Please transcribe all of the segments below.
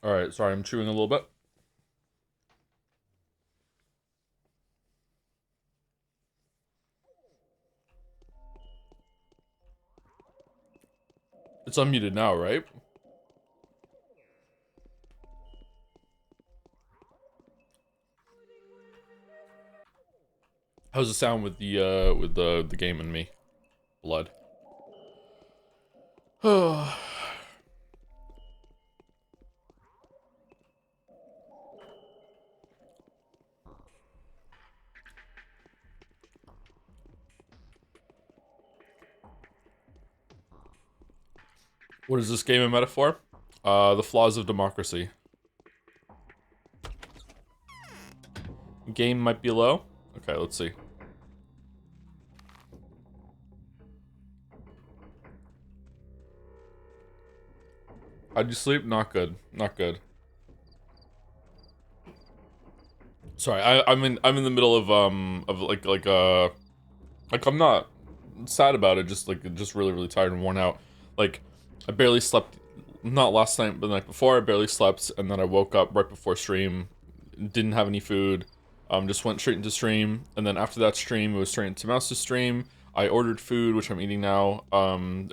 Alright, sorry, I'm chewing a little bit. It's unmuted now, right? How's the sound with the game and me? Blood. What is this game a metaphor? The flaws of democracy. Game might be low. Okay, let's see. How'd you sleep? Not good. Not good. Sorry, I'm in the middle of like I'm not sad about it, just really really tired and worn out. Like I barely slept, not last night but the night before. I barely slept, and then I woke up right before stream, didn't have any food, just went straight into stream, and then after that stream it was straight into Mouse's stream. I ordered food, which I'm eating now,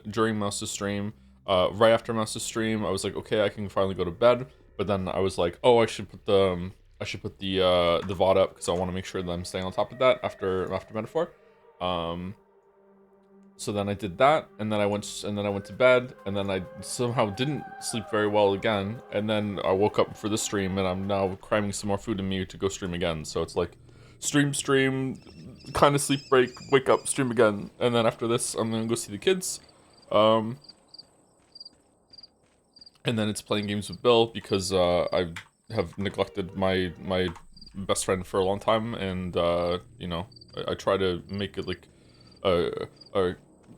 during Mouse's stream. Right after Mouse's stream I was like, okay, I can finally go to bed, but then I was like, oh, I should put the VOD up because I want to make sure that I'm staying on top of that after Metaphor. Um, so then I did that, and then I went to bed, and then I somehow didn't sleep very well again, and then I woke up for the stream, and I'm now cramming some more food in me to go stream again. So it's like stream, kind of sleep break, wake up, stream again, and then after this I'm gonna go see the kids. Um, and then it's playing games with Bill because I have neglected my best friend for a long time, and you know, I try to make it like a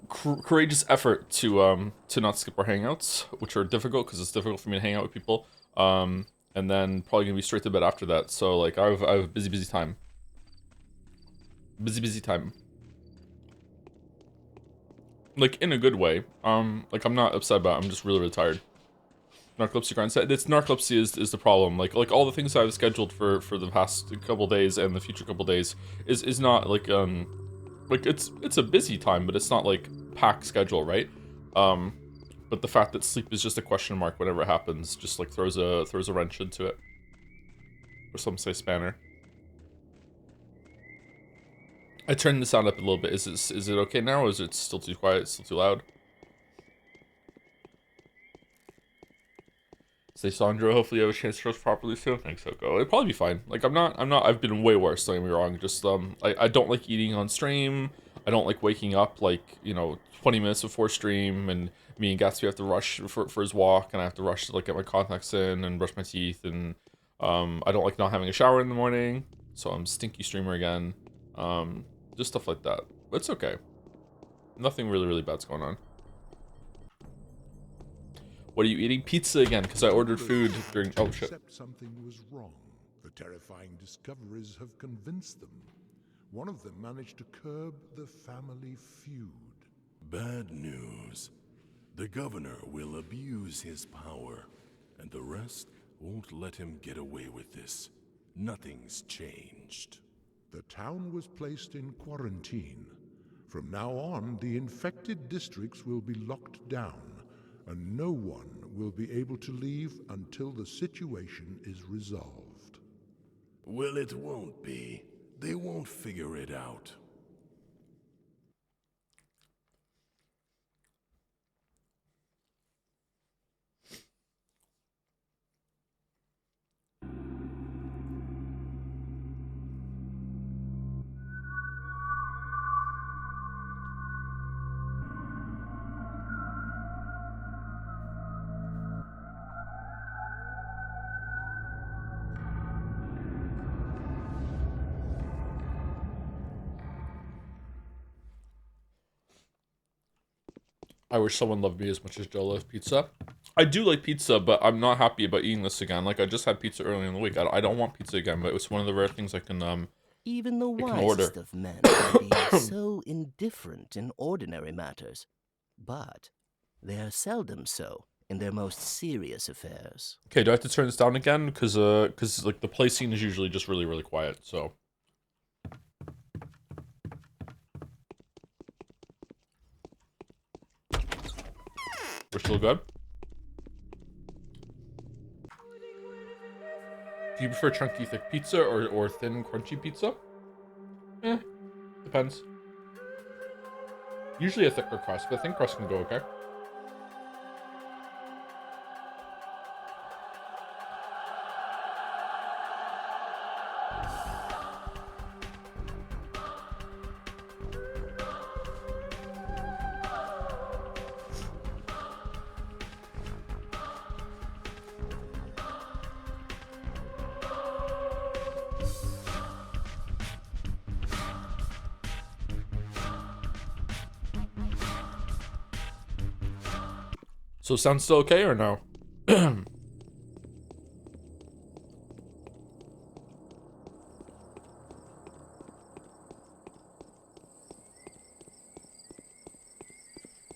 courageous effort to not skip our hangouts, which are difficult because it's difficult for me to hang out with people. And then probably gonna be straight to bed after that. So like I have a busy time, busy time. Like in a good way. Like I'm not upset about it, I'm just really really tired. Narcolepsy grind set. It's narcolepsy is the problem. Like all the things I've scheduled for the past couple days and the future couple days is not like it's a busy time, but it's not like packed schedule, right? Um, but the fact that sleep is just a question mark whenever it happens just like throws a wrench into it, or some say spanner. I turned the sound up a little bit. Is it okay now, or is it still too quiet? Still too loud? Say Sandro, hopefully you have a chance to roast properly soon. Thanks, Oko. It'll probably be fine. Like I've been way worse, don't get me wrong. Just I don't like eating on stream. I don't like waking up like, 20 minutes before stream, and me and Gatsby have to rush for his walk, and I have to rush to like get my contacts in and brush my teeth, and I don't like not having a shower in the morning, so I'm stinky streamer again. Just stuff like that. But it's okay. Nothing really really bad's going on. What are you eating? Pizza again, because I ordered food during... Oh, shit. Except something was wrong. The terrifying discoveries have convinced them. One of them managed to curb the family feud. Bad news. The governor will abuse his power, and the rest won't let him get away with this. Nothing's changed. The town was placed in quarantine. From now on, the infected districts will be locked down, and no one will be able to leave until the situation is resolved. Well, it won't be. They won't figure it out. I wish someone loved me as much as Joe loves pizza. I do like pizza, but I'm not happy about eating this again. Like I just had pizza earlier in the week. I don't want pizza again, but it was one of the rare things Even the I can order. wisest of men can be so indifferent in ordinary matters, but they are seldom so in their most serious affairs. Okay, do I have to turn this down again? Cause like the play scene is usually just really, really quiet, so. We're still good? Do you prefer chunky, thick pizza or thin, crunchy pizza? Depends. Usually a thicker crust, but thin crust can go okay. So sound still okay or no? Do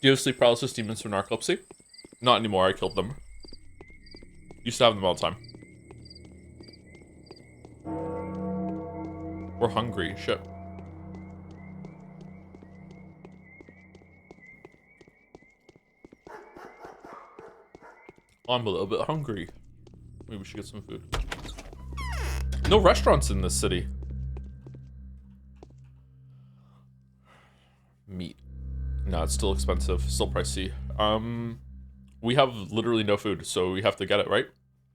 you have sleep paralysis demons from narcolepsy? Not anymore, I killed them. Used to have them all the time. We're hungry, shit. I'm a little bit hungry. Maybe we should get some food. No restaurants in this city. Meat. No, it's still expensive. Still pricey. We have literally no food, so we have to get it, right?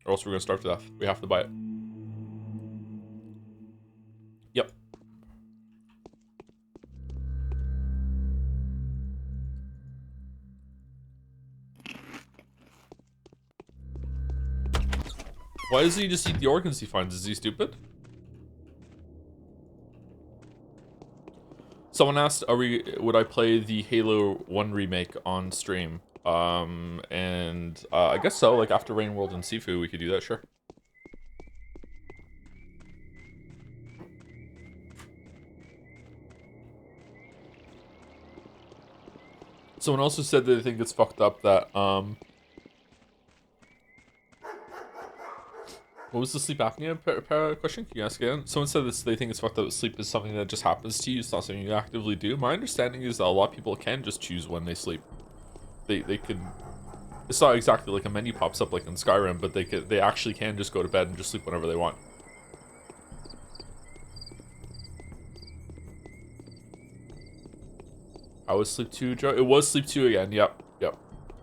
Or else we're gonna starve to death. We have to buy it. Yep. Why does he just eat the organs he finds? Is he stupid? Someone asked, would I play the Halo 1 remake on stream? I guess so, like after Rain World and Sifu, we could do that, sure. Someone also said that they think it's fucked up that, what was the sleep apnea question? Can you ask again? Someone said this, they think it's fucked up that sleep is something that just happens to you. It's not something you actively do. My understanding is that a lot of people can just choose when they sleep. They could... It's not exactly like a menu pops up like in Skyrim, but they actually can just go to bed and just sleep whenever they want. I was sleep 2, Joe? It was sleep 2 again, yep.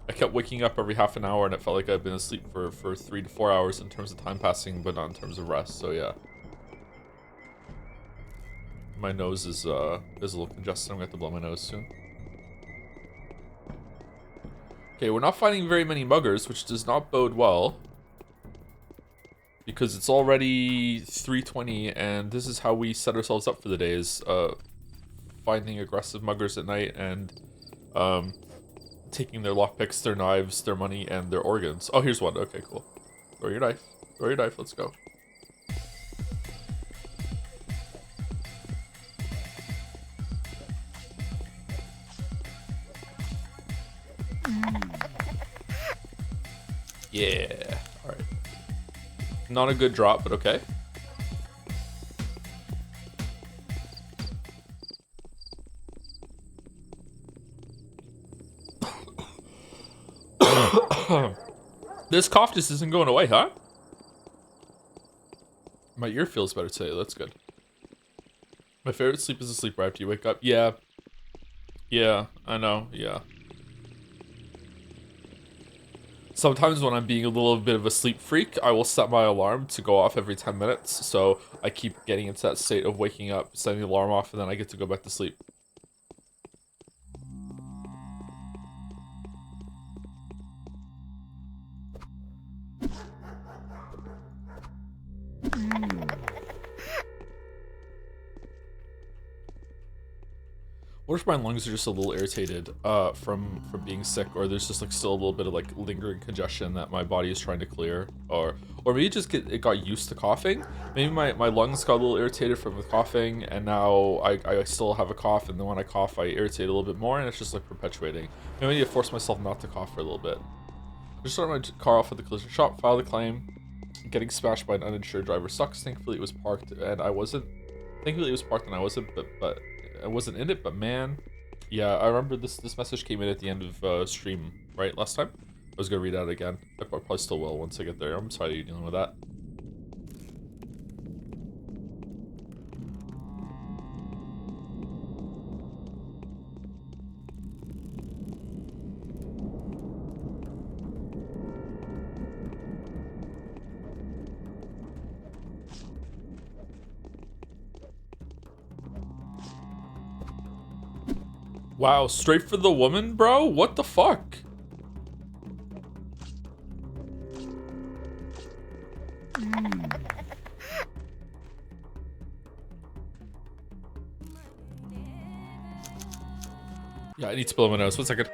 I kept waking up every half an hour and it felt like I'd been asleep for 3 to 4 hours in terms of time passing, but not in terms of rest, so yeah. My nose is a little congested. I'm gonna have to blow my nose soon. Okay, we're not finding very many muggers, which does not bode well. Because it's already 3:20 and this is how we set ourselves up for the day, is finding aggressive muggers at night and taking their lockpicks, their knives, their money, and their organs. Oh, here's one. Okay, cool. Throw your knife. Throw your knife. Let's go. Yeah. All right. Not a good drop, but okay. This cough just isn't going away, huh? My ear feels better today. That's good. My favorite sleep is the sleep right after you wake up. Yeah. Yeah, I know. Yeah. Sometimes when I'm being a little bit of a sleep freak, I will set my alarm to go off every 10 minutes. So I keep getting into that state of waking up, setting the alarm off, and then I get to go back to sleep. What if my lungs are just a little irritated from being sick, or there's just like still a little bit of like lingering congestion that my body is trying to clear, or maybe it got used to coughing. Maybe my lungs got a little irritated from the coughing, and now I still have a cough, and then when I cough I irritate a little bit more, and it's just like perpetuating. Maybe I need to force myself not to cough for a little bit. Just started my car off at the collision shop, filed a claim. Getting smashed by an uninsured driver sucks. Thankfully it was parked and I wasn't. Thankfully it was parked and I wasn't, but I wasn't in it. But man, yeah, I remember this message came in at the end of stream, right, last time. I was gonna read out again. I probably still will once I get there. I'm sorry you're dealing with that. Wow, straight for the woman, bro? What the fuck? Yeah, I need to blow my nose. 1 second.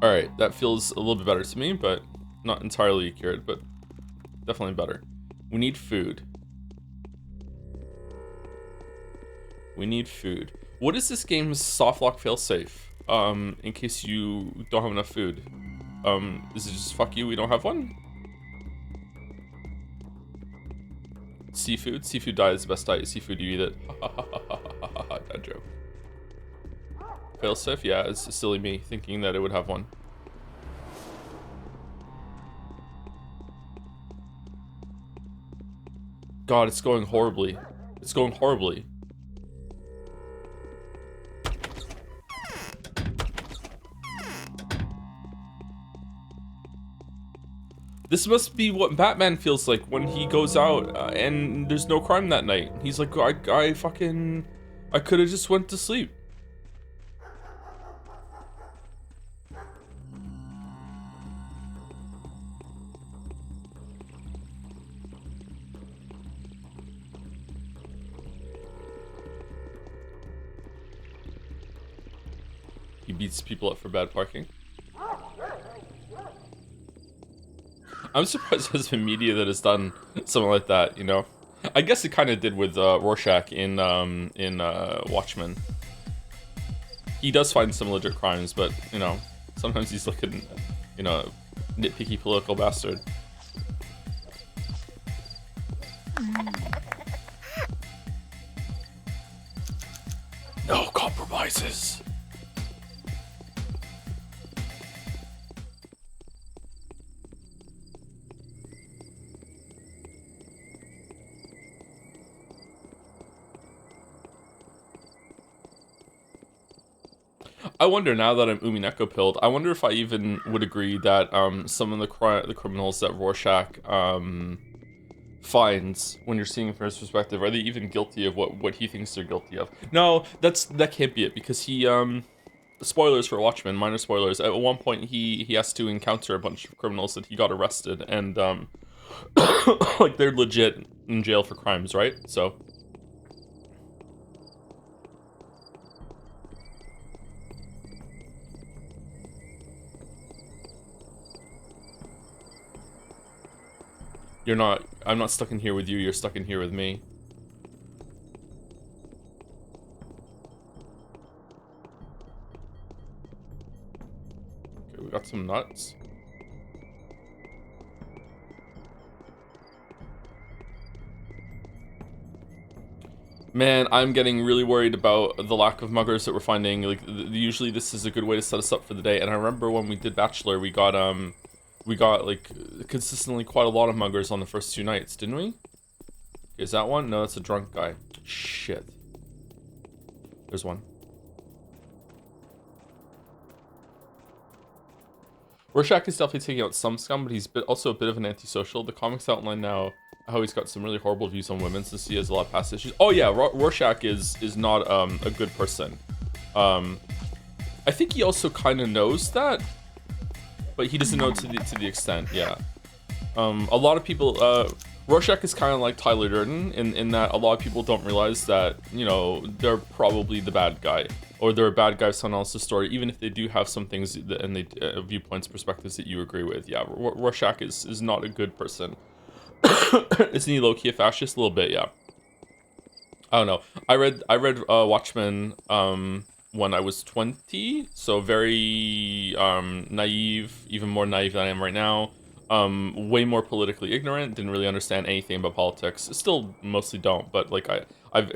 Alright, that feels a little bit better to me, but not entirely accurate, but definitely better. We need food. We need food. What is this game's softlock failsafe? In case you don't have enough food. Is it just fuck you, we don't have one? Seafood? Seafood diet is the best diet. Seafood, you eat it. That joke. Failsafe? Yeah, it's silly me thinking that it would have one. God, it's going horribly. It's going horribly. This must be what Batman feels like when he goes out and there's no crime that night. He's like, I could have just went to sleep. He beats people up for bad parking. I'm surprised there's been media that has done something like that, you know? I guess it kind of did with Rorschach in Watchmen. He does find some legit crimes, but, you know, sometimes he's like a, you know, nitpicky political bastard. No compromises. I wonder, now that I'm Umineko pilled, I wonder if I even would agree that some of the criminals that Rorschach finds, when you're seeing it from his perspective, are they even guilty of what he thinks they're guilty of? No, that can't be it, because he spoilers for Watchmen, minor spoilers. At one point, he has to encounter a bunch of criminals that he got arrested, and like they're legit in jail for crimes, right? So. I'm not stuck in here with you, you're stuck in here with me. Okay, we got some nuts. Man, I'm getting really worried about the lack of muggers that we're finding. Like, usually this is a good way to set us up for the day, and I remember when we did Bachelor, we got like consistently quite a lot of muggers on the first 2 nights, didn't we? Is that one? No, that's a drunk guy. Shit. There's one. Rorschach is definitely taking out some scum, but he's also a bit of an antisocial. The comics outline now how he's got some really horrible views on women since he has a lot of past issues. Oh yeah, Rorschach is not a good person. I think he also kind of knows that, but he doesn't know to the extent. Yeah. A lot of people Rorschach is kind of like Tyler Durden in that a lot of people don't realize that, you know, they're probably the bad guy, or they're a bad guy of someone else's story, even if they do have some things that, and they viewpoints, perspectives that you agree with. Yeah, Rorschach is not a good person. Isn't he low-key a fascist? A little bit, yeah. I don't know. I read Watchmen when I was 20, so very naive, even more naive than I am right now. Way more politically ignorant, didn't really understand anything about politics. Still mostly don't, but like I've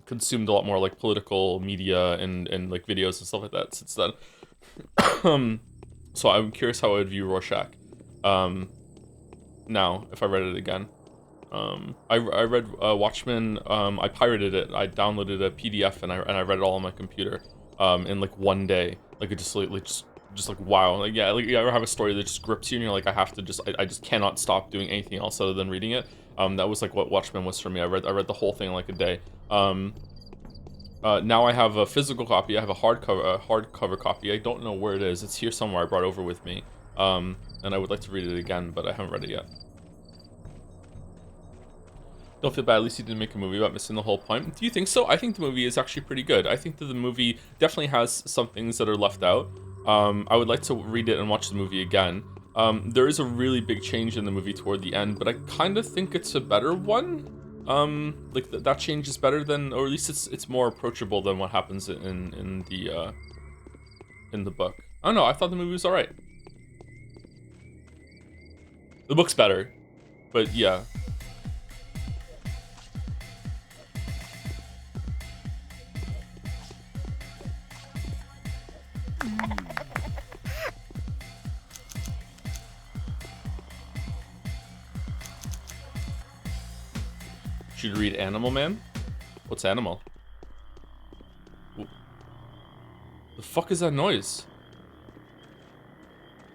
consumed a lot more like political media and like videos and stuff like that since then. So I'm curious how I would view Rorschach now if I read it again. I read Watchmen. I pirated it. I downloaded a PDF and I read it all on my computer in like one day. Like it just like wow. Like yeah, like you ever have a story that just grips you and you're like, I just cannot stop doing anything else other than reading it. That was like what Watchmen was for me. I read the whole thing in like a day. Now I have a physical copy. I have a hardcover copy. I don't know where it is. It's here somewhere. I brought over with me. And I would like to read it again, but I haven't read it yet. Don't feel bad, at least you didn't make a movie about missing the whole point. Do you think so? I think the movie is actually pretty good. I think that the movie definitely has some things that are left out. I would like to read it and watch the movie again. There is a really big change in the movie toward the end, but I kind of think it's a better one. Like that change is better than, or at least it's more approachable than what happens in the book. I don't know, I thought the movie was alright. The book's better, but yeah. Should read Animal Man? What's Animal? The fuck is that noise?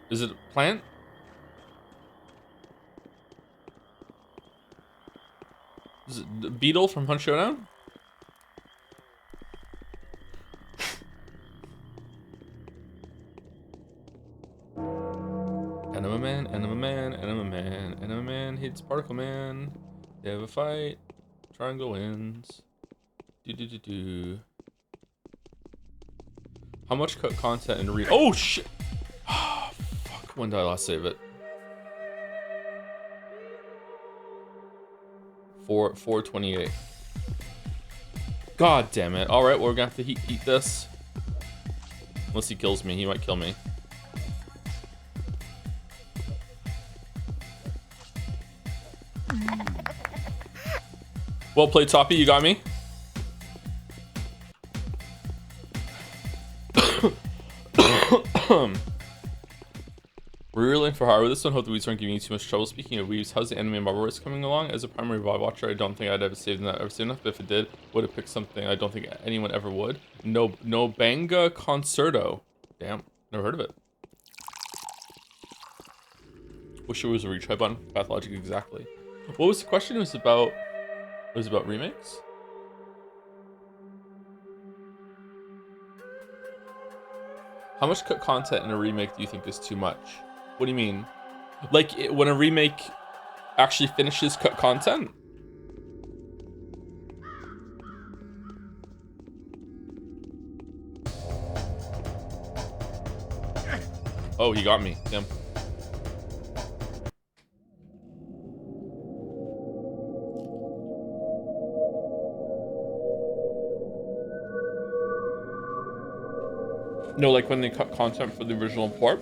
Is it a plant? Is it the beetle from Hunt Showdown? Enema Man, Enema Man, Enema Man, Enema Man hits Particle Man. They have a fight. Triangle wins. How much content in read? Oh shit! Oh, fuck. When did I last save it? 4:28. God damn it! All right, well, we're gonna have to eat this. Unless he kills me, he might kill me. Well played, Toppy. You got me. We're really in for hard with this one. Hope the weeds aren't giving you too much trouble. Speaking of weaves, how's the anime and Marvel race coming along? As a primary VOD watcher, I don't think I'd ever saved enough. But if it did, would have picked something I don't think anyone ever would. No Banga Concerto. Damn, never heard of it. Wish it was a retry button. Pathologic, exactly. What was the question? It was about remakes. How much content in a remake do you think is too much? What do you mean? Like when a remake actually finishes content? Oh, he got me. Damn. No, like when they cut content for the original port.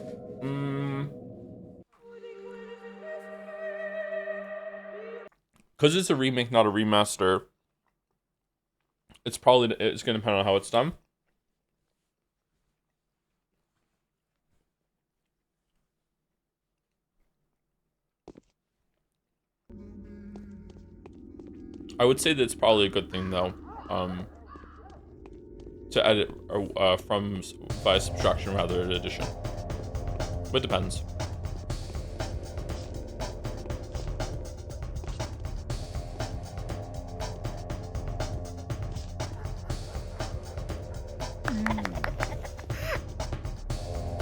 Because it's a remake, not a remaster. It's going to depend on how it's done. I would say that it's probably a good thing though. To edit from via subtraction rather than addition. But it depends.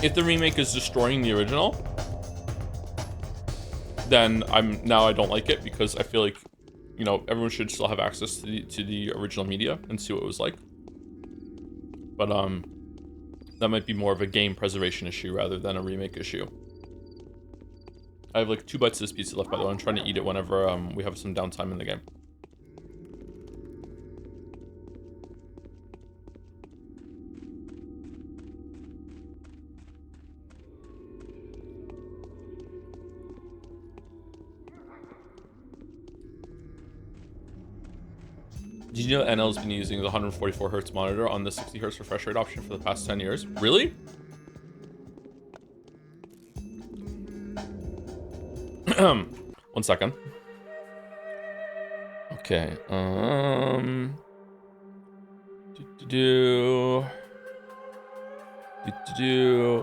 If the remake is destroying the original, then I don't like it because I feel like, you know, everyone should still have access to the original media and see what it was like. But that might be more of a game preservation issue rather than a remake issue. I have like 2 bites of this pizza left, by the way. I'm trying to eat it whenever we have some downtime in the game. Did you know NL's been using the 144 Hz monitor on the 60 Hz refresh rate option for the past 10 years? Really? One second. Okay.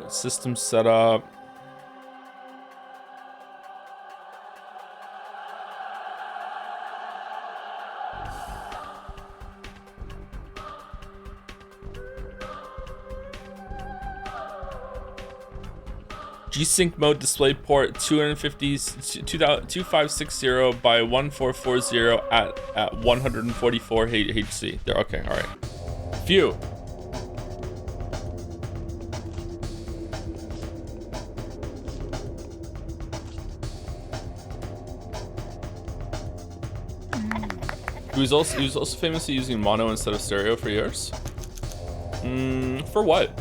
System setup. G-Sync mode display port 2560 by 1440 at 144 HC. There, okay, all right. Phew. He was also famously using mono instead of stereo for years. For what?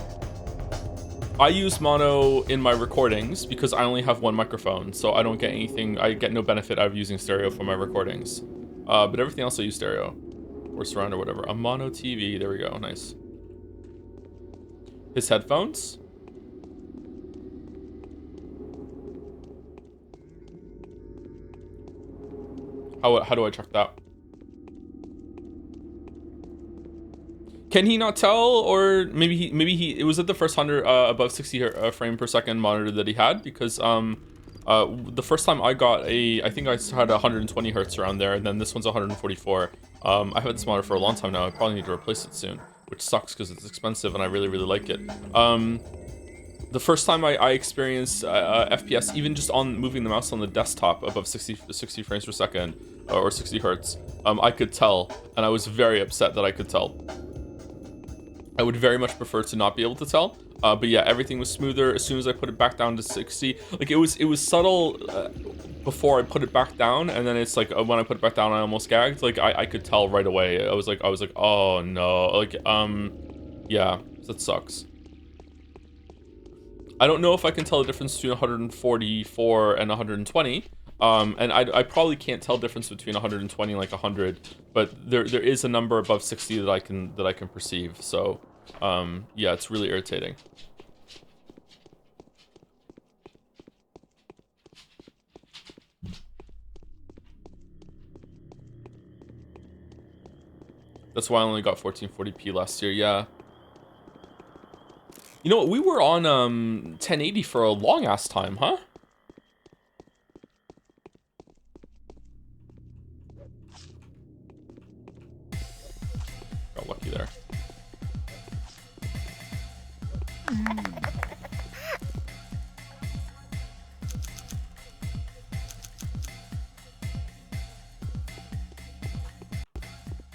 I use mono in my recordings because I only have one microphone, so I don't get anything. I get no benefit out of using stereo for my recordings. But everything else I use stereo or surround or whatever. A mono TV. There we go. Nice. His headphones. How do I check that? Can he not tell, or maybe he it was at the first 100 above 60 frame per second monitor that he had, because the first time I got I think I had 120 hertz around there, and then this one's 144. I've had this monitor for a long time now. I probably need to replace it soon, which sucks because it's expensive and I really like it. The first time I experienced FPS, even just on moving the mouse on the desktop above 60 frames per second or 60 hertz, I could tell, and I was very upset that I could tell. I would very much prefer to not be able to tell, but yeah, everything was smoother as soon as I put it back down to 60. Like it was subtle before I put it back down, and then it's like when I put it back down, I almost gagged. Like I could tell right away. I was like, oh no, like yeah, that sucks. I don't know if I can tell the difference between 144 and 120. And I probably can't tell difference between 120 and like 100, but there is a number above 60 that I can perceive. So yeah, it's really irritating. That's why I only got 1440p last year. Yeah. You know what? We were on 1080 for a long ass time, huh? Got lucky there.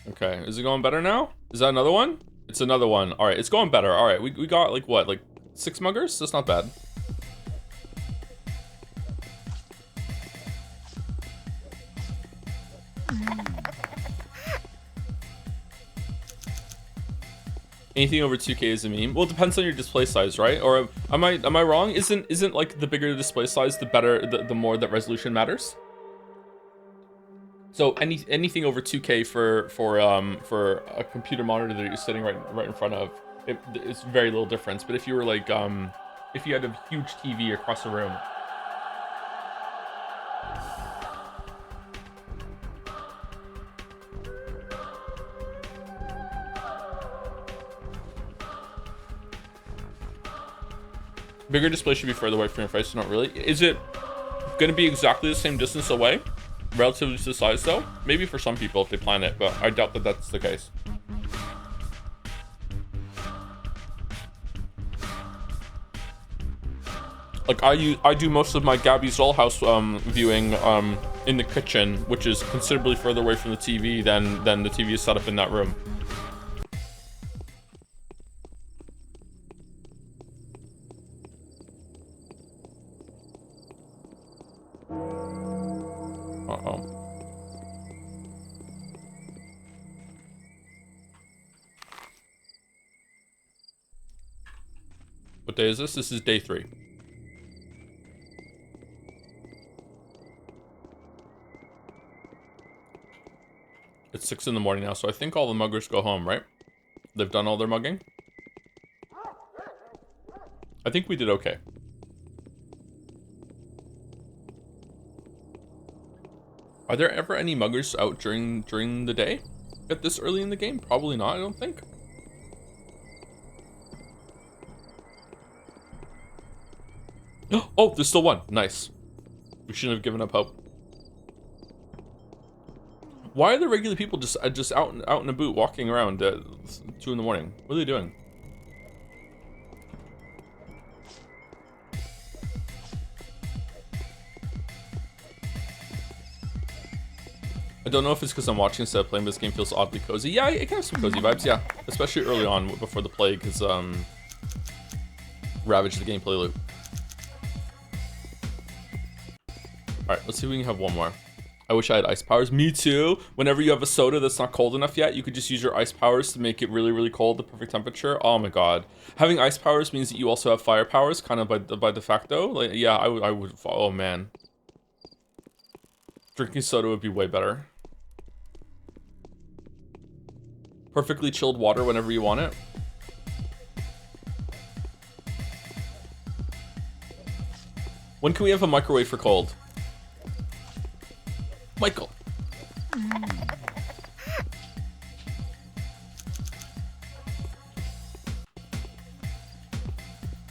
Okay, is it going better now? Is that another one? It's another one. All right, it's going better. All right, we got like what, like 6 muggers? That's not bad. Anything over 2K is a meme. Well, it depends on your display size, right? Or am I wrong? Isn't like the bigger the display size, the better, the more that resolution matters? So anything over 2K for a computer monitor that you're sitting right in front of, it's very little difference. But if you were like if you had a huge TV across the room, bigger display should be further away from your face. Not really. Is it going to be exactly the same distance away? Relatively to the size though? Maybe for some people if they plan it, but I doubt that that's the case. Like I do most of my Gabby's Dollhouse viewing in the kitchen, which is considerably further away from the TV than the TV is set up in that room. Uh-oh. What day is this? This is day 3. It's 6 in the morning now, so I think all the muggers go home, right? They've done all their mugging? I think we did okay. Are there ever any muggers out during the day at this early in the game? Probably not, I don't think. Oh, there's still one. Nice. We shouldn't have given up hope. Why are the regular people just out in a boot walking around at 2 in the morning? What are they doing? I don't know if it's because I'm watching instead of playing, but this game feels oddly cozy. Yeah, it can have some cozy vibes, yeah. Especially early on, before the plague has ravaged the gameplay loop. Alright, let's see if we can have one more. I wish I had ice powers. Me too. Whenever you have a soda that's not cold enough yet, you could just use your ice powers to make it really, really cold, the perfect temperature. Oh my god. Having ice powers means that you also have fire powers, kind of by de facto. Like, yeah, I would. Oh man. Drinking soda would be way better. Perfectly chilled water whenever you want it. When can we have a microwave for cold? Michael.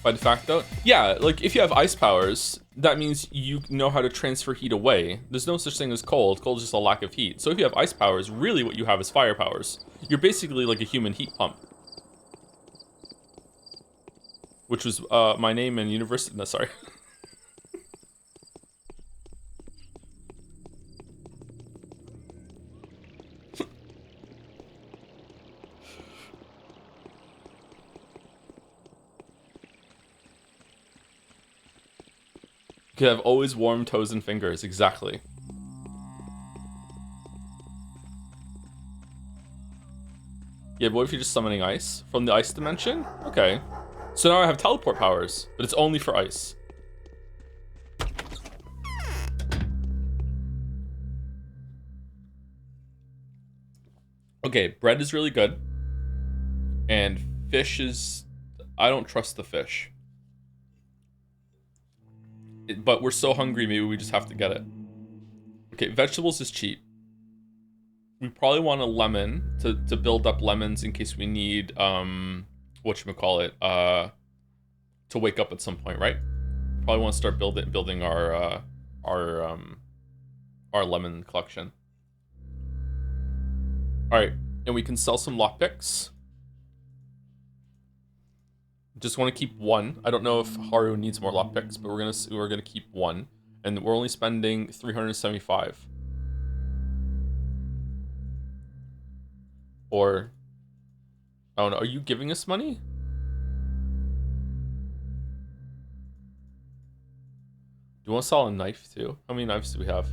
By de facto? Yeah, like if you have ice powers, that means you know how to transfer heat away. There's no such thing as cold. Cold is just a lack of heat. So if you have ice powers, really what you have is fire powers. You're basically like a human heat pump. Which was my name in university. No, sorry. You could have always warm toes and fingers, exactly. Yeah, but what if you're just summoning ice from the ice dimension? Okay. So now I have teleport powers, but it's only for ice. Okay, bread is really good. And fish is... I don't trust the fish. But we're so hungry, maybe we just have to get it. Okay, vegetables is cheap. We probably want a lemon to build up lemons in case we need whatchamacallit, to wake up at some point, right? Probably want to start building our lemon collection. Alright, and we can sell some lockpicks. Just want to keep one. I don't know if Haru needs more lockpicks, but we're gonna keep one, and we're only spending 375. Or, I don't know. Are you giving us money? Do you want to sell a knife too? How many knives do we have?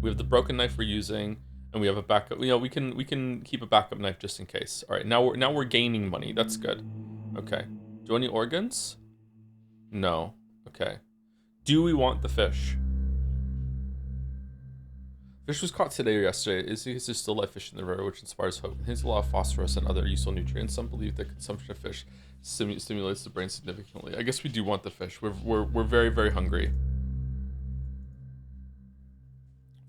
We have the broken knife we're using, and we have a backup. You know, we can keep a backup knife just in case. All right, now we're gaining money. That's good. Okay. Do you want any organs? No. Okay. Do we want the fish? Fish was caught today or yesterday. Is there still live fish in the river, which inspires hope? It contains a lot of phosphorus and other useful nutrients. Some believe that consumption of fish stimulates the brain significantly. I guess we do want the fish. We're very, very hungry.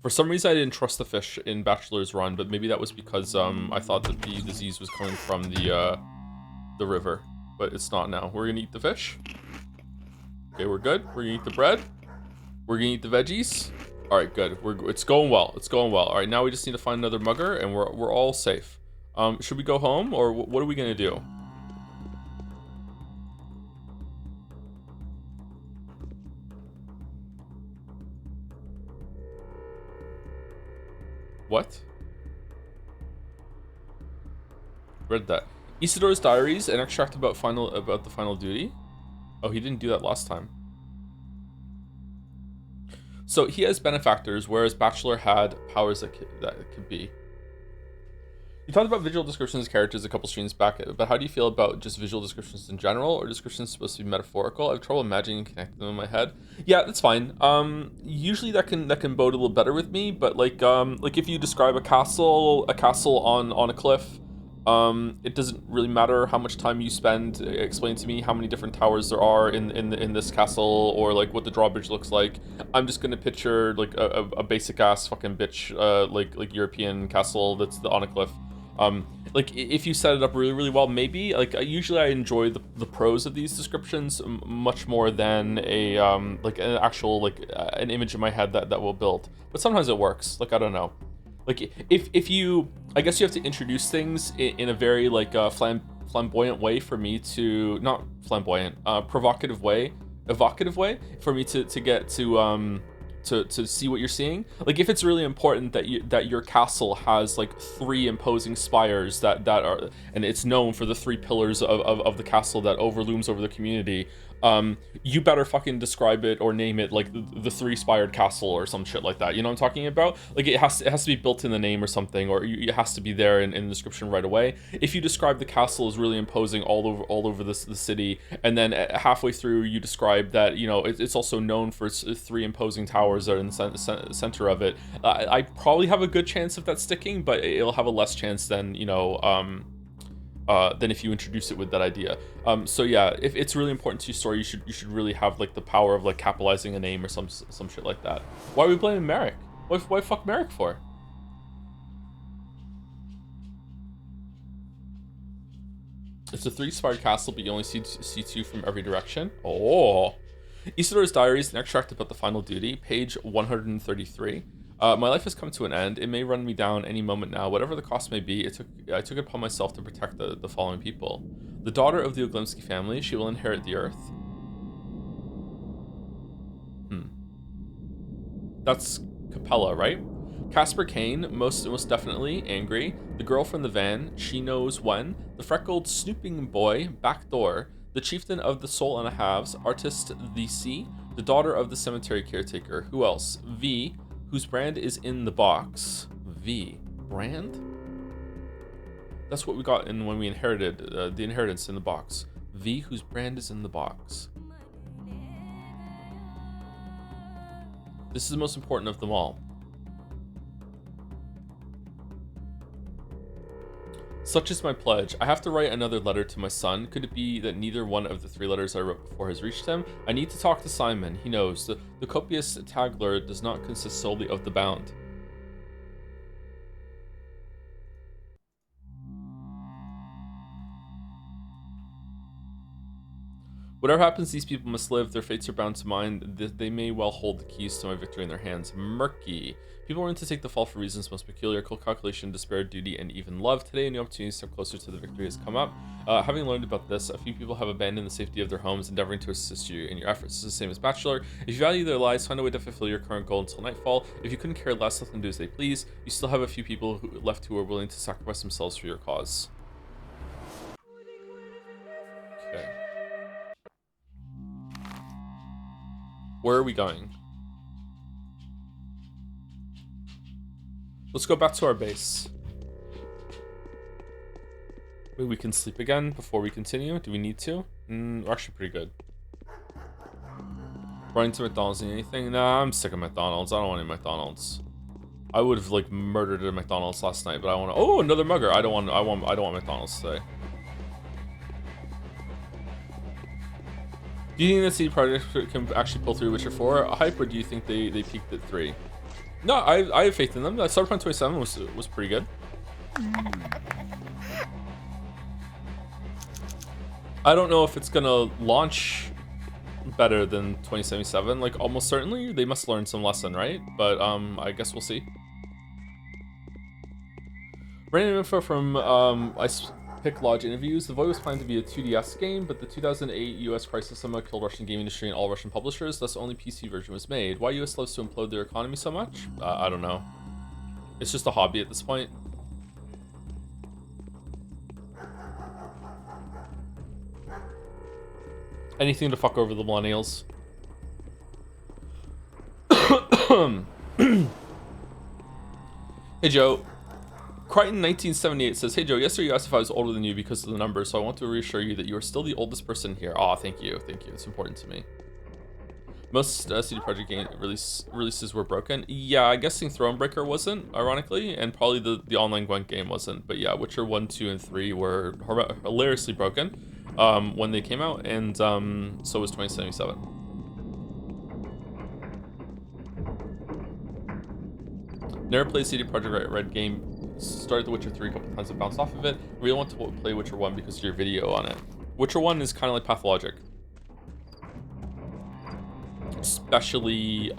For some reason, I didn't trust the fish in Bachelor's Run, but maybe that was because I thought that the disease was coming from the river. But it's not now. We're gonna eat the fish. Okay, we're good. We're gonna eat the bread. We're gonna eat the veggies. All right, good. It's going well. It's going well. All right, now we just need to find another mugger, and we're all safe. Should we go home, or what are we gonna do? What? Read that. Isidore's diaries, an extract about the final duty. Oh, he didn't do that last time. So he has benefactors, whereas Bachelor had powers that could be. You talked about visual descriptions of characters a couple streams back, but how do you feel about just visual descriptions in general, or descriptions supposed to be metaphorical? I have trouble imagining and connecting them in my head. Yeah, that's fine. Usually that can bode a little better with me, but like if you describe a castle on a cliff, it doesn't really matter how much time you spend explaining to me how many different towers there are in this castle, or like what the drawbridge looks like. I'm just gonna picture like a basic ass fucking bitch like European castle that's on a cliff. Like if you set it up really, really well, maybe. Like usually I enjoy the prose of these descriptions much more than a like an actual like an image in my head that will build. But sometimes it works. Like I don't know. Like if you, I guess you have to introduce things in a very like flamboyant way for me to, not flamboyant, provocative way, evocative way for me to get to see what you're seeing. Like if it's really important that your castle has like 3 imposing spires that are, and it's known for the 3 pillars of the castle that overlooms over the community, you better fucking describe it or name it like the 3-spired castle or some shit like that. You know what I'm talking about? Like it has to be built in the name or something, or it has to be there in the description right away. If you describe the castle as really imposing all over the city, and then halfway through you describe that, you know, it's also known for its 3 imposing towers that are in the center of it, I probably have a good chance of that sticking, but it'll have a less chance than, you know, than if you introduce it with that idea. So yeah, if it's really important to your story, you should really have like the power of like capitalizing a name or some shit like that. Why are we blaming Merrick? Why fuck Merrick for? It's a 3-spired castle, but you only see 2 from every direction. Oh. Isidore's diaries, an extract about the final duty, page 133. My life has come to an end. It may run me down any moment now. Whatever the cost may be, I took it upon myself to protect the following people. The daughter of the Oglimsky family, she will inherit the earth. That's Capella, right? Casper Kane, most definitely angry. The girl from the van, she knows when. The freckled snooping boy, backdoor. The chieftain of the Soul and a Halves, artist the Sea. The daughter of the cemetery caretaker. Who else? V, whose brand is in the box. V, brand? That's what we got in when we inherited the inheritance in the box. V, whose brand is in the box. This is the most important of them all. Such is my pledge. I have to write another letter to my son. Could it be that neither one of the 3 letters I wrote before has reached him? I need to talk to Simon. He knows. The copious tagler does not consist solely of the bound. Whatever happens, these people must live. Their fates are bound to mine. They may well hold the keys to my victory in their hands. Murky. People are willing to take the fall for reasons most peculiar. Cold calculation, despair, duty, and even love. Today, a new opportunity to step closer to the victory has come up. Having learned about this, a few people have abandoned the safety of their homes, endeavoring to assist you in your efforts. This is the same as Bachelor. If you value their lives, find a way to fulfill your current goal until nightfall. If you couldn't care less, let them do as they please. You still have a few people left who are willing to sacrifice themselves for your cause. Okay. Where are we going? Let's go back to our base. Maybe we can sleep again before we continue. Do we need to? We're actually pretty good. Running to McDonald's and anything? Nah, I'm sick of McDonald's. I don't want any McDonald's. I would have like murdered a McDonald's last night, but I want to. Oh, another mugger. I don't want McDonald's today. Do you think that CD Projekt can actually pull through Witcher 4 hype, or do you think they peaked at 3? No, I have faith in them. Cyberpunk 27 was pretty good. I don't know if it's gonna launch better than 2077. Like almost certainly, they must learn some lesson, right? But I guess we'll see. Random info from Pick Lodge interviews. The Void was planned to be a 2DS game, but the 2008 US crisis somehow killed Russian game industry and all Russian publishers, thus only PC version was made. Why US loves to implode their economy so much? I don't know. It's just a hobby at this point. Anything to fuck over the millennials. Hey Joe, Crichton 1978 says, "Hey Joe, yesterday you asked if I was older than you because of the numbers, so I want to reassure you that you are still the oldest person here." Aw, thank you, it's important to me. Most CD Projekt game releases were broken. Yeah, I'm guessing Thronebreaker wasn't, ironically, and probably the online Gwent game wasn't. But yeah, Witcher 1, 2, and 3 were hilariously broken when they came out, and so was 2077. Never played CD Projekt Red game. Started The Witcher 3 a couple times and bounced off of it. Really want to play Witcher 1 because of your video on it. Witcher 1 is kind of like Pathologic. Especially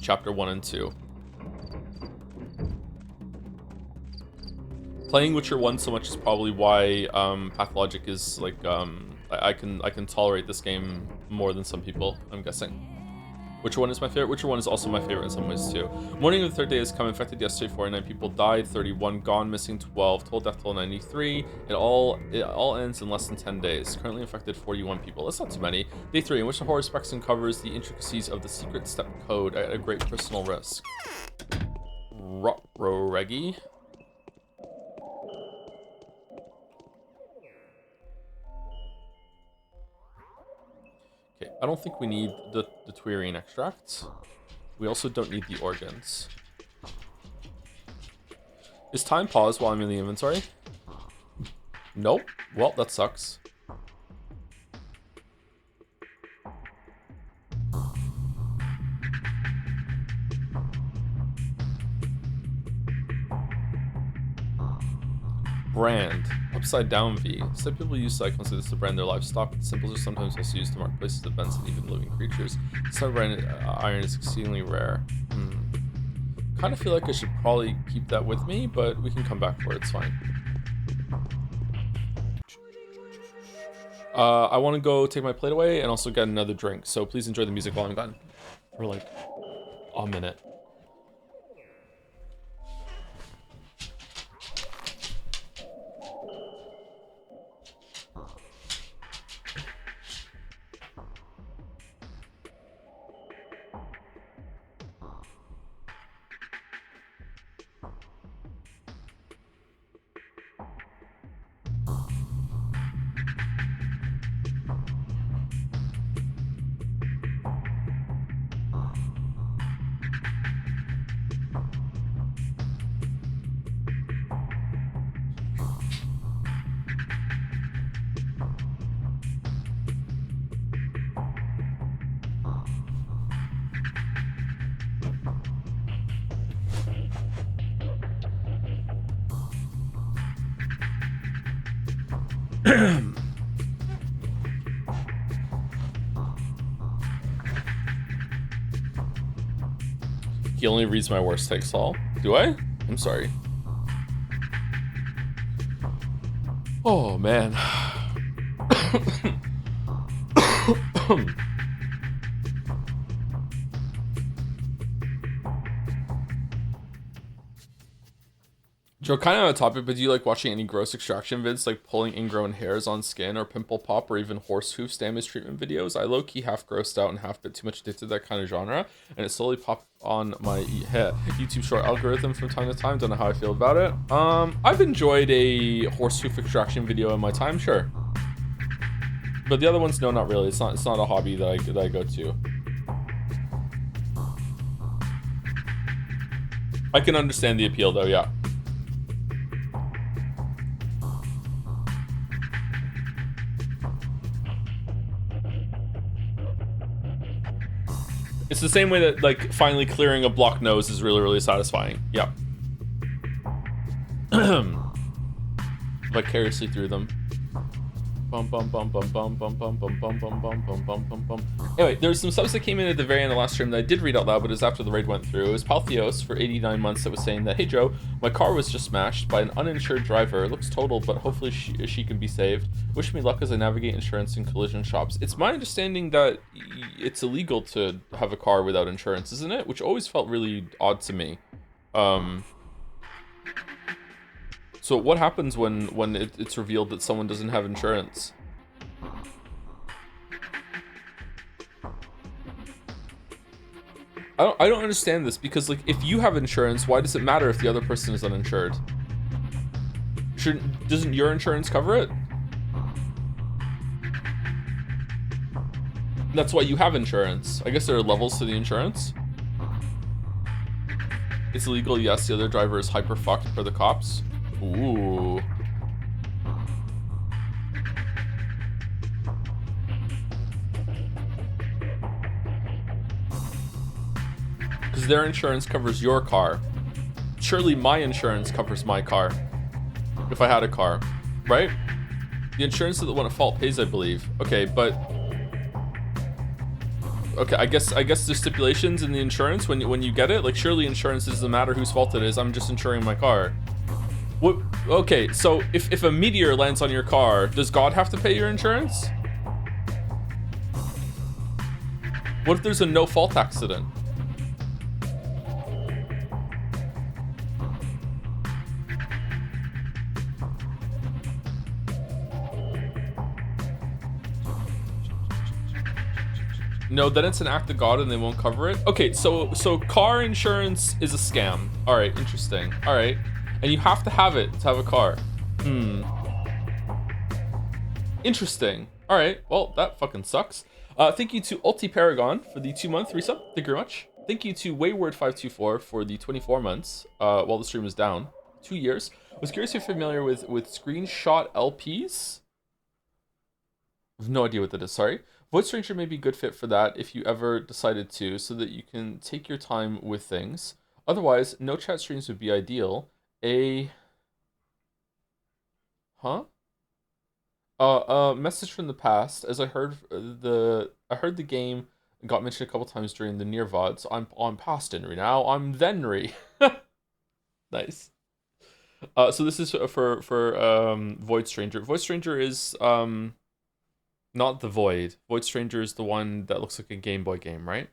chapter 1 and 2. Playing Witcher 1 so much is probably why Pathologic is like I can tolerate this game more than some people, I'm guessing. Witcher 1 is my favorite. Witcher 1 is also my favorite in some ways too. Morning of the third day has come. Infected yesterday, 49 people died, 31 gone, missing 12, total death toll 93. It all ends in less than 10 days. Currently infected 41 people. That's not too many. Day 3, in which the horror specs uncovers the intricacies of the secret step code at a great personal risk. Ruggy. Okay, I don't think we need the Twirine extract. We also don't need the organs. Is time paused while I'm in the inventory? Nope. Well, that sucks. Brand. Upside down V. Some people use cyclones like this to brand their livestock, but symbols are sometimes also used to mark places, events, and even living creatures. This brand iron is exceedingly rare. Kind of feel like I should probably keep that with me, but we can come back for it, it's fine. I want to go take my plate away and also get another drink, so please enjoy the music while I'm gone. For like a minute. He only reads my worst takes all. Do I? I'm sorry. Oh, man. Joe, kind of on a topic, but do you like watching any gross extraction vids, like pulling ingrown hairs on skin or pimple pop or even horse hoof damage treatment videos? I low-key half grossed out and half bit too much addicted to that kind of genre, and it slowly popped on my YouTube short algorithm from time to time. Don't know how I feel about it. I've enjoyed a horse hoof extraction video in my time, sure. But the other ones, no, not really. It's not a hobby that I go to. I can understand the appeal though, yeah. It's the same way that like finally clearing a blocked nose is really, really satisfying. Yeah. Vicariously through them. Bum bum bum bum bum bum bum bum bum bum bum bum bum bum bum. Anyway, there's some subs that came in at the very end of the last stream that I did read out loud, but it was after the raid went through. It was Paltheos for 89 months that was saying that, "Hey Joe, my car was just smashed by an uninsured driver. It looks totaled, but hopefully she can be saved. Wish me luck as I navigate insurance and collision shops." It's my understanding that it's illegal to have a car without insurance, isn't it? Which always felt really odd to me. So what happens when it's revealed that someone doesn't have insurance? I don't understand this, because like if you have insurance, why does it matter if the other person is uninsured? Doesn't your insurance cover it? That's why you have insurance. I guess there are levels to the insurance. It's illegal, yes. The other driver is hyper fucked for the cops. Ooh. Because their insurance covers your car. Surely my insurance covers my car. If I had a car, right? The insurance of the one at fault pays, I believe. Okay, but okay, I guess there's stipulations in the insurance when you get it. Like, surely insurance doesn't matter whose fault it is. I'm just insuring my car. What? Okay, so if a meteor lands on your car, does God have to pay your insurance? What if there's a no fault accident? No, then it's an act of God and they won't cover it. Okay, so car insurance is a scam. All right, interesting. All right, and you have to have it to have a car. Interesting. All right, well, that fucking sucks. Thank you to Ulti Paragon for the 2-month resub. Thank you very much. Thank you to Wayward524 for the 24 months while the stream was down. 2 years. Was curious if you're familiar with screenshot LPs. I have no idea what that is, sorry. Void Stranger may be a good fit for that if you ever decided to, so that you can take your time with things. Otherwise, no chat streams would be ideal. Message from the past, as I heard the game got mentioned a couple times during the near VODs. I'm past Henry now. I'm thenry. Nice. So this is for Void Stranger. Void Stranger is not the Void. Void Stranger is the one that looks like a Game Boy game, right?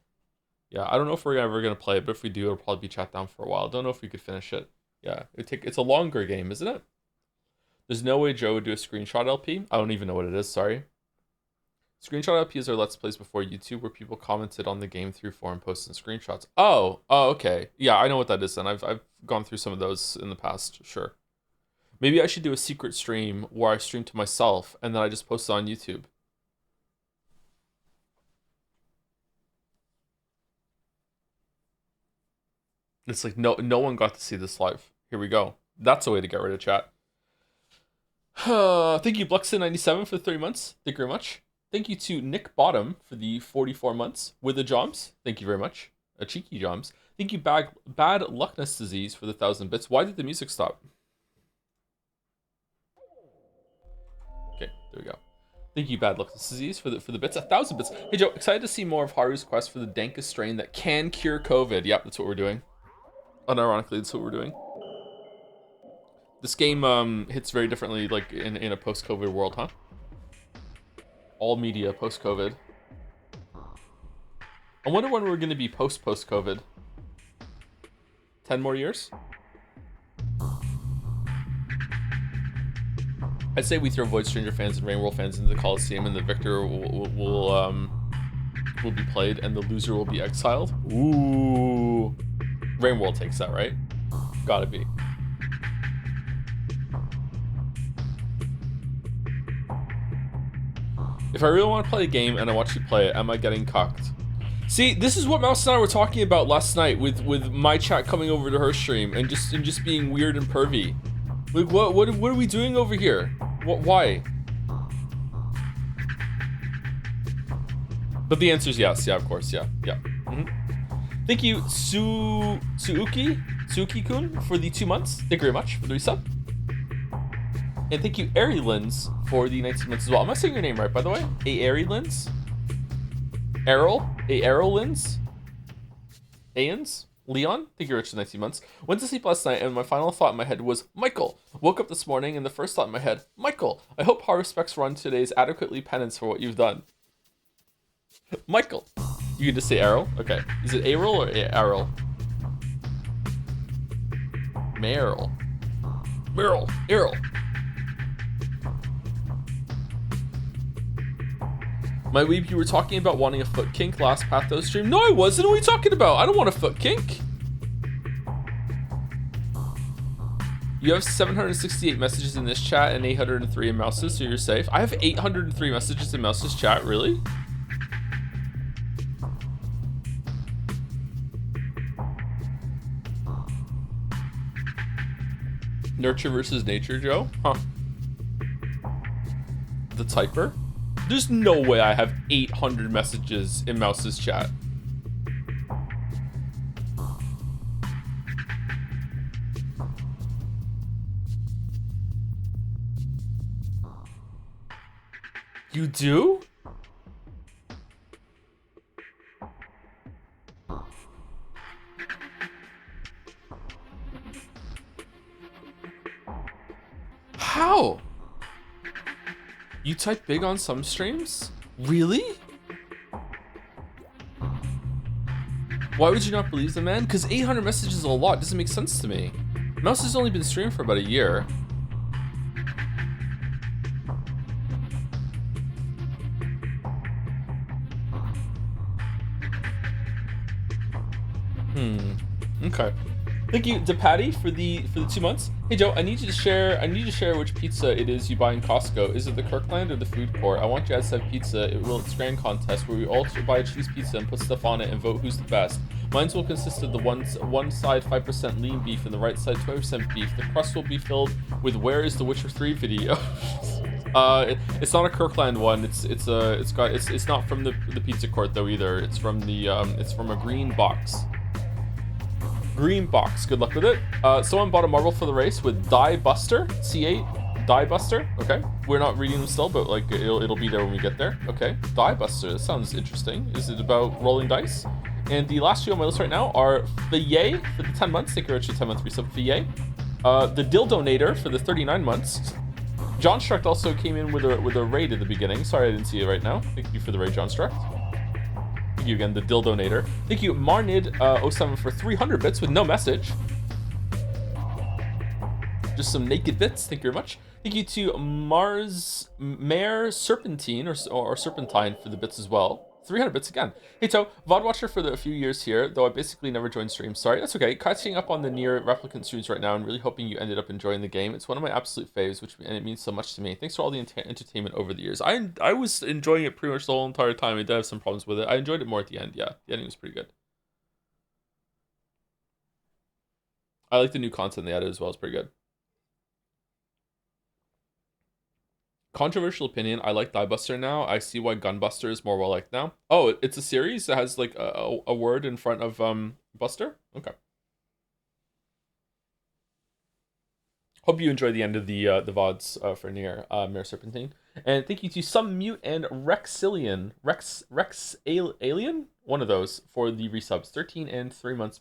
Yeah, I don't know if we're ever gonna play it, but if we do, it'll probably be chat down for a while. Don't know if we could finish it. Yeah, it's a longer game, isn't it? There's no way Joe would do a screenshot LP. I don't even know what it is, sorry. Screenshot LPs are Let's Plays before YouTube, where people commented on the game through forum posts and screenshots. Oh, okay. Yeah, I know what that is then. I've gone through some of those in the past, sure. Maybe I should do a secret stream where I stream to myself and then I just post it on YouTube. It's like no one got to see this live. Here we go. That's a way to get rid of chat. Thank you, Bluxon97 for the 30 months. Thank you very much. Thank you to Nick Bottom for the 44 months with the Joms. Thank you very much. A cheeky Joms. Thank you, Bad Luckness Disease for the 1,000 bits. Why did the music stop? Okay, there we go. Thank you, Bad Luckness Disease for the bits. 1,000 bits. Hey Joe, excited to see more of Haru's quest for the dankest strain that can cure COVID. Yep, that's what we're doing. Unironically, that's what we're doing. This game hits very differently, like in a post-COVID world, huh? All media post-COVID. I wonder when we're going to be post-COVID. 10 more years? I'd say we throw Void Stranger fans and Rain World fans into the Coliseum, and the victor will be played, and the loser will be exiled. Ooh. Rain World takes that, right? Gotta be. If I really want to play a game and I watch you play it, am I getting cucked? See, this is what Mouse and I were talking about last night with my chat coming over to her stream and just being weird and pervy. Like, what are we doing over here? Why? But the answer is yes. Yeah, of course. Yeah. Thank you, Suuki-kun for the 2 months. Thank you very much for the resub. And thank you, Airy Lens, for the 19 months as well. Am I saying your name right, by the way? Airy Lens? Errol Lens? Aans? Leon? Thank you, Rich, for 19 months. Went to sleep last night, and my final thought in my head was, Michael. Woke up this morning, and the first thought in my head, Michael. I hope Haru Specs Run today's adequately penance for what you've done. Michael. You can just say Errol? Okay. Is it Errol or Errol? Meryl. Errol. My weeb, you were talking about wanting a foot kink last Patho stream. No, I wasn't. What are you talking about? I don't want a foot kink. You have 768 messages in this chat and 803 in Mouse's, so you're safe. I have 803 messages in Mouse's chat, really? Nurture versus nature, Joe? Huh. The typer? There's no way I have 800 messages in Mouse's chat. You do? How? You type big on some streams? Really? Why would you not believe the man? Because 800 messages is a lot. Doesn't make sense to me. Mouse has only been streaming for about a year. Okay. Thank you to Patty for the 2 months. Hey Joe, I need you to share which pizza it is you buy in Costco. Is it the Kirkland or the food court? I want you guys to have pizza. It will Scrand contest where we all buy a cheese pizza and put stuff on it and vote who's the best. Mine's will consist of the one side 5% lean beef and the right side 20% beef. The crust will be filled with Where is the Witcher 3 video. It's not a Kirkland one. It's not from the pizza court though either. It's from a green box. Green box. Good luck with it. Someone bought a marble for the race with Die Buster. C8 Die Buster. Okay. We're not reading them still, but like it'll be there when we get there. Okay. Die Buster. That sounds interesting. Is it about rolling dice? And the last two on my list right now are Faye for the 10 months. Thank you, Richard. 10 months resub. Faye. The Dildonator for the 39 months. John Struct also came in with a raid at the beginning. Sorry I didn't see it right now. Thank you for the raid, John Struct. Thank you again, the Dildonator. Thank you, Marnid07 for 300 bits with no message. Just some naked bits. Thank you very much. Thank you to Mare Serpentine or Serpentine for the bits as well. 300 bits again. Hey To, VOD watcher for a few years here, though I basically never joined streams. Sorry, that's okay. Catching up on the Nier Replicant streams right now and really hoping you ended up enjoying the game. It's one of my absolute faves, and it means so much to me. Thanks for all the entertainment over the years. I was enjoying it pretty much the whole entire time. I did have some problems with it. I enjoyed it more at the end, yeah. The ending was pretty good. I like the new content they added as well. It's pretty good. Controversial opinion, I like Diebuster now. I see why Gunbuster is more well liked now. Oh, it's a series that has like a word in front of Buster? Okay. Hope you enjoy the end of the VODs for Nier, Mare Serpentine. And thank you to Some Mute and Rexillion. Rex Alien? One of those for the resubs. 13 and 3 months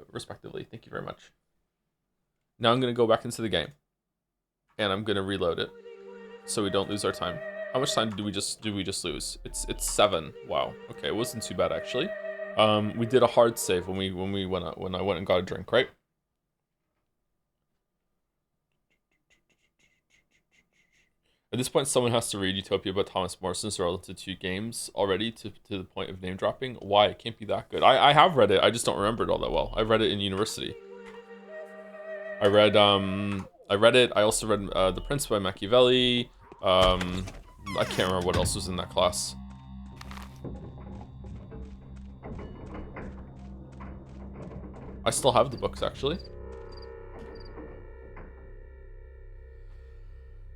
respectively. Thank you very much. Now I'm gonna go back into the game. And I'm gonna reload it, so we don't lose our time. How much time do we just lose? It's 7. Wow. Okay, it wasn't too bad actually. We did a hard save when I went and got a drink, right? At this point, someone has to read Utopia by Thomas Morrison's relative to games already to the point of name dropping. Why? It can't be that good. I have read it. I just don't remember it all that well. I read it in university. I read it. I also read The Prince by Machiavelli. I can't remember what else was in that class. I still have the books, actually.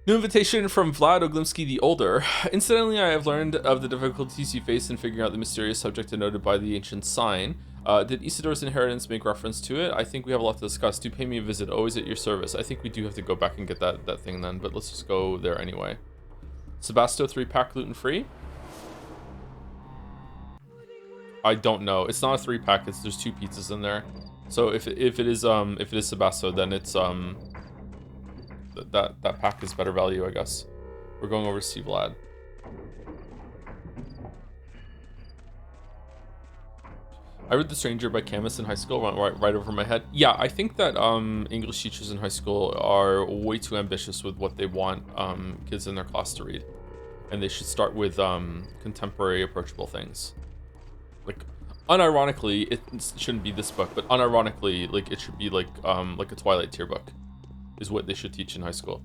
New invitation from Vlad Oglimsky the Older. Incidentally, I have learned of the difficulties you face in figuring out the mysterious subject denoted by the ancient sign. Did Isidore's inheritance make reference to it? I think we have a lot to discuss. Do pay me a visit, always at your service. I think we do have to go back and get that thing then, but let's just go there anyway. Sebasto 3-pack gluten-free? I don't know. It's not a 3-pack, there's 2 pizzas in there. So if it is Sebasto, then it's that pack is better value, I guess. We're going over to see Vlad. I read The Stranger by Camus in high school, right over my head. Yeah, I think that English teachers in high school are way too ambitious with what they want kids in their class to read, and they should start with contemporary, approachable things. Like, unironically, it shouldn't be this book, but unironically, like it should be like a Twilight tier book, is what they should teach in high school.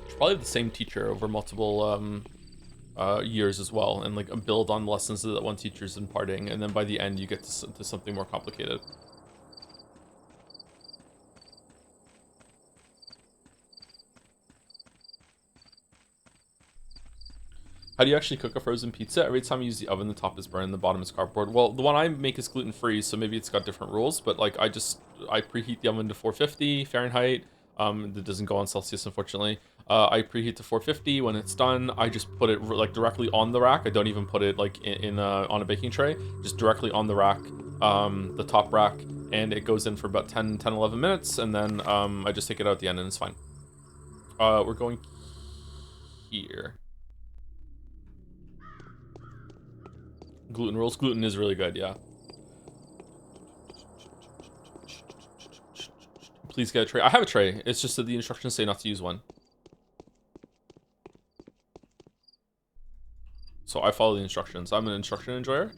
Should probably have the same teacher over multiple years as well, and like build on the lessons that one teacher's imparting, and then by the end you get to something more complicated. How do you actually cook a frozen pizza? Every time you use the oven, the top is burned, the bottom is cardboard. Well, the one I make is gluten-free, so maybe it's got different rules, but like I preheat the oven to 450 Fahrenheit. That doesn't go on Celsius, unfortunately. I preheat to 450. When it's done, I just put it like directly on the rack. I don't even put it like on a baking tray, just directly on the rack, the top rack, and it goes in for about 11 minutes, and then I just take it out at the end and it's fine. We're going here. Gluten rolls. Gluten is really good, yeah. Please get a tray. I have a tray. It's just that the instructions say not to use one. So I follow the instructions. I'm an instruction enjoyer.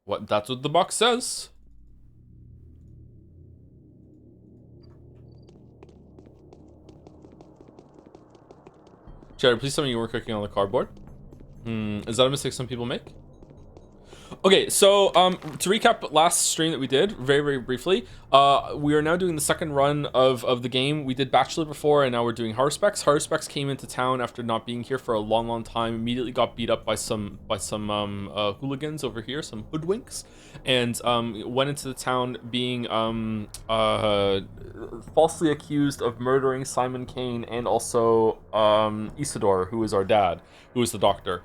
What? That's what the box says. Jared, please tell me you weren't cooking on the cardboard. Is that a mistake some people make? Okay, so to recap last stream that we did, very briefly, we are now doing the second run of the game. We did Bachelor before, and now we're doing Harspecs. Harspecs came into town after not being here for a long time. Immediately got beat up by some hooligans over here, some hoodwinks, and went into the town being falsely accused of murdering Simon Kane and also Isidore, who is our dad, who is the doctor.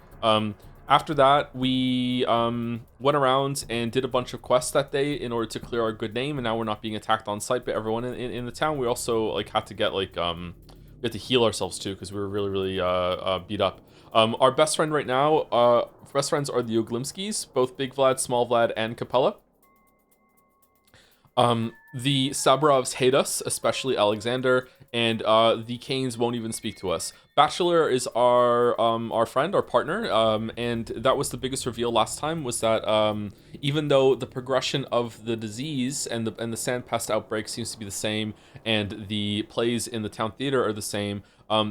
After that, we went around and did a bunch of quests that day in order to clear our good name, and now we're not being attacked on sight by everyone in the town. We also like had to get like we had to heal ourselves too because we were really beat up. Our best friend right now, best friends are the Oglimskis, both Big Vlad, Small Vlad, and Capella. The Sabrovs hate us, especially Alexander, and the Kanes won't even speak to us. Bachelor is our friend, our partner, and that was the biggest reveal last time, was that even though the progression of the disease and the sandpest outbreak seems to be the same, and the plays in the town theater are the same,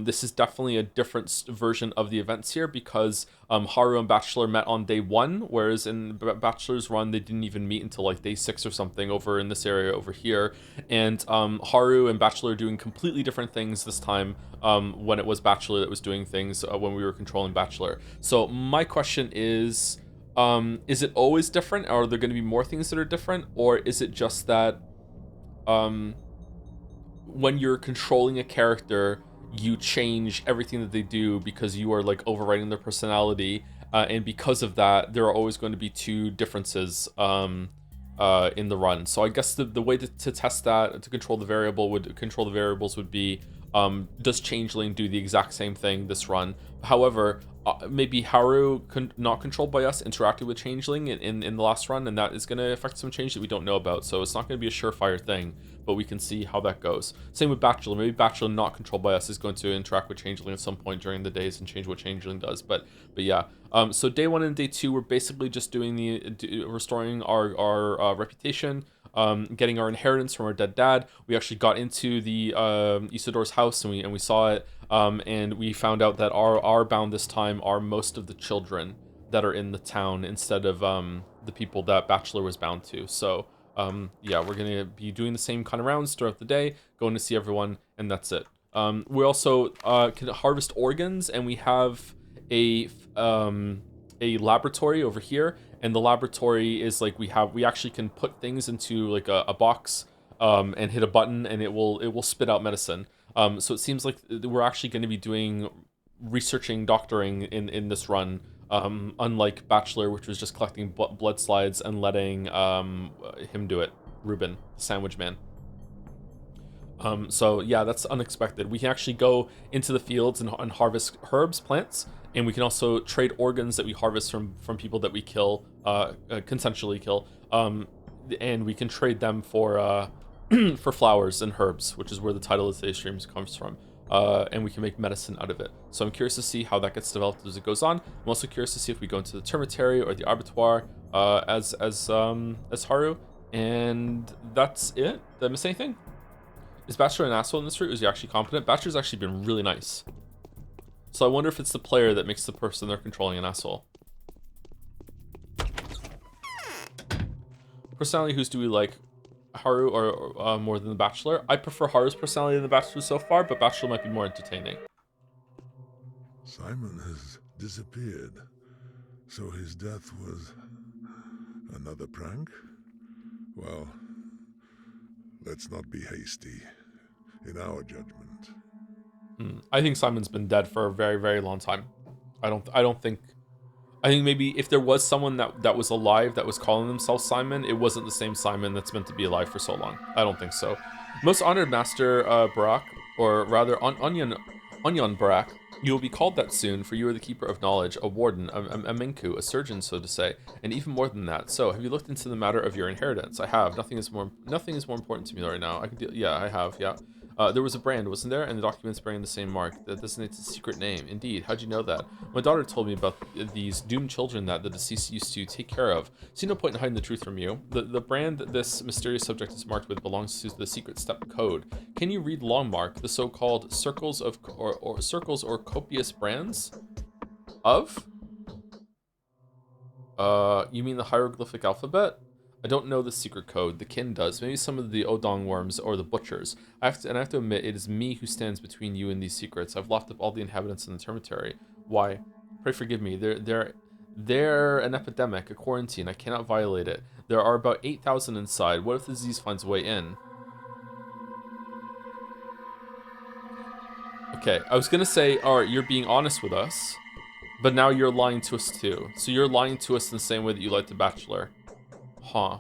this is definitely a different version of the events here, because Haru and Bachelor met on day 1, whereas in Bachelor's run they didn't even meet until like day 6 or something over in this area over here. And Haru and Bachelor are doing completely different things this time, when it was Bachelor that was doing things when we were controlling Bachelor. So my question is it always different? Are there going to be more things that are different? Or is it just that when you're controlling a character, you change everything that they do because you are like overriding their personality, and because of that there are always going to be 2 differences in the run. So I guess the way to test that, to control the variables would be, does Changeling do the exact same thing this run? However, maybe Haru not controlled by us interacted with Changeling in the last run, and that is going to affect some change that we don't know about. So it's not going to be a surefire thing, but we can see how that goes. Same with Bachelor. Maybe Bachelor not controlled by us is going to interact with Changeling at some point during the days and change what Changeling does. But yeah. So day 1 and day 2, we're basically just doing restoring our reputation, getting our inheritance from our dead dad. We actually got into the Isidore's house and we saw it, and we found out that our bound this time are most of the children that are in the town instead of the people that Bachelor was bound to. So yeah, we're gonna be doing the same kind of rounds throughout the day, going to see everyone, and that's it. We also can harvest organs, and we have a laboratory over here, and the laboratory is like we actually can put things into like a box and hit a button, and it will spit out medicine. So it seems like we're actually going to be doing researching doctoring in this run Unlike Bachelor, which was just collecting blood slides and letting him do it, Ruben, the sandwich man. So yeah, that's unexpected. We can actually go into the fields and harvest herbs, plants, and we can also trade organs that we harvest from people that we kill, consensually kill. And we can trade them for for flowers and herbs, which is where the title of today's stream comes from. And we can make medicine out of it. So I'm curious to see how that gets developed as it goes on. I'm also curious to see if we go into the termitary or the abattoir as Haru. And that's it. Did I miss anything? Is Bachelor an asshole in this route? Is he actually competent? Bachelor's actually been really nice. So I wonder if it's the player that makes the person they're controlling an asshole. Personality, whose do we like? Haru or more than the Bachelor? I prefer Haru's personality than the Bachelor so far, but Bachelor might be more entertaining. Simon has disappeared. So his death was another prank? Well, let's not be hasty in our judgment. I think Simon's been dead for a very, very long time. I think maybe if there was someone that was alive that was calling themselves Simon, it wasn't the same Simon that's meant to be alive for so long. I don't think so. Most honored Master Barak, or rather Onion Barak, you will be called that soon, for you are the keeper of knowledge, a warden, a menku, a surgeon, so to say, and even more than that. So, have you looked into the matter of your inheritance? I have. Nothing is more important to me right now. I can deal. Yeah, I have. Yeah. There was a brand, wasn't there? And the documents bearing the same mark that designates a secret name. Indeed. How'd you know that? My daughter told me about these doomed children that the deceased used to take care of. See no point in hiding the truth from you. The brand that this mysterious subject is marked with belongs to the secret step code. Can you read Longmark, the so-called circles of circles or copious brands of? You mean the hieroglyphic alphabet? I don't know the secret code. The kin does. Maybe some of the Odong worms or the butchers. I have to admit, it is me who stands between you and these secrets. I've locked up all the inhabitants in the termitary. Why? Pray forgive me. They're an epidemic, a quarantine. I cannot violate it. There are about 8,000 inside. What if the disease finds a way in? Okay, I was gonna say, alright, you're being honest with us, but now you're lying to us too. So you're lying to us in the same way that you lied to Bachelor. Huh.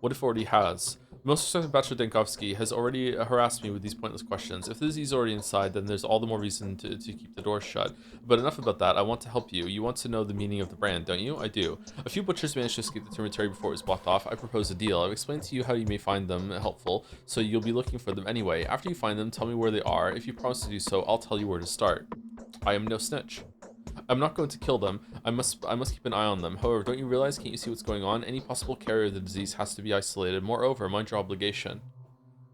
What if already has? Most respected Bachelor Denkovsky has already harassed me with these pointless questions. If the disease is already inside, then there's all the more reason to keep the door shut. But enough about that. I want to help you. You want to know the meaning of the brand, don't you? I do. A few butchers managed to escape the termitary before it was blocked off. I propose a deal. I've explained to you how you may find them helpful, so you'll be looking for them anyway. After you find them, tell me where they are. If you promise to do so, I'll tell you where to start. I am no snitch. I'm not going to kill them. I must keep an eye on them. However, don't you realize, can't you see what's going on? Any possible carrier of the disease has to be isolated. Moreover, mind your obligation.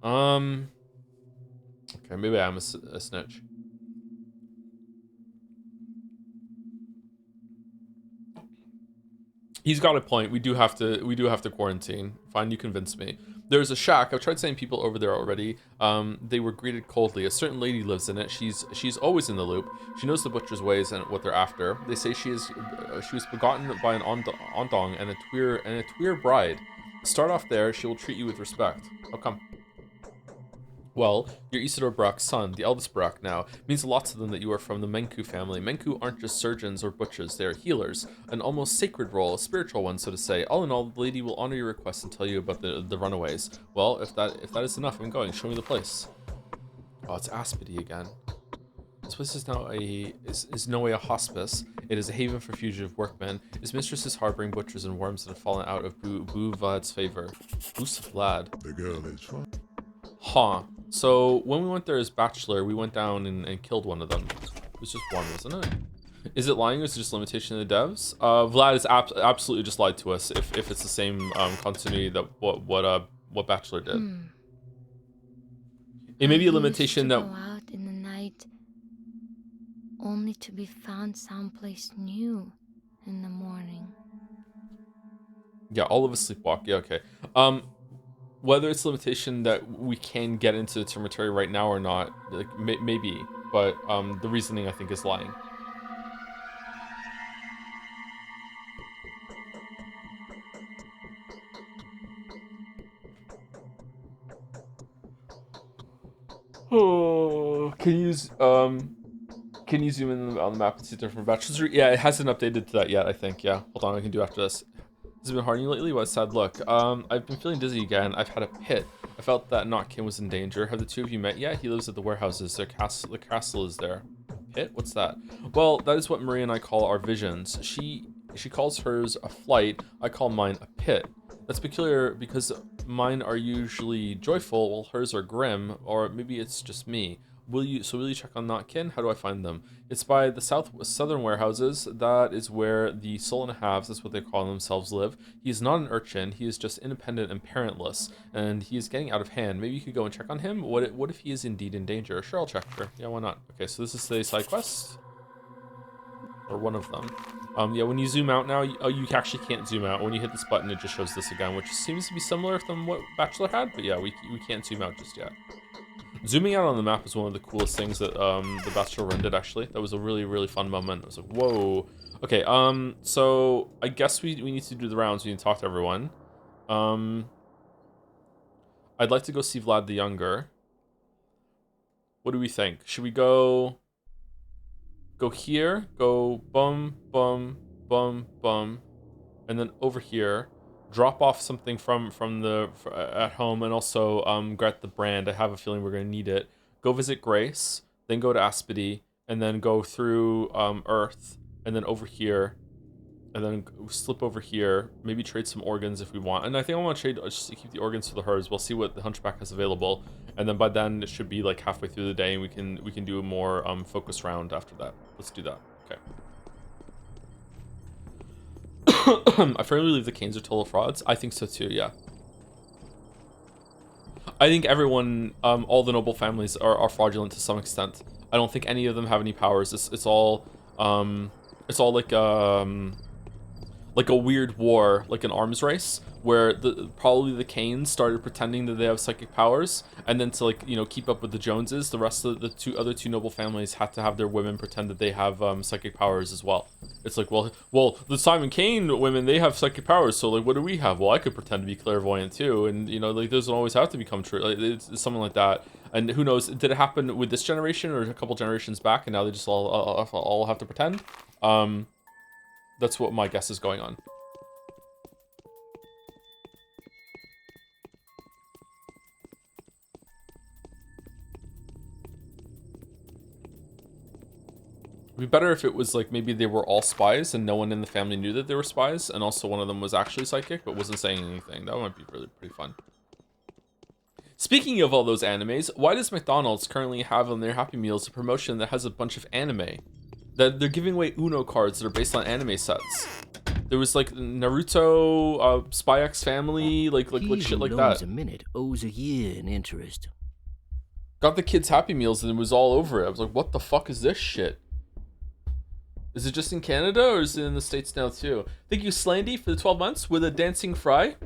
Okay, maybe I'm a snitch. He's got a point. We do have to quarantine. Fine, you convinced me. There's a shack. I've tried sending people over there already. They were greeted coldly. A certain lady lives in it. She's always in the loop. She knows the butcher's ways and what they're after. They say she was begotten by an ondong and a Tuir bride. Start off there. She will treat you with respect. How come? Well, you're Isidore Brock's son, the eldest Brock now. It means a lot to them that you are from the Menku family. Menku aren't just surgeons or butchers, they are healers. An almost sacred role, a spiritual one, so to say. All in all, the lady will honor your request and tell you about the runaways. Well, if that is enough, I'm going. Show me the place. Oh, it's Aspity again. This place is now is no way a hospice. It is a haven for fugitive workmen. Its mistress is harboring butchers and worms that have fallen out of Bu Vlad's favor. Who's Vlad? The girl is fine. Huh. So when we went there as Bachelor, we went down and killed one of them. It was just one, wasn't it? Is it lying or is it just limitation of the devs? Vlad has absolutely just lied to us if it's the same continuity that what Bachelor did. It may be a limitation that go out in the night only to be found someplace new in the morning. Yeah, all of us sleepwalk. Yeah, okay. Whether it's a limitation that we can get into the termitary right now or not, like maybe, but the reasoning I think is lying. Oh, can you Can you zoom in on the map and see different bachelors? Yeah, it hasn't updated to that yet, I think. Yeah, hold on, I can do after this. Has it been hard on you lately? What a sad look. I've been feeling dizzy again. I've had a pit. I felt that Notkin was in danger. Have the two of you met yet? He lives at the warehouses. The castle is there. Pit? What's that? Well, that is what Marie and I call our visions. She calls hers a flight. I call mine a pit. That's peculiar because mine are usually joyful while hers are grim, or maybe it's just me. Will you check on Notkin? How do I find them? It's by the southern warehouses. That is where the soul and a halves, that's what they call themselves, live. He is not an urchin. He is just independent and parentless, and he is getting out of hand. Maybe you could go and check on him. What if he is indeed in danger? Sure, I'll check. Sure. Yeah, why not? Okay, so this is the side quest, or one of them. Yeah, when you zoom out now, you actually can't zoom out. When you hit this button, it just shows this again, which seems to be similar from what Bachelor had. But yeah, we can't zoom out just yet. Zooming out on the map is one of the coolest things that the Bachelor Run did, actually. That was a really, really fun moment. I was like, whoa. Okay, so I guess we need to do the rounds. We need to talk to everyone. I'd like to go see Vlad the Younger. What do we think? Should we go here, go bum, bum, bum, bum, and then over here, drop off something from at home, and also get the brand. I have a feeling we're gonna need it. Go visit Grace, then go to Aspedy, and then go through Earth, and then over here, and then slip over here. Maybe trade some organs if we want. And I think I want to trade just to keep the organs for the herds. We'll see what the Hunchback has available, and then by then it should be like halfway through the day, and we can do a more focus round after that. Let's do that. Okay. I firmly believe the Canes are total frauds. I think so too, yeah. I think everyone, all the noble families are fraudulent to some extent. I don't think any of them have any powers. It's all like a weird war, like an arms race, where probably the Canes started pretending that they have psychic powers, and then to, like, you know, keep up with the Joneses, the rest of the other two noble families had to have their women pretend that they have psychic powers as well. It's like, well, the Simon Kane women, they have psychic powers, so like, what do we have? Well, I could pretend to be clairvoyant too, and you know, like, doesn't always have to become true. Like, it's something like that. And who knows? Did it happen with this generation or a couple generations back, and now they just all have to pretend? That's what my guess is going on. It'd be better if it was like maybe they were all spies and no one in the family knew that they were spies, and also one of them was actually psychic but wasn't saying anything. That might be really pretty fun. Speaking of all those animes, why does McDonald's currently have on their Happy Meals a promotion that has a bunch of anime? That they're giving away Uno cards that are based on anime sets. There was like Naruto, Spy X Family, like shit like that. A minute owes a year in interest. Got the kids Happy Meals and it was all over it. I was like, what the fuck is this shit? Is it just in Canada or is it in the States now too? Thank you, Slandy, for the 12 months with a dancing fry.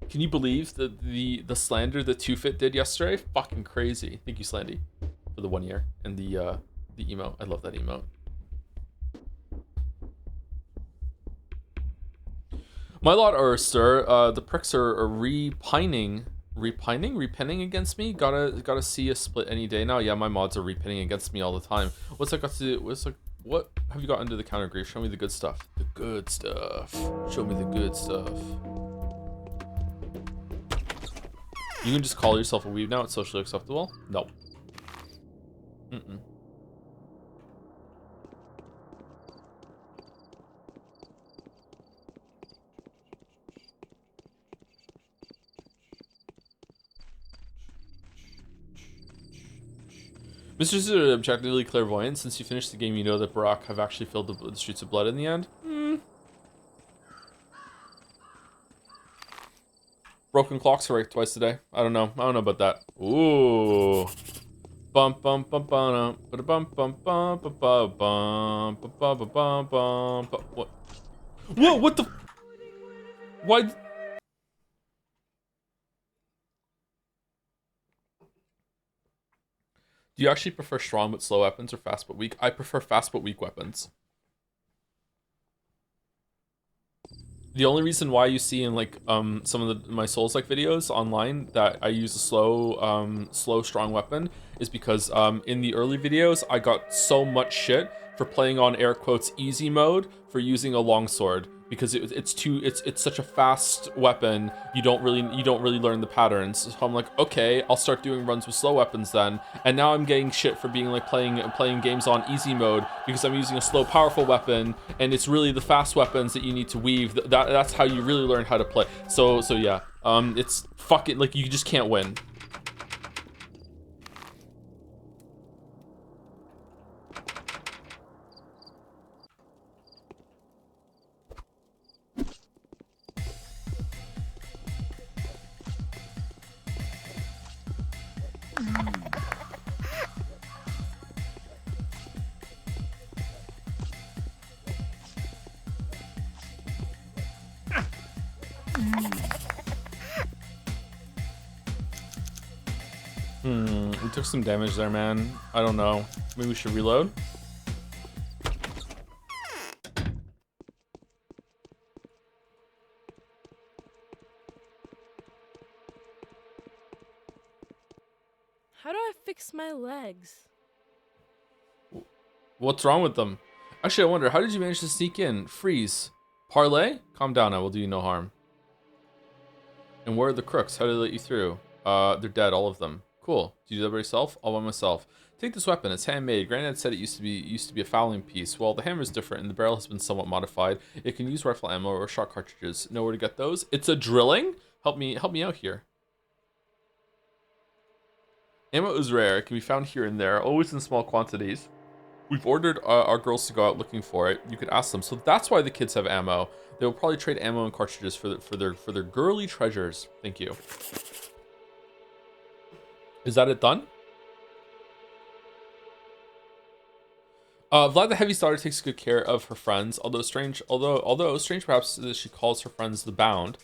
Can you believe the slander that 2Fit did yesterday? Fucking crazy. Thank you, Slandy, for the 1 year and the emote. I love that emote. My lot are stir. The pricks are repining against me. Gotta see a split any day now. Yeah, my mods are repining against me all the time. What's that got to do? What have you got under the counter, Grief? Show me the good stuff. The good stuff. Show me the good stuff. You can just call yourself a weeb now. It's socially acceptable. No. Mr. is objectively clairvoyant. Since you finished the game, you know that Barack have actually filled the streets with blood in the end. Broken clocks are right twice a day. I don't know about that. Ooh. Bum bum bum bum bum bum bum bum bum bum bum bum bum. What? Whoa! What the? Why? Do you actually prefer strong but slow weapons or fast but weak? I prefer fast but weak weapons. The only reason why you see in like some of my Souls-like videos online that I use a slow strong weapon is because in the early videos I got so much shit for playing on air quotes easy mode for using a longsword because it's such a fast weapon. You don't really learn the patterns. So I'm like, okay, I'll start doing runs with slow weapons then. And now I'm getting shit for being like playing games on easy mode because I'm using a slow powerful weapon, and it's really the fast weapons that you need to weave. That's how you really learn how to play. So yeah, it's fucking like you just can't win. We took some damage there, man. I don't know. Maybe we should reload? How do I fix my legs? What's wrong with them? Actually, I wonder, how did you manage to sneak in? Freeze. Parlay? Calm down, I will do you no harm. And where are the crooks? How did they let you through? They're dead, all of them. Cool. Do you do that by yourself? All by myself. Take this weapon. It's handmade. Granddad said it used to be a fowling piece. Well, the hammer is different, and the barrel has been somewhat modified. It can use rifle ammo or shot cartridges. Know where to get those? It's a drilling? Help me out here. Ammo is rare. It can be found here and there, always in small quantities. We've ordered our girls to go out looking for it. You could ask them. So that's why the kids have ammo. They will probably trade ammo and cartridges for their girly treasures. Thank you. Is that it done? Vlad the Heavy Starter takes good care of her friends, although strange perhaps that she calls her friends the Bound.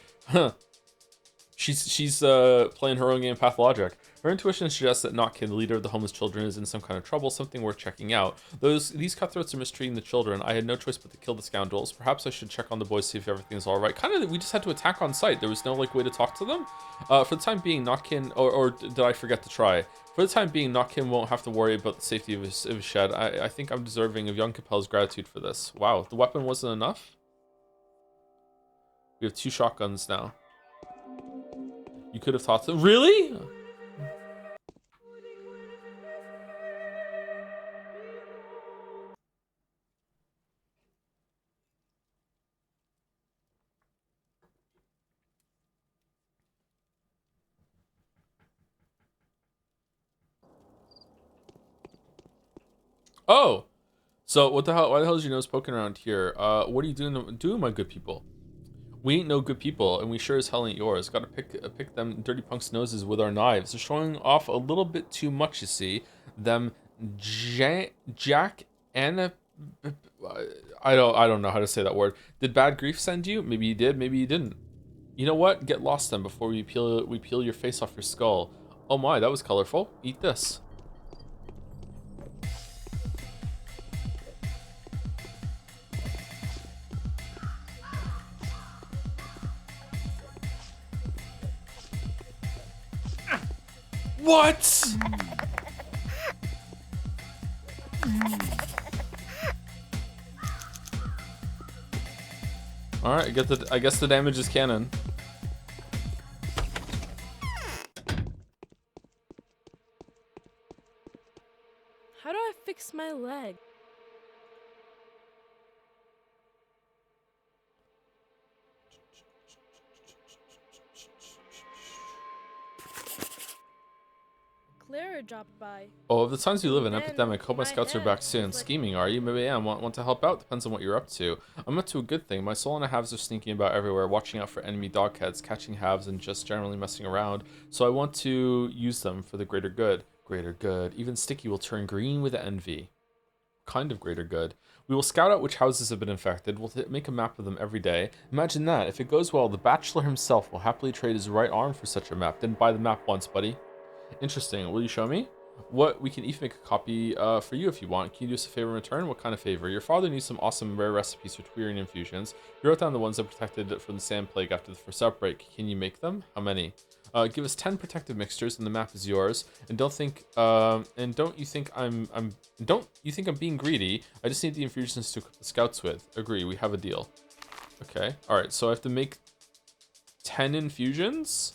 She's playing her own game, Pathologic. Her intuition suggests that Notkin, the leader of the homeless children, is in some kind of trouble, something worth checking out. These cutthroats are mistreating the children. I had no choice but to kill the scoundrels. Perhaps I should check on the boys, see if everything's all right. Kind of, we just had to attack on sight. There was no like way to talk to them. For the time being, Notkin, or did I forget to try? For the time being, Notkin won't have to worry about the safety of his shed. I think I'm deserving of young Capel's gratitude for this. Wow, the weapon wasn't enough? We have 2 shotguns now. You could have taught them. Really? Oh, so what the hell? Why the hell is your nose poking around here? What are you doing, my good people? We ain't no good people, and we sure as hell ain't yours. Gotta pick them dirty punks' noses with our knives. They're showing off a little bit too much, you see. Them Jack and I don't know how to say that word. Did Bad Grief send you? Maybe you did, maybe you didn't. You know what? Get lost then before we peel your face off your skull. Oh my, that was colorful. Eat this. What? All right, I guess the damage is canon. How do I fix my leg? Clara dropped by. Oh, of the times we live in Then epidemic, hope my scouts are back soon. Scheming, are you? Maybe I am. Want to help out? Depends on what you're up to. I'm up to a good thing. My soul and the halves are sneaking about everywhere, watching out for enemy dogheads, catching halves, and just generally messing around. So I want to use them for the greater good. Greater good. Even Sticky will turn green with envy. Kind of greater good. We will scout out which houses have been infected. We'll make a map of them every day. Imagine that. If it goes well, the Bachelor himself will happily trade his right arm for such a map. Didn't buy the map once, buddy. Interesting. Will you show me? What we can even make a copy for you if you want. Can you do us a favor in return? What kind of favor? Your father needs some awesome rare recipes for Twirian infusions. You wrote down the ones that protected from the sand plague after the first outbreak. Can you make them? How many? Give us 10 protective mixtures, and the map is yours. And don't you think I'm being greedy? I just need the infusions to equip the scouts with. Agree. We have a deal. Okay. All right. So I have to make 10 infusions.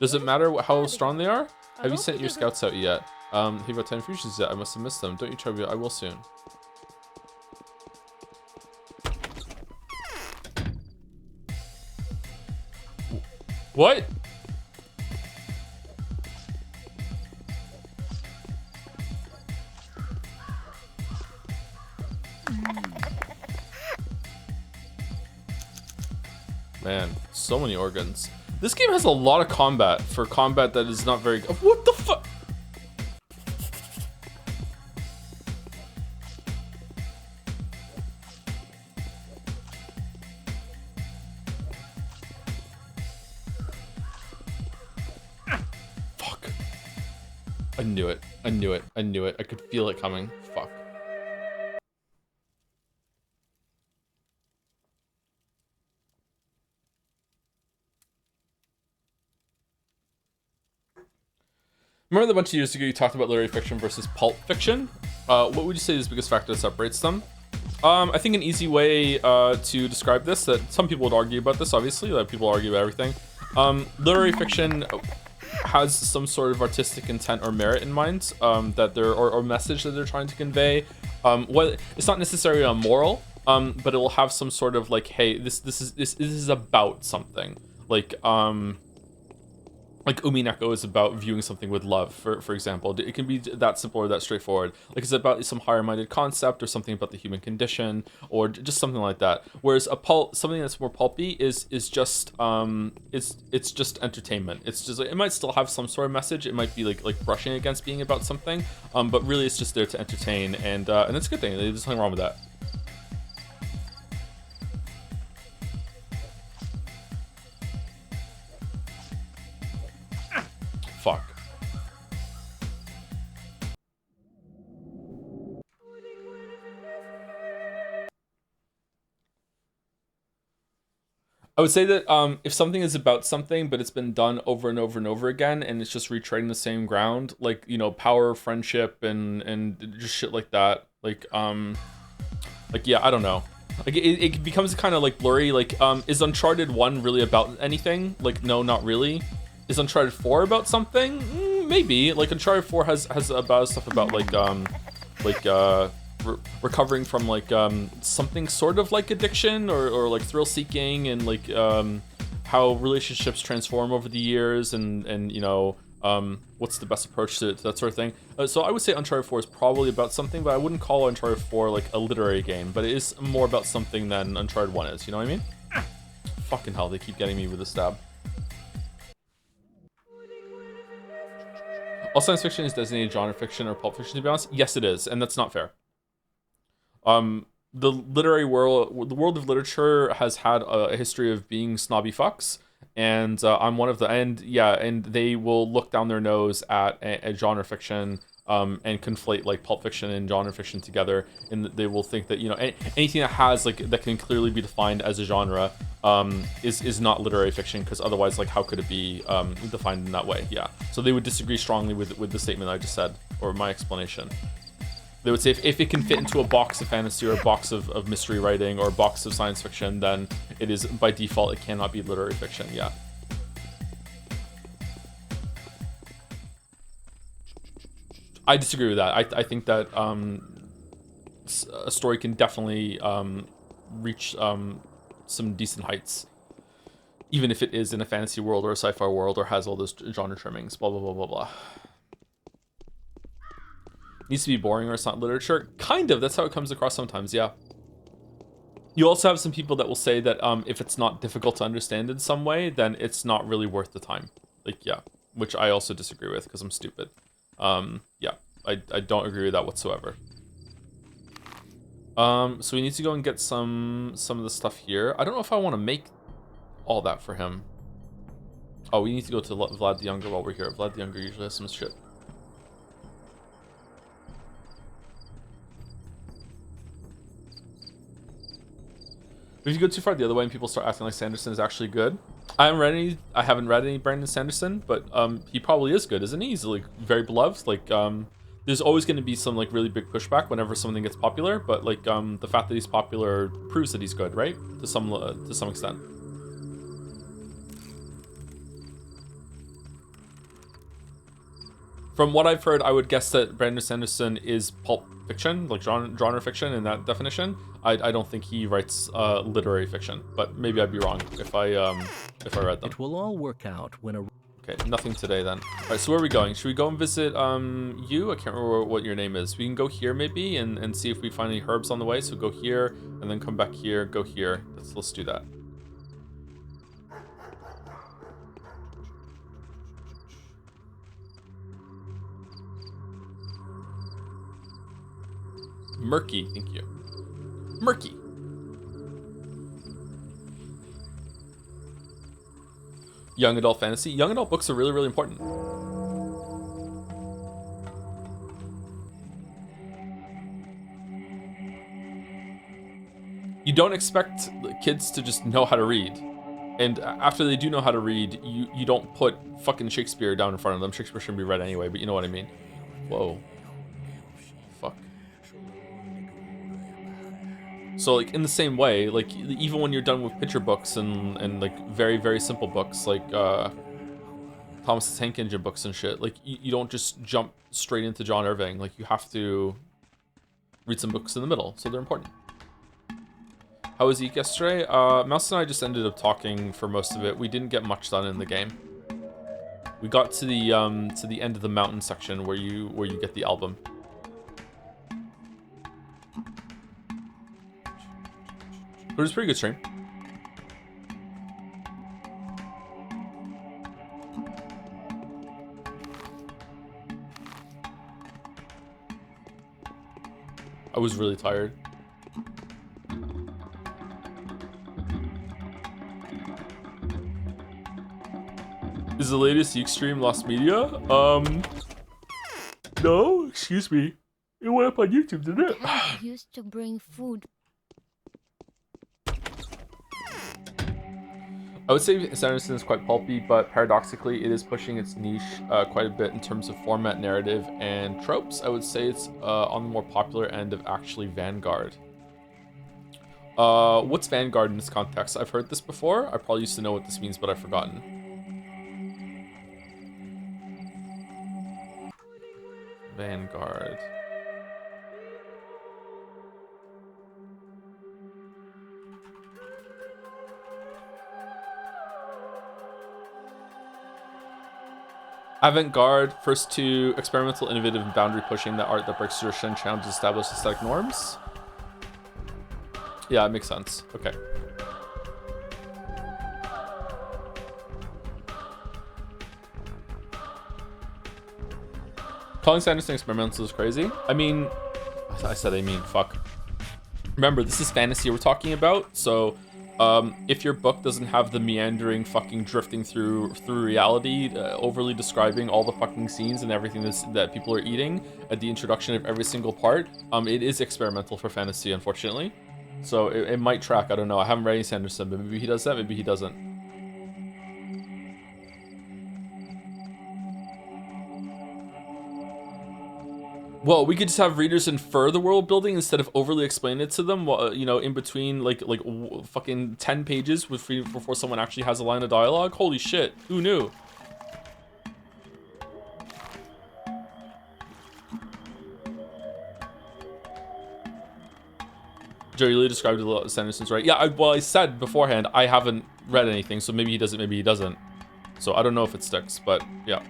Does it matter how strong they are? Have you sent your scouts out yet? Have you got 10 infusions yet? I must have missed them. Don't you trouble me? I will soon. What? Man, so many organs. This game has a lot of combat for combat that is not very good. What the fuck? Fuck. I knew it. I knew it. I knew it. I could feel it coming. Fuck. Remember a bunch of years ago you talked about literary fiction versus pulp fiction? What would you say is the biggest factor that separates them? I think an easy way to describe this, that some people would argue about this, obviously, that people argue about everything. Literary fiction has some sort of artistic intent or merit in mind, that or message that they're trying to convey. It's not necessarily a moral, but it will have some sort of like, hey, this is about something. Like Umineko is about viewing something with love, for example. It can be that simple or that straightforward. Like it's about some higher-minded concept or something about the human condition or just something like that. Whereas something that's more pulpy is just it's just entertainment. It's just like, it might still have some sort of message. It might be like brushing against being about something, but really it's just there to entertain, and it's a good thing. There's nothing wrong with that. Fuck. I would say that if something is about something, but it's been done over and over and over again, and it's just retreading the same ground, like, you know, power, friendship, and just shit like that, like yeah, I don't know. Like it becomes kind of like blurry. Like, is Uncharted 1 really about anything? Like, no, not really. Is Uncharted 4 about something? Maybe. Like Uncharted 4 has about stuff about recovering from like something sort of like addiction or like thrill seeking, and like how relationships transform over the years, and you know, what's the best approach to that sort of thing. So I would say Uncharted 4 is probably about something, but I wouldn't call Uncharted 4 like a literary game, but it is more about something than Uncharted 1 is, you know what I mean? Fucking hell, they keep getting me with a stab. All science fiction is designated genre fiction or pulp fiction, to be honest. Yes, it is, and that's not fair. The literary world, the world of literature, has had a history of being snobby fucks, and I'm one of the, and yeah, and they will look down their nose at a genre fiction, and conflate like pulp fiction and genre fiction together, and they will think that, you know, anything that has like that can clearly be defined as a genre is not literary fiction, because otherwise, like, how could it be defined in that way? Yeah, so they would disagree strongly with the statement I just said, or my explanation. They would say if it can fit into a box of fantasy or a box of mystery writing or a box of science fiction, then it is, by default, it cannot be literary fiction. Yeah. I disagree with that. I think that a story can definitely reach some decent heights, even if it is in a fantasy world or a sci-fi world or has all those genre trimmings, blah, blah, blah, blah, blah. Needs to be boring or it's not literature. Kind of, that's how it comes across sometimes, yeah. You also have some people that will say that if it's not difficult to understand in some way, then it's not really worth the time. Like, yeah, which I also disagree with because I'm stupid. Yeah, I don't agree with that whatsoever. So we need to go and get some of the stuff here. I don't know if I want to make all that for him. Oh, we need to go to Vlad the Younger while we're here. Vlad the Younger usually has some shit. If you go too far the other way and people start acting like Sanderson is actually good. I haven't read any Brandon Sanderson, but he probably is good, isn't he? He's like very beloved. Like there's always going to be some like really big pushback whenever something gets popular, but like the fact that he's popular proves that he's good, right? To some extent. From what I've heard, I would guess that Brandon Sanderson is pulp fiction, like genre fiction in that definition. I don't think he writes literary fiction, but maybe I'd be wrong if I read them. It will all work out when a... Okay, nothing today then. All right, so where are we going? Should we go and visit you? I can't remember what your name is. We can go here maybe and see if we find any herbs on the way. So go here and then come back here, go here. Let's do that. Murky, thank you. Murky. Young adult fantasy. Young adult books are really, really important. You don't expect kids to just know how to read. And after they do know how to read, you don't put fucking Shakespeare down in front of them. Shakespeare shouldn't be read anyway, but you know what I mean. Whoa. Fuck. So like in the same way, like even when you're done with picture books and like very, very simple books like Thomas the Tank Engine books and shit, like you don't just jump straight into John Irving. Like you have to read some books in the middle, so they're important. How was Zeke yesterday? Mouse and I just ended up talking for most of it. We didn't get much done in the game. We got to the end of the mountain section where you get the album. But it was a pretty good stream. I was really tired. Is the latest Yeek stream lost media? No, excuse me. It went up on YouTube, didn't it? Dad used to bring food. I would say Sanderson is quite pulpy, but paradoxically, it is pushing its niche quite a bit in terms of format, narrative, and tropes. I would say it's on the more popular end of actually Vanguard. What's Vanguard in this context? I've heard this before. I probably used to know what this means, but I've forgotten. Vanguard. Avant-garde, first to experimental, innovative, and boundary-pushing, that art that breaks tradition, challenges established aesthetic norms. Yeah, it makes sense. Okay. Calling Sanderson experimental is crazy. I mean, fuck. Remember, this is fantasy we're talking about, so if your book doesn't have the meandering fucking drifting through reality, overly describing all the fucking scenes and everything that people are eating at the introduction of every single part, it is experimental for fantasy, unfortunately. So it might track, I don't know. I haven't read any Sanderson, but maybe he does that, maybe he doesn't. Well, we could just have readers infer the world building instead of overly explain it to them, you know, in between like fucking 10 pages before someone actually has a line of dialogue. Holy shit, who knew? Jerry Lee described a lot of Sanderson's right. Yeah, well, I said beforehand, I haven't read anything, so maybe he doesn't, maybe he doesn't. So I don't know if it sticks, but yeah.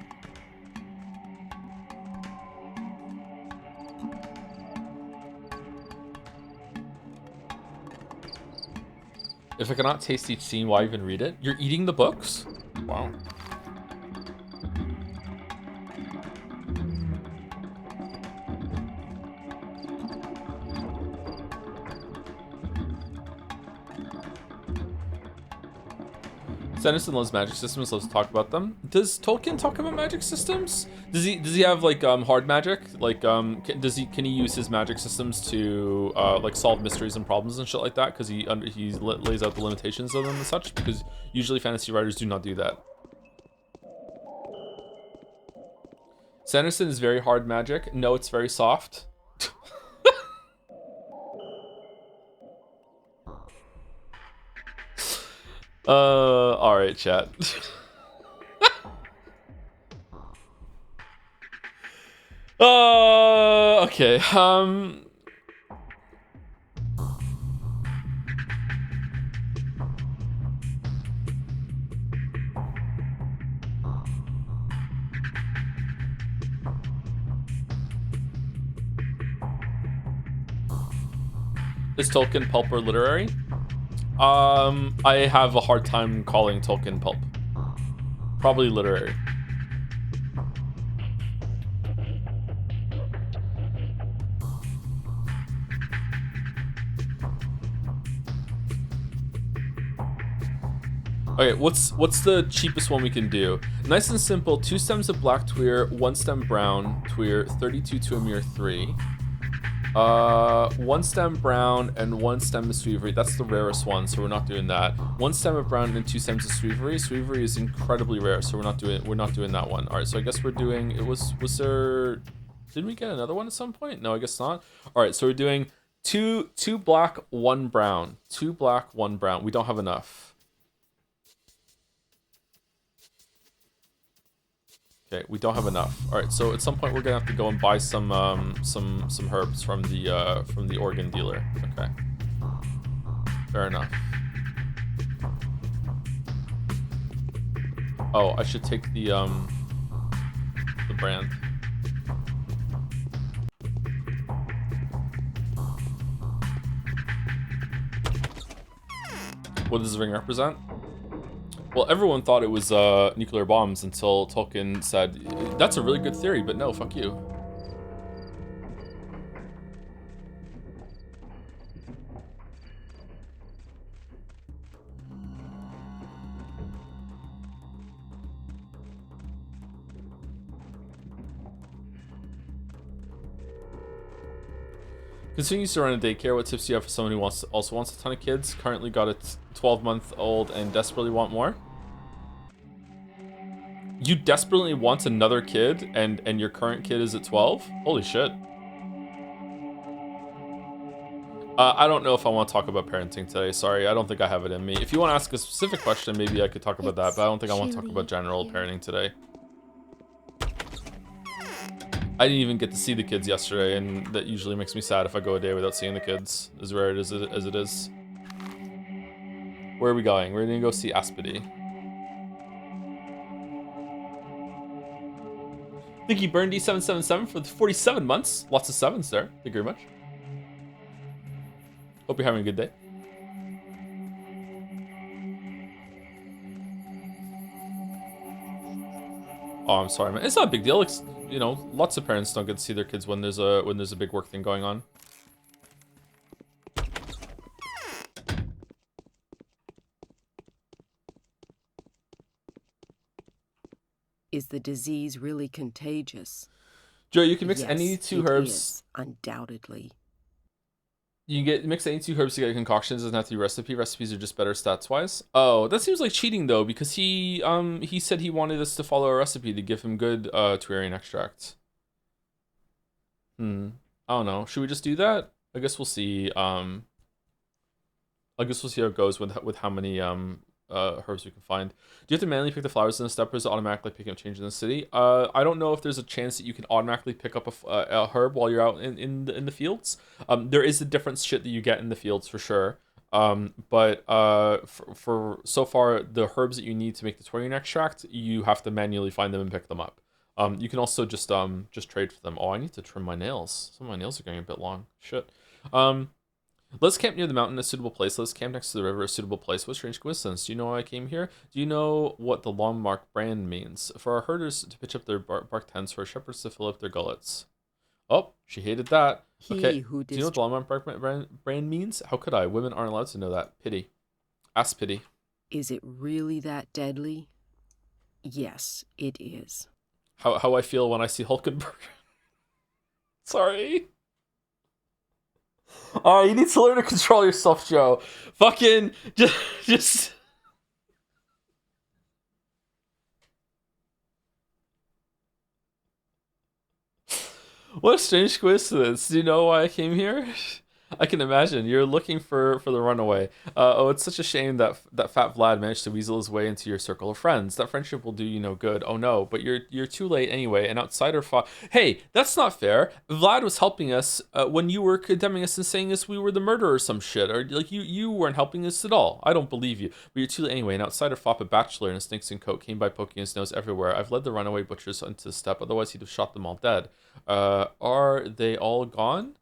If I cannot taste each scene, why even read it? You're eating the books? Wow. Sanderson loves magic systems, loves to talk about them. Does Tolkien talk about magic systems? Does he have like hard magic? Like can he use his magic systems to like solve mysteries and problems and shit like that? Because he lays out the limitations of them and such. Because usually fantasy writers do not do that. Sanderson is very hard magic. No, it's very soft. All right, chat. Okay. Is Tolkien pulp or literary? I have a hard time calling Tolkien pulp. Probably literary. Okay, what's the cheapest one we can do? Nice and simple, 2 stems of black tweer, 1 stem brown tweer, 32 to Emir 3. 1 stem brown and 1 stem of Sweevery. That's the rarest one, so we're not doing that. 1 stem of brown and 2 stems of Sweevery. Sweevery is incredibly rare, so we're not doing that one. All right, so I guess we're doing. Was there? Didn't we get another one at some point? No, I guess not. All right, so we're doing two black, 1 brown. 2 black, 1 brown. We don't have enough. Okay, we don't have enough. All right, so at some point we're gonna have to go and buy some herbs from the organ dealer. Okay, fair enough. Oh, I should take the brand. What does the ring represent? Well, everyone thought it was nuclear bombs until Tolkien said, that's a really good theory, but no, fuck you. Continues to run a daycare. What tips do you have for someone who also wants a ton of kids? Currently got a 12-month-old and desperately want more. You desperately want another kid, and your current kid is at 12? Holy shit. I don't know if I want to talk about parenting today. Sorry, I don't think I have it in me. If you want to ask a specific question, maybe I could talk about that, but I don't think I want to talk about general parenting today. I didn't even get to see the kids yesterday, and that usually makes me sad if I go a day without seeing the kids, as rare as it is. Where are we going? We're gonna go see Aspedy. Thank you, BurnD777 for the 47 months. Lots of 7s there. Thank you very much. Hope you're having a good day. Oh, I'm sorry, man. It's not a big deal. It's, you know, lots of parents don't get to see their kids when there's a big work thing going on. Is the disease really contagious? Joe, you can mix Yes, any 2 it herbs. is, undoubtedly. You can mix any 2 herbs to get a concoction. It doesn't have to be recipe. Recipes are just better stats wise. Oh, that seems like cheating though, because he said he wanted us to follow a recipe to give him good Tuarian extract. I don't know. Should we just do that? I guess we'll see. I guess we'll see how it goes with how many herbs we can find. Do you have to manually pick the flowers in the steppers to automatically picking up change in the city? I don't know if there's a chance that you can automatically pick up a herb while you're out in the fields. There is a different shit that you get in the fields for sure. But for so far, the herbs that you need to make the Tuarian extract, you have to manually find them and pick them up. You can also just trade for them. Oh, I need to trim my nails. Some of my nails are getting a bit long. Shit. Let's camp near the mountain, a suitable place. Let's camp next to the river, a suitable place. What strange coincidence. Do you know why I came here? Do you know what the long mark brand means? For our herders to pitch up their bark tents, for our shepherds to fill up their gullets. Oh, she hated that. Okay, do you know what the long mark brand means? How could I? Women aren't allowed to know that. Pity. Ask pity. Is it really that deadly? Yes, it is. How I feel when I see Hulkenberg. Sorry. You need to learn to control yourself, Joe. Fucking just. What a strange coincidence. Do you know why I came here? I can imagine. You're looking for the runaway. Oh, it's such a shame that Fat Vlad managed to weasel his way into your circle of friends. That friendship will do you no good. Oh no, but you're too late anyway. An outsider fought. Hey, that's not fair. Vlad was helping us when you were condemning us and saying us we were the murderer or some shit. Or like you weren't helping us at all. I don't believe you. But you're too late anyway. An outsider fought a bachelor in a snakeskin coat, came by poking his nose everywhere. I've led the runaway butchers into the step. Otherwise, he'd have shot them all dead. Are they all gone?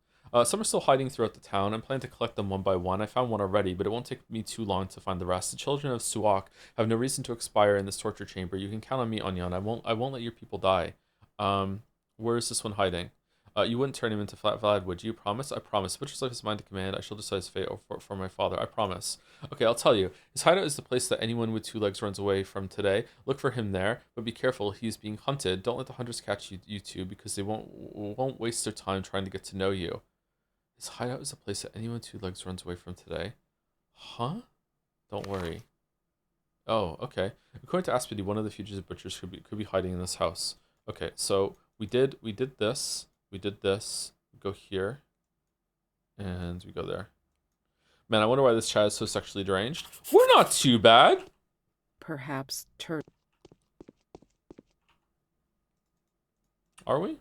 Some are still hiding throughout the town. I'm planning to collect them one by one. I found one already, but it won't take me too long to find the rest. The children of Suak have no reason to expire in this torture chamber. You can count on me, Onyan. I won't let your people die. Where is this one hiding? You wouldn't turn him into Flat Vlad, would you? Promise? I promise. Butcher's life is mine to command. I shall decide his fate for my father. I promise. Okay, I'll tell you. His hideout is the place that anyone with 2 legs runs away from today. Look for him there, but be careful. He's being hunted. Don't let the hunters catch you two, because they won't waste their time trying to get to know you. His hideout is a place that anyone with 2 legs runs away from today. Huh? Don't worry. Oh, okay. According to Aspedy, one of the fugitive butchers could be hiding in this house. Okay, so we did this. We did this. We go here. And we go there. Man, I wonder why this chat is so sexually deranged. We're not too bad. Perhaps turn. Are we?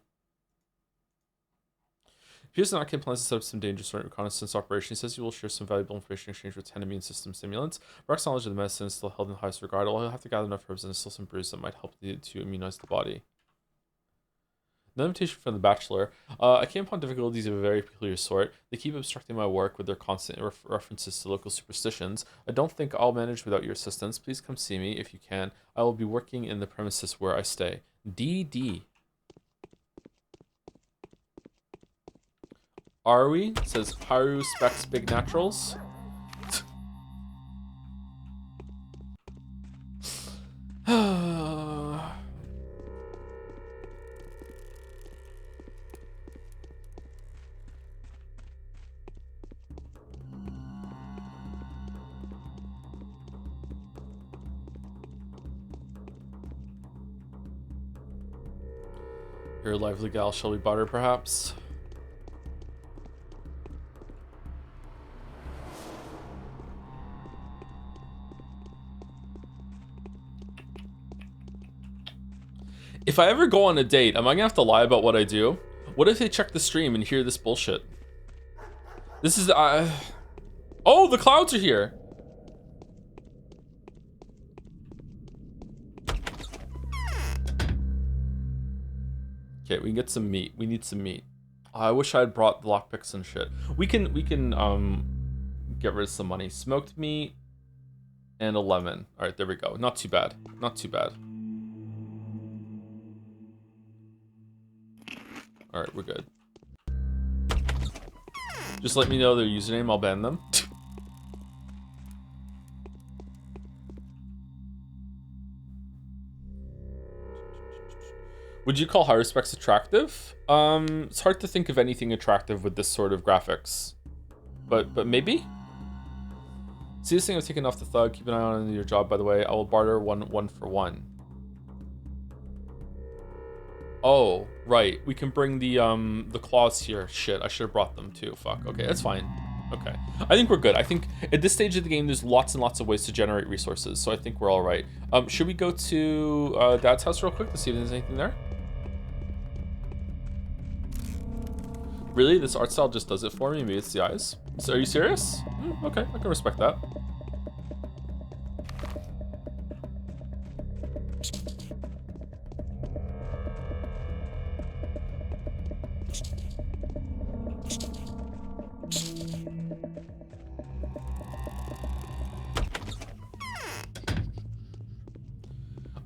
Here's an Arcane plans to set up some dangerous reconnaissance operation. He says he will share some valuable information in exchange with 10 immune system stimulants. Rock's knowledge of the medicine is still held in highest regard. I'll have to gather enough herbs and instill some brews that might help to immunize the body. No invitation from the Bachelor. I came upon difficulties of a very peculiar sort. They keep obstructing my work with their constant references to local superstitions. I don't think I'll manage without your assistance. Please come see me if you can. I will be working in the premises where I stay. DD. Are we? It says Haru specs big naturals. Your lively gal, shall we butter perhaps? If I ever go on a date, am I gonna have to lie about what I do? What if they check the stream and hear this bullshit? This is oh, the clouds are here. Okay, we can get some meat. We need some meat. I wish I had brought the lockpicks and shit. We can get rid of some money. Smoked meat and a lemon. All right, there we go. Not too bad. Not too bad. All right, we're good. Just let me know their username. I'll ban them. Would you call high specs attractive? It's hard to think of anything attractive with this sort of graphics, but maybe. See this thing I've taken off the thug. Keep an eye on your job, by the way. I will barter one for one. Oh, right. We can bring the claws here. Shit, I should have brought them too. Fuck. Okay, that's fine. Okay. I think we're good. I think at this stage of the game, there's lots and lots of ways to generate resources, so I think we're all right. Should we go to Dad's house real quick to see if there's anything there? Really? This art style just does it for me? Maybe it's the eyes? So are you serious? Okay, I can respect that.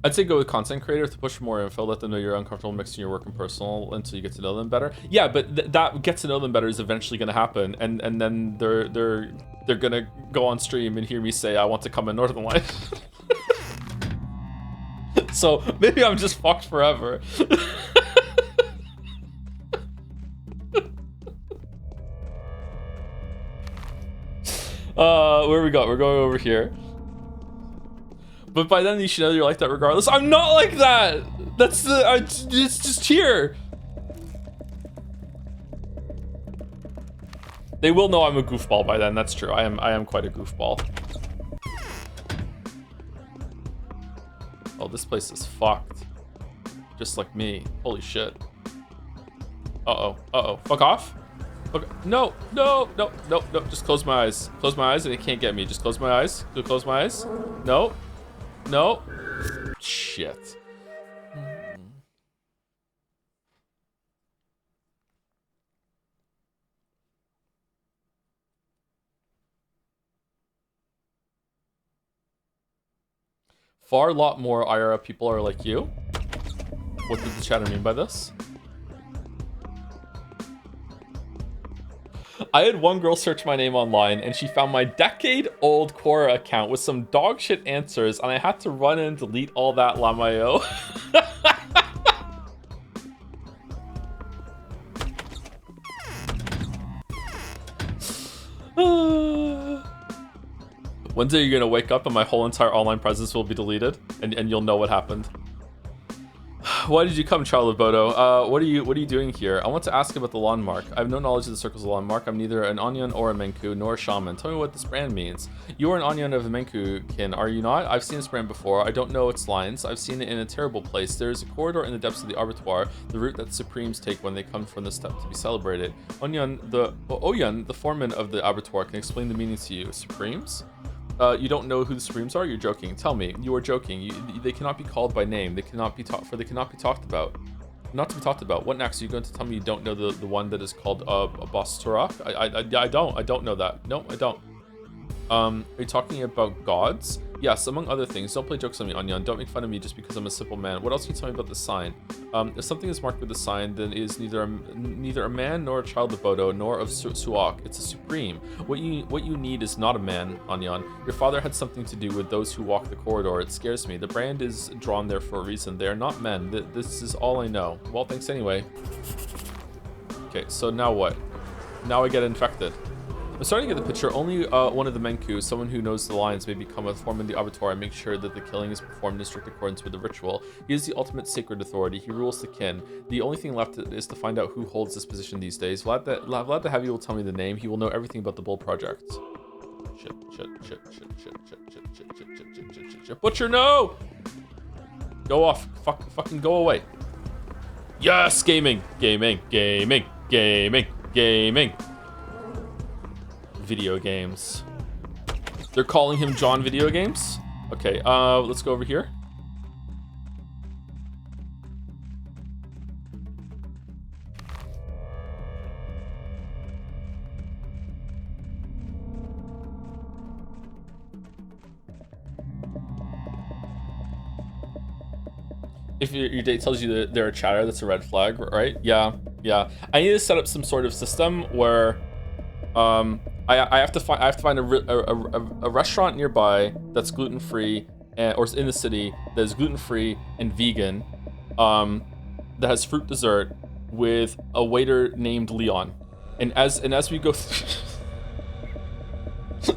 I'd say go with content creator to push more info, let them know you're uncomfortable mixing your work and personal until you get to know them better. Yeah, but that get to know them better is eventually going to happen, and then they're they're gonna go on stream and hear me say I want to come in Northern Light. So maybe I'm just fucked forever. Where we go? We're going over here. But by then you should know you're like that regardless. I'm not like that! That's the... it's just here! They will know I'm a goofball by then, that's true. I am quite a goofball. Oh, this place is fucked. Just like me. Holy shit. Uh-oh. Uh-oh. Fuck off? Okay. No, no, no, no, no. Just close my eyes. Close my eyes and it can't get me. Just close my eyes. Close my eyes. No. No. Shit. Far lot more IRL people are like you. What did the chatter mean by this? I had one girl search my name online and she found my decade-old Quora account with some dog shit answers and I had to run and delete all that Lamayo. One day you're gonna wake up and my whole entire online presence will be deleted and you'll know what happened. Why did you come, child of Bodo? What are you doing here? I want to ask about the lawn mark. I have no knowledge of the circles of lawn mark. I'm neither an Onion or a Menku, nor a shaman. Tell me what this brand means. You are an Onion of a Menku kin, are you not? I've seen this brand before. I don't know its lines. I've seen it in a terrible place. There is a corridor in the depths of the abattoir, the route that Supremes take when they come from the step to be celebrated. Oyan, the foreman of the abattoir, can explain the meaning to you. Supremes? You don't know who the Supremes are? You're joking. Tell me. You are joking. They cannot be called by name. They cannot be they cannot be talked about. Not to be talked about. What next? Are you going to tell me you don't know the one that is called a Boss Turok? I don't know that. No, I don't. Are you talking about gods? Yes, among other things. Don't play jokes on me, Onion. Don't make fun of me just because I'm a simple man. What else can you tell me about the sign? If something is marked with the sign, then it is neither a man nor a child of Bodo, nor of Suak. It's a supreme. What you need is not a man, Onion. Your father had something to do with those who walk the corridor. It scares me. The brand is drawn there for a reason. They are not men. This is all I know. Well, thanks anyway. Okay, so now what? Now I get infected. I'm starting to get the picture. Only one of the Menku, someone who knows the lines, may become a foreman in the abattoir and make sure that the killing is performed in strict accordance with the ritual. He is the ultimate sacred authority. He rules the kin. The only thing left is to find out who holds this position these days. Vlad the Heavy will tell me the name. He will know everything about the Bull Project. Shit. Butcher, no! Go off. Fucking go away. Yes, gaming. Video games. They're calling him John Video Games? Okay, let's go over here. If your date tells you that they're a chatter, that's a red flag, right? Yeah. I need to set up some sort of system where I have to find a restaurant nearby that's gluten-free or in the city that is gluten-free and vegan, that has fruit dessert with a waiter named Leon, and as we go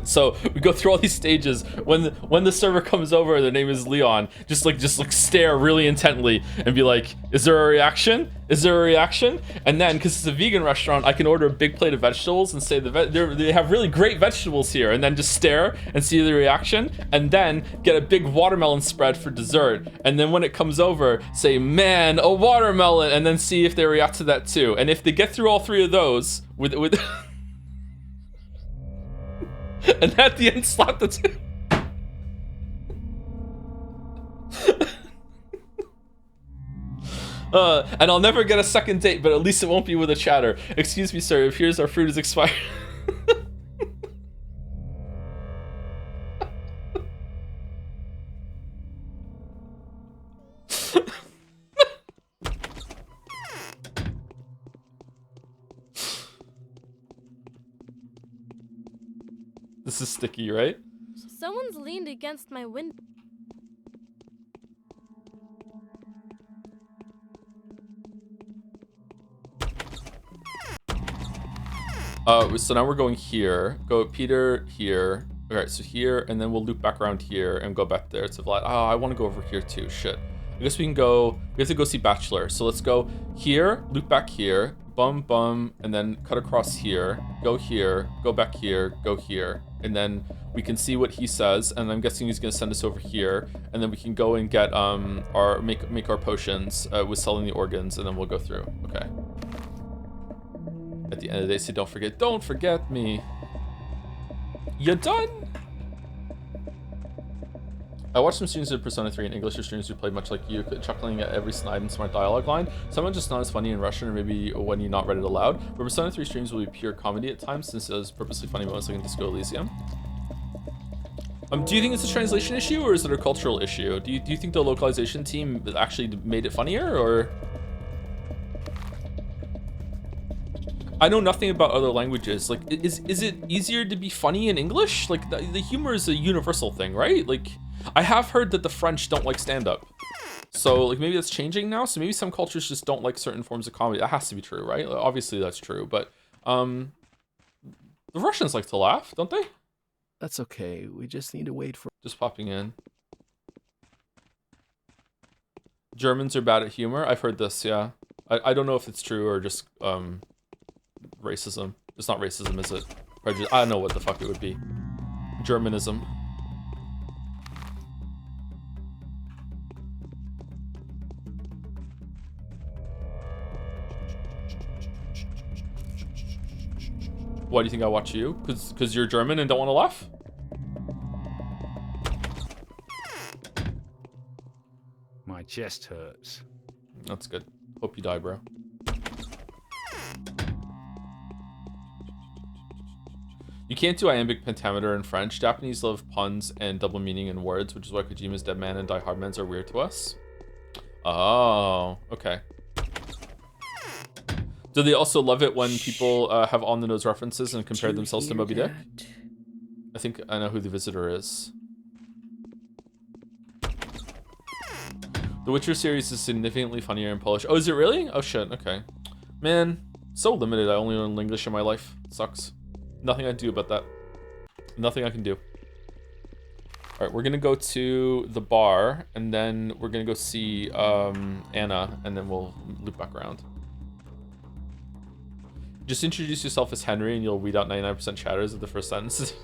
so we go through all these stages. When the server comes over, their name is Leon. Just stare really intently and be like, "Is there a reaction? Is there a reaction?" And then, because it's a vegan restaurant, I can order a big plate of vegetables and say they have really great vegetables here, and then just stare and see the reaction, and then get a big watermelon spread for dessert. And then when it comes over, say, "Man, a watermelon," and then see if they react to that too. And if they get through all three of those with and at the end, slap the two. And I'll never get a second date, but at least it won't be with a chatter. Excuse me, sir, it appears our fruit is expired. This is sticky, right? Someone's leaned against my window. So now we're going here. Go Peter here. All right, so here, and then we'll loop back around here and go back there to Vlad. Oh, I want to go over here too. Shit. I guess we can go. We have to go see Bachelor. So let's go here, loop back here, bum bum, and then cut across here. Go back here, go here, and then we can see what he says. And I'm guessing he's gonna send us over here, and then we can go and get our make our potions with selling the organs, and then we'll go through. Okay. At the end of the day, say don't forget me. You done? I watched some streams of Persona 3 in English streams who played much like you, chuckling at every snide and smart dialogue line. Someone just not as funny in Russian, or maybe when you not read it aloud. But Persona 3 streams will be pure comedy at times, since it was purposely funny moments like in Disco Elysium. Do you think it's a translation issue, or is it a cultural issue? Do you think the localization team actually made it funnier, or? I know nothing about other languages. Like, is it easier to be funny in English? Like, the humor is a universal thing, right? Like, I have heard that the French don't like stand-up. So, like, maybe that's changing now. So maybe some cultures just don't like certain forms of comedy. That has to be true, right? Like, obviously, that's true. But the Russians like to laugh, don't they? That's okay. We just need to wait for... Just popping in. Germans are bad at humor. I've heard this, yeah. I don't know if it's true or just... racism. It's not racism, is it? Prejudice. I don't know what the fuck it would be. Germanism. Why do you think I watch you? Because you're German and don't want to laugh? My chest hurts. That's good. Hope you die, bro. You can't do iambic pentameter in French. Japanese love puns and double meaning in words, which is why Kojima's Dead Man and Die Hard Men's are weird to us. Oh, okay. Do they also love it when people have on-the-nose references and compare themselves to Moby Dick? I think I know who the visitor is. The Witcher series is significantly funnier in Polish. Oh, is it really? Oh shit, okay. Man, so limited. I only learn English in my life. Sucks. Nothing I can do about that. Nothing I can do. Alright, we're gonna go to the bar, and then we're gonna go see Anna, and then we'll loop back around. Just introduce yourself as Henry, and you'll weed out 99% chatters at the first sentence.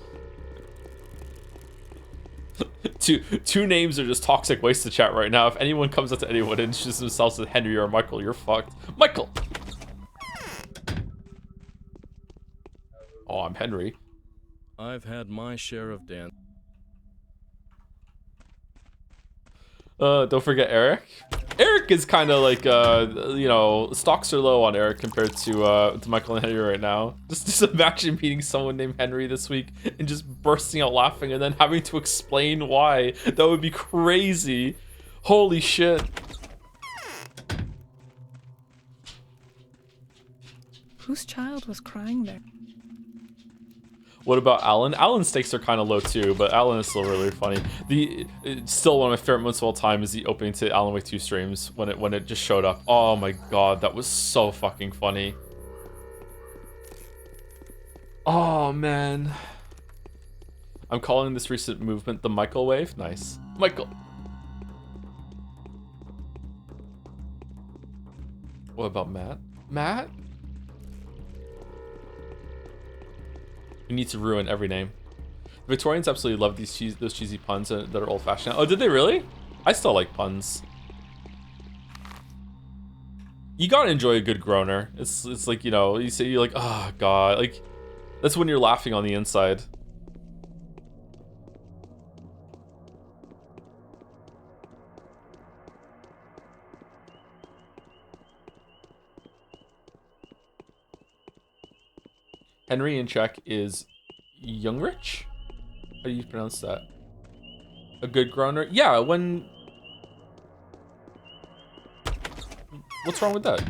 Two names are just toxic waste of chat right now. If anyone comes up to anyone and introduces themselves as Henry or Michael, you're fucked. Michael! Oh, I'm Henry. I've had my share of dance. Don't forget Eric. Eric is kind of like, you know, stocks are low on Eric compared to Michael and Henry right now. Just imagine meeting someone named Henry this week and just bursting out laughing and then having to explain why. That would be crazy. Holy shit. Whose child was crying there? What about Alan? Alan's stakes are kind of low too, but Alan is still really funny. Still one of my favorite moments of all time is the opening to Alan Wake 2 streams when it just showed up. Oh my god, that was so fucking funny. Oh man. I'm calling this recent movement the Michael wave. Nice. Michael. What about Matt? Matt? We need to ruin every name. Victorians absolutely love those cheesy puns that are old-fashioned. Oh, did they really? I still like puns. You gotta enjoy a good groaner. It's like, you know, you say, you're like, oh god, like that's when you're laughing on the inside. Henry in Czech is Jungrich? How do you pronounce that? A good groaner? Yeah, when... What's wrong with that?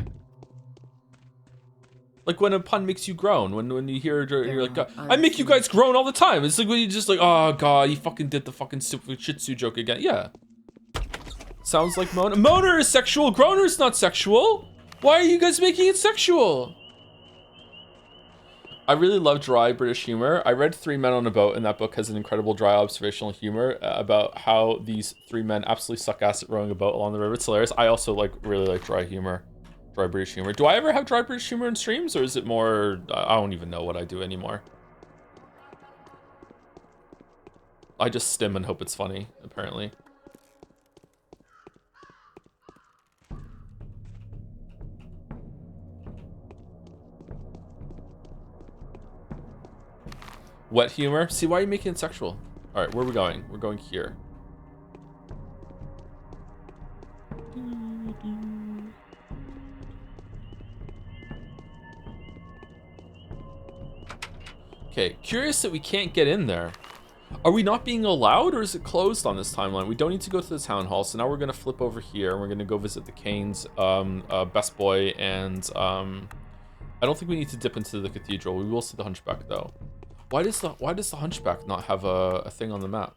Like when a pun makes you groan, when you hear it, you're like, I make you guys groan all the time. It's like when you just like, oh god, you fucking did the fucking stupid Shih Tzu joke again. Yeah. Sounds like moaner. Moaner is sexual, groaner is not sexual. Why are you guys making it sexual? I really love dry British humor. I read Three Men on a Boat, and that book has an incredible dry observational humor about how these three men absolutely suck ass at rowing a boat along the river. It's hilarious. I also really like dry humor. Dry British humor. Do I ever have dry British humor in streams, or is it more, I don't even know what I do anymore. I just stim and hope it's funny, apparently. Wet humor? See, why are you making it sexual? All right, where are we going? We're going here. Okay, curious that we can't get in there. Are we not being allowed, or is it closed on this timeline? We don't need to go to the town hall, so now we're gonna flip over here and we're gonna go visit the Canes, Best Boy, and I don't think we need to dip into the cathedral. We will see the Hunchback though. Why does the Hunchback not have a thing on the map?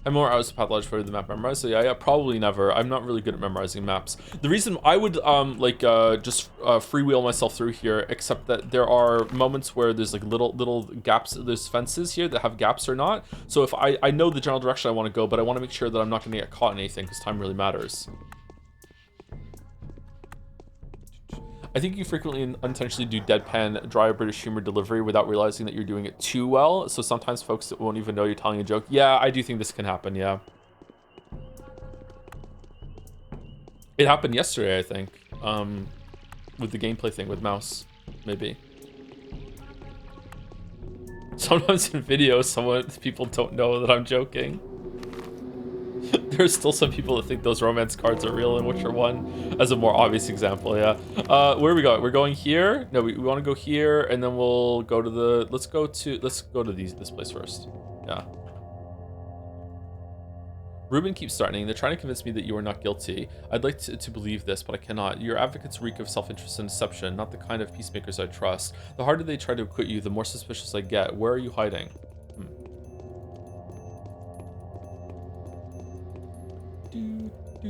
I'm more hours of Pathologic for the map memorized, so yeah, probably never. I'm not really good at memorizing maps. The reason I would just freewheel myself through here, except that there are moments where there's like little gaps, there's fences here that have gaps or not. So if I know the general direction I want to go, but I want to make sure that I'm not going to get caught in anything, because time really matters. I think you frequently and unintentionally do deadpan, dry British humor delivery without realizing that you're doing it too well. So sometimes folks won't even know you're telling a joke. Yeah, I do think this can happen, yeah. It happened yesterday, I think. With the gameplay thing with mouse, maybe. Sometimes in videos, people don't know that I'm joking. There's still some people that think those romance cards are real in Witcher 1 as a more obvious example, yeah. Where are we going? We're going here? No, we want to go here, and then we'll go to the, let's go to this place first. Yeah. Ruben keeps threatening. They're trying to convince me that you are not guilty. I'd like to believe this, but I cannot. Your advocates reek of self-interest and deception, not the kind of peacemakers I trust. The harder they try to acquit you, the more suspicious I get. Where are you hiding? To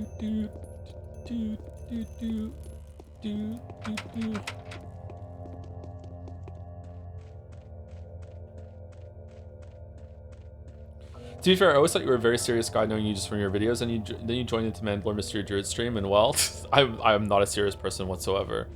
be fair, I always thought you were a very serious guy, knowing you just from your videos, and then you joined into Mandalore Mystery Druid stream, and well, I'm not a serious person whatsoever.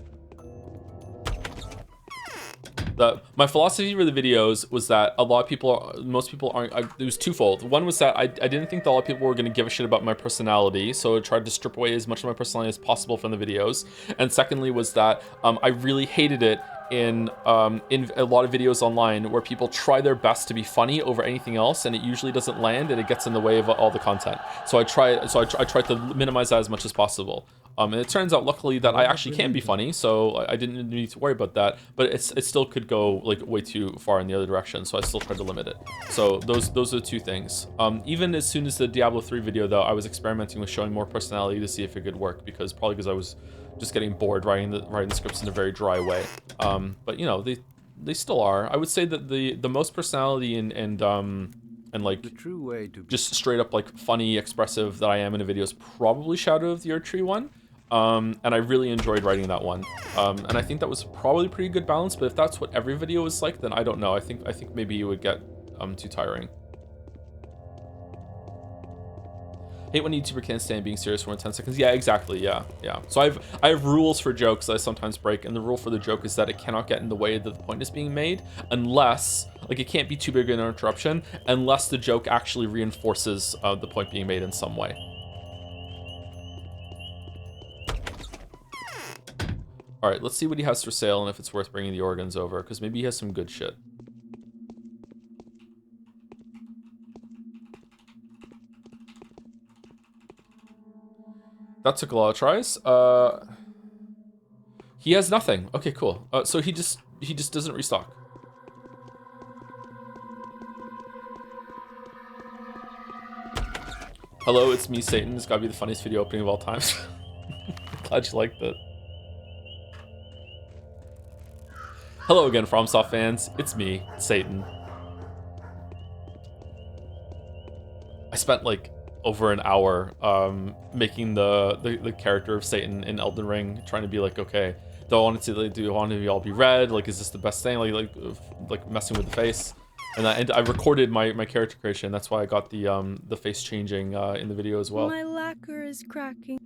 My philosophy for the videos was that most people aren't, it was twofold. One was that I didn't think that a lot of people were going to give a shit about my personality, so I tried to strip away as much of my personality as possible from the videos. And secondly was that I really hated it in a lot of videos online where people try their best to be funny over anything else, and it usually doesn't land, and it gets in the way of all the content. So I tried to minimize that as much as possible. And it turns out, luckily, that I actually can be funny, so I didn't need to worry about that. But it still could go like way too far in the other direction, so I still tried to limit it. So those are the two things. Even as soon as the Diablo 3 video, though, I was experimenting with showing more personality to see if it could work, because I was just getting bored writing the scripts in a very dry way. But you know, they still are. I would say that the most personality and like the true way to just straight up like funny, expressive that I am in a video is probably Shadow of the Erdtree one. And I really enjoyed writing that one. And I think that was probably a pretty good balance, but if that's what every video is like, then I don't know. I think maybe it would get too tiring. Hate when a YouTuber can't stand being serious for more than 10 seconds. Yeah, exactly. Yeah. So I have rules for jokes that I sometimes break, and the rule for the joke is that it cannot get in the way that the point is being made, unless, like, it can't be too big an interruption, unless the joke actually reinforces the point being made in some way. All right, let's see what he has for sale and if it's worth bringing the organs over, because maybe he has some good shit. That took a lot of tries. He has nothing. Okay, cool. So he just doesn't restock. Hello, it's me, Satan. It's gotta be the funniest video opening of all time. Glad you liked it. Hello again, FromSoft fans. It's me, Satan. I spent like over an hour making the character of Satan in Elden Ring, trying to be like, okay, do I want it to like, do I want it to all be red? Like, is this the best thing? Like messing with the face. And I recorded my character creation. That's why I got the face changing in the video as well. My lacquer is cracking.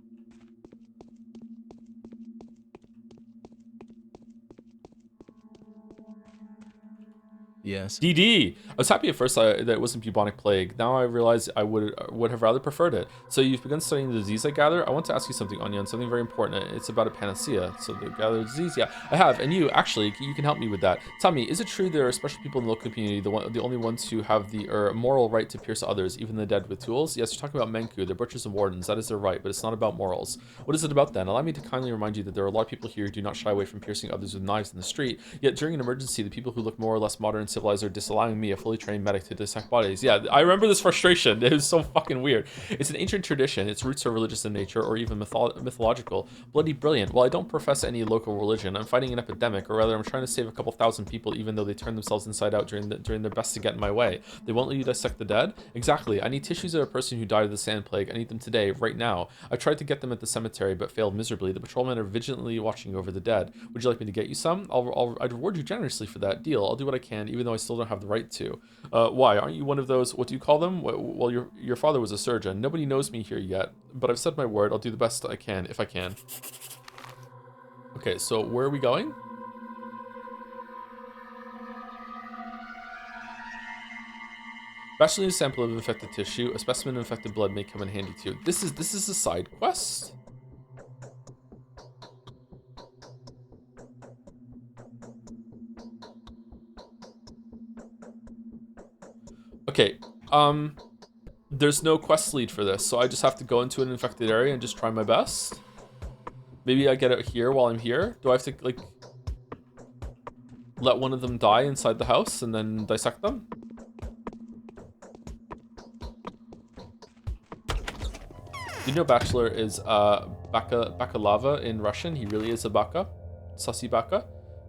Yes. DD! I was happy at first that it wasn't bubonic plague. Now I realize I would have rather preferred it. So you've begun studying the disease, I gather? I want to ask you something, Onion, something very important. It's about a panacea. So the gather disease? Yeah, I have. And you, actually, you can help me with that. Tell me, is it true there are special people in the local community, the only ones who have the moral right to pierce others, even the dead, with tools? Yes, you're talking about Menku. They're butchers and wardens. That is their right, but it's not about morals. What is it about then? Allow me to kindly remind you that there are a lot of people here who do not shy away from piercing others with knives in the street. Yet during an emergency, the people who look more or less modern and civilized are disallowing me, a fully trained medic, to dissect bodies. Yeah, I remember this frustration. It was so fucking weird. It's an ancient tradition. Its roots are religious in nature or even mythological. Bloody brilliant. While I don't profess any local religion, I'm fighting an epidemic, or rather I'm trying to save a couple thousand people even though they turn themselves inside out during their best to get in my way. They won't let you dissect the dead? Exactly. I need tissues of a person who died of the sand plague. I need them today, right now. I tried to get them at the cemetery but failed miserably. The patrolmen are vigilantly watching over the dead. Would you like me to get you some? I'd reward you generously for that. Deal. I'll do what I can even though I still don't have the right to. Why? Aren't you one of those, what do you call them? Well, your father was a surgeon. Nobody knows me here yet, but I've said my word. I'll do the best I can, if I can. Okay, so where are we going? Bachelor needs a sample of infected tissue. A specimen of infected blood may come in handy too. This is a side quest? Okay, there's no quest lead for this, so I just have to go into an infected area and just try my best. Maybe I get it here while I'm here. Do I have to, like, let one of them die inside the house and then dissect them? You know Bachelor is Bakalava in Russian. He really is a baka. Sussy baka.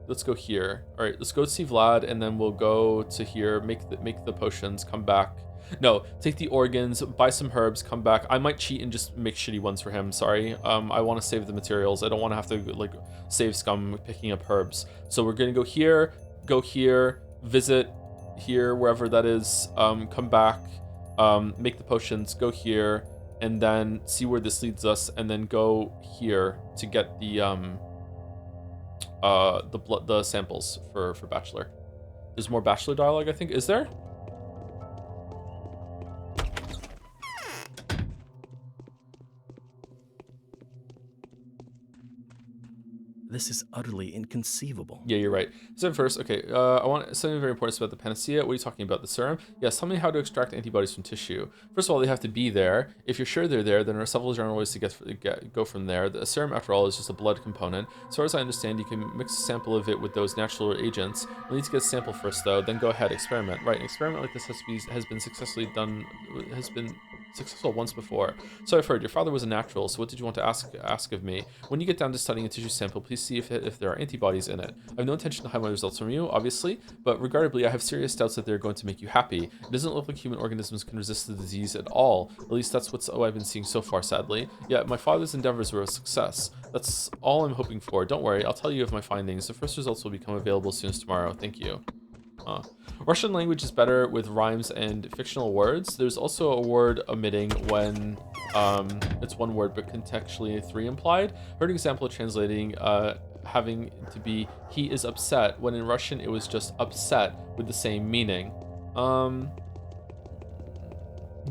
Let's go here. All right, let's go see Vlad, and then we'll go to here, make the potions, come back. No, take the organs, buy some herbs, come back. I might cheat and just make shitty ones for him, sorry. I want to save the materials. I don't want to have to, like, save scum picking up herbs. So we're going to go here, visit here, wherever that is, come back, make the potions, go here, and then see where this leads us, and then go here to get the samples for Bachelor. There's more Bachelor dialogue, I think. Is there? This is utterly inconceivable. Yeah, you're right. So first, okay, I want something very important about the panacea. What are you talking about? The serum? Yes, tell me how to extract antibodies from tissue. First of all, they have to be there. If you're sure they're there, then there are several general ways to go from there. The serum, after all, is just a blood component. As far as I understand, you can mix a sample of it with those natural agents. We'll need to get a sample first, though. Then go ahead, experiment. Right, an experiment like this has been successful once before. So I've heard. Your father was a natural, so what did you want to ask of me? When you get down to studying a tissue sample, please see if there are antibodies in it. I have no intention to hide my results from you, obviously, but regardlessly, I have serious doubts that they're going to make you happy. It doesn't look like human organisms can resist the disease at all. At least that's what I've been seeing so far, sadly. Yet my father's endeavors were a success. That's all I'm hoping for. Don't worry, I'll tell you of my findings. The first results will become available as soon as tomorrow. Thank you. Russian language is better with rhymes and fictional words. There's also a word omitting when it's one word but contextually three implied. Heard an example of translating having to be he is upset, when in Russian it was just upset with the same meaning.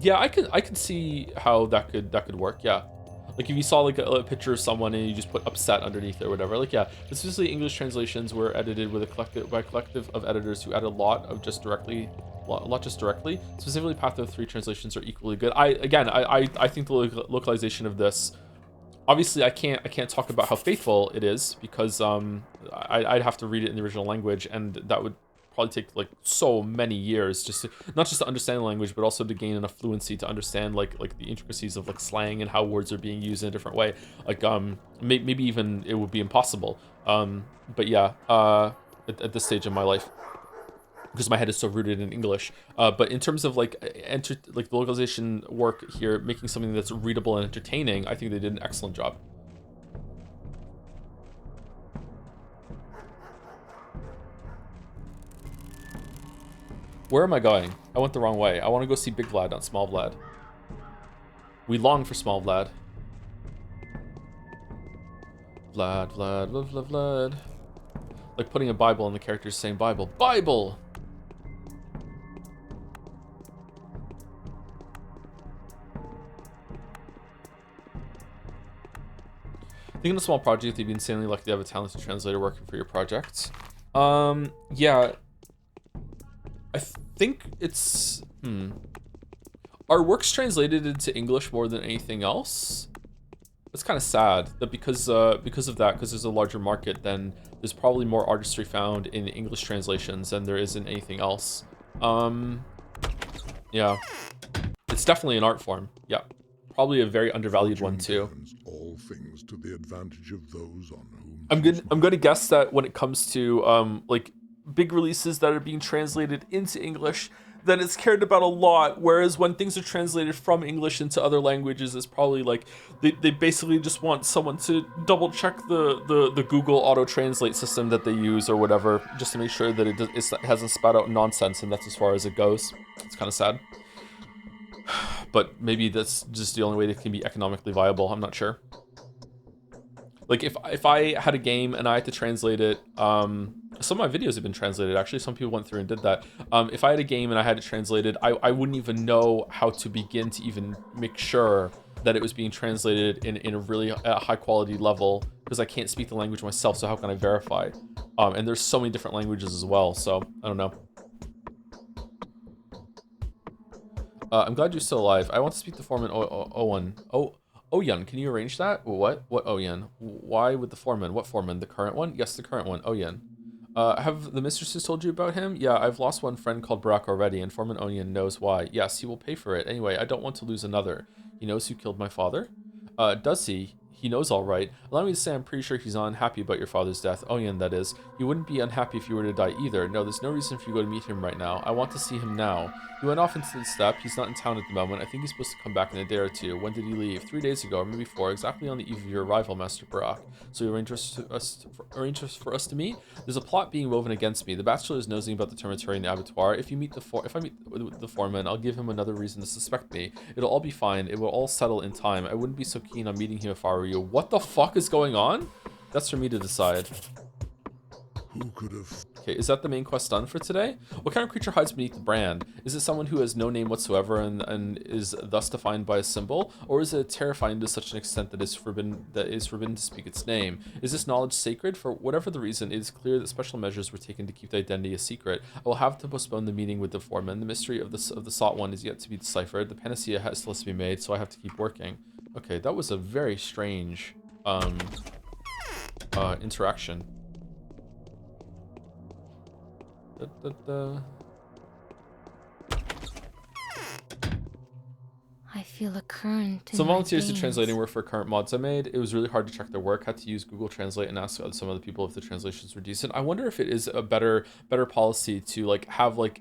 Yeah, I could see how that could work. Yeah. Like if you saw like a picture of someone and you just put upset underneath it or whatever, like yeah. But specifically English translations were edited with by a collective of editors who added a lot just directly. Specifically, Path 3 translations are equally good. I think the localization of this, obviously I can't talk about how faithful it is because I'd have to read it in the original language, and that would probably take like so many years just to not just to understand the language, but also to gain enough fluency to understand like the intricacies of like slang and how words are being used in a different way. Like maybe even it would be impossible. But yeah, at this stage in my life, because my head is so rooted in English. But in terms of like the localization work here, making something that's readable and entertaining, I think they did an excellent job. Where am I going? I went the wrong way. I want to go see Big Vlad, not Small Vlad. We long for Small Vlad. Vlad, Vlad, Vlad, Vlad, Vlad. Like putting a Bible on the characters saying Bible. Bible! Thinking a small project, you'd be insanely lucky to have a talented translator working for your project. Yeah. I think it's... Are works translated into English more than anything else? It's kind of sad that because of that, because there's a larger market, then there's probably more artistry found in English translations than there is in anything else. Yeah. It's definitely an art form. Yeah. Probably a very undervalued one too. All things to the advantage of those on whom I'm gonna guess that when it comes to like big releases that are being translated into English, then it's cared about a lot. Whereas when things are translated from English into other languages, it's probably like they basically just want someone to double check the Google auto translate system that they use or whatever, just to make sure that it hasn't spat out nonsense, and that's as far as it goes. It's kind of sad. But maybe that's just the only way that it can be economically viable. I'm not sure. Like if I had a game and I had to translate it, some of my videos have been translated. Actually, some people went through and did that. If I had a game and I had it translated, I wouldn't even know how to begin to even make sure that it was being translated in a really high quality level, because I can't speak the language myself. So how can I verify? And there's so many different languages as well. So I don't know. I'm glad you're still alive. I want to speak to Foreman Owen. Oyen, can you arrange that? What? What Oyen? Why with the Foreman? What Foreman? The current one? Yes, the current one. Oyen. Have the mistresses told you about him? Yeah, I've lost one friend called Barack already, and Foreman Oyen knows why. Yes, he will pay for it. Anyway, I don't want to lose another. He knows who killed my father? Does he? He knows all right. Allow me to say I'm pretty sure he's not unhappy about your father's death. Oyen, that is. He wouldn't be unhappy if you were to die either. No, there's no reason for you to go to meet him right now. I want to see him now. He went off into the steppe. He's not in town at the moment. I think he's supposed to come back in a day or two. When did he leave? 3 days ago, or maybe 4, exactly on the eve of your arrival, Master Barack. So you arrange for us to meet? There's a plot being woven against me. The bachelor is nosing about the termitory and the abattoir. If I meet the foreman, I'll give him another reason to suspect me. It'll all be fine. It will all settle in time. I wouldn't be so keen on meeting him if I were you. What the fuck is going on? That's for me to decide. Who could have... Okay, is that the main quest done for today? What kind of creature hides beneath the brand? Is it someone who has no name whatsoever and is thus defined by a symbol? Or is it terrifying to such an extent that is forbidden to speak its name? Is this knowledge sacred? For whatever the reason, it is clear that special measures were taken to keep the identity a secret. I will have to postpone the meeting with the foreman. The mystery of the sought one is yet to be deciphered. The panacea has still to be made, so I have to keep working. Okay, that was a very strange interaction. I feel a current in Some my volunteers did veins. translating work for current mods I made. It was really hard to check their work. Had to use Google Translate and ask some other people if the translations were decent. I wonder if it is a better policy to like have like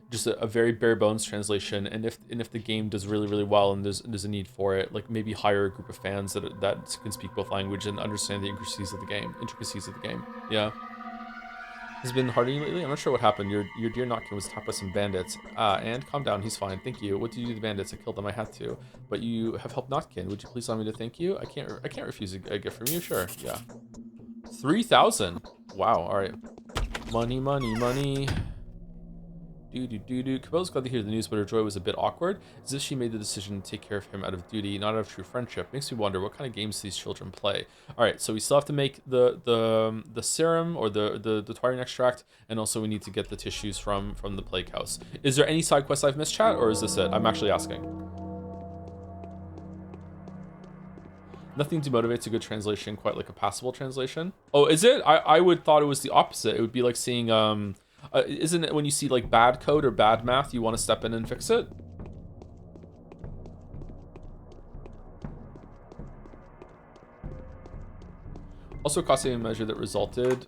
just a very bare bones translation, and if the game does really well and there's a need for it, like maybe hire a group of fans that can speak both language and understand the intricacies of the game. Yeah. Has been hard on you lately? I'm not sure what happened. Your dear Notkin was attacked by some bandits. And calm down, he's fine. Thank you. What did you do to the bandits? I killed them. I had to. But you have helped Notkin. Would you please allow me to thank you? I can't refuse a gift from you. Sure. Yeah. 3,000. Wow. All right. Money. Cabela's glad to hear the news, but her joy was a bit awkward. As if she made the decision to take care of him out of duty, not out of true friendship. Makes me wonder what kind of games these children play. All right, so we still have to make the serum or the Twirian extract, and also we need to get the tissues from the plague house. Is there any side quests I've missed, chat, or is this it? I'm actually asking. Nothing demotivates a good translation quite like a passable translation. Oh, is it? I would thought it was the opposite. It would be like seeing Isn't it when you see like bad code or bad math, you want to step in and fix it? Also, a cost-saving measure that resulted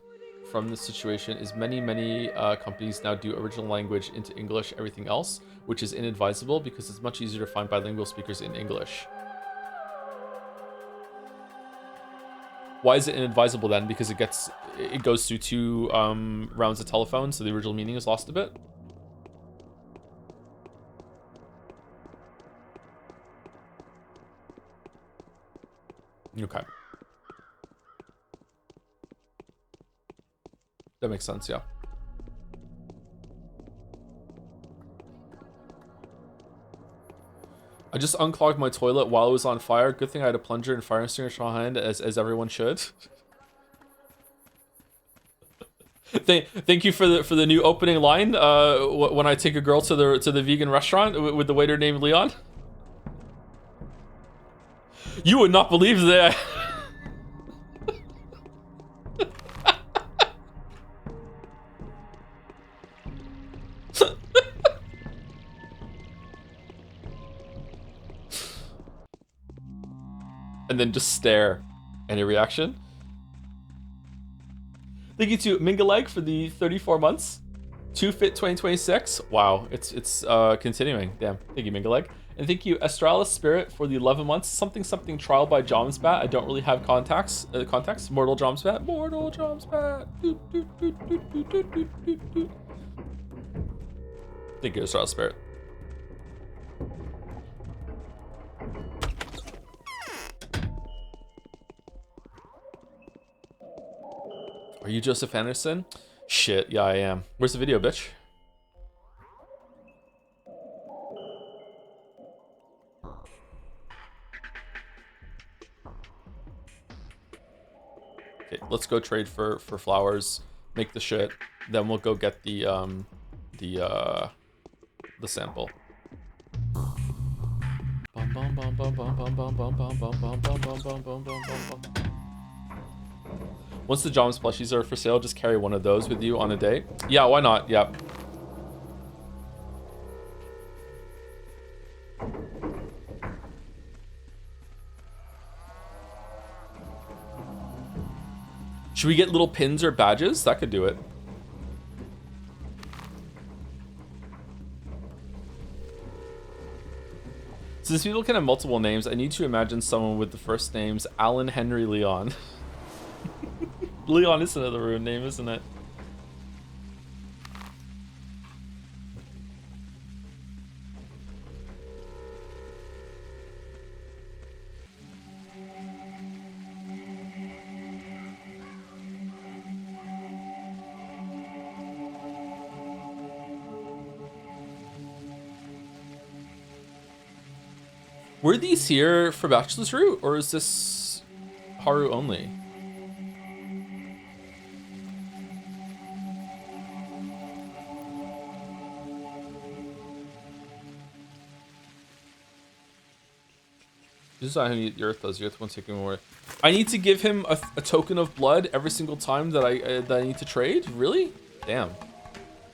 from this situation is many companies now do original language into English, everything else, which is inadvisable because it's much easier to find bilingual speakers in English. Why is it inadvisable then? Because it goes through 2 rounds of telephone, so the original meaning is lost a bit. Okay. That makes sense, yeah. I just unclogged my toilet while it was on fire. Good thing I had a plunger and fire extinguisher on hand, as everyone should. Thank you for the new opening line. When I take a girl to the vegan restaurant with the waiter named Leon. You would not believe that. And then just stare. Any reaction? Thank you to Mingaleg for the 34 months. 2Fit 2026. Wow, it's continuing. Damn. Thank you, Mingaleg. And thank you, Astralis Spirit, for the 11 months. Something trial by Jomsbat. I don't really have context. Mortal Jomsbat. Mortal Jomsbat. Thank you, Astralis Spirit. Are you Joseph Anderson? Shit, yeah, I am. Where's the video, bitch? Okay, let's go trade for flowers, make the shit, then we'll go get the sample. Once the Joms plushies are for sale, just carry one of those with you on a date. Yeah, why not? Yep. Should we get little pins or badges? That could do it. Since people can have multiple names, I need to imagine someone with the first names Alan Henry Leon. Leon is another ruined name, isn't it? Were these here for Bachelor's Route, or is this Haru only? This is how you eat the earth does. The earth won't take more. I need to give him a token of blood every single time that I need to trade? Really? Damn.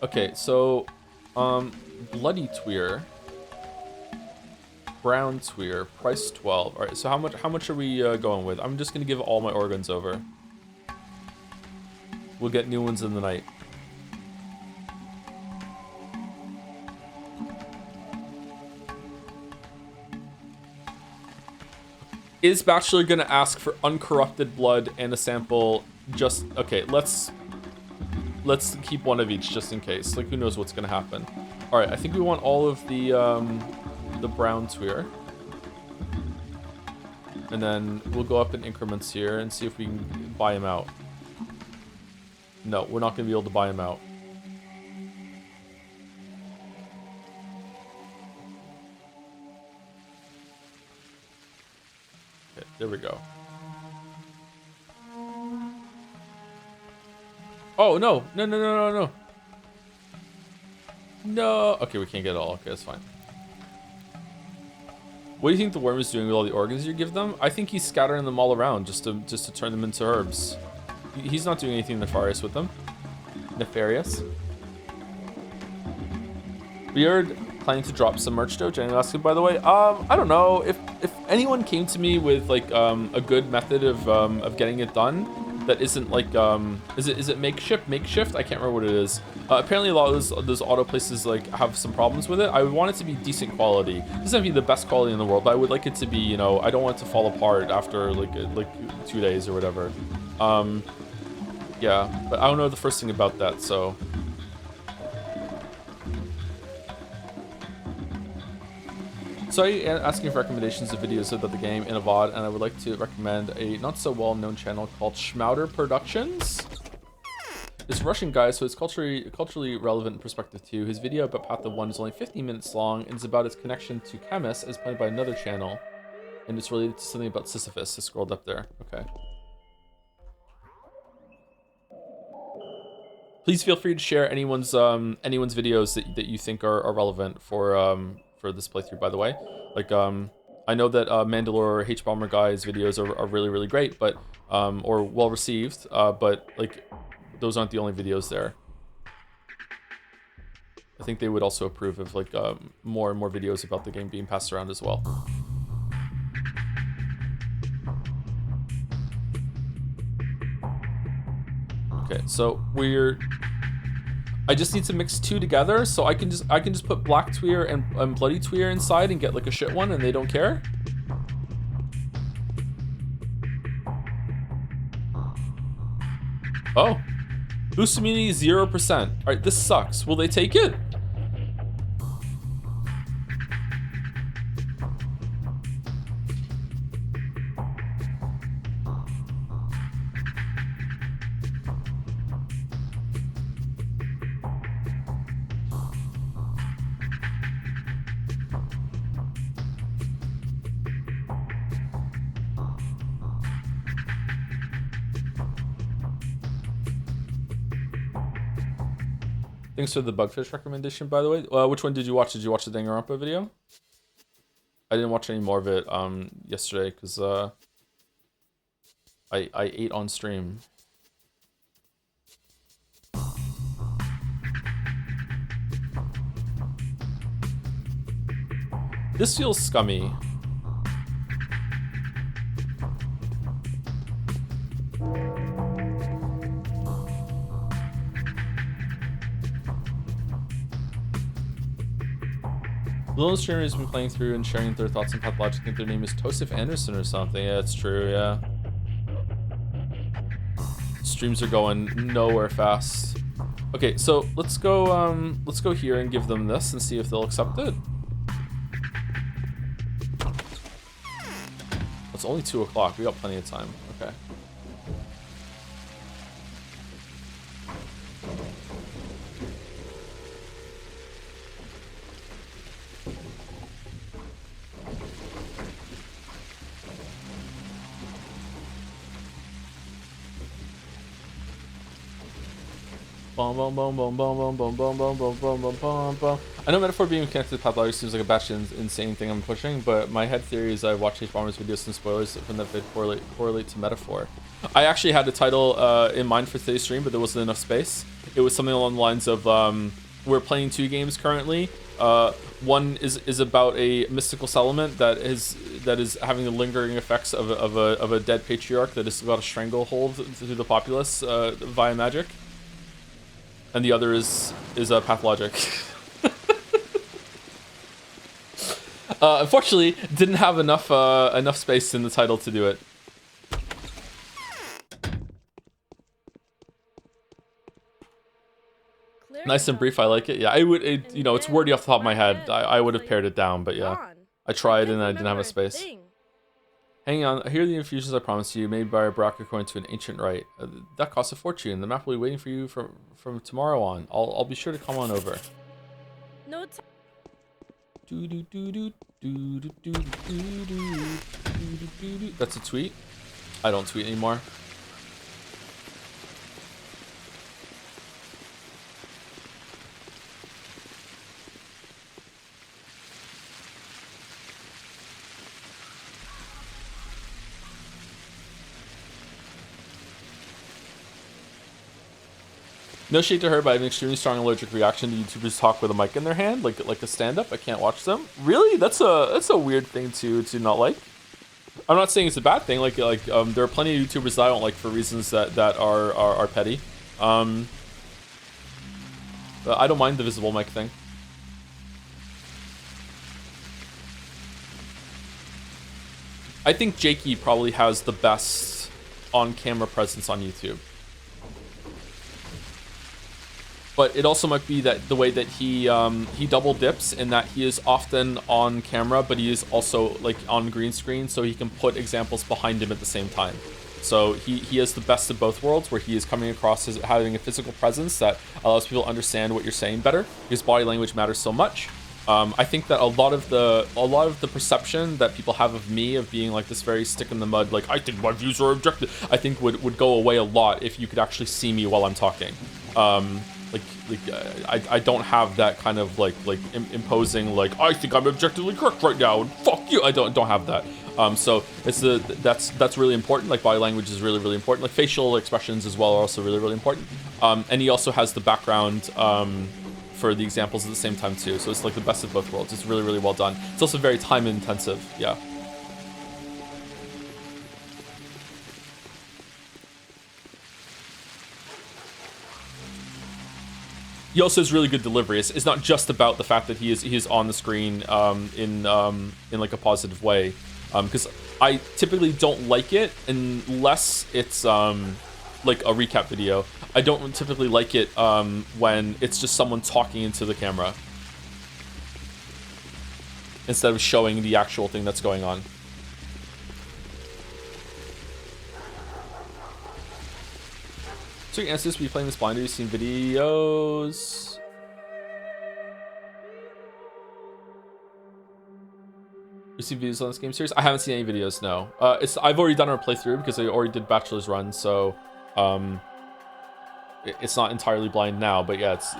Okay, so bloody Tweer. Brown Tweer, price 12. All right, so how much are we going with? I'm just gonna give all my organs over. We'll get new ones in the night. Is Bachelor gonna ask for uncorrupted blood and a sample? Just okay. Let's keep one of each just in case. Like, who knows what's gonna happen? All right, I think we want all of the brown Tweer, and then we'll go up in increments here and see if we can buy him out. No, we're not gonna be able to buy him out. Okay, there we go. Oh no, no, no, no, no, no. No. Okay, we can't get it all. Okay, that's fine. What do you think the worm is doing with all the organs you give them? I think he's scattering them all around just to turn them into herbs. He's not doing anything nefarious with them. Nefarious. We are planning to drop some merch though. Jenny asking, by the way. I don't know if anyone came to me with like a good method of getting it done that isn't like is it makeshift? I can't remember what it is. Apparently a lot of those auto places like have some problems with it. I would want it to be decent quality. It doesn't have to be the best quality in the world, but I would like it to be, you know, I don't want it to fall apart after like 2 days or whatever. Yeah, but I don't know the first thing about that, so. So I asking for recommendations of videos about the game in a VOD, and I would like to recommend a not so well-known channel called Schmouder Productions. It's a Russian guy, so it's culturally relevant in perspective too. His video about Path of 1 is only 15 minutes long, and it's about its connection to Chemist, as played by another channel, and it's related to something about Sisyphus. I scrolled up there. Okay. Please feel free to share anyone's videos that you think are relevant for this playthrough, by the way. Like I know that Mandalore H-Bomber guy's videos are really great, but or well received, but like those aren't the only videos there. I think they would also approve of like more and more videos about the game being passed around as well. Okay, so I just need to mix two together, so I can just put Black Tweer and Bloody Tweer inside and get like a shit one, and they don't care. Oh, boost immunity 0%. All right, this sucks. Will they take it? Thanks for the Bugfish recommendation, by the way. Which one did you watch? Did you watch the Danganronpa video? I didn't watch any more of it yesterday because I ate on stream. This feels scummy. Little streamer has been playing through and sharing their thoughts on Pathologic. I think their name is Tosif Anderson or something. Yeah, it's true, yeah. Streams are going nowhere fast. Okay, so let's go here and give them this and see if they'll accept it. It's only 2 o'clock. We got plenty of time. Okay. I know Metaphor being connected to Pathologic seems like a batch insane thing I'm pushing, but my head theory is I watched H-Bomber's videos and spoilers from that vid correlate to Metaphor. I actually had a title in mind for today's stream, but there wasn't enough space. It was something along the lines of we're playing 2 games currently. One is about a mystical settlement that is having the lingering effects of a dead patriarch that has got a stranglehold through the populace via magic. And the other is Pathologic. Unfortunately, didn't have enough space in the title to do it. Nice and brief. I like it. Yeah, you know, it's wordy off the top of my head. I would have pared it down, but yeah, I tried and I didn't have a space. Hang on, here are the infusions I promised you, made by Brock according to an ancient rite. That costs a fortune. The map will be waiting for you from tomorrow on. I'll be sure to come on over. No That's a tweet. I don't tweet anymore. No shade to her, but I have an extremely strong allergic reaction to YouTubers talk with a mic in their hand, like a stand-up. I can't watch them. Really? That's a weird thing to not like. I'm not saying it's a bad thing. There are plenty of YouTubers that I don't like for reasons that are petty. But I don't mind the visible mic thing. I think Jakey probably has the best on-camera presence on YouTube. But it also might be that the way that he double dips in that he is often on camera, but he is also like on green screen, so he can put examples behind him at the same time. So he has the best of both worlds, where he is coming across as having a physical presence that allows people to understand what you're saying better, because body language matters so much. I think that a lot of the perception that people have of me of being like this very stick in the mud, like I think my views are objective, I think would go away a lot if you could actually see me while I'm talking. I don't have that kind of like imposing like I think I'm objectively correct right now and fuck you. I don't have that. So that's really important. Like body language is really important. Like facial expressions as well are also really important. And he also has the background for the examples at the same time too. So it's like the best of both worlds. It's really well done. It's also very time intensive. Yeah. He also has really good delivery. It's not just about the fact that he is on the screen in like a positive way, because I typically don't like it unless it's like a recap video. I don't typically like it when it's just someone talking into the camera instead of showing the actual thing that's going on. So your answers, be playing this blind? Have you seen videos? You seen videos on this game series? I haven't seen any videos, no. I've already done our playthrough because I already did Bachelor's Run, so it's not entirely blind now, but yeah, it's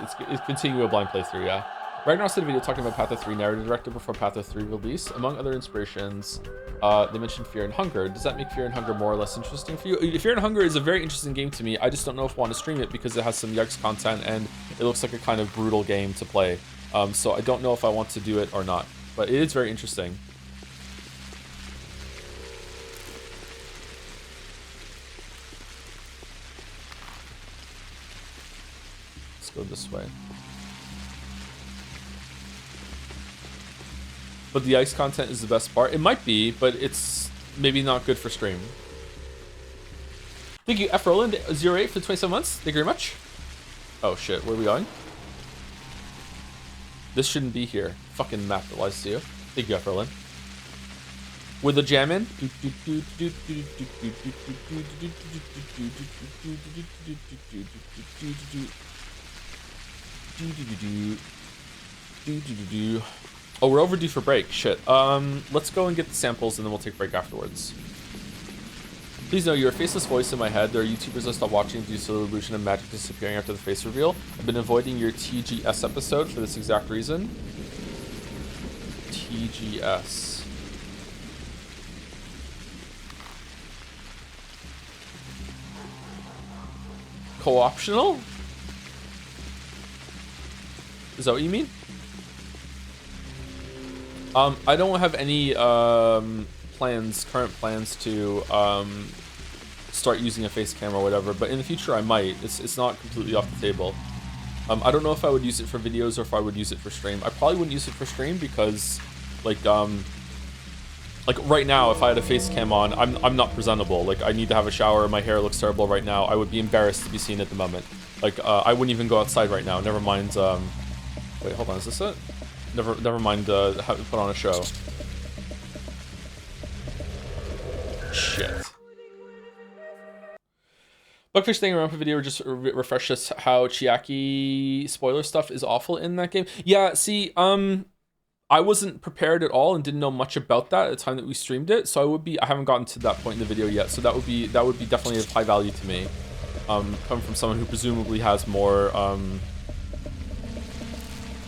continuing a blind playthrough, yeah. Ragnarok did a video talking about Patho 3 narrative director before Patho 3 release. Among other inspirations, they mentioned Fear and Hunger. Does that make Fear and Hunger more or less interesting for you? Fear and Hunger is a very interesting game to me. I just don't know if I want to stream it because it has some Yikes content and it looks like a kind of brutal game to play. So I don't know if I want to do it or not, but it is very interesting. Let's go this way. But the ice content is the best part. It might be, but it's maybe not good for stream. Thank you, F. Roland 08 for 27 months. Thank you very much. Oh shit, where are we going? This shouldn't be here. Fucking map that lies to you. Thank you, F. Roland. With the jam in. Oh, we're overdue for break. Shit. Let's go and get the samples and then we'll take a break afterwards. Please know you're a faceless voice in my head. There are YouTubers I stopped watching due to the illusion of magic disappearing after the face reveal. I've been avoiding your TGS episode for this exact reason. TGS. Co-optional? Is that what you mean? I don't have any current plans to start using a face cam or whatever, but in the future I might. It's not completely off the table. I don't know if I would use it for videos or if I would use it for stream. I probably wouldn't use it for stream because like right now if I had a face cam on, I'm not presentable. Like I need to have a shower, my hair looks terrible right now. I would be embarrassed to be seen at the moment. Like I wouldn't even go outside right now. Never mind wait, hold on, is this it? Never mind having put on a show. Shit. Bugfish thing around for video just refresh us how Chiaki spoiler stuff is awful in that game. Yeah, see, I wasn't prepared at all and didn't know much about that at the time that we streamed it, so I haven't gotten to that point in the video yet, so that would be definitely of high value to me. Coming from someone who presumably has more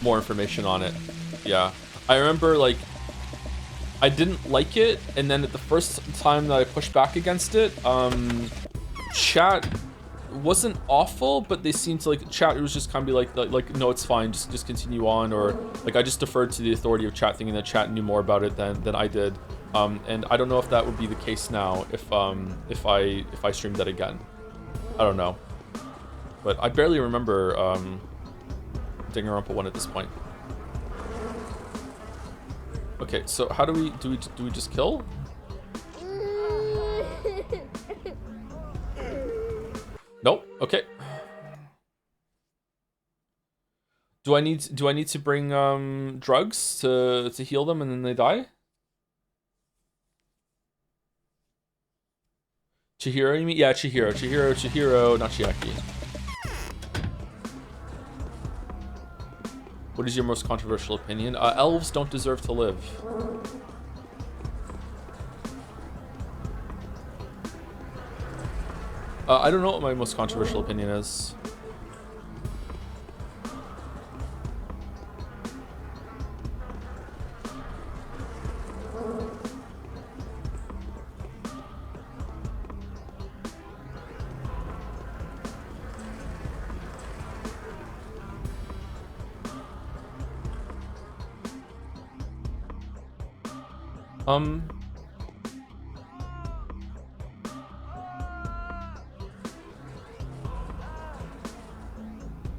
information on it. Yeah, I remember like I didn't like it, and then at the first time that I pushed back against it, chat wasn't awful, but they seemed to like chat. It was just kind of be like no, it's fine, just continue on, or like I just deferred to the authority of chat, thinking that chat knew more about it than I did. And I don't know if that would be the case now if I streamed that again. I don't know, but I barely remember Danganronpa 1 at this point. Okay, so how do we just kill? Nope. Okay. Do I need to bring drugs to heal them and then they die? Chihiro, you mean? Yeah, Chihiro, not Chiaki. What is your most controversial opinion? Elves don't deserve to live. I don't know what my most controversial opinion is.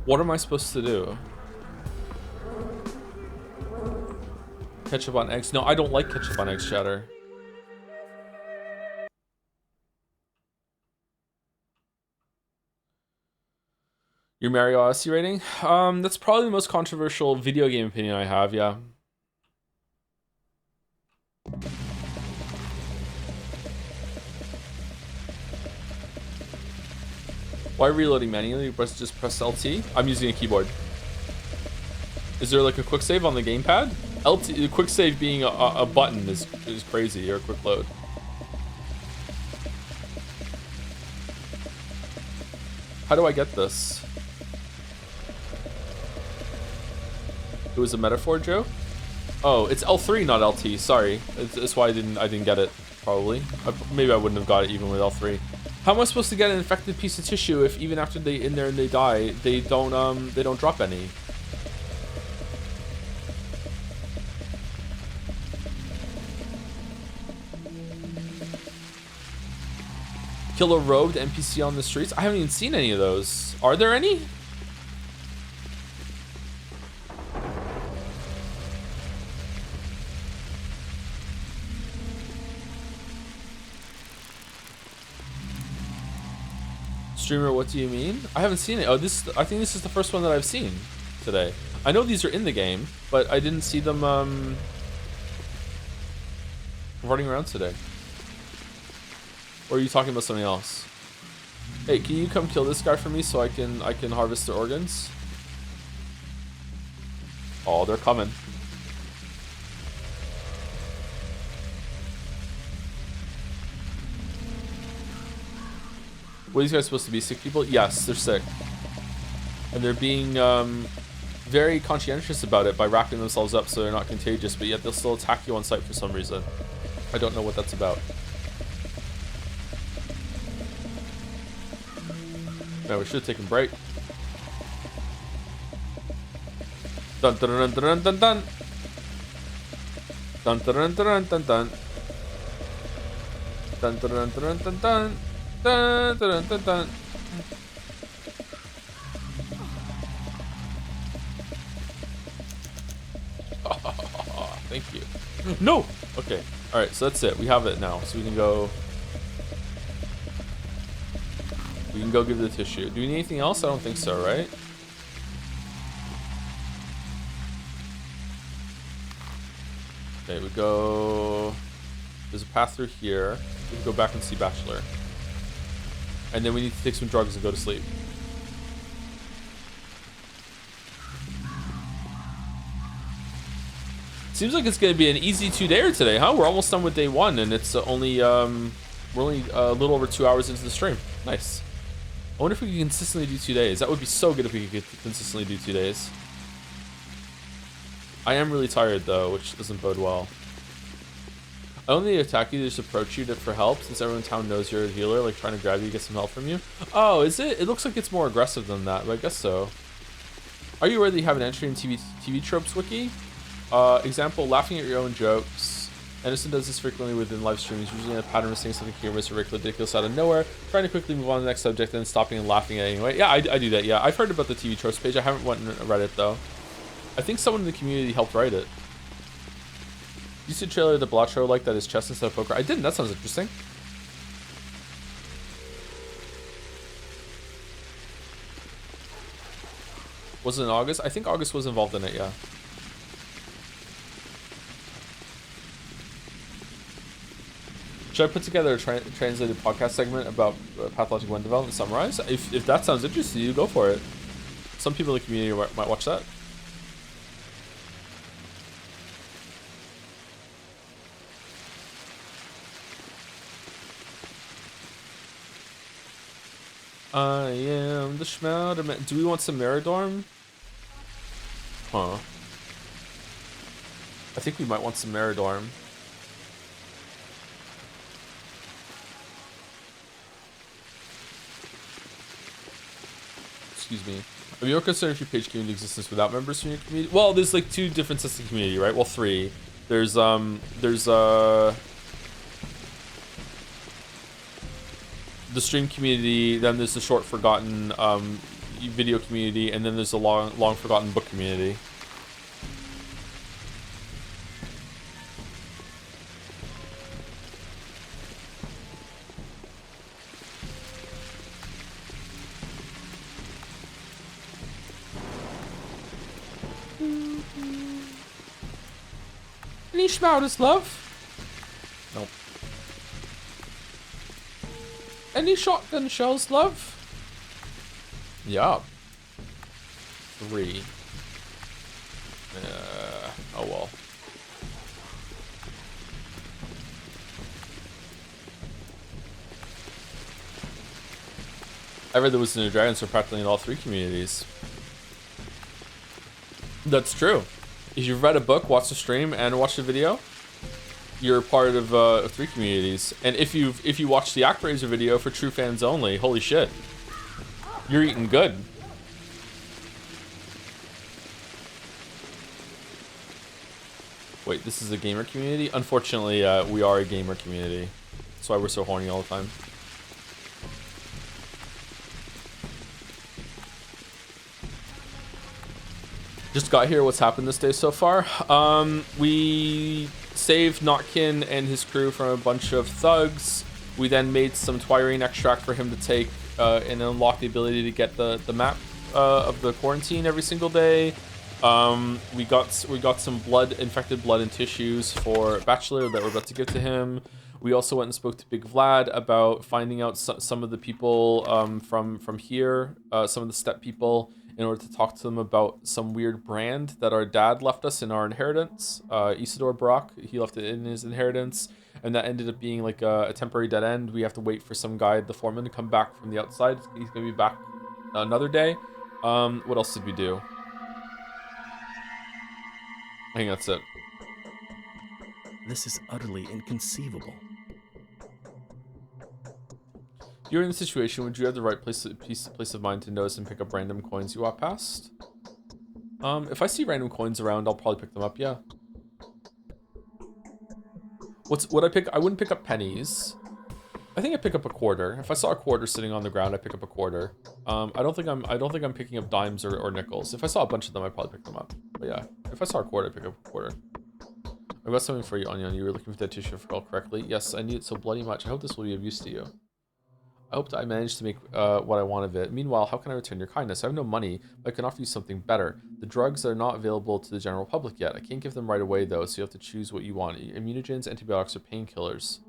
What am I supposed to do? Ketchup on eggs? No, I don't like ketchup on eggs, chatter. Your Mario Odyssey rating? That's probably the most controversial video game opinion I have, yeah. Why reloading manually? Just press LT? I'm using a keyboard. Is there like a quick save on the gamepad? LT, quick save being a button is crazy, or a quick load. How do I get this? It was a metaphor joke? Oh, it's L3, not LT. Sorry, that's why I didn't get it. Probably. Maybe I wouldn't have got it even with L3. How am I supposed to get an infected piece of tissue if even after they in there and they die, they don't drop any? Kill a robed NPC on the streets? I haven't even seen any of those. Are there any? Streamer, what do you mean? I haven't seen it. Oh, I think this is the first one that I've seen today. I know these are in the game, but I didn't see them running around today. Or are you talking about something else? Hey, can you come kill this guy for me so I can harvest their organs? Oh, they're coming. What are these guys supposed to be? Sick people? Yes, they're sick. And they're being very conscientious about it by wrapping themselves up so they're not contagious, but yet they'll still attack you on sight for some reason. I don't know what that's about. Man, we should have taken a break. Dun dun dun dun dun dun. Dun dun dun dun dun dun. Dun dun dun dun dun dun. Dun, dun, dun, dun. Thank you. No! Okay. Alright, so that's it. We have it now. So we can go... We can go give the tissue. Do we need anything else? I don't think so, right? Okay, we go... There's a path through here. We can go back and see Bachelor. And then we need to take some drugs and go to sleep. Seems like it's going to be an easy 2-dayer today, huh? We're almost done with day 1, and it's only we're only a little over 2 hours into the stream. Nice. I wonder if we can consistently do 2 days. That would be so good if we could consistently do 2 days. I am really tired though, which doesn't bode well. I only attack you to just approach you for help, since everyone in town knows you're a healer, like trying to grab you, get some help from you. Oh, is it? It looks like it's more aggressive than that, but I guess so. Are you aware that you have an entry in TV tropes wiki? Example, laughing at your own jokes. Anderson does this frequently within live streams, usually in a pattern of saying something humorous or ridiculous out of nowhere, trying to quickly move on to the next subject, and then stopping and laughing at it anyway. Yeah, I do that, yeah. I've heard about the TV tropes page. I haven't went and read it, though. I think someone in the community helped write it. You see a trailer of the Blatro like that is chess instead of poker? I didn't. That sounds interesting. Was it in August? I think August was involved in it, yeah. Should I put together a translated podcast segment about Pathologic 1 development summarize? If that sounds interesting, you go for it. Some people in the community might watch that. I am the Schmauderman. Do we want some Meridorm? Huh. I think we might want some Meridorm. Excuse me. Have you ever considered if your page came into existence without members from your community? Well, there's like 2 different sets of community, right? Well, 3. There's the stream community, then there's the short forgotten video community, and then there's the long forgotten book community. Any Schmauders love? Nope. Any shotgun shells, love? Yeah. 3. Oh well. I read there was new dragons for practically in all 3 communities. That's true. If you've read a book, watched the stream, and watched the video, you're part of 3 communities. And if you watch the ActRaiser video for true fans only, holy shit, you're eating good. Wait, this is a gamer community? Unfortunately, we are a gamer community. That's why we're so horny all the time. Just got here. What's happened this day so far? We saved Notkin and his crew from a bunch of thugs. We then made some Twirine extract for him to take and unlock the ability to get the map of the quarantine every single day. We got some infected blood and tissues for Bachelor that we're about to give to him. We also went and spoke to Big Vlad about finding out some of the people from here, some of the step people, in order to talk to them about some weird brand that our dad left us in our inheritance. Isidore Brock, he left it in his inheritance, and that ended up being like a temporary dead end. We have to wait for some guy, the foreman, to come back from the outside. He's gonna be back another day. What else did we do? I think that's it. This is utterly inconceivable. If you're in the situation, would you have the right place of mind to notice and pick up random coins you walk past? If I see random coins around, I'll probably pick them up, yeah. What I pick? I wouldn't pick up pennies. I think I pick up a quarter. If I saw a quarter sitting on the ground, I pick up a quarter. I don't think I'm picking up dimes or nickels. If I saw a bunch of them, I'd probably pick them up. But yeah, if I saw a quarter, I'd pick up a quarter. I've got something for you, Onion. You were looking for that tissue, if I recall correctly. Yes, I need it so bloody much. I hope this will be of use to you. I hope that I managed to make what I want of it. Meanwhile, how can I return your kindness? I have no money, but I can offer you something better. The drugs are not available to the general public yet. I can't give them right away, though, so you have to choose what you want. Immunogens, antibiotics, or painkillers.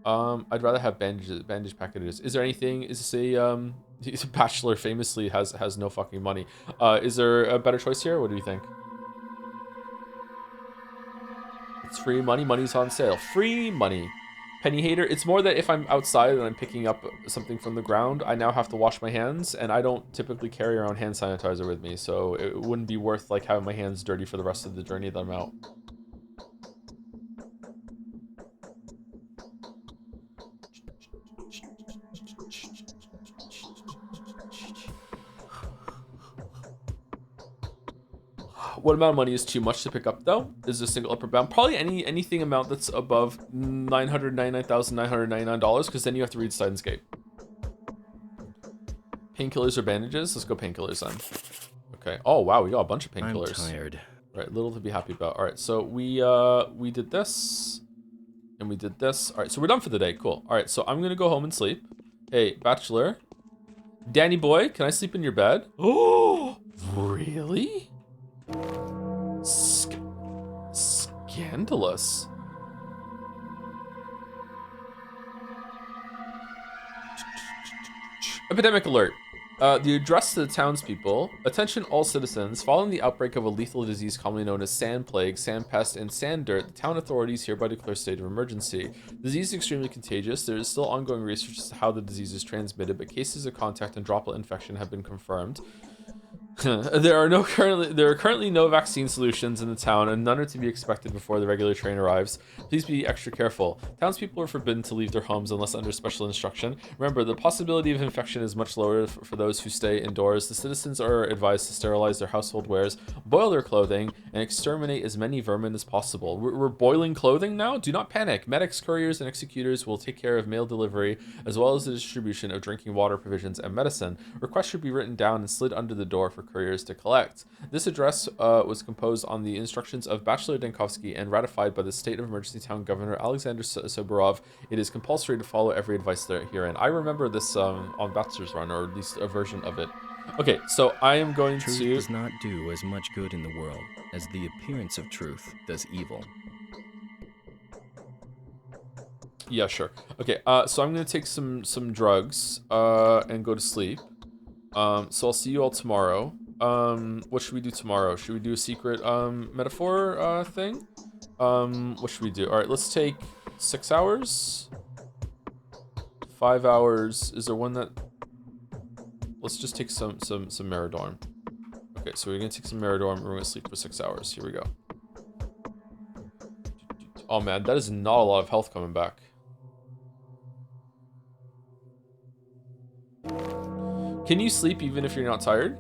I'd rather have bandage packages. Is there anything? Is this a Bachelor famously has no fucking money. Is there a better choice here? What do you think? It's free money. Money's on sale. Free money. Penny hater. It's more that if I'm outside and I'm picking up something from the ground, I now have to wash my hands, and I don't typically carry around hand sanitizer with me, so it wouldn't be worth like having my hands dirty for the rest of the journey that I'm out. What amount of money is too much to pick up though? Is a single upper bound? Probably anything amount that's above $999,999, because then you have to read Steins Gate. Painkillers or bandages? Let's go painkillers then. Okay. Oh wow, we got a bunch of painkillers. I'm tired. Right, little to be happy about. All right, so we did this, and we did this. All right, so we're done for the day. Cool. All right, so I'm gonna go home and sleep. Hey, Bachelor, Danny boy, can I sleep in your bed? Oh, really? Scandalous. Epidemic alert. The address to the townspeople. Attention all citizens. Following the outbreak of a lethal disease commonly known as sand plague, sand pest, and sand dirt, the town authorities hereby declare state of emergency. The disease is extremely contagious. There is still ongoing research as to how the disease is transmitted, but cases of contact and droplet infection have been confirmed. There are currently no vaccine solutions in the town, and none are to be expected before the regular train arrives. Please be extra careful. Townspeople are forbidden to leave their homes unless under special instruction. Remember, the possibility of infection is much lower for those who stay indoors. The citizens are advised to sterilize their household wares, boil their clothing, and exterminate as many vermin as possible. We're boiling clothing now? Do not panic. Medics, couriers, and executors will take care of mail delivery, as well as the distribution of drinking water, provisions, and medicine. Requests should be written down and slid under the door for couriers to collect. This address was composed on the instructions of Bachelor Dankovsky and ratified by the State of Emergency Town Governor Alexander Soborov. It is compulsory to follow every advice herein. I remember this on Bachelor's Run, or at least a version of it. Okay, so I am going Truth to... does not do as much good in the world as the appearance of truth does evil. Yeah, sure. Okay, so I'm going to take some drugs and go to sleep. So I'll see you all tomorrow. What should we do tomorrow? Should we do a secret metaphor thing? What should we do? All right, let's take 6 hours. 5 hours. Is there one that... Let's just take some Meridorm. Okay, so we're gonna take some Meridorm and we're gonna sleep for 6 hours. Here we go. Oh man, that is not a lot of health coming back. Can you sleep even if you're not tired?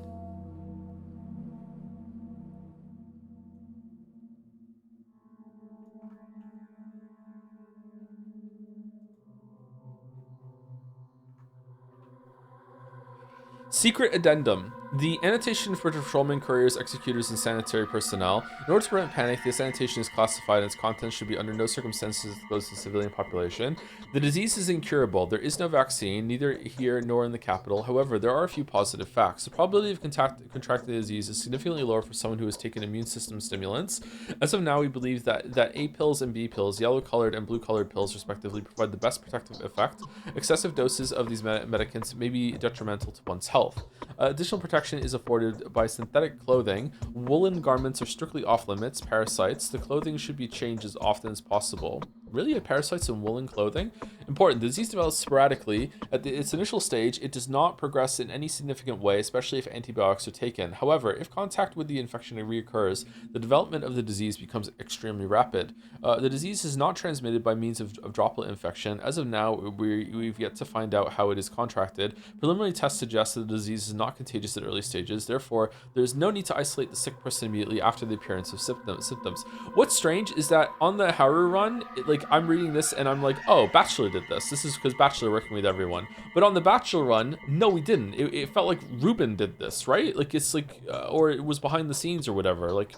Secret addendum. The annotation for patrolmen, couriers, executors, and sanitary personnel. In order to prevent panic, this annotation is classified and its contents should be under no circumstances exposed to the civilian population. The disease is incurable. There is no vaccine, neither here nor in the capital. However, there are a few positive facts. The probability of contracting the disease is significantly lower for someone who has taken immune system stimulants. As of now, we believe that A pills and B pills, yellow-colored and blue-colored pills respectively, provide the best protective effect. Excessive doses of these medicaments may be detrimental to one's health. Additional protection is afforded by synthetic clothing. Woolen garments are strictly off limits. Parasites. The clothing should be changed as often as possible. Really? Parasites in woolen clothing? Important. The disease develops sporadically. At its initial stage, it does not progress in any significant way, especially if antibiotics are taken. However, if contact with the infection reoccurs, the development of the disease becomes extremely rapid. The disease is not transmitted by means of droplet infection. As of now, we've yet to find out how it is contracted. Preliminary tests suggest that the disease is not contagious at early stages. Therefore, there is no need to isolate the sick person immediately after the appearance of symptoms. What's strange is that on the Haru run, I'm reading this and I'm like, oh, Bachelor did this. This is because Bachelor working with everyone. But on the Bachelor run, no, we didn't. It felt like Ruben did this, right? Like it's like, or it was behind the scenes or whatever. Like,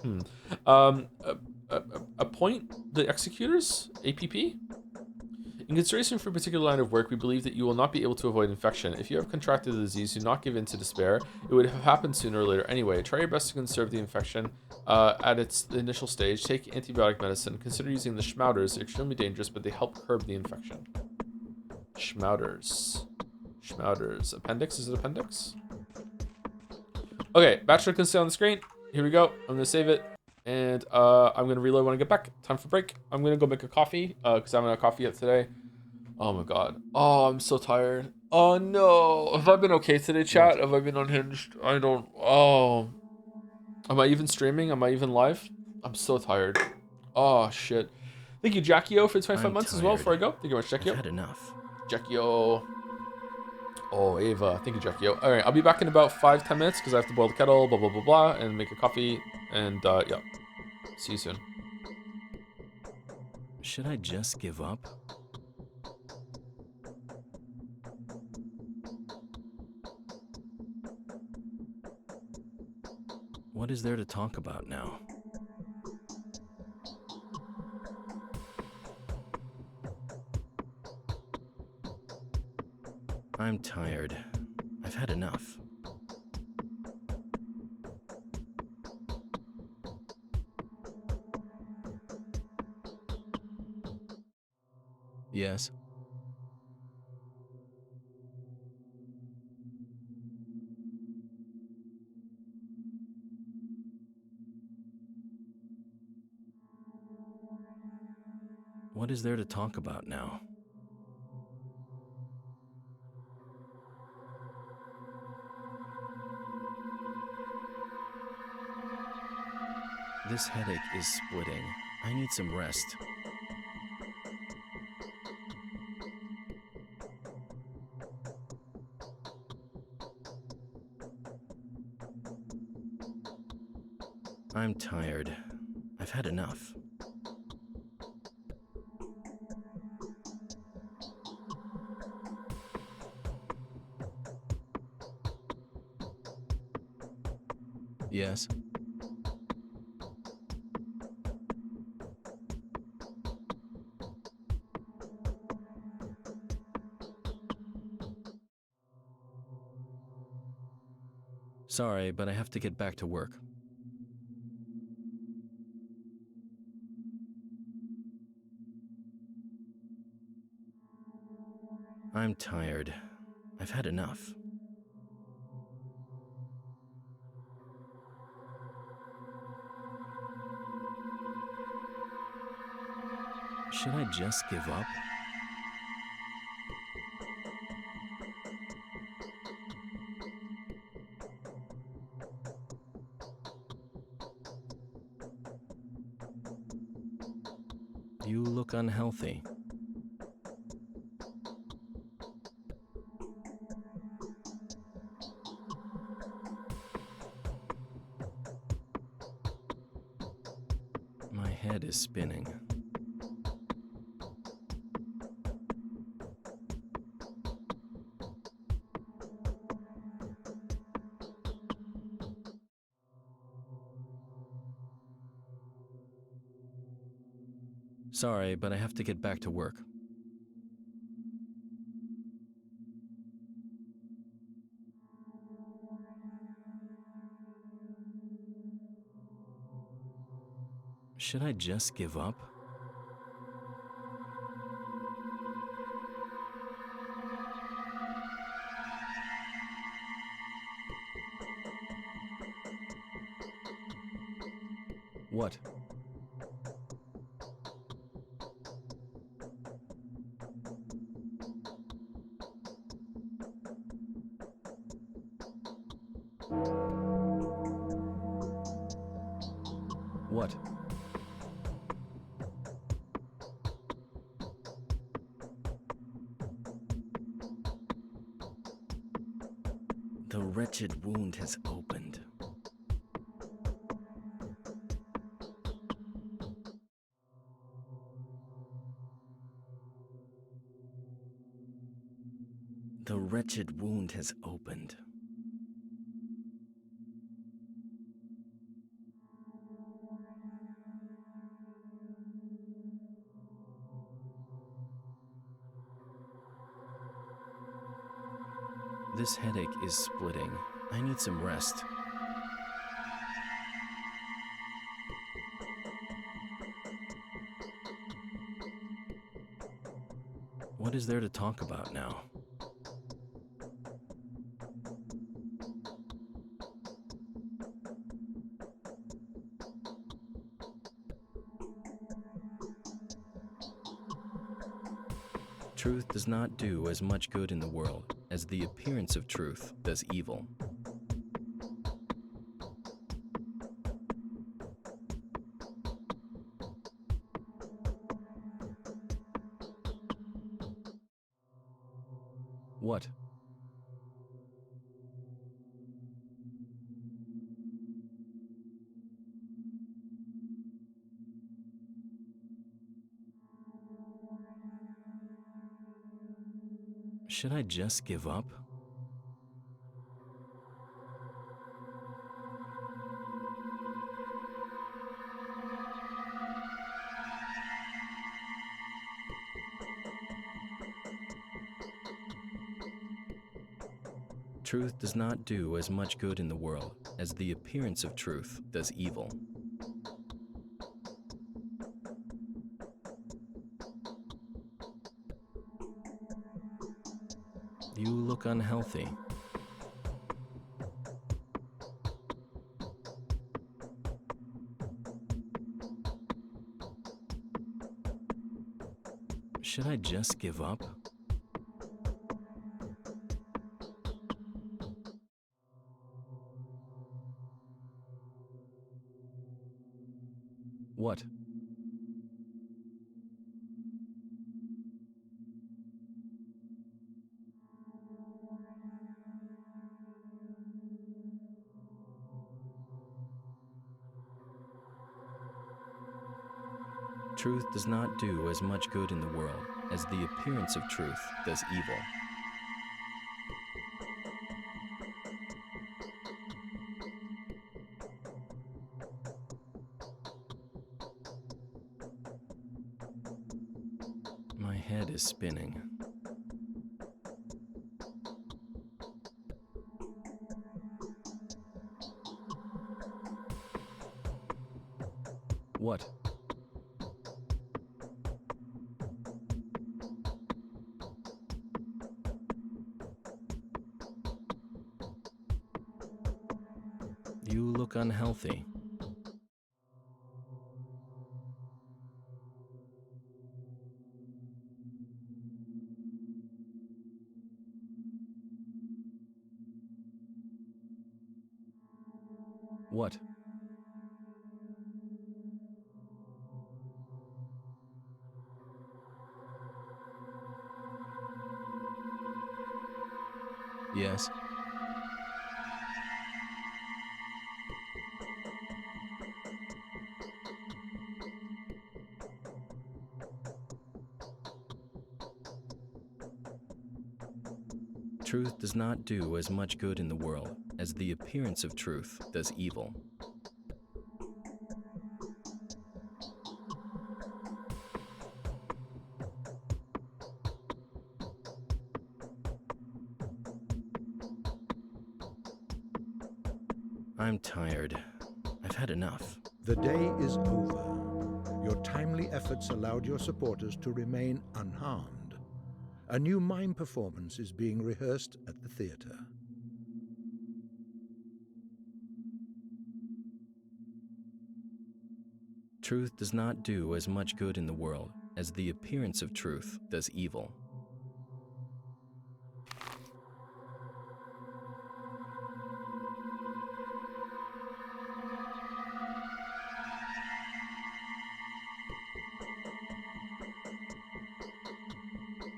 appoint the executors, APP. In consideration for a particular line of work, we believe that you will not be able to avoid infection. If you have contracted the disease, do not give in to despair. It would have happened sooner or later anyway. Try your best to conserve the infection at its initial stage. Take antibiotic medicine. Consider using the Schmouters. They're extremely dangerous, but they help curb the infection. Schmouters. Appendix? Is it appendix? Okay, Bachelor can stay on the screen. Here we go. I'm going to save it. And I'm going to reload when I get back. Time for break. I'm going to go make a coffee because I haven't had coffee yet today. Oh my god. Oh, I'm so tired. Oh no. Have I been okay today, chat? Have I been unhinged? I don't... Oh. Am I even streaming? Am I even live? I'm so tired. Oh, shit. Thank you, Jackie-O, for 25 months as well before I go. Thank you very much, Jackie-O. I've had enough. Jackie-O. Oh, Ava. Thank you, Jackie. All right, I'll be back in about 5-10 minutes because I have to boil the kettle, blah, blah, blah, blah, and make a coffee. And, yeah. See you soon. Should I just give up? What is there to talk about now? I'm tired. I've had enough. Yes? What is there to talk about now? This headache is splitting. I need some rest. I'm tired. I've had enough. Yes? Sorry, but I have to get back to work. I'm tired. I've had enough. Should I just give up? You look unhealthy. My head is spinning. Sorry, but I have to get back to work. Should I just give up? What? What? The wretched wound has opened. The wretched wound has opened. This headache is splitting. I need some rest. What is there to talk about now? Truth does not do as much good in the world as the appearance of truth does evil. What? Should I just give up? Truth does not do as much good in the world as the appearance of truth does evil. You look unhealthy. Should I just give up? What? Truth does not do as much good in the world as the appearance of truth does evil. My head is spinning. What? You look unhealthy. What? Yes. Truth does not do as much good in the world as the appearance of truth does evil. I'm tired. I've had enough. The day is over. Your timely efforts allowed your supporters to remain unharmed. A new mime performance is being rehearsed at the theater. Truth does not do as much good in the world as the appearance of truth does evil.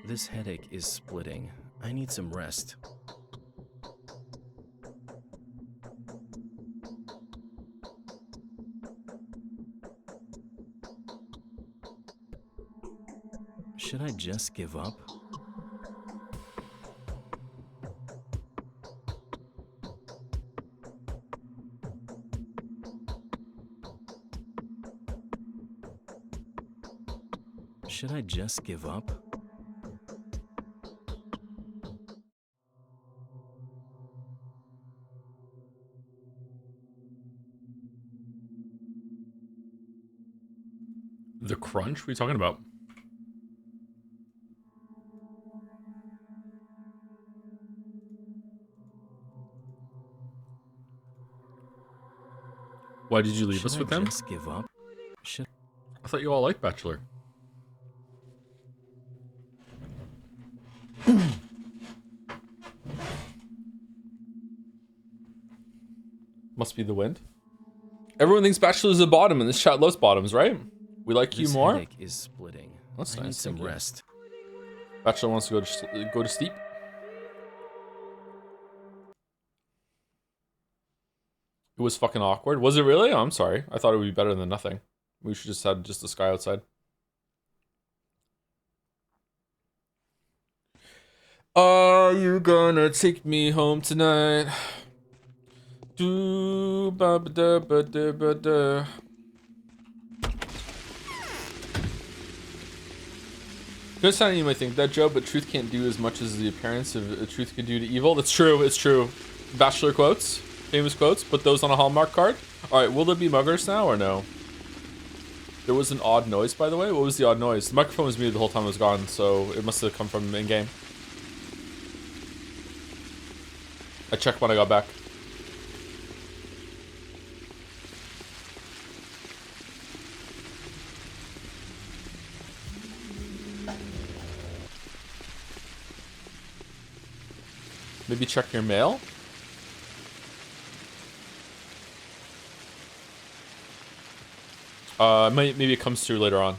This headache is splitting. I need some rest. Should I just give up? Should I just give up? The crunch? What are you talking about? Why did you leave us with them? Just give up? I thought you all liked Bachelor. Must be the wind. Everyone thinks Bachelor's a bottom, and this chat loves bottoms, right? We like you more. Headache is splitting. That's I nice. Need some rest. Bachelor wants to go to sleep. It was fucking awkward. Was it really? Oh, I'm sorry. I thought it would be better than nothing. We should just have just the sky outside. Are you gonna take me home tonight? Do ba ba da ba da ba da. Good sound you might think that, Joe, but truth can't do as much as the appearance of truth can do to evil. That's true. It's true. Bachelor quotes, famous quotes. Put those on a Hallmark card. All right. Will there be muggers now or no? There was an odd noise, by the way. What was the odd noise? The microphone was muted the whole time I was gone, so it must have come from in-game. I checked when I got back. Maybe check your mail? Maybe it comes through later on.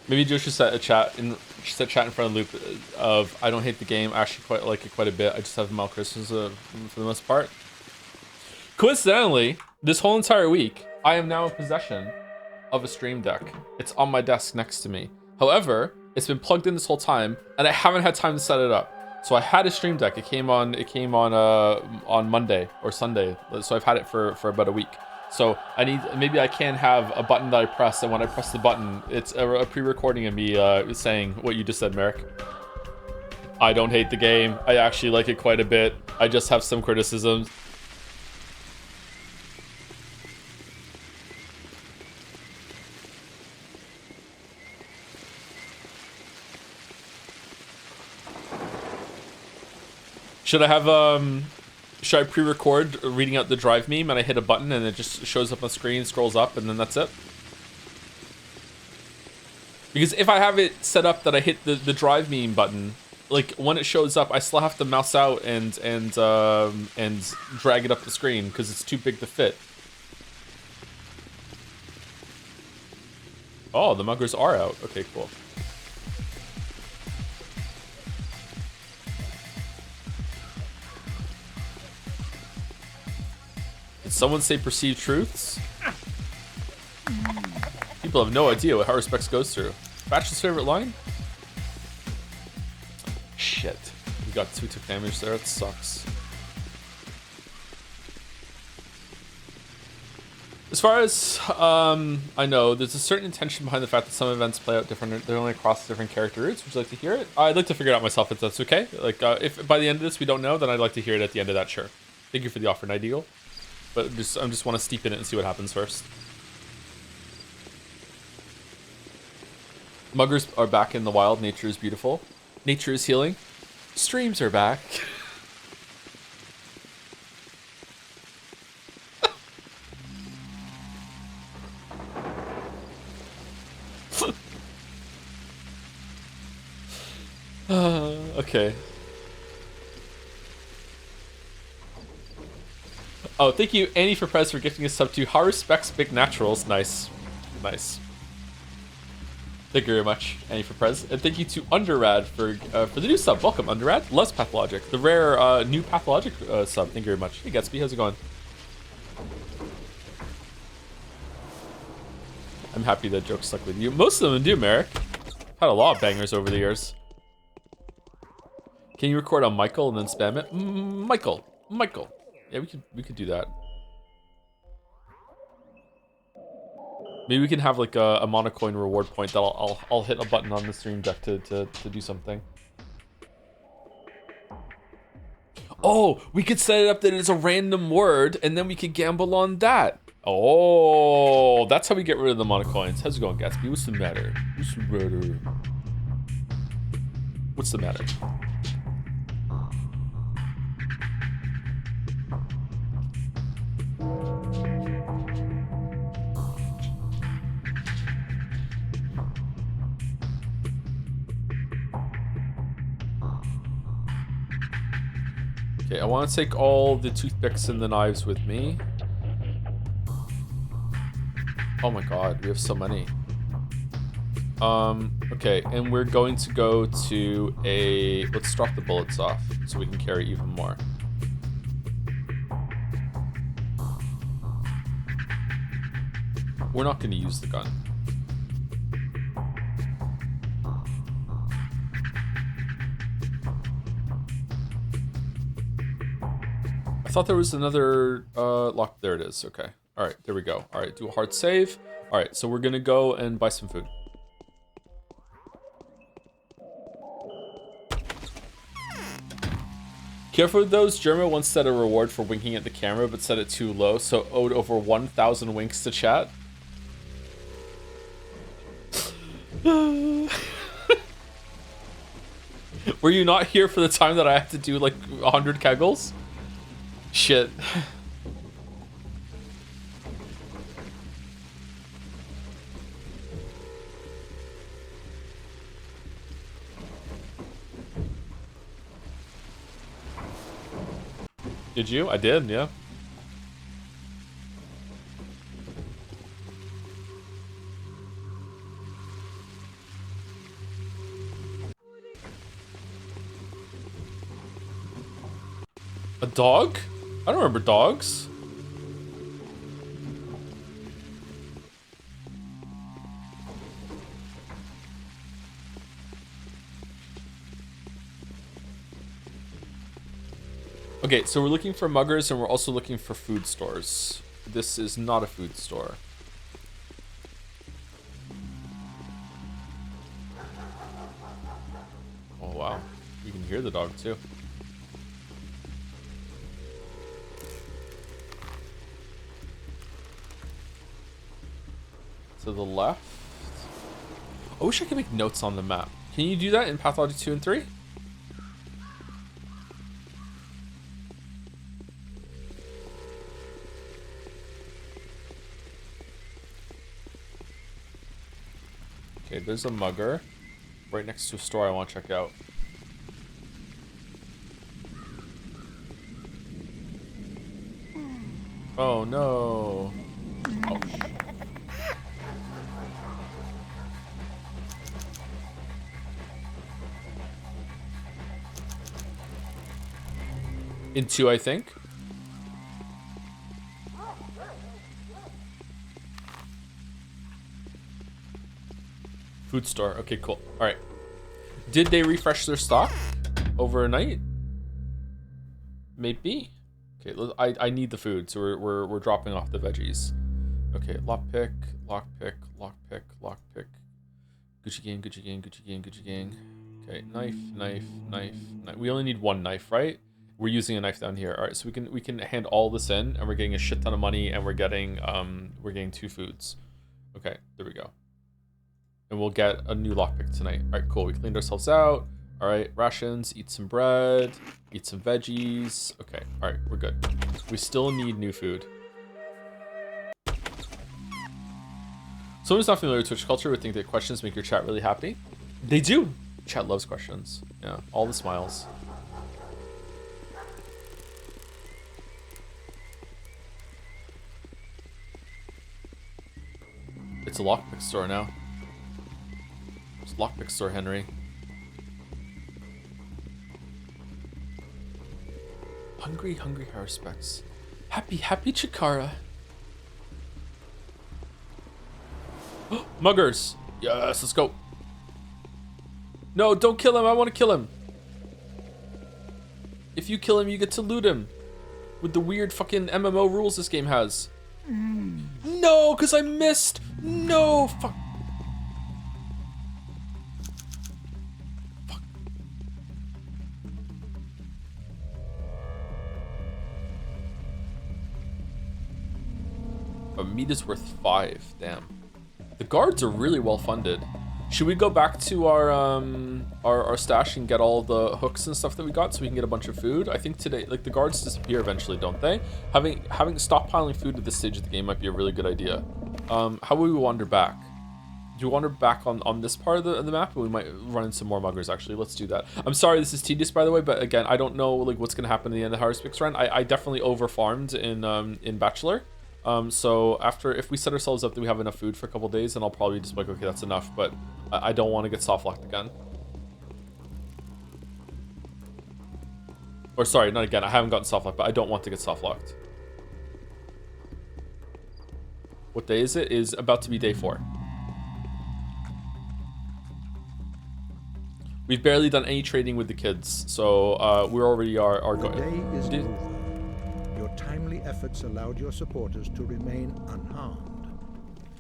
Maybe Joe should set a chat in front of Loop of I don't hate the game. I actually quite like it quite a bit. I just have mild criticism for the most part. Coincidentally, this whole entire week, I am now in possession of a Stream Deck. It's on my desk next to me. However, it's been plugged in this whole time, and I haven't had time to set it up. So I had a Stream Deck. It came on Monday or Sunday. So I've had it for about a week. So maybe I can have a button that I press, and when I press the button, it's a pre-recording of me saying what you just said, Merrick. I don't hate the game. I actually like it quite a bit. I just have some criticisms. Should I pre-record reading out the drive meme and I hit a button and it just shows up on screen, scrolls up, and then that's it? Because if I have it set up that I hit the drive meme button, like when it shows up, I still have to mouse out and drag it up the screen because it's too big to fit. Oh, the muggers are out. Okay, cool. Did someone say perceived truths? People have no idea what How Respects goes through. Bachelor's favorite line? Shit. We took damage there. It sucks. As far as I know, there's a certain intention behind the fact that some events play out different. They're only across different character routes. Would you like to hear it? I'd like to figure it out myself if that's okay. Like, if by the end of this we don't know, then I'd like to hear it at the end of that. Sure. Thank you for the offer, Nightingale. But I just want to steep in it and see what happens first. Muggers are back in the wild. Nature is beautiful. Nature is healing. Streams are back. Okay. Oh, thank you, Annie, for Prez, for gifting a sub to How Respects Big Naturals. Nice. Nice. Thank you very much, Annie, for Prez. And thank you to Underrad for the new sub. Welcome, Underrad. Loves Pathologic. The rare new Pathologic sub. Thank you very much. Hey, Gatsby, how's it going? I'm happy that jokes stuck with you. Most of them do, Merrick. Had a lot of bangers over the years. Can you record on Michael and then spam it? Michael. Yeah, we could do that. Maybe we can have like a monocoin reward point that I'll hit a button on the stream deck to do something. Oh, we could set it up that it's a random word and then we could gamble on that. Oh, that's how we get rid of the monocoins. How's it going, Gatsby? What's the matter? What's the matter? Okay, I want to take all the toothpicks and the knives with me. Oh my god, we have so many. Okay, and we're going to go to a... Let's drop the bullets off so we can carry even more. We're not going to use the gun. I thought there was another lock. There it is. Okay. All right, there we go. All right, do a hard save. All right, so we're going to go and buy some food. Careful with those. Jerma once set a reward for winking at the camera, but set it too low, so owed over 1,000 winks to chat. Were you not here for the time that I had to do like 100 kegels? Shit. Did you? I did, yeah. A dog? I don't remember dogs. Okay, so we're looking for muggers and we're also looking for food stores. This is not a food store. Oh wow, you can hear the dog too. To the left. I wish I could make notes on the map. Can you do that in Pathologic 2 and 3? Okay, there's a mugger right next to a store I want to check out. Oh no. Oh. In 2, I think. Food store. Okay, cool. All right. Did they refresh their stock overnight? Maybe. Okay, I need the food, so we're dropping off the veggies. Okay, lockpick, lockpick, lockpick, lockpick. Gucci gang, Gucci gang, Gucci gang, Gucci gang. Okay, knife, knife, knife, knife. We only need one knife, right? We're using a knife down here. All right, so we can hand all this in, and we're getting a shit ton of money, and we're getting 2 foods. Okay, there we go. And we'll get a new lockpick tonight. All right, cool. We cleaned ourselves out. All right, rations. Eat some bread. Eat some veggies. Okay, all right, we're good. We still need new food. Someone who's not familiar with Twitch culture would think that questions make your chat really happy. They do. Chat loves questions. Yeah, all the smiles. It's a lockpick store now. It's a lockpick store, Henry. Hungry, hungry Haruspecs. Happy, happy Chikara. Muggers. Yes, let's go. No, don't kill him. I want to kill him. If you kill him, you get to loot him. With the weird fucking MMO rules this game has. No, because I missed. No, fuck. Fuck. A meat is worth 5. Damn. The guards are really well funded. Should we go back to our stash and get all the hooks and stuff that we got so we can get a bunch of food? I think today, like, the guards disappear eventually, don't they? Having stockpiling food at this stage of the game might be a really good idea. How will we wander back? Do we wander back on this part of the map? Or we might run into some more muggers, actually. Let's do that. I'm sorry this is tedious, by the way, but again, I don't know like what's going to happen at the end of the Haruspex run. I definitely over-farmed in Bachelor. So if we set ourselves up that we have enough food for a couple days, then I'll probably just be like, okay, that's enough. But I don't want to get soft locked again. Or sorry, not again. I haven't gotten soft locked, but I don't want to get soft locked. What day is it? Is about to be day 4. We've barely done any trading with the kids, so we already are The going. day is over. Your timely efforts allowed your supporters to remain unharmed.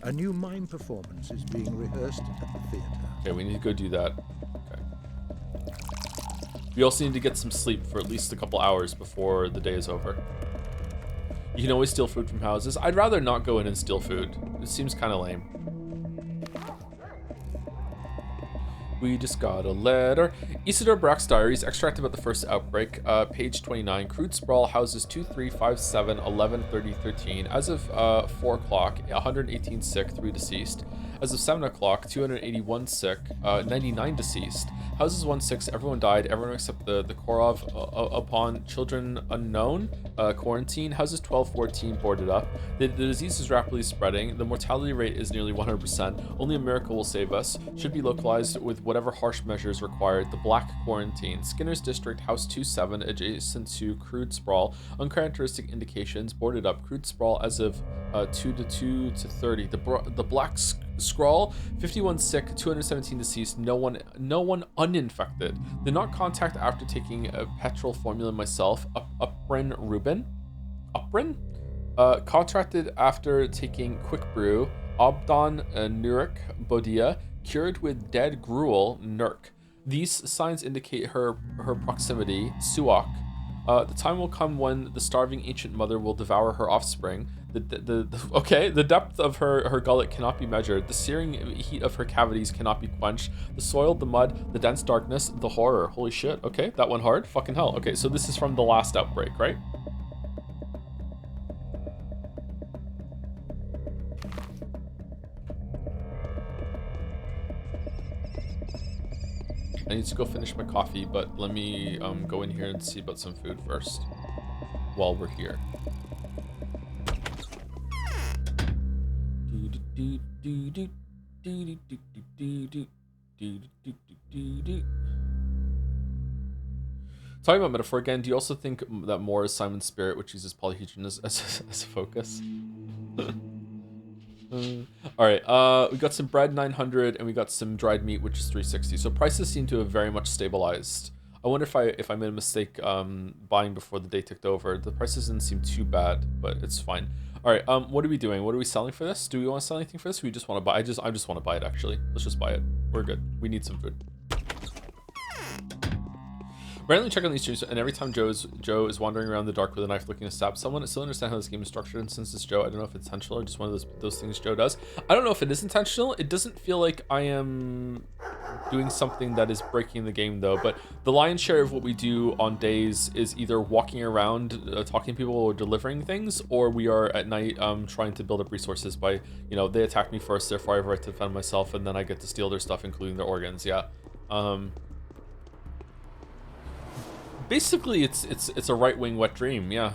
A new mime performance is being rehearsed at the theater. Okay, we need to go do that. Okay. We also need to get some sleep for at least a couple hours before the day is over. You can always steal food from houses. I'd rather not go in and steal food. It seems kind of lame. We just got a letter. Isidore Brack's diaries, extract about the first outbreak, page 29. Crude sprawl houses 2, 3, 5, 7, 11, 30, 13. As of 4 o'clock, 118 sick, 3 deceased. As of 7 o'clock, 281 sick, 99 deceased. Houses 1, 6, everyone died. Everyone except the Korov upon children unknown. Quarantine. Houses 12, 14 boarded up. The disease is rapidly spreading. The mortality rate is nearly 100%. Only a miracle will save us. Should be localized with whatever harsh measures required. The Black Quarantine. Skinner's District, House 27, adjacent to Crude Sprawl. Uncharacteristic indications. Boarded up. Crude Sprawl as of 2 to 30. The Black Scrawl, 51 sick, 217 deceased, no one uninfected. Did not contact after taking a petrol formula myself. Uprin Rubin? Contracted after taking Quick Brew. Obdon Nurek Bodia, cured with dead gruel Nurk. These signs indicate her proximity. Suak. The time will come when the starving ancient mother will devour her offspring. The depth of her gullet cannot be measured. The searing heat of her cavities cannot be quenched. The soil, the mud, the dense darkness, the horror. Holy shit. Okay, that one hard. Fucking hell. Okay, so this is from the last outbreak, right? I need to go finish my coffee, but let me go in here and see about some food first while we're here. Talking about metaphor again, do you also think that more is Simon's spirit, which uses polyhedron as a focus? Alright, we got some bread, 900, and we got some dried meat, which is 360. So prices seem to have very much stabilized. I wonder if I made a mistake buying before the day ticked over. The prices didn't seem too bad, but it's fine. Alright, what are we doing? What are we selling for this? Do we want to sell anything for this? Or we just want to buy? I just want to buy it, actually. Let's just buy it. We're good. We need some food. Randomly check on these streams, and every time Joe is wandering around the dark with a knife looking to stab someone. I still understand how this game is structured, and since it's Joe, I don't know if it's intentional or just one of those things Joe does. I don't know if it is intentional. It doesn't feel like I am doing something that is breaking the game, though. But the lion's share of what we do on days is either walking around, talking to people, or delivering things, or we are at night trying to build up resources by, they attack me first, therefore I have a right to defend myself, and then I get to steal their stuff, including their organs. Yeah. Basically, it's a right-wing wet dream, yeah.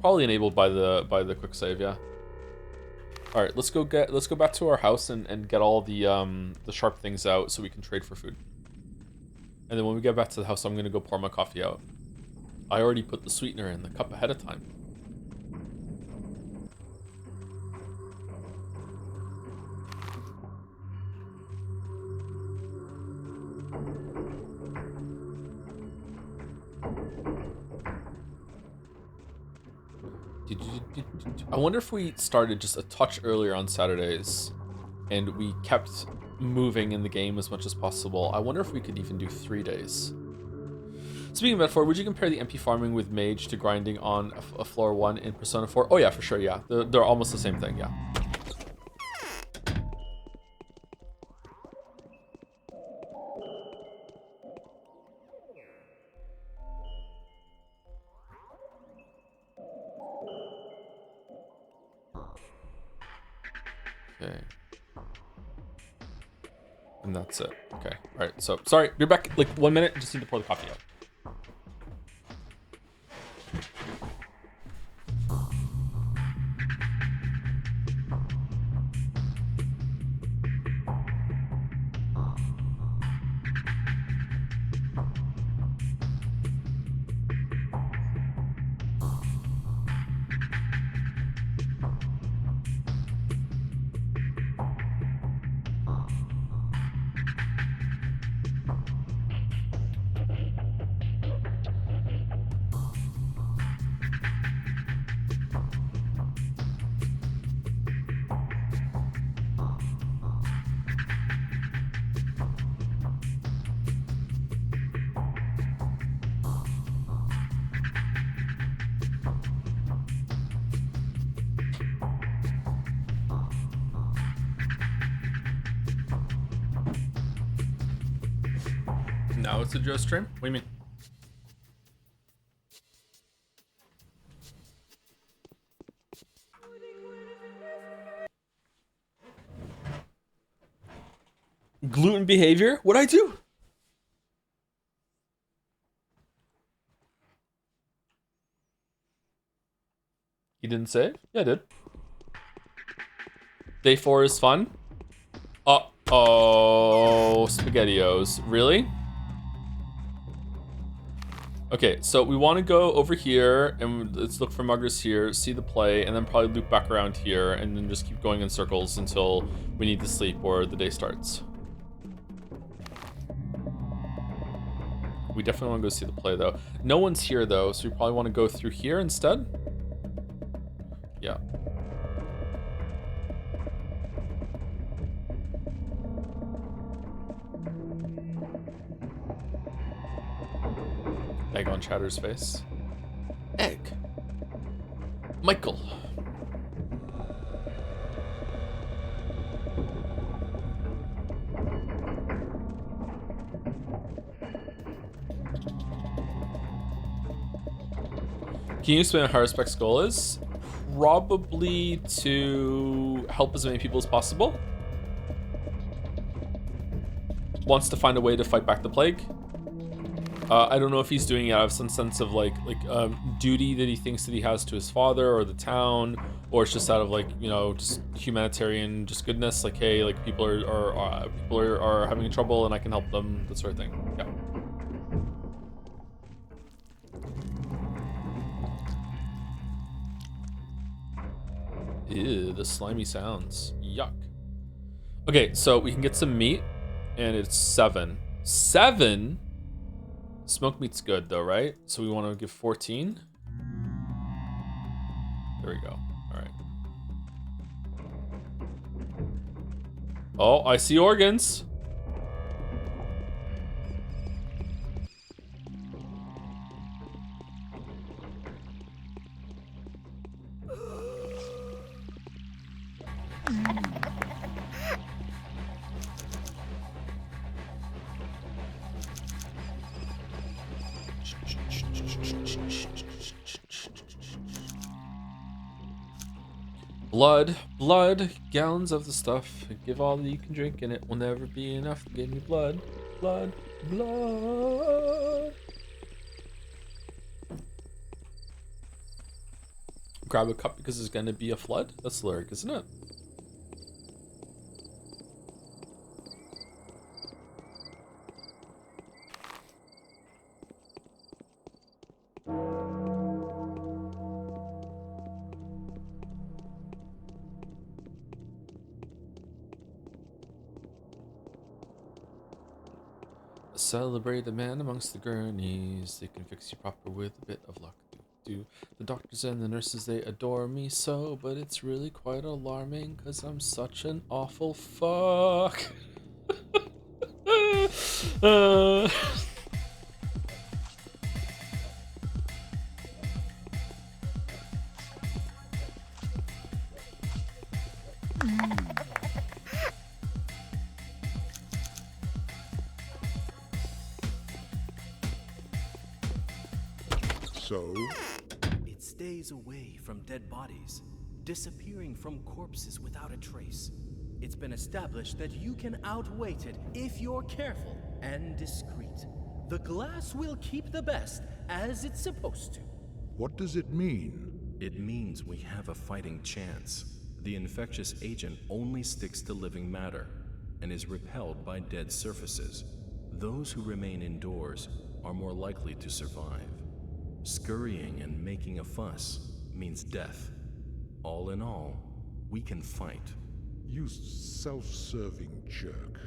Probably enabled by the quick save, yeah. All right, let's go back to our house and get all the sharp things out so we can trade for food. And then when we get back to the house, I'm gonna go pour my coffee out. I already put the sweetener in the cup ahead of time. I wonder if we started just a touch earlier on Saturdays and we kept moving in the game as much as possible. I wonder if we could even do 3 days. Speaking of metaphor, would you compare the MP farming with mage to grinding on a floor 1 in Persona 4? Oh yeah, for sure, yeah. They're almost the same thing, yeah. Okay. And that's it. Okay. All right. So, sorry. You're back like 1 minute. Just need to pour the coffee out. Now it's a Joe stream? What do you mean? Gluten behavior? What'd I do? You didn't say it? Yeah, I did. Day 4 is fun. Uh-oh, SpaghettiOs. Really? Okay, so we want to go over here and let's look for muggers here, see the play, and then probably loop back around here and then just keep going in circles until we need to sleep or the day starts. We definitely want to go see the play though. No one's here though, so we probably want to go through here instead. Yeah. Egg on Chatter's face. Egg. Michael. Can you explain what Haruspeck's goal is? Probably to help as many people as possible. Wants to find a way to fight back the plague. I don't know if he's doing it out of some sense of like duty that he thinks that he has to his father or the town, or it's just out of like, you know, just humanitarian just goodness, like, hey, like people are having trouble and I can help them, that sort of thing. Yeah. Ew, the slimy sounds. Yuck. Okay, so we can get some meat, and it's 7. 7? Smoked meat's good though, right? So we want to give 14. There we go. All right. Oh, I see organs. Blood, gallons of the stuff. Give all that you can drink, and it will never be enough to give me blood. Grab a cup because there's gonna be a flood? That's the lyric, isn't it? Celebrate the man amongst the gurneys. They can fix you proper with a bit of luck. Do the doctors and the nurses, they adore me so, but it's really quite alarming because I'm such an awful fuck. So? It stays away from dead bodies, disappearing from corpses without a trace. It's been established that you can outweight it if you're careful and discreet. The glass will keep the best, as it's supposed to. What does it mean? It means we have a fighting chance. The infectious agent only sticks to living matter and is repelled by dead surfaces. Those who remain indoors are more likely to survive. Scurrying and making a fuss means death. All in all, we can fight. You self-serving jerk.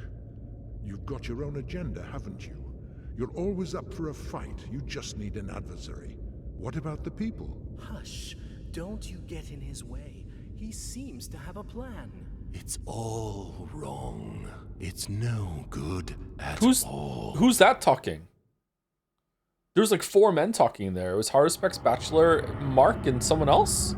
You've got your own agenda, haven't you? You're always up for a fight. You just need an adversary. What about the people? Hush. Don't you get in his way. He seems to have a plan. It's all wrong. It's no good at all. Who's that talking? There was like 4 men talking in there. It was Haruspeck's bachelor, Mark, and someone else?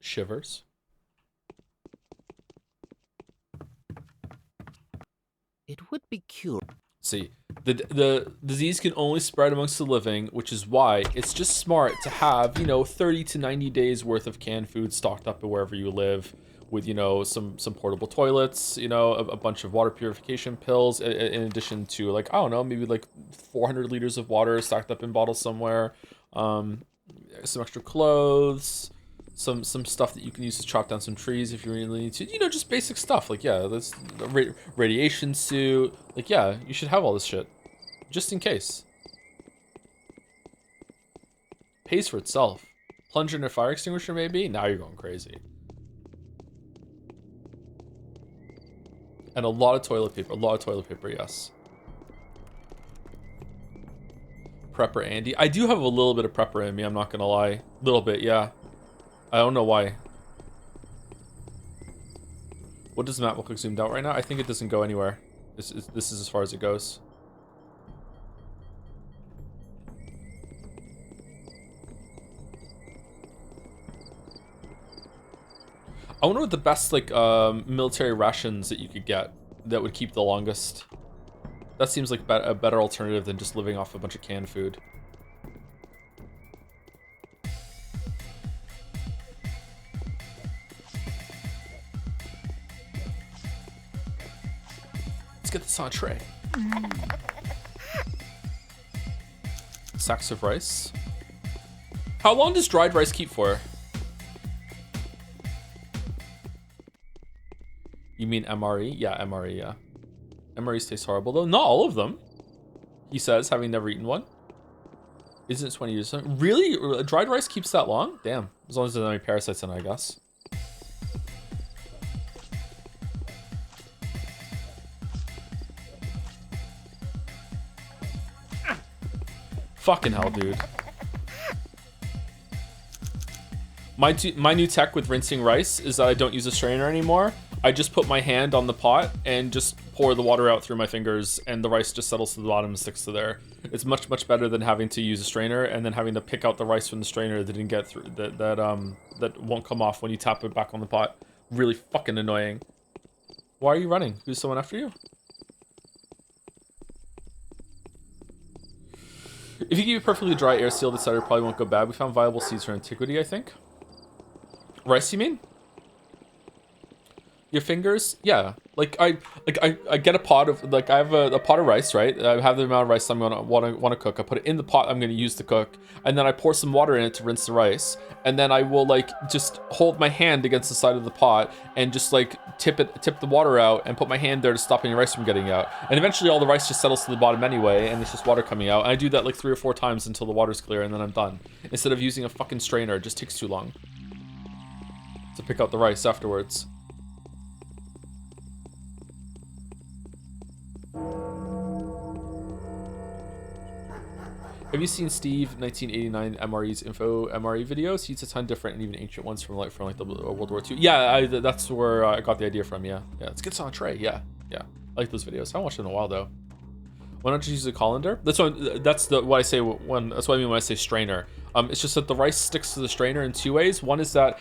Shivers. It would be curious. See, the disease can only spread amongst the living, which is why it's just smart to have, you know, 30 to 90 days worth of canned food stocked up wherever you live, with, you know, some portable toilets, you know, a bunch of water purification pills, in addition to, like, I don't know, maybe like 400 liters of water stacked up in bottles somewhere, some extra clothes, some stuff that you can use to chop down some trees if you really need to, you know, just basic stuff. Like, yeah, that's a radiation suit. Like, yeah, you should have all this shit just in case. Pays for itself. Plunger in a fire extinguisher, maybe? Now you're going crazy. And a lot of toilet paper, yes. Prepper Andy. I do have a little bit of prepper in me, I'm not gonna lie. A little bit, yeah. I don't know why. What does the map look like zoomed out right now? I think it doesn't go anywhere. This is as far as it goes. I wonder what the best, like, military rations that you could get that would keep the longest. That seems like a better alternative than just living off a bunch of canned food. Let's get this on a tray. Sacks of rice. How long does dried rice keep for? You mean MRE? Yeah, MRE, yeah. MREs taste horrible, though. Not all of them, he says, having never eaten one. Isn't it 20 years? Really? Dried rice keeps that long? Damn. As long as there's not any parasites in it, I guess. Fucking hell, dude. My new tech with rinsing rice is that I don't use a strainer anymore. I just put my hand on the pot and just pour the water out through my fingers, and the rice just settles to the bottom and sticks to there. It's much better than having to use a strainer and then having to pick out the rice from the strainer that didn't get through, that won't come off when you tap it back on the pot. Really fucking annoying. Why are you running? Is someone after you? If you keep it perfectly dry, air sealed, etc., probably won't go bad. We found viable seeds for antiquity, I think. Rice, you mean? Your fingers? Yeah. I get a pot of, like, I have a pot of rice, right? I have the amount of rice I'm gonna want to cook. I put it in the pot I'm gonna use to cook, and then I pour some water in it to rinse the rice, and then I will, like, just hold my hand against the side of the pot and just, like, tip the water out and put my hand there to stop any rice from getting out. And eventually all the rice just settles to the bottom anyway, and it's just water coming out. And I do that like 3 or 4 times until the water's clear, and then I'm done. Instead of using a fucking strainer, it just takes too long to pick out the rice afterwards. Have you seen Steve 1989 MRE's info MRE videos? He's a ton different, and even ancient ones from like the World War II. Yeah, that's where I got the idea from. Yeah, let's get this on a tray. Yeah. I like those videos. I haven't watched them in a while though. Why not just use a colander? That's what I say when. That's what I mean when I say strainer. It's just that the rice sticks to the strainer in 2 ways. One is that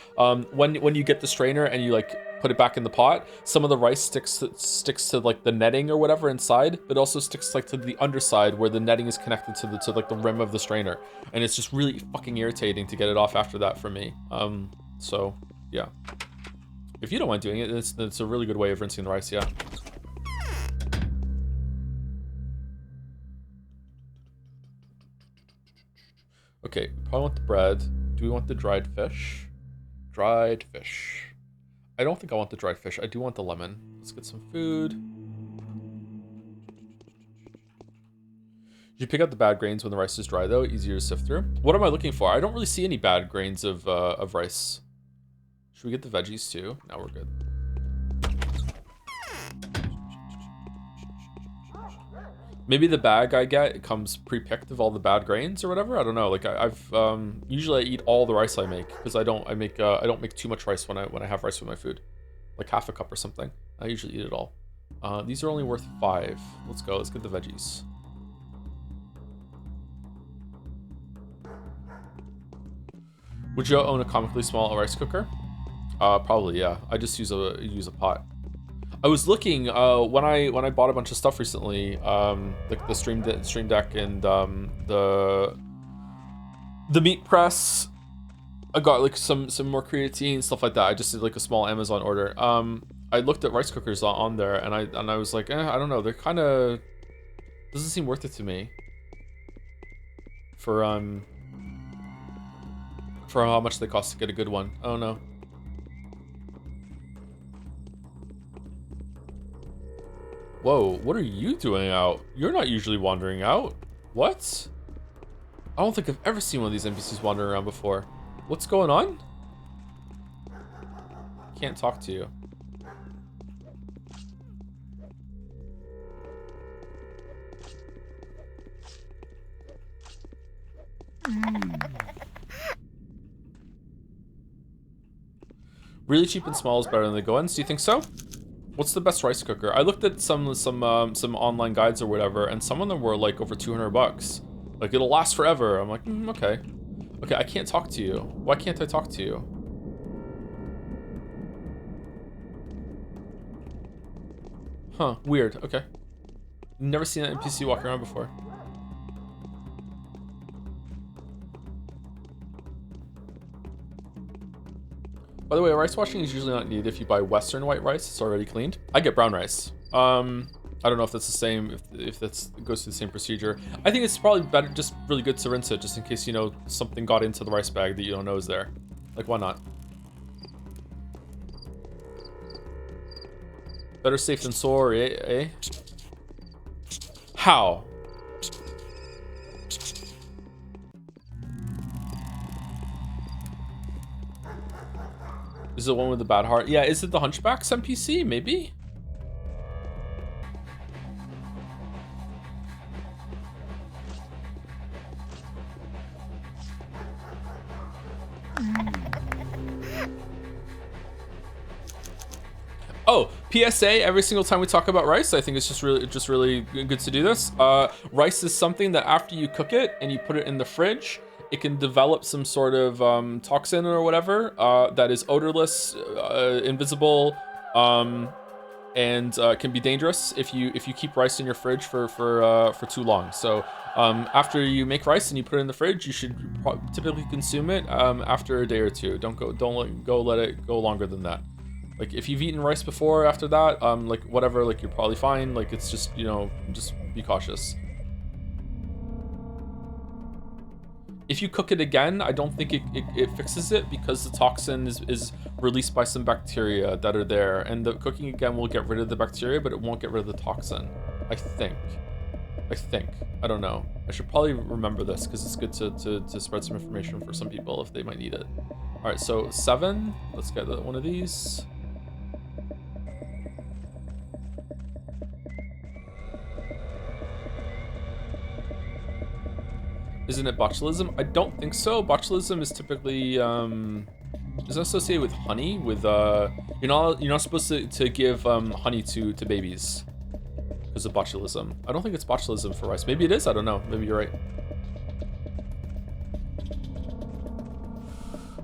when you get the strainer and you like put it back in the pot, some of the rice sticks to like the netting or whatever inside, but also sticks like to the underside where the netting is connected to like the rim of the strainer, and it's just really fucking irritating to get it off after that for me. So yeah, if you don't mind doing it, it's a really good way of rinsing the rice. Yeah. Okay, probably want the bread. Do we want the dried fish? Dried fish. I don't think I want the dried fish. I do want the lemon. Let's get some food. You pick out the bad grains when the rice is dry, though. Easier to sift through. What am I looking for? I don't really see any bad grains of rice. Should we get the veggies, too? No, we're good. Maybe the bag I get, it comes pre-picked of all the bad grains or whatever. I don't know. Like I've usually I eat all the rice I make because I don't make too much rice when I have rice with my food, like half a cup or something. I usually eat it all. These are only worth 5. Let's go. Let's get the veggies. Would you own a comically small rice cooker? Probably, yeah. I just use a pot. I was looking when I bought a bunch of stuff recently, like the Stream Deck and the meat press. I got like some more creatine, stuff like that. I just did like a small Amazon order. I looked at rice cookers on there, and I was like, I don't know. They're kind of doesn't seem worth it to me. For how much they cost to get a good one. Oh no. Whoa, what are you doing out? You're not usually wandering out. What? I don't think I've ever seen one of these NPCs wandering around before. What's going on? Can't talk to you. Really cheap and small is better than the go-ins. Do you think so? What's the best rice cooker? I looked at some online guides or whatever, and some of them were like over 200 bucks. Like it'll last forever. I'm like, okay. Okay, I can't talk to you. Why can't I talk to you? Huh, weird. Okay. Never seen an NPC walking around before. By the way, rice washing is usually not needed if you buy Western white rice. It's already cleaned. I get brown rice. I don't know if that's the same, if that's goes through the same procedure. I think it's probably better, just really good to rinse it, just in case, you know, something got into the rice bag that you don't know is there. Like, why not? Better safe than sorry, eh? How? Is it the one with the bad heart? Yeah, is it the Hunchback's NPC? Maybe? Oh, PSA, every single time we talk about rice, I think it's just really good to do this. Rice is something that after you cook it and you put it in the fridge, it can develop some sort of toxin or whatever that is odorless, invisible, and can be dangerous if you keep rice in your fridge for too long. So after you make rice and you put it in the fridge, you should typically consume it after a day or two. Don't let it go longer than that. Like if you've eaten rice before, after that, like whatever, like you're probably fine. Like it's just, you know, just be cautious. If you cook it again, I don't think it fixes it because the toxin is released by some bacteria that are there, and the cooking again will get rid of the bacteria, but it won't get rid of the toxin. I think. I don't know. I should probably remember this because it's good to spread some information for some people if they might need it. All right, so 7. Let's get one of these. Isn't it botulism? I don't think so. Botulism is typically is associated with honey. With you're not supposed to give honey to babies because of botulism. I don't think it's botulism for rice. Maybe it is. I don't know. Maybe you're right.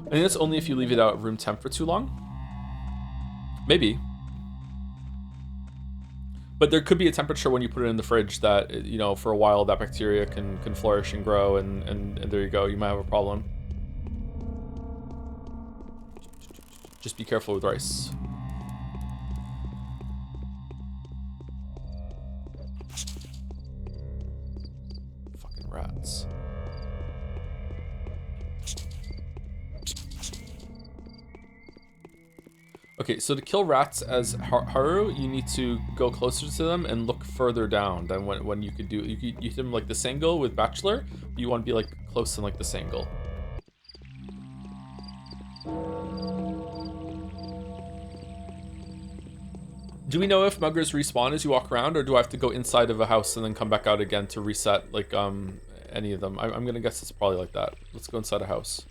I think that's only if you leave it out at room temp for too long. Maybe. But there could be a temperature when you put it in the fridge that, you know, for a while that bacteria can flourish and grow, and there you go. You might have a problem. Just be careful with rice. Fucking rats. Okay, so to kill rats as Haru, you need to go closer to them and look further down than when you could do. You hit them like this angle with Bachelor. But you want to be like close in like this angle. Do we know if muggers respawn as you walk around, or do I have to go inside of a house and then come back out again to reset like any of them? I'm gonna guess it's probably like that. Let's go inside a house.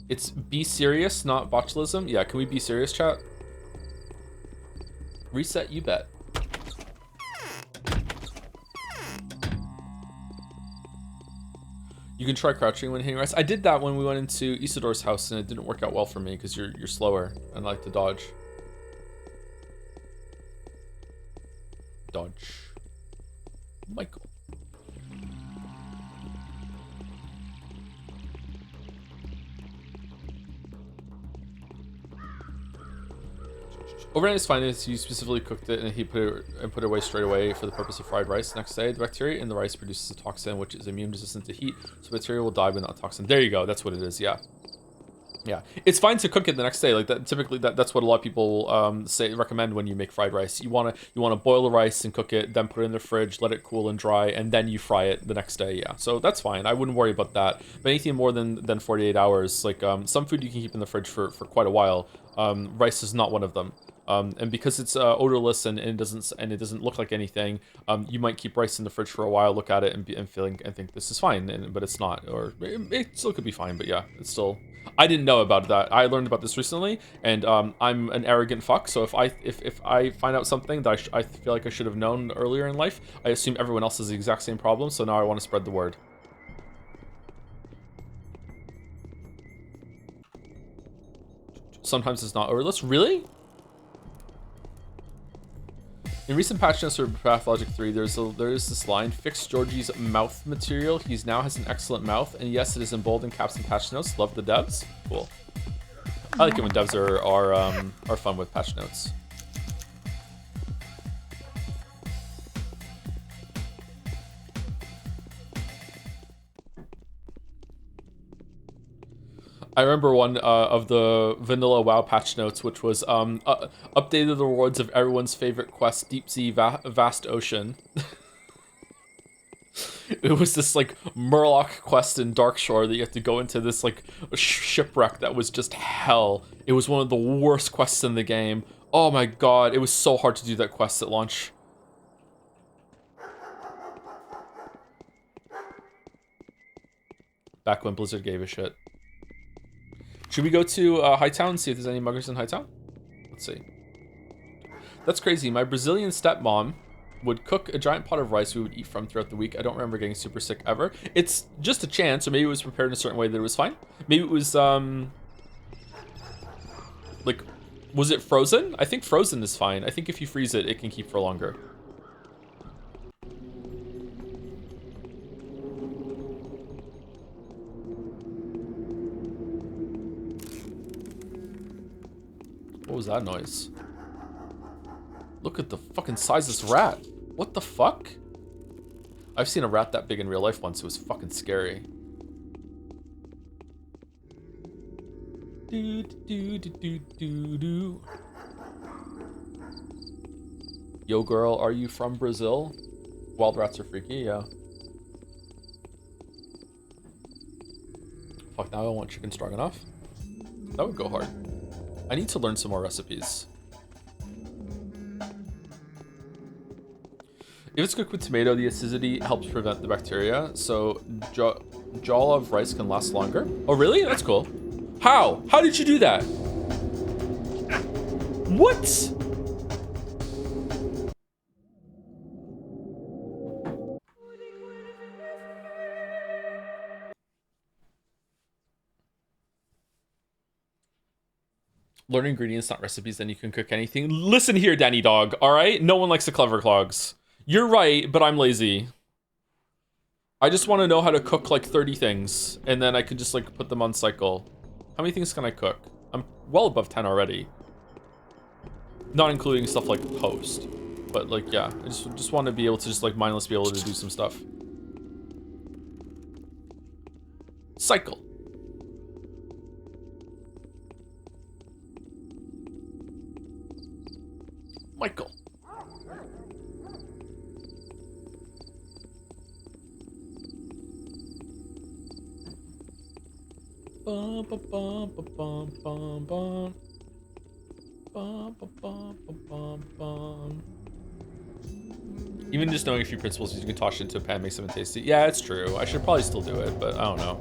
It's be serious, not botulism. Yeah, can we be serious, chat? Reset, you bet. You can try crouching when hitting rice. I did that when we went into Isidore's house, and it didn't work out well for me because you're slower and I like to dodge. Dodge. Michael. Overnight is fine if you specifically cooked it and he put it away straight away for the purpose of fried rice. Next day, the bacteria in the rice produces a toxin which is immune resistant to heat, so bacteria will die but not toxin. There you go. That's what it is. Yeah. Yeah, it's fine to cook it the next day. Like that, typically that's what a lot of people recommend when you make fried rice. You wanna boil the rice and cook it, then put it in the fridge, let it cool and dry, and then you fry it the next day. Yeah, so that's fine. I wouldn't worry about that. But anything more than 48 hours, like some food you can keep in the fridge for quite a while. Rice is not one of them. And because it's odorless and it doesn't look like anything, you might keep rice in the fridge for a while, look at it and think this is fine, but it's not, or it still could be fine. But yeah, it's still. I didn't know about that. I learned about this recently, and I'm an arrogant fuck. So if I find out something that I feel like I should have known earlier in life, I assume everyone else has the exact same problem. So now I want to spread the word. Sometimes it's not odorless. Really? In recent patch notes for Pathologic 3, there is this line: fix Georgie's mouth material. He now has an excellent mouth, and yes, it is in bold and caps and patch notes. Love the devs. Cool. I like it when devs are fun with patch notes. I remember one of the vanilla WoW patch notes, which was updated the rewards of everyone's favorite quest, Deep Sea Vast Ocean. It was this like Murloc quest in Darkshore that you have to go into this like shipwreck that was just hell. It was one of the worst quests in the game. Oh my god, it was so hard to do that quest at launch. Back when Blizzard gave a shit. Should we go to Hightown and see if there's any muggers in Hightown? Let's see. That's crazy. My Brazilian stepmom would cook a giant pot of rice we would eat from throughout the week. I don't remember getting super sick ever. It's just a chance, or maybe it was prepared in a certain way that it was fine. Maybe it was, like, was it frozen? I think frozen is fine. I think if you freeze it, it can keep for longer. What was that noise? Look at the fucking size of this rat. What the fuck? I've seen a rat that big in real life once. It was fucking scary. Yo, girl, are you from Brazil? Wild rats are freaky, yeah. Fuck, now I want chicken stroganoff. That would go hard. I need to learn some more recipes. If it's cooked with tomato, the acidity helps prevent the bacteria, so jala of rice can last longer. Oh, really? That's cool. How? How did you do that? What? Learn ingredients, not recipes, then you can cook anything. Listen here, Danny Dog, all right? No one likes the clever clogs. You're right, but I'm lazy. I just want to know how to cook like 30 things, and then I could just like put them on cycle. How many things can I cook? I'm well above 10 already. Not including stuff like post. But like, yeah, I just want to be able to just like mindless be able to do some stuff. Cycle. Michael. Bum, bum, bum, bum, bum, bum. Bum, bum, bum, bum, bum. Even just knowing a few principles, you can toss it into a pan, make something tasty. Yeah, it's true. I should probably still do it, but I don't know.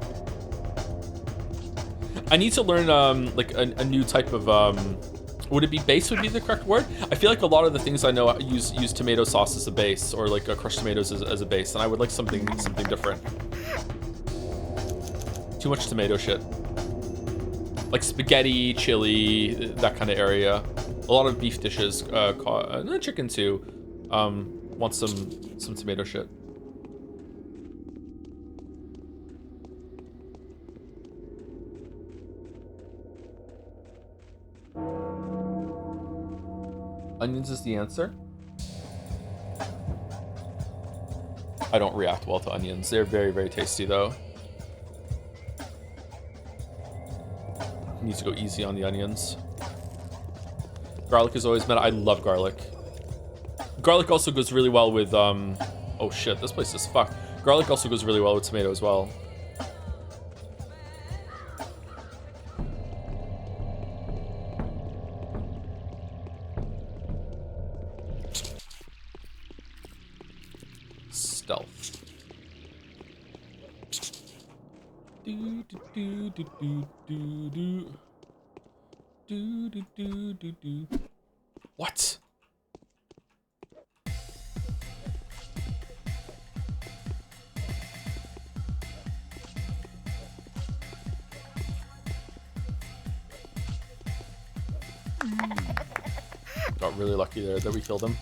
I need to learn like a new type of would it be base would be the correct word? I feel like a lot of the things I know use tomato sauce as a base, or like crushed tomatoes as a base, and I would like something different. Too much tomato shit. Like spaghetti, chili, that kind of area. A lot of beef dishes, chicken too. Want some tomato shit. Onions is the answer. I don't react well to onions. They're very, very tasty though. Needs to go easy on the onions. Garlic is always meta. I love garlic. Garlic also goes really well with, oh shit, this place is fucked. Garlic also goes really well with tomato as well. Stealth. What? Got really lucky there that we killed him.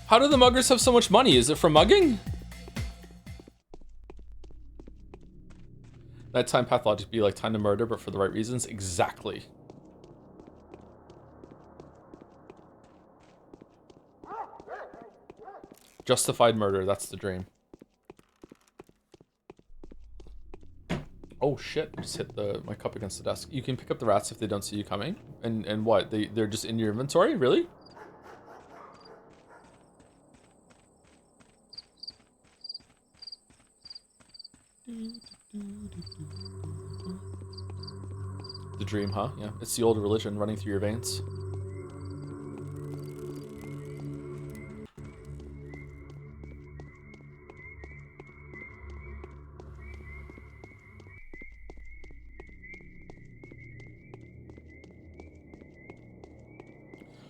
How do the muggers have so much money? Is it from mugging? That time Pathologic be like time to murder, but for the right reasons? Exactly. Justified murder, that's the dream. Oh shit, I just hit my cup against the desk. You can pick up the rats if they don't see you coming. And what? They're just in your inventory? Really? The dream, huh? Yeah, it's the old religion running through your veins.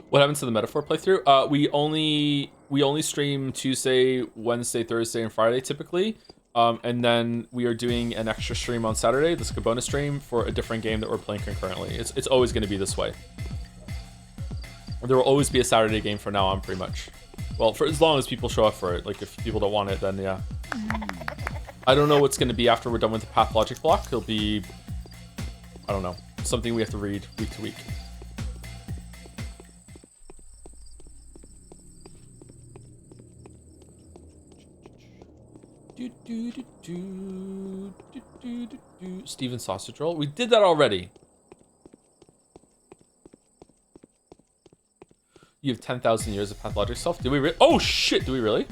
What happens to the metaphor playthrough? We only stream Tuesday, Wednesday, Thursday, and Friday typically. And then we are doing an extra stream on Saturday, this bonus stream, for a different game that we're playing concurrently. It's always going to be this way. There will always be a Saturday game from now on, pretty much. Well, for as long as people show up for it. Like, if people don't want it, then yeah. I don't know what's going to be after we're done with the Pathologic block. It'll be, I don't know, something we have to read week to week. Steven sausage roll. We did that already. You have 10,000 years of pathologic self. Do we really? Oh shit! Do we really?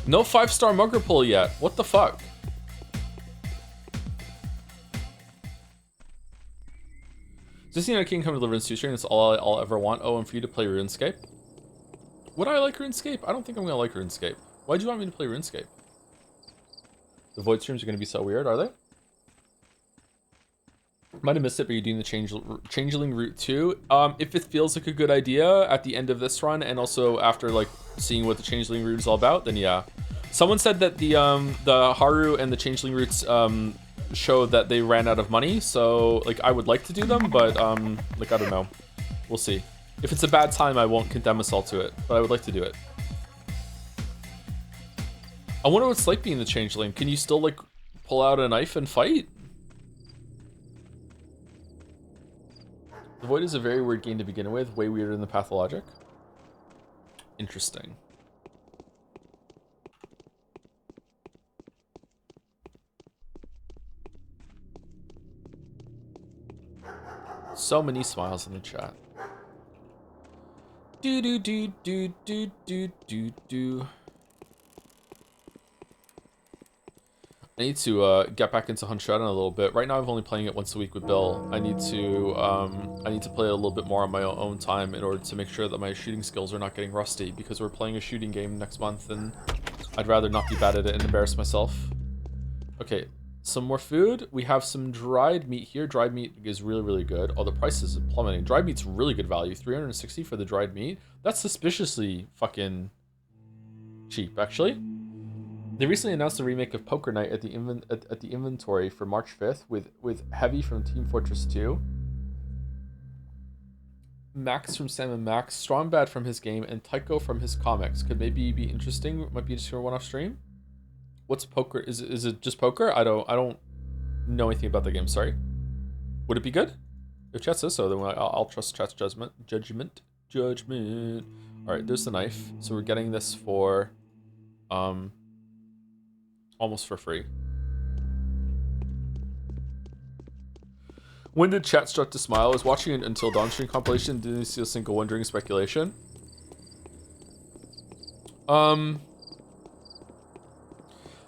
No 5-star mugger pull yet. What the fuck? Disney United Kingdom Deliverance 2 stream. That's all I'll ever want. Oh, and for you to play RuneScape. Would I like RuneScape? I don't think I'm gonna like RuneScape. Why'd you want me to play RuneScape? The Void streams are gonna be so weird, are they? Might have missed it, but you're doing the Changeling route too. If it feels like a good idea at the end of this run, and also after like seeing what the Changeling route is all about, then yeah. Someone said that the Haru and the Changeling routes show that they ran out of money, so like I would like to do them, but like I don't know. We'll see. If it's a bad time, I won't condemn us all to it, but I would like to do it. I wonder what it's like being the Changeling. Can you still like pull out a knife and fight? The Void is a very weird game to begin with, way weirder than the Pathologic. Interesting. So many smiles in the chat. Do do do do do do do do. I need to get back into Hunshot in a little bit. Right now, I'm only playing it once a week with Bill. I need to play it a little bit more on my own time in order to make sure that my shooting skills are not getting rusty, because we're playing a shooting game next month, and I'd rather not be bad at it and embarrass myself. Okay, some more food. We have some dried meat here. Dried meat is really, really good. Oh, the price is plummeting. Dried meat's really good value. 360 for the dried meat. That's suspiciously fucking cheap, actually. They recently announced a remake of Poker Night at the inventory for March 5th with Heavy from Team Fortress 2, Max from Sam & Max, Strongbad from his game, and Tycho from his comics. Could maybe be interesting. Might be just for a one-off stream. What's poker? Is it just poker? I don't know anything about the game. Sorry. Would it be good? If chat says so, then I'll trust chat's judgment. All right, there's the knife. So we're getting this for almost for free. When did chat start to smile? I was watching an Until Dawn stream compilation. Didn't see a single one during speculation.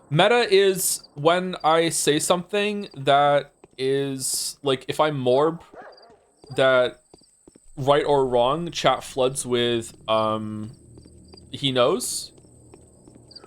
Meta is when I say something that is, like, if I morb that right or wrong, chat floods with, he knows.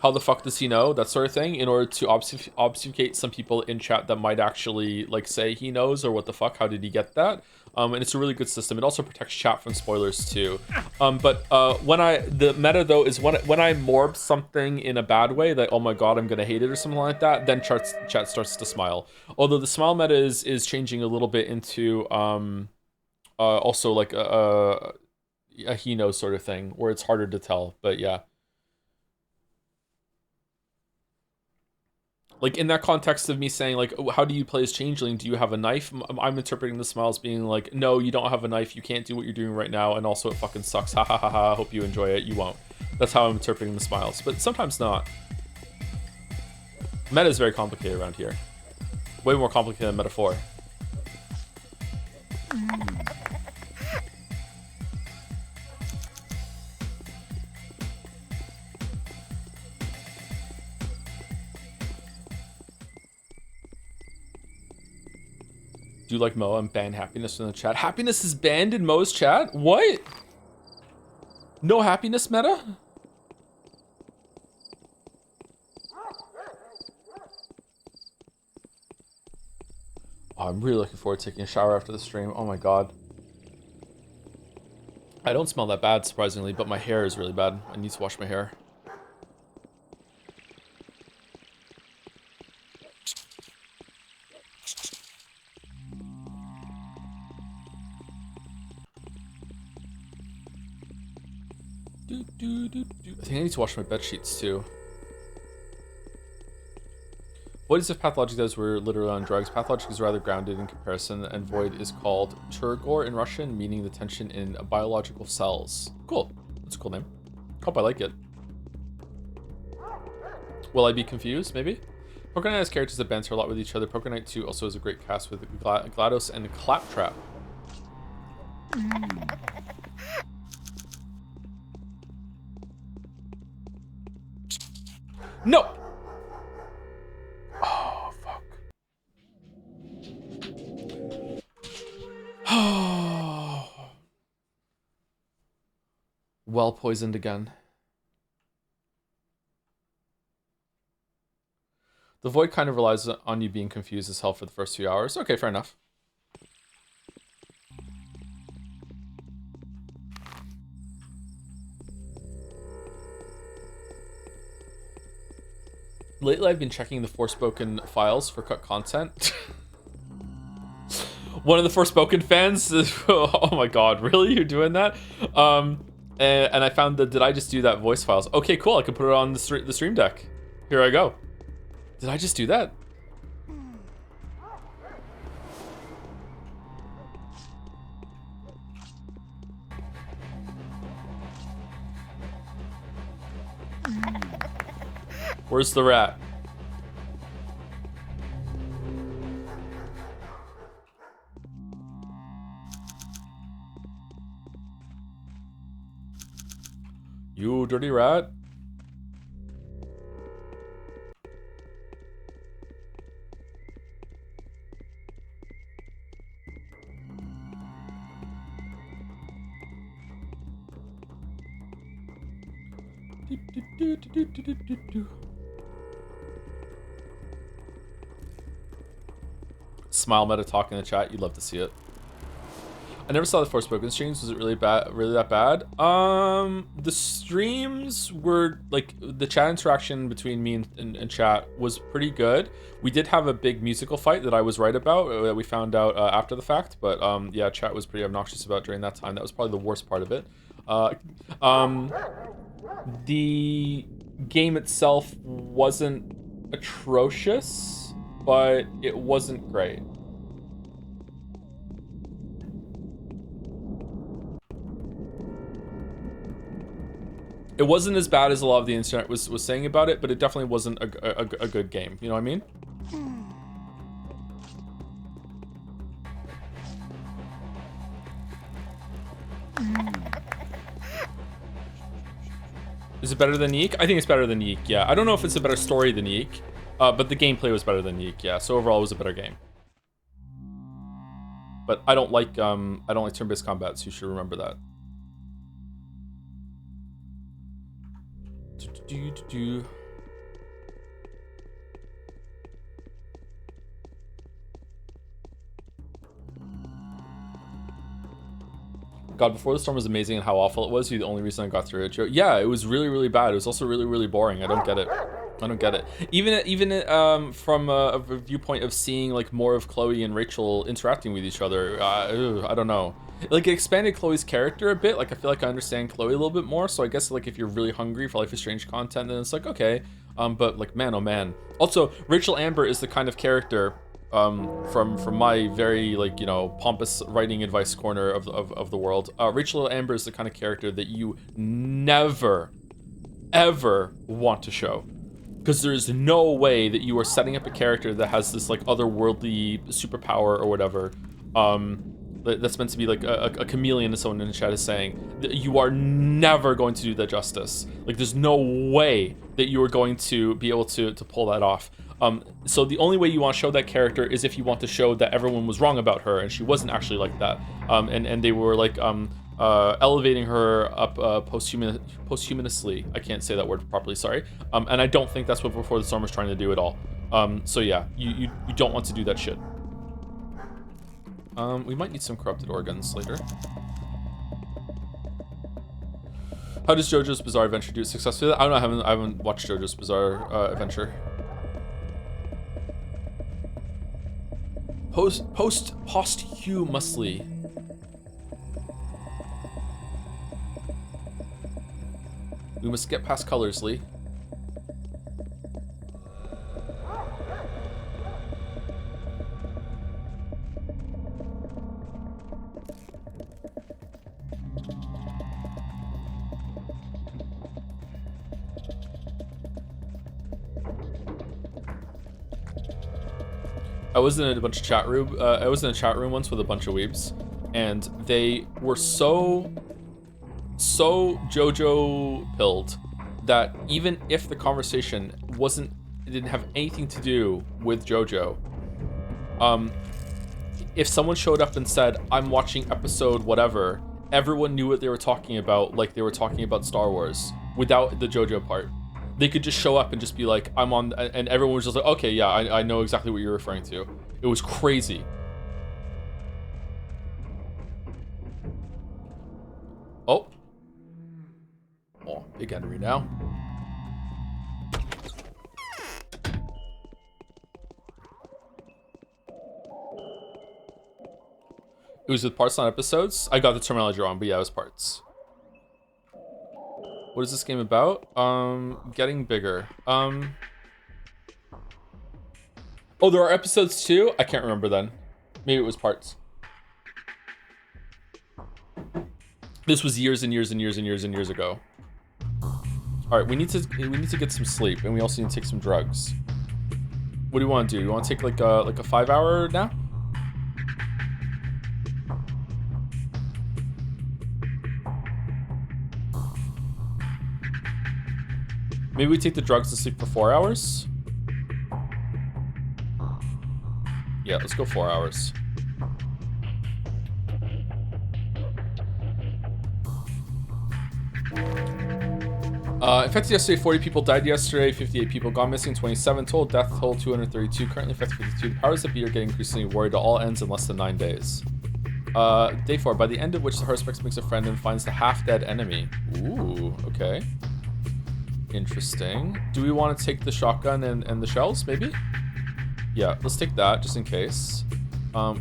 How the fuck does he know? That sort of thing, in order to obfuscate some people in chat that might actually, like, say he knows, or what the fuck, how did he get that? And it's a really good system. It also protects chat from spoilers too. The meta though is when I morb something in a bad way, that, oh my god, I'm gonna hate it or something like that, then chat starts to smile. Although the smile meta is changing a little bit into also like a he knows sort of thing, where it's harder to tell. But yeah. Like, in that context of me saying, like, how do you play as Changeling? Do you have a knife? I'm interpreting the smile as being like, no, you don't have a knife. You can't do what you're doing right now. And also, it fucking sucks. Ha ha ha ha. Hope you enjoy it. You won't. That's how I'm interpreting the smiles. But sometimes not. Meta is very complicated around here. Way more complicated than metaphor. Do you like Mo and ban happiness in the chat? Happiness is banned in Mo's chat? What? No happiness meta? Oh, I'm really looking forward to taking a shower after the stream. Oh my god. I don't smell that bad, surprisingly, but my hair is really bad. I need to wash my hair. I think I need to wash my bed sheets too. Void is if Pathologic does we're literally on drugs. Pathologic is rather grounded in comparison, and Void is called Turgor in Russian, meaning the tension in biological cells. Cool. That's a cool name. Hope I like it. Will I be confused? Maybe? Poker Knight has characters that banter a lot with each other. Poker Knight 2 also has a great cast with GLaDOS and Claptrap. No! Oh, fuck. Oh. Well poisoned again. The Void kind of relies on you being confused as hell for the first few hours. Okay, fair enough. Lately, I've been checking the Forspoken files for cut content. One of the Forspoken fans, oh my god, really? You're doing that? And I found that, did I just do that voice files? Okay, cool, I can put it on the stream deck. Here I go. Did I just do that? Where's the rat? You dirty rat. Smile meta talk in the chat. You'd love to see it. I never saw the Forspoken streams. Was it really bad? Really that bad? The streams were like the chat interaction between me and chat was pretty good. We did have a big musical fight that I was right about. That we found out after the fact, but yeah, chat was pretty obnoxious about during that time. That was probably the worst part of it. The game itself wasn't atrocious, but it wasn't great. It wasn't as bad as a lot of the internet was saying about it, but it definitely wasn't a good game. You know what I mean? Is it better than Yeek? I think it's better than Yeek, yeah. I don't know if it's a better story than Yeek, but the gameplay was better than Yeek, yeah. So overall, it was a better game. But I don't like turn-based combat, so you should remember that. God, Before the Storm was amazing and how awful it was. You're the only reason I got through it, Joe. Yeah, it was really, really bad. It was also really, really boring. I don't get it. I don't get it. Even from a viewpoint of seeing like more of Chloe and Rachel interacting with each other, I don't know. Like, it expanded Chloe's character a bit. Like, I feel like I understand Chloe a little bit more. So I guess like if you're really hungry for Life is Strange content, then it's like okay. But like man, oh man. Also, Rachel Amber is the kind of character. From my very like pompous writing advice corner of the world, Rachel Amber is the kind of character that you never ever want to show, because there's no way that you are setting up a character that has this like otherworldly superpower or whatever that's meant to be like a chameleon, as someone in the chat is saying. You are never going to do that justice. Like there's no way that you are going to be able to pull that off. So the only way you want to show that character is if you want to show that everyone was wrong about her and she wasn't actually like that. And they were like elevating her up posthumously. I can't say that word properly, sorry. And I don't think that's what Before the Storm was trying to do at all. So yeah, you don't want to do that shit. We might need some corrupted organs later. How does JoJo's Bizarre Adventure do successfully? I don't know, I haven't watched JoJo's Bizarre Adventure. Posthumously. We must get past colors, Lee. I was in a bunch of chat room. I was in a chat room once with a bunch of weebs, and they were so JoJo pilled that even if the conversation didn't have anything to do with JoJo, if someone showed up and said, "I'm watching episode whatever," everyone knew what they were talking about, like they were talking about Star Wars without the JoJo part. They could just show up and just be like, I'm on, and everyone was just like, okay, yeah, I know exactly what you're referring to. It was crazy. Oh, big enemy now. It was with parts, not episodes. I got the terminology wrong, but yeah, it was parts. What is this game about? Getting bigger. Oh, there are episodes too? I can't remember then. Maybe it was parts. This was years and years and years and years and years ago. All right, we need to get some sleep, and we also need to take some drugs. What do you want to do? You want to take like a 5-hour nap? Maybe we take the drugs and sleep for 4 hours? Yeah, let's go 4 hours. Infected yesterday, 40 people died yesterday, 58 people gone missing, 27 total, death toll 232, currently infected 52. The powers that be are getting increasingly worried. It all ends in less than 9 days. Day 4, by the end of which the Haruspex makes a friend and finds the half-dead enemy. Ooh, okay. Interesting. Do we want to take the shotgun and the shells, maybe? Yeah, let's take that, just in case.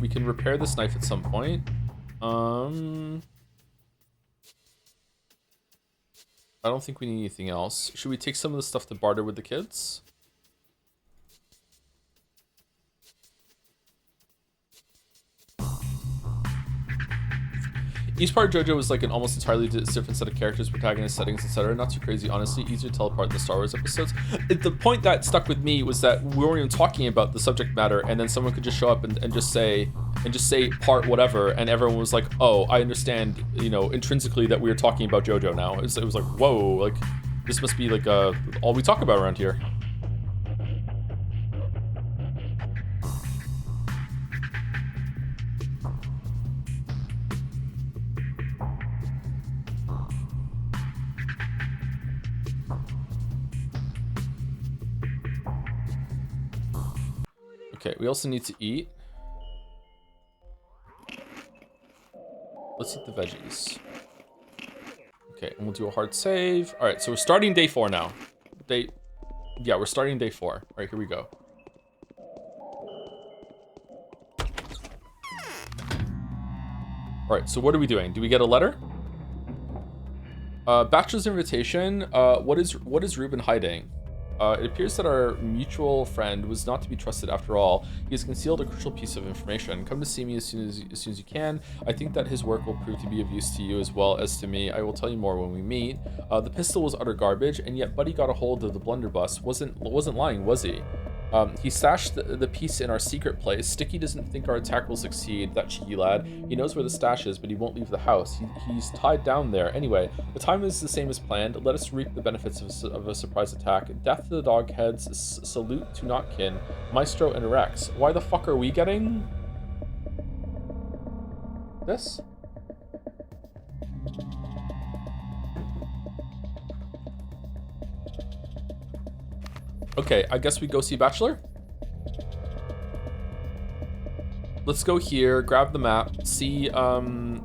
We can repair this knife at some point. I don't think we need anything else. Should we take some of the stuff to barter with the kids? Each part of JoJo was like an almost entirely different set of characters, protagonists, settings, etc. Not too crazy, honestly. Easier to tell apart than the Star Wars episodes. The point that stuck with me was that we weren't even talking about the subject matter, and then someone could just show up and just say part whatever, and everyone was like, oh, I understand, you know, intrinsically that we were talking about JoJo now. It was like, whoa, like this must be like all we talk about around here. Okay, we also need to eat. Let's eat the veggies. Okay, and we'll do a hard save. All right, so we're starting day 4 now. Yeah, we're starting day 4. All right, here we go. All right, so what are we doing? Do we get a letter? Bachelor's invitation. What is Ruben hiding? It appears that our mutual friend was not to be trusted after all. He has concealed a crucial piece of information. Come to see me as soon as you can. I think that his work will prove to be of use to you as well as to me. I will tell you more when we meet. The pistol was utter garbage, and yet Buddy got a hold of the blunderbuss. Wasn't lying, was he? He stashed the piece in our secret place. Sticky doesn't think our attack will succeed, that cheeky lad. He knows where the stash is, but he won't leave the house. He's tied down there. Anyway, the time is the same as planned. Let us reap the benefits of a surprise attack. Death to the dog heads, salute to Notkin, Maestro and Rex. Why the fuck are we getting this? Okay, I guess we go see Bachelor. Let's go here, grab the map, see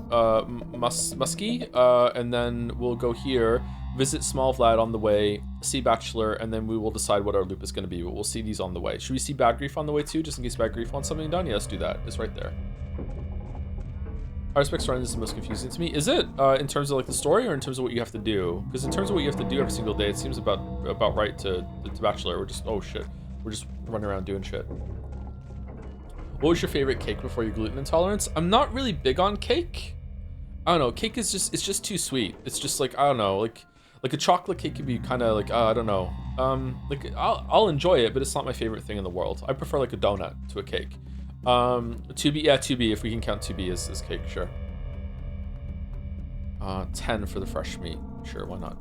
Muskie, and then we'll go here, visit Small Vlad on the way, see Bachelor, and then we will decide what our loop is going to be. But we'll see these on the way. Should we see Bad Grief on the way too, just in case Bad Grief wants something done? Yeah, let's do that. It's right there. Haruspex Run is the most confusing to me. Is it in terms of like the story or in terms of what you have to do? Because in terms of what you have to do every single day, it seems about right to Bachelor. We're just, oh shit, we're just running around doing shit. What was your favorite cake before your gluten intolerance? I'm not really big on cake. I don't know. Cake is just, it's just too sweet. It's just like, I don't know, like a chocolate cake could be kind of like, I don't know. Like I'll enjoy it, but it's not my favorite thing in the world. I prefer like a donut to a cake. 2B, yeah, 2B, if we can count 2B as cake, sure. 10 for the fresh meat. Sure, why not?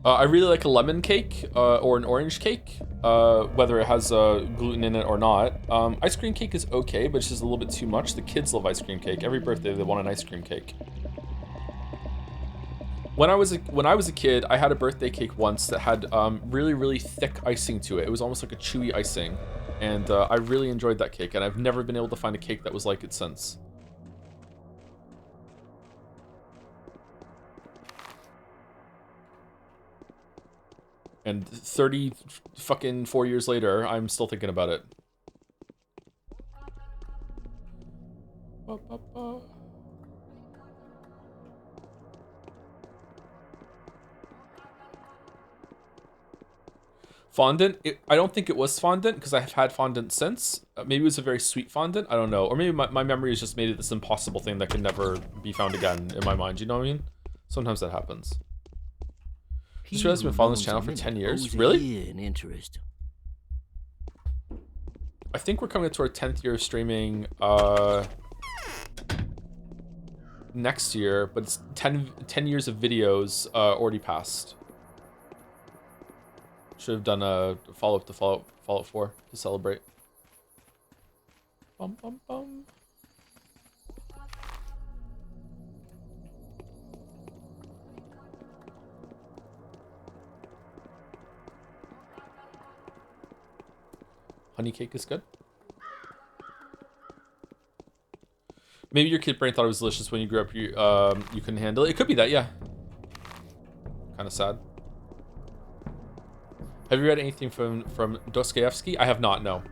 I really like a lemon cake or an orange cake, whether it has gluten in it or not. Ice cream cake is okay, but it's just a little bit too much. The kids love ice cream cake. Every birthday they want an ice cream cake. When I was a kid, I had a birthday cake once that had really thick icing to it. It was almost like a chewy icing, and I really enjoyed that cake. And I've never been able to find a cake that was like it since. And 30 fucking 4 years later, I'm still thinking about it. Fondant, I don't think it was fondant because I've had fondant since. Maybe it was a very sweet fondant, I don't know. Or maybe my memory has just made it this impossible thing that can never be found again in my mind, you know what I mean? Sometimes that happens. Just realized I've been following this channel for 10 years. Really? I think we're coming up to our 10th year of streaming next year, but it's 10 years of videos already passed. Should have done a follow-up to Fallout 4 to celebrate. Bum, bum, bum. Honey cake is good. Maybe your kid brain thought it was delicious when you grew up. You couldn't handle it. It could be that, yeah. Kind of sad. Have you read anything from Dostoevsky? I have not. No.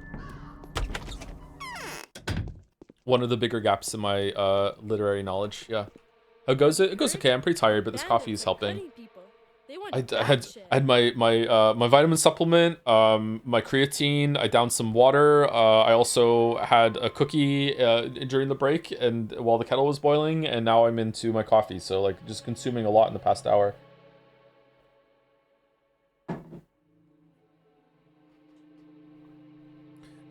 One of the bigger gaps in my literary knowledge. Yeah. How goes it? It goes okay. I'm pretty tired, but this coffee is helping. I had my vitamin supplement, my creatine. I downed some water. I also had a cookie during the break and while the kettle was boiling, and now I'm into my coffee. So like just consuming a lot in the past hour.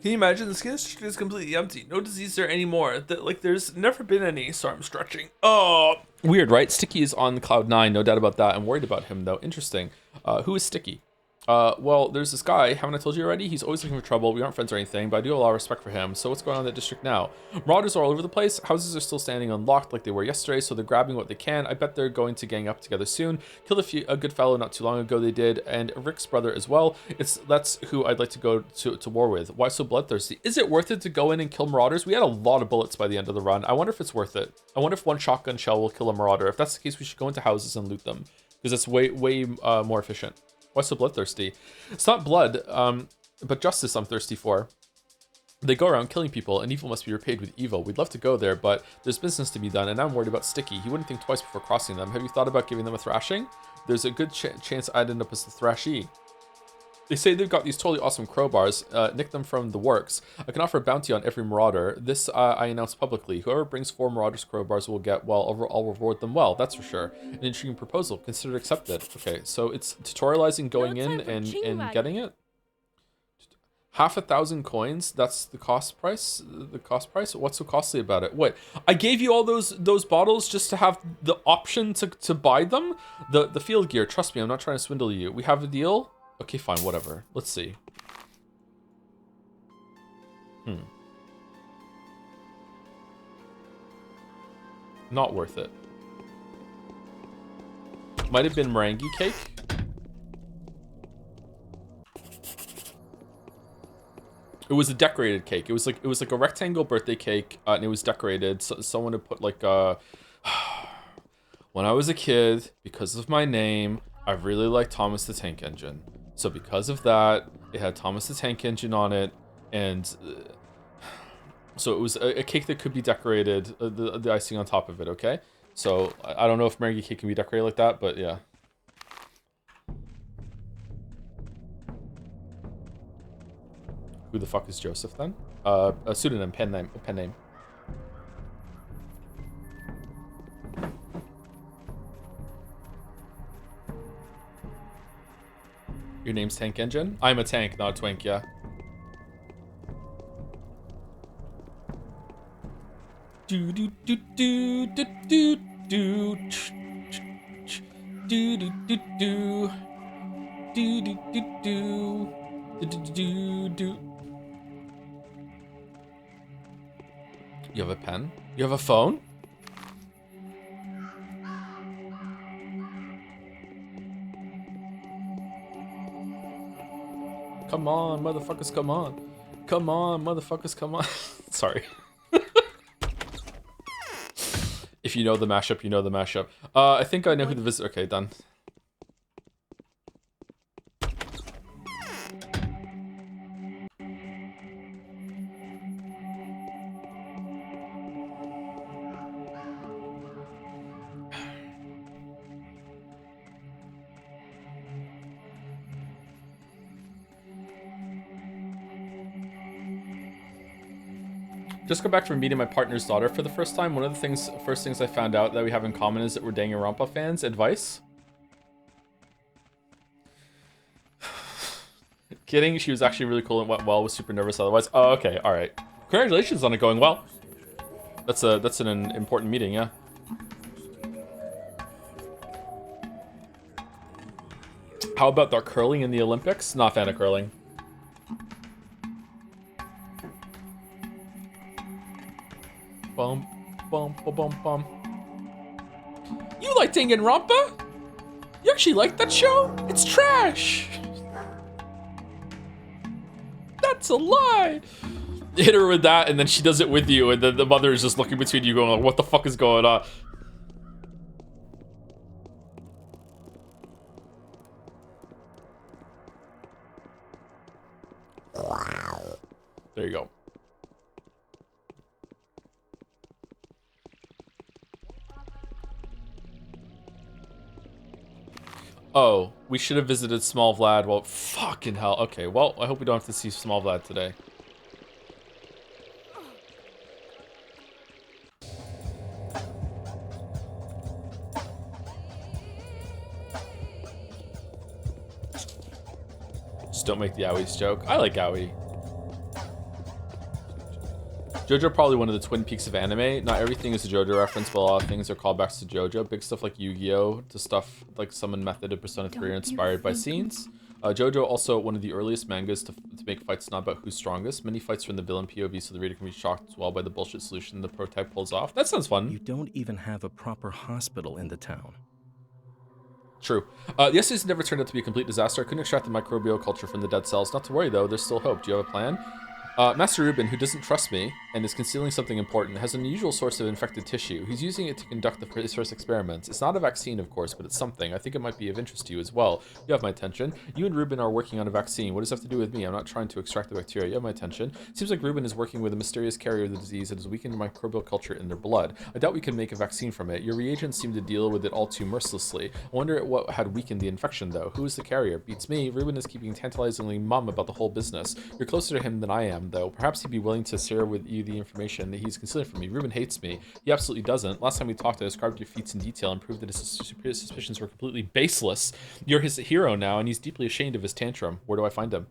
Can you imagine the skin is completely empty? No disease there anymore. Like there's never been any. Sorry, I'm stretching. Oh, weird, right? Sticky is on cloud 9, no doubt about that. I'm worried about him though. Interesting. Who is Sticky? Well, there's this guy, haven't I told you already? He's always looking for trouble. We aren't friends or anything, but I do have a lot of respect for him. So what's going on in that district now? Marauders are all over the place. Houses are still standing unlocked like they were yesterday, so they're grabbing what they can. I bet they're going to gang up together soon. Killed a good fellow not too long ago, they did, and Rick's brother as well. That's who I'd like to go to war with. Why so bloodthirsty? Is it worth it to go in and kill marauders? We had a lot of bullets by the end of the run. I wonder if it's worth it. I wonder if one shotgun shell will kill a marauder. If that's the case, we should go into houses and loot them, because it's way more efficient. Why so bloodthirsty? It's not blood, but justice I'm thirsty for. They go around killing people, and evil must be repaid with evil. We'd love to go there, but there's business to be done, and I'm worried about Sticky. He wouldn't think twice before crossing them. Have you thought about giving them a thrashing? There's a good chance I'd end up as the thrashee. They say they've got these totally awesome crowbars. Nick them from the works. I can offer a bounty on every marauder. This I announce publicly. Whoever brings 4 marauders crowbars will get, well, I'll reward them well, that's for sure. An intriguing proposal. Consider accepted. Okay, so it's tutorializing going in and getting it. 5,000 coins. That's the cost price. The cost price. What's so costly about it? What? I gave you all those bottles just to have the option to buy them. The field gear. Trust me, I'm not trying to swindle you. We have a deal. Okay, fine, whatever. Let's see. Not worth it. Might have been meringue cake. It was a decorated cake. It was like a rectangle birthday cake, and it was decorated. So someone had put like a. When I was a kid, because of my name, I really liked Thomas the Tank Engine. So because of that, it had Thomas the Tank Engine on it, and so it was a cake that could be decorated, the icing on top of it, okay? So I don't know if meringue cake can be decorated like that, but yeah. Who the fuck is Joseph then? A pseudonym, pen name. Your name's Tank Engine? I'm a tank, not a twink, yeah. Do do do do do do do do do do do do do do do do. You have a pen? You have a phone? Come on, motherfuckers, come on. Come on, motherfuckers, come on. Sorry. If you know the mashup, you know the mashup. I think I know who the visitor... Okay, done. Just got back from meeting my partner's daughter for the first time. One of the first things I found out that we have in common is that we're Danganronpa fans. Advice? Kidding, she was actually really cool and went well. Was super nervous otherwise. Oh, okay, all right. Congratulations on it going well. That's an important meeting, yeah. How about the curling in the Olympics? Not a fan of curling. Bum, bum, bum, bum, bum. You like Danganronpa? You actually like that show? It's trash. That's a lie. Hit her with that, and then she does it with you, and then the mother is just looking between you going, what the fuck is going on? There you go. Oh, we should have visited Small Vlad. Well, fucking hell. Okay, well, I hope we don't have to see Small Vlad today. Just don't make the Owies joke. I like Owie. JoJo probably one of the Twin Peaks of anime. Not everything is a JoJo reference, but a lot of things are callbacks to JoJo. Big stuff like Yu-Gi-Oh! To stuff like Summon Method and Persona 3 are inspired by scenes. JoJo also one of the earliest mangas to make fights not about who's strongest. Many fights from the villain POV, so the reader can be shocked as well by the bullshit solution the prototype pulls off. That sounds fun. You don't even have a proper hospital in the town. True. The essays never turned out to be a complete disaster. I couldn't extract the microbial culture from the dead cells. Not to worry though, there's still hope. Do you have a plan? Master Ruben, who doesn't trust me and is concealing something important, has an unusual source of infected tissue. He's using it to conduct his first experiments. It's not a vaccine, of course, but it's something. I think it might be of interest to you as well. You have my attention. You and Ruben are working on a vaccine. What does that have to do with me? I'm not trying to extract the bacteria. You have my attention. Seems like Ruben is working with a mysterious carrier of the disease that has weakened microbial culture in their blood. I doubt we can make a vaccine from it. Your reagents seem to deal with it all too mercilessly. I wonder what had weakened the infection, though. Who is the carrier? Beats me. Ruben is keeping tantalizingly mum about the whole business. You're closer to him than I am, though. Perhaps he'd be willing to share with you the information that he's concealing from me. Ruben hates me. He absolutely doesn't. Last time we talked, I described your feats in detail and proved that his suspicions were completely baseless. You're his hero now, and he's deeply ashamed of his tantrum. Where do I find him?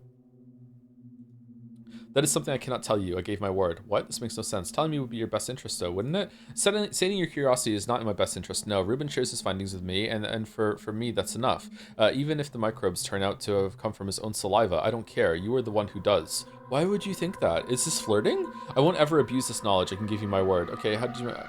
That is something I cannot tell you. I gave my word. What? This makes no sense. Telling me would be your best interest, though, wouldn't it? Sating your curiosity is not in my best interest. No, Ruben shares his findings with me, and for me, that's enough. Even if the microbes turn out to have come from his own saliva, I don't care. You are the one who does. Why would you think that? Is this flirting? I won't ever abuse this knowledge. I can give you my word. Okay, I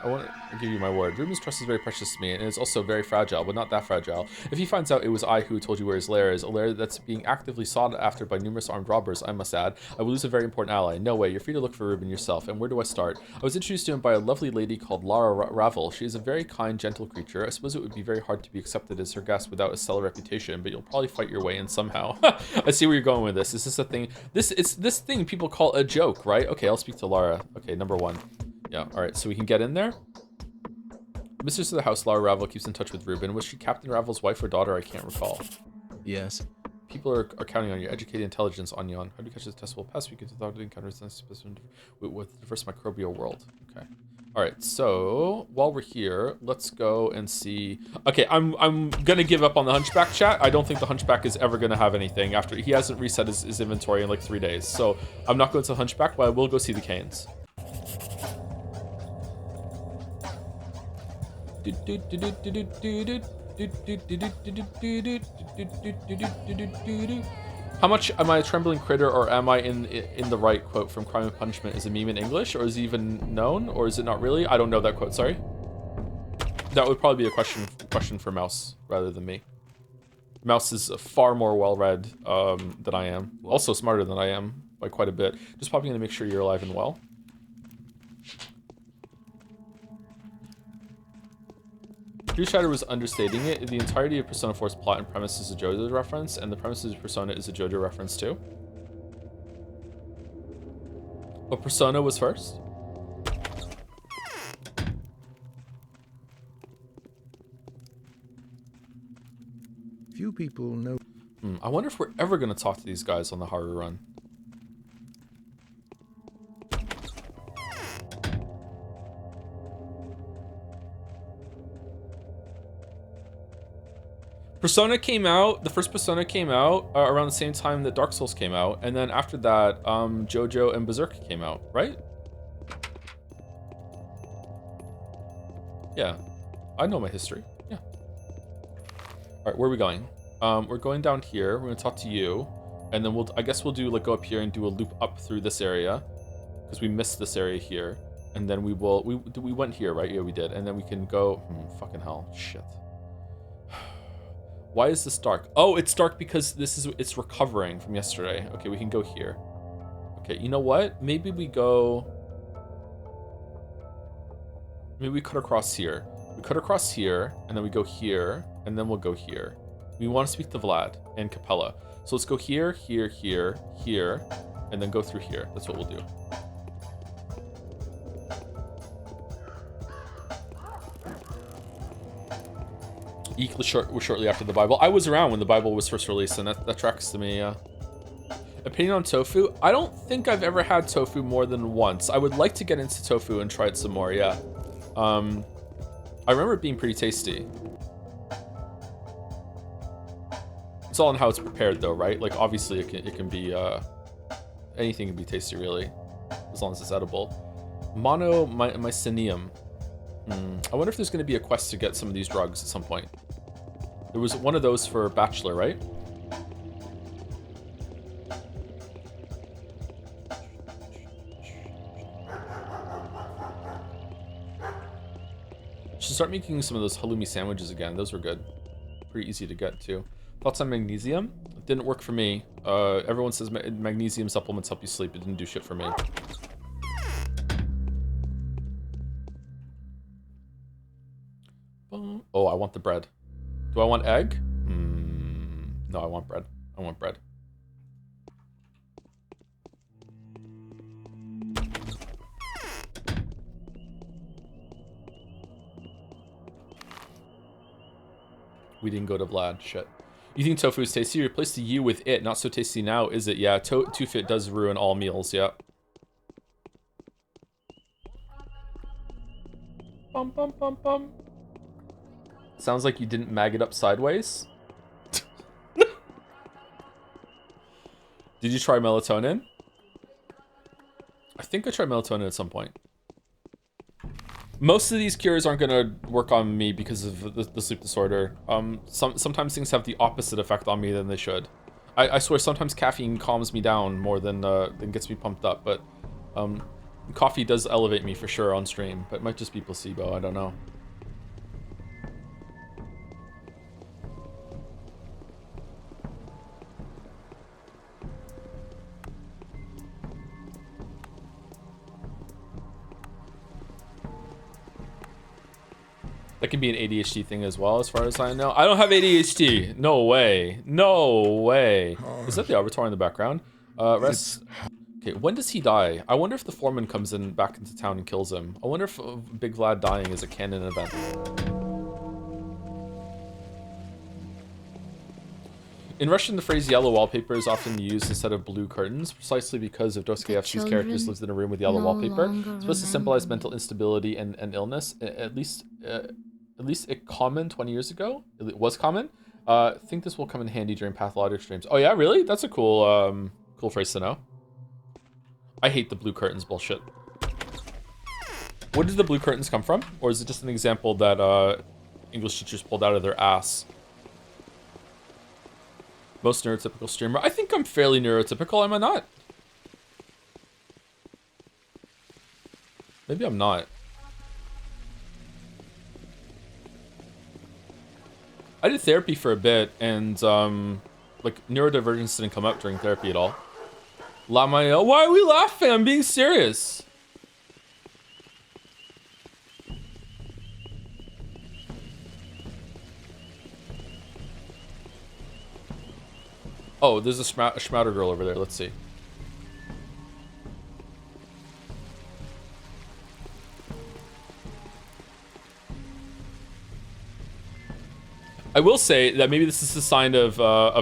won't give you my word. Ruben's trust is very precious to me, and it's also very fragile, but not that fragile. If he finds out it was I who told you where his lair is, a lair that's being actively sought after by numerous armed robbers, I must add, I will lose a very important ally. No way, you're free to look for Ruben yourself. And where do I start? I was introduced to him by a lovely lady called Lara Ravel. She is a very kind, gentle creature. I suppose it would be very hard to be accepted as her guest without a stellar reputation, but you'll probably fight your way in somehow. I see where you're going with this. Is this a thing? It's this thing people call a joke, right? Okay, I'll speak to Lara. Okay, number one. Yeah, all right, so we can get in there. Mistress of the house, Lara Ravel, keeps in touch with Ruben. Was she Captain Ravel's wife or daughter? I can't recall. Yes. People are counting on your educated intelligence, Anyon. How do you catch this testable pest? We get to talk to encounters with the diverse microbial world. Okay. All right, so while we're here, let's go and see. Okay, I'm gonna give up on the Hunchback chat. I don't think the Hunchback is ever gonna have anything after he hasn't reset his inventory in like 3 days. So I'm not going to the Hunchback, but I will go see the Canes. How much am I a trembling critter, or am I in the right? Quote from Crime and Punishment is a meme in English, or is it even known, or is it not really? I don't know that quote, sorry. That would probably be a question for Mouse rather than me. Mouse is far more well-read than I am. Also smarter than I am by quite a bit. Just popping in to make sure you're alive and well. Drew Shatter was understating it. The entirety of Persona 4's plot and premise is a JoJo reference, and the premise of Persona is a JoJo reference too. But Persona was first? Few people know. I wonder if we're ever going to talk to these guys on the Haru run. Persona came out, the first Persona came out around the same time that Dark Souls came out, and then after that, JoJo and Berserk came out, right? Yeah, I know my history, yeah. All right, where are we going? We're going down here, we're gonna talk to you, and then I guess we'll do, like, go up here and do a loop up through this area, because we missed this area here, and then we went here, right? Yeah, we did, and then we can go, fucking hell, shit. Why is this dark? Oh, it's dark because it's recovering from yesterday. Okay, we can go here. Okay, you know what? Maybe we go... Maybe we cut across here. We cut across here, and then we go here, and then we'll go here. We want to speak to Vlad and Capella. So let's go here, here, here, here, and then go through here. That's what we'll do. Eek was shortly after the Bible. I was around when the Bible was first released, and that tracks to me, yeah. Opinion on tofu? I don't think I've ever had tofu more than once. I would like to get into tofu and try it some more, yeah. I remember it being pretty tasty. It's all on how it's prepared though, right? Like obviously it can be, anything can be tasty really, as long as it's edible. Monomycinium. I wonder if there's going to be a quest to get some of these drugs at some point. There was one of those for Bachelor, right? Should start making some of those halloumi sandwiches again. Those were good. Pretty easy to get too. Thoughts on magnesium? It didn't work for me. Everyone says magnesium supplements help you sleep. It didn't do shit for me. Oh, I want the bread. Do I want egg? No, I want bread. I want bread. We didn't go to Vlad. Shit. You think tofu is tasty? Replace the U with it. Not so tasty now, is it? Yeah, tofu does ruin all meals, yeah. Bum, bum, bum, bum. Sounds like you didn't mag it up sideways. Did you try melatonin? I think I tried melatonin at some point. Most of these cures aren't gonna work on me because of the sleep disorder. Sometimes things have the opposite effect on me than they should. I swear sometimes caffeine calms me down more than gets me pumped up, but coffee does elevate me for sure on stream, but it might just be placebo, I don't know. That could be an ADHD thing as well, as far as I know. I don't have ADHD. No way. No way. Is that the Arbiter in the background? Rest. Okay, when does he die? I wonder if the foreman comes in back into town and kills him. I wonder if Big Vlad dying is a canon event. In Russian, the phrase yellow wallpaper is often used instead of blue curtains, precisely because of Dostoevsky's characters lived in a room with yellow wallpaper. It's supposed to symbolize mental instability and illness, at least it common 20 years ago. It was common. I think this will come in handy during Pathologic streams. Oh yeah, really? That's a cool cool phrase to know. I hate the blue curtains bullshit. Where did the blue curtains come from? Or is it just an example that English teachers pulled out of their ass? Most neurotypical streamer. I think I'm fairly neurotypical, am I not? Maybe I'm not. I did therapy for a bit, and like neurodivergence didn't come up during therapy at all. Lamael, why are we laughing? I'm being serious. Oh, there's a Schmatter girl over there. Let's see. I will say that maybe this is a sign of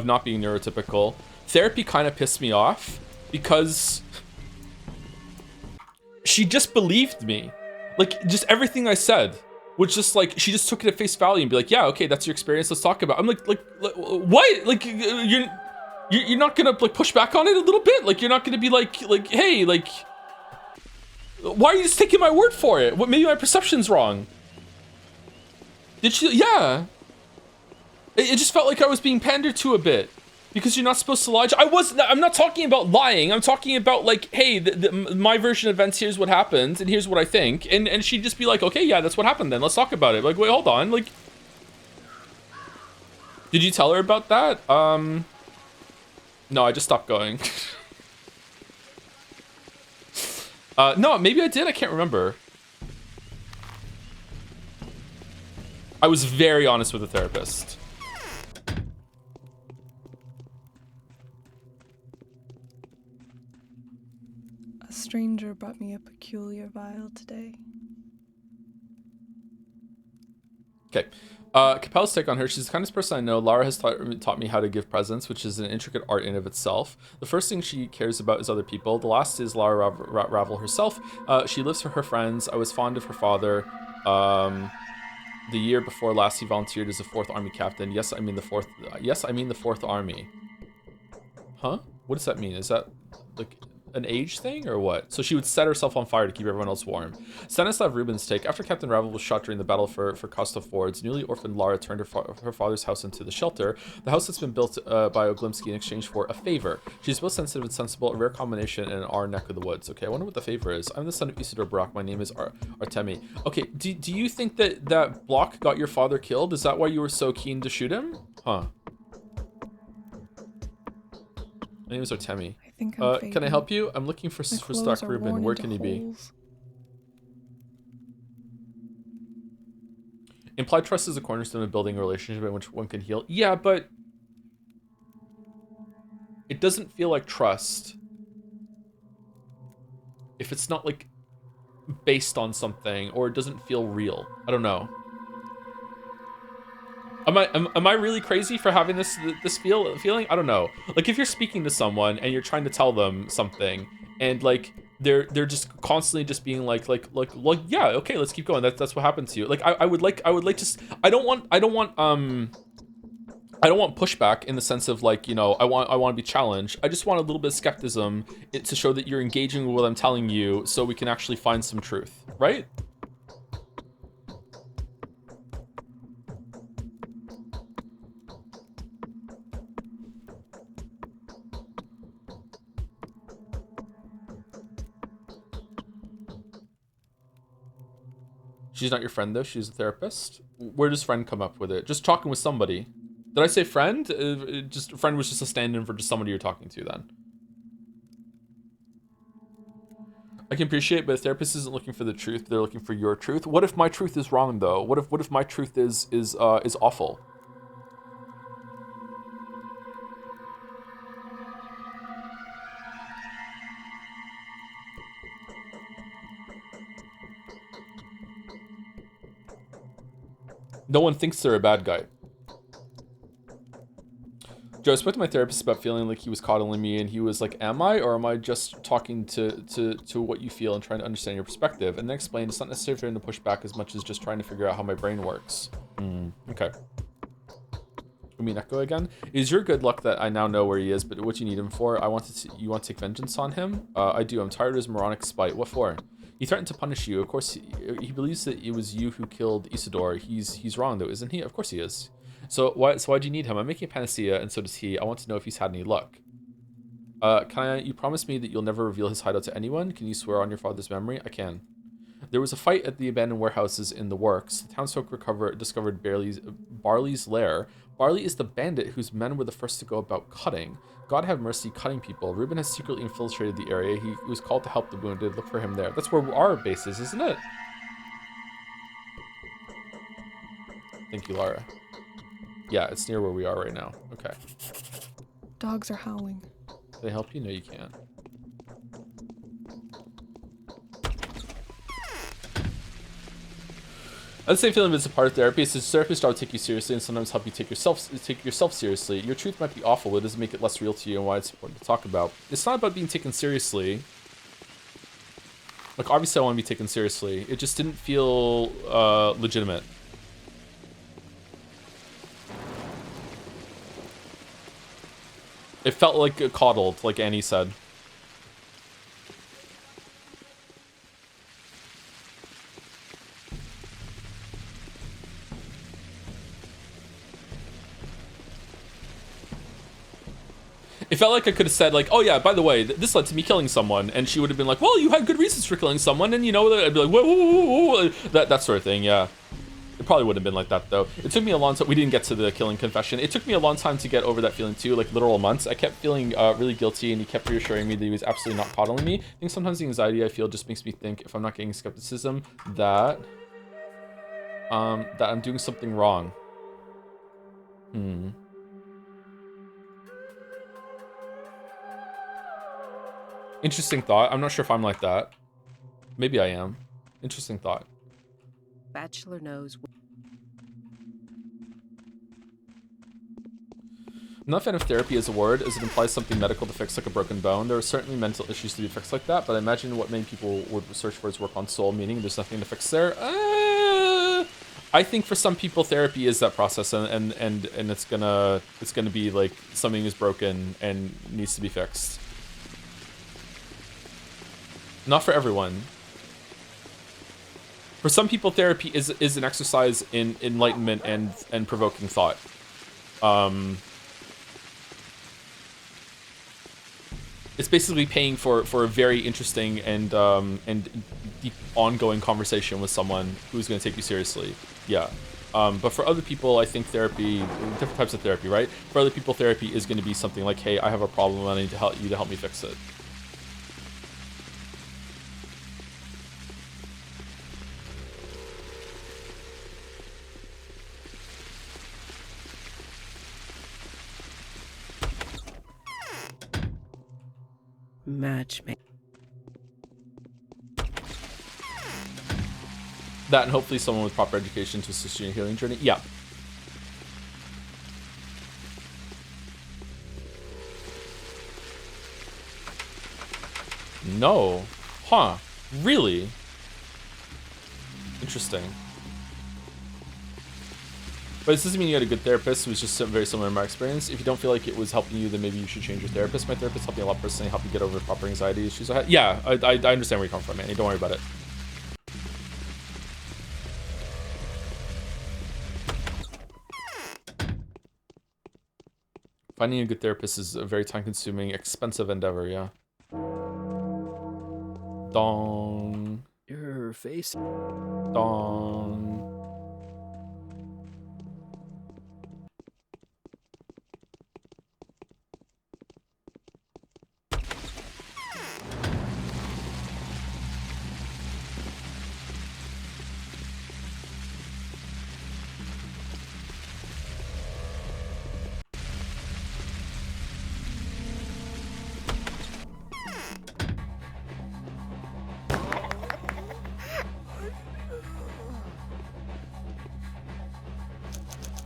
not being neurotypical. Therapy kind of pissed me off because she just believed me. Like, just everything I said was just like, she just took it at face value and be like, yeah, okay, that's your experience, let's talk about it. I'm like, what? Like, you're not gonna like push back on it a little bit? Like, you're not gonna be like, hey, like, why are you just taking my word for it? What, maybe my perception's wrong. Did she? Yeah. It just felt like I was being pandered to a bit. Because you're not supposed to lie. I'm not talking about lying. I'm talking about like, hey, my version of events, here's what happened, and here's what I think. And she'd just be like, okay, yeah, that's what happened then. Let's talk about it. Like, wait, hold on. Like, did you tell her about that? No, I just stopped going. No, maybe I did. I can't remember. I was very honest with the therapist. A stranger brought me a peculiar vial today. Okay. Capel's take on her. She's the kindest person I know. Lara has taught me how to give presents, which is an intricate art in of itself. The first thing she cares about is other people. The last is Lara Ravel herself. She lives for her friends. I was fond of her father. The year before last, he volunteered as a 4th Army captain. Yes, I mean the 4th. Yes, I mean the 4th Army. Huh? What does that mean? Is that like an age thing or what? So she would set herself on fire to keep everyone else warm. Stanislav Rubin's take. After Captain Ravel was shot during the battle for Costa Fords, newly orphaned Lara turned her father's house into the shelter. The house that's been built by Oglimsky in exchange for a favor. She's both sensitive and sensible, a rare combination in our neck of the woods. Okay, I wonder what the favor is. I'm the son of Isidore Brock. My name is Artemi. Okay, do you think that Block got your father killed? Is that why you were so keen to shoot him? Huh. My name is Artemi. Can I help you? I'm looking for Stock Rubin. Where can he be? Implied trust is a cornerstone of building a relationship in which one can heal. Yeah, but it doesn't feel like trust if it's not like based on something, or it doesn't feel real. I don't know. Am I really crazy for having this feeling? I don't know. Like if you're speaking to someone and you're trying to tell them something, and like they're just constantly just being like yeah, okay, let's keep going. That's what happened to you. Like I would like just I don't want pushback in the sense of like, you know, I want to be challenged. I just want a little bit of skepticism to show that you're engaging with what I'm telling you, so we can actually find some truth, right? She's not your friend, though. She's a therapist. Where does friend come up with it? Just talking with somebody. Did I say friend? Just friend was just a stand-in for just somebody you're talking to then. I can appreciate, but a therapist isn't looking for the truth. They're looking for your truth. What if my truth is wrong, though? What if my truth is awful? No one thinks they're a bad guy. Joe, I spoke to my therapist about feeling like he was coddling me, and he was like, am I, or am I just talking to what you feel and trying to understand your perspective? And then explained it's not necessarily trying to push back as much as just trying to figure out how my brain works. Okay. Umineko again. It is your good luck that I now know where he is, but what you need him for? You want to take vengeance on him? I do. I'm tired of his moronic spite. What for? He threatened to punish you. Of course, he believes that it was you who killed Isidore. He's wrong, though, isn't he? Of course he is. So why do you need him? I'm making a panacea, and so does he. I want to know if he's had any luck. You promise me that you'll never reveal his hideout to anyone? Can you swear on your father's memory? I can. There was a fight at the abandoned warehouses in the works. The townsfolk discovered Barley's lair. Barley is the bandit whose men were the first to go about cutting. God have mercy, cutting people. Reuben has secretly infiltrated the area. He was called to help the wounded. Look for him there. That's where our base is, isn't it? Thank you, Lara. Yeah, it's near where we are right now. Okay. Dogs are howling. Can I help you? No, you can't. I have the same feeling it's a part of therapy. It's a therapist's job to take you seriously and sometimes help you take yourself seriously. Your truth might be awful, but it doesn't make it less real to you and why it's important to talk about. It's not about being taken seriously. Like, obviously I want to be taken seriously. It just didn't feel legitimate. It felt like coddled, like Annie said. It felt like I could have said, like, oh yeah, by the way, this led to me killing someone, and she would have been like, well, you had good reasons for killing someone, and you know, I'd be like, whoa, whoa, whoa, whoa. That sort of thing, yeah. probably would have been like that though. It took me a long time. We didn't get to the killing confession. It took me a long time to get over that feeling too, like literal months. I kept feeling really guilty, and he kept reassuring me that he was absolutely not coddling me. I think sometimes the anxiety I feel just makes me think, if I'm not getting skepticism, that I'm doing something wrong. Interesting thought. I'm not sure if I'm like that. Maybe I am. Interesting thought. Bachelor knows. I'm not a fan of therapy as a word, as it implies something medical to fix, like a broken bone. There are certainly mental issues to be fixed like that, but I imagine what many people would search for is work on soul, meaning there's nothing to fix there. I think for some people therapy is that process, and it's gonna be like something is broken and needs to be fixed. Not for everyone. For some people, therapy is an exercise in enlightenment and provoking thought. It's basically paying for a very interesting and deep ongoing conversation with someone who's going to take you seriously. Yeah. But for other people, I think therapy, different types of therapy, right? For other people, therapy is going to be something like, hey, I have a problem and I need to help you to help me fix it. Matchmaking. That, and hopefully someone with proper education to assist you in your healing journey. Yeah. No. Huh. Really? Interesting. But this doesn't mean you had a good therapist. It was just very similar to my experience. If you don't feel like it was helping you, then maybe you should change your therapist. My therapist helped me a lot personally, helped me get over proper anxiety issues I had. Yeah, I understand where you come from, Manny. Don't worry about it. Finding a good therapist is a very time-consuming, expensive endeavor, yeah. Dong. Your face. Dong.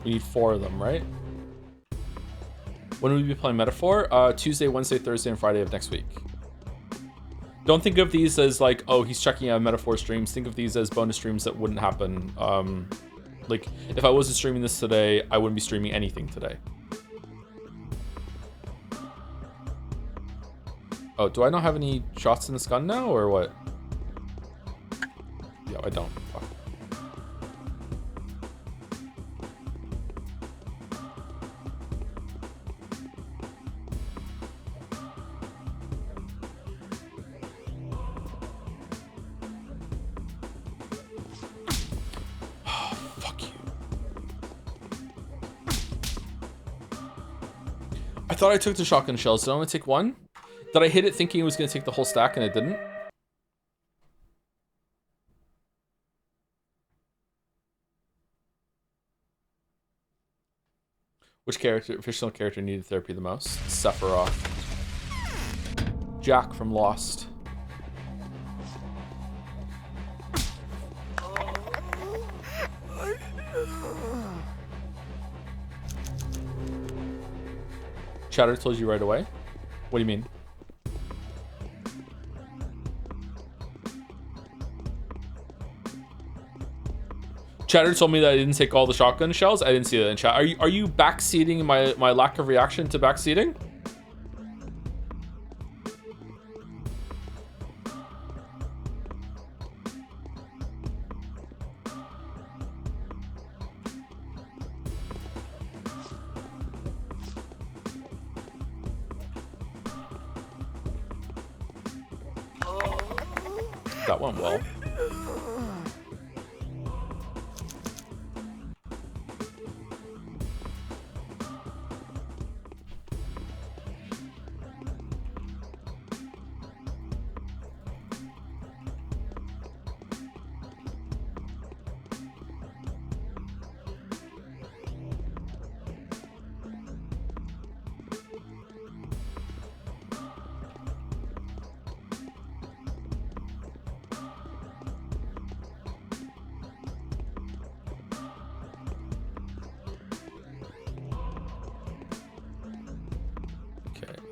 We need 4 of them, right? When will we be playing Metaphor? Tuesday, Wednesday, Thursday, and Friday of next week. Don't think of these as like, oh, he's checking out Metaphor streams. Think of these as bonus streams that wouldn't happen. Like, if I wasn't streaming this today, I wouldn't be streaming anything today. Oh, do I not have any shots in this gun now, or what? Yeah, I don't. Fuck. I thought I took the shotgun shells. Did I only take 1? Did I hit it thinking it was going to take the whole stack and it didn't? Which fictional character needed therapy the most? Sephiroth. Jack from Lost. Chatter told you right away? What do you mean? Chatter told me that I didn't take all the shotgun shells. I didn't see that in chat. Are you backseating my lack of reaction to backseating? That went well.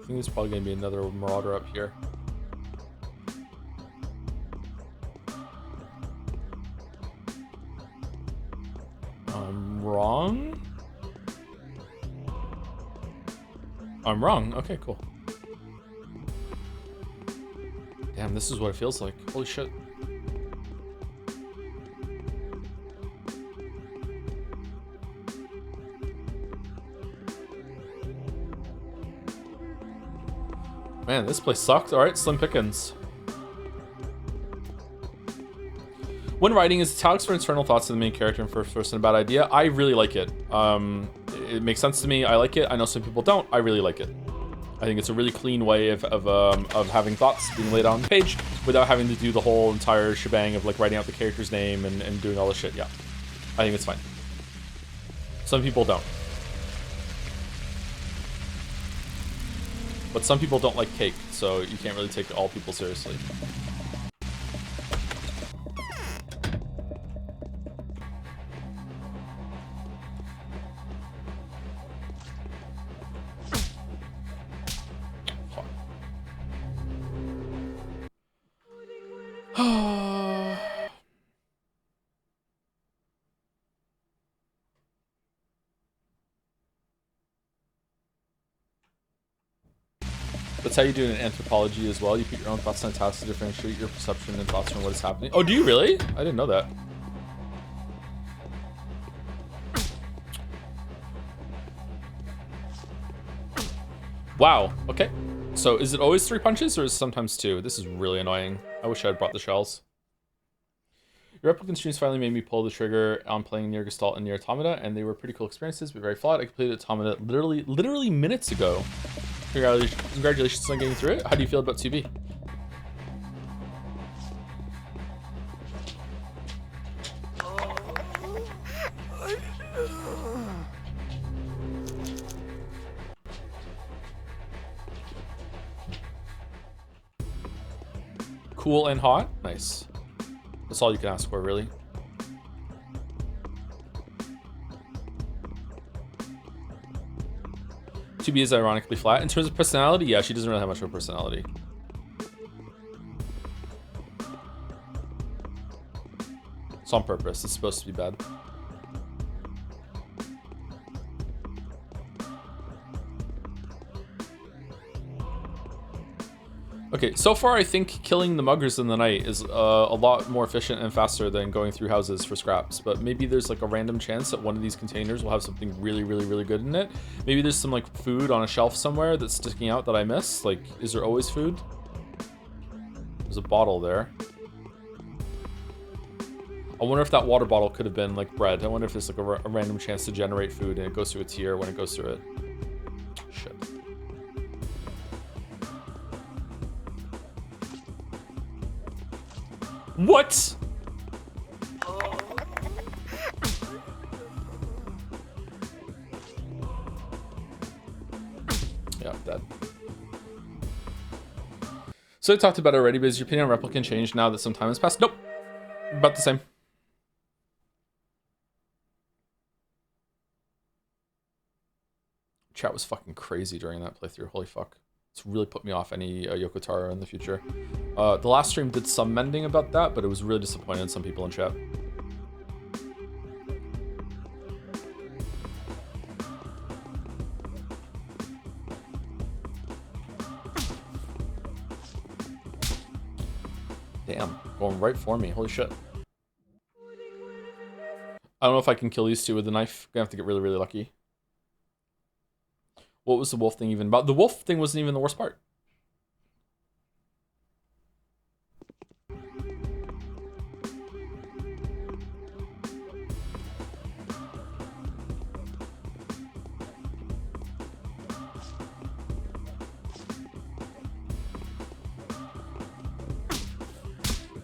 think there's probably gonna be another marauder up here. I'm wrong? I'm wrong. Okay, cool. Damn, this is what it feels like. Holy shit. Man, this place sucked. Alright, slim pickings. When writing, is italics for internal thoughts of the main character in first person a bad idea? I really like it. It makes sense to me. I like it. I know some people don't. I really like it. I think it's a really clean way of having thoughts being laid out on the page without having to do the whole entire shebang of like writing out the character's name and doing all this shit. Yeah, I think it's fine. Some people don't. But some people don't like cake, so you can't really take all people seriously. That's how you do it in anthropology as well. You put your own thoughts on tasks to differentiate your perception and thoughts from what is happening. Oh, do you really? I didn't know that. Wow. Okay. So is it always 3 punches or is it sometimes 2? This is really annoying. I wish I had brought the shells. Your replicant streams finally made me pull the trigger on playing Near Gestalt and Near Automata, and they were pretty cool experiences, but very flawed. I completed Automata literally minutes ago. Congratulations on getting through it. How do you feel about 2B? Cool and hot? Nice. That's all you can ask for, really. To be is ironically flat. In terms of personality, yeah, she doesn't really have much of a personality. It's on purpose. It's supposed to be bad. Okay, so far I think killing the muggers in the night is a lot more efficient and faster than going through houses for scraps, but maybe there's like a random chance that one of these containers will have something really good in it. Maybe there's some like food on a shelf somewhere that's sticking out that I miss. Like, is there always food? There's a bottle there. I wonder if that water bottle could have been like bread. I wonder if there's like a random chance to generate food and it goes through a tier when it goes through it. Shit. What? Yeah, dead. So I talked about it already, but has your opinion on Replicant changed now that some time has passed? Nope. About the same. Chat was fucking crazy during that playthrough. Holy fuck. It's really put me off any Yoko Taro in the future. The last stream did some mending about that, but it was really disappointing in some people in chat. Damn, going right for me. Holy shit. I don't know if I can kill these two with the knife. Gonna have to get really lucky. What was the wolf thing even about? The wolf thing wasn't even the worst part.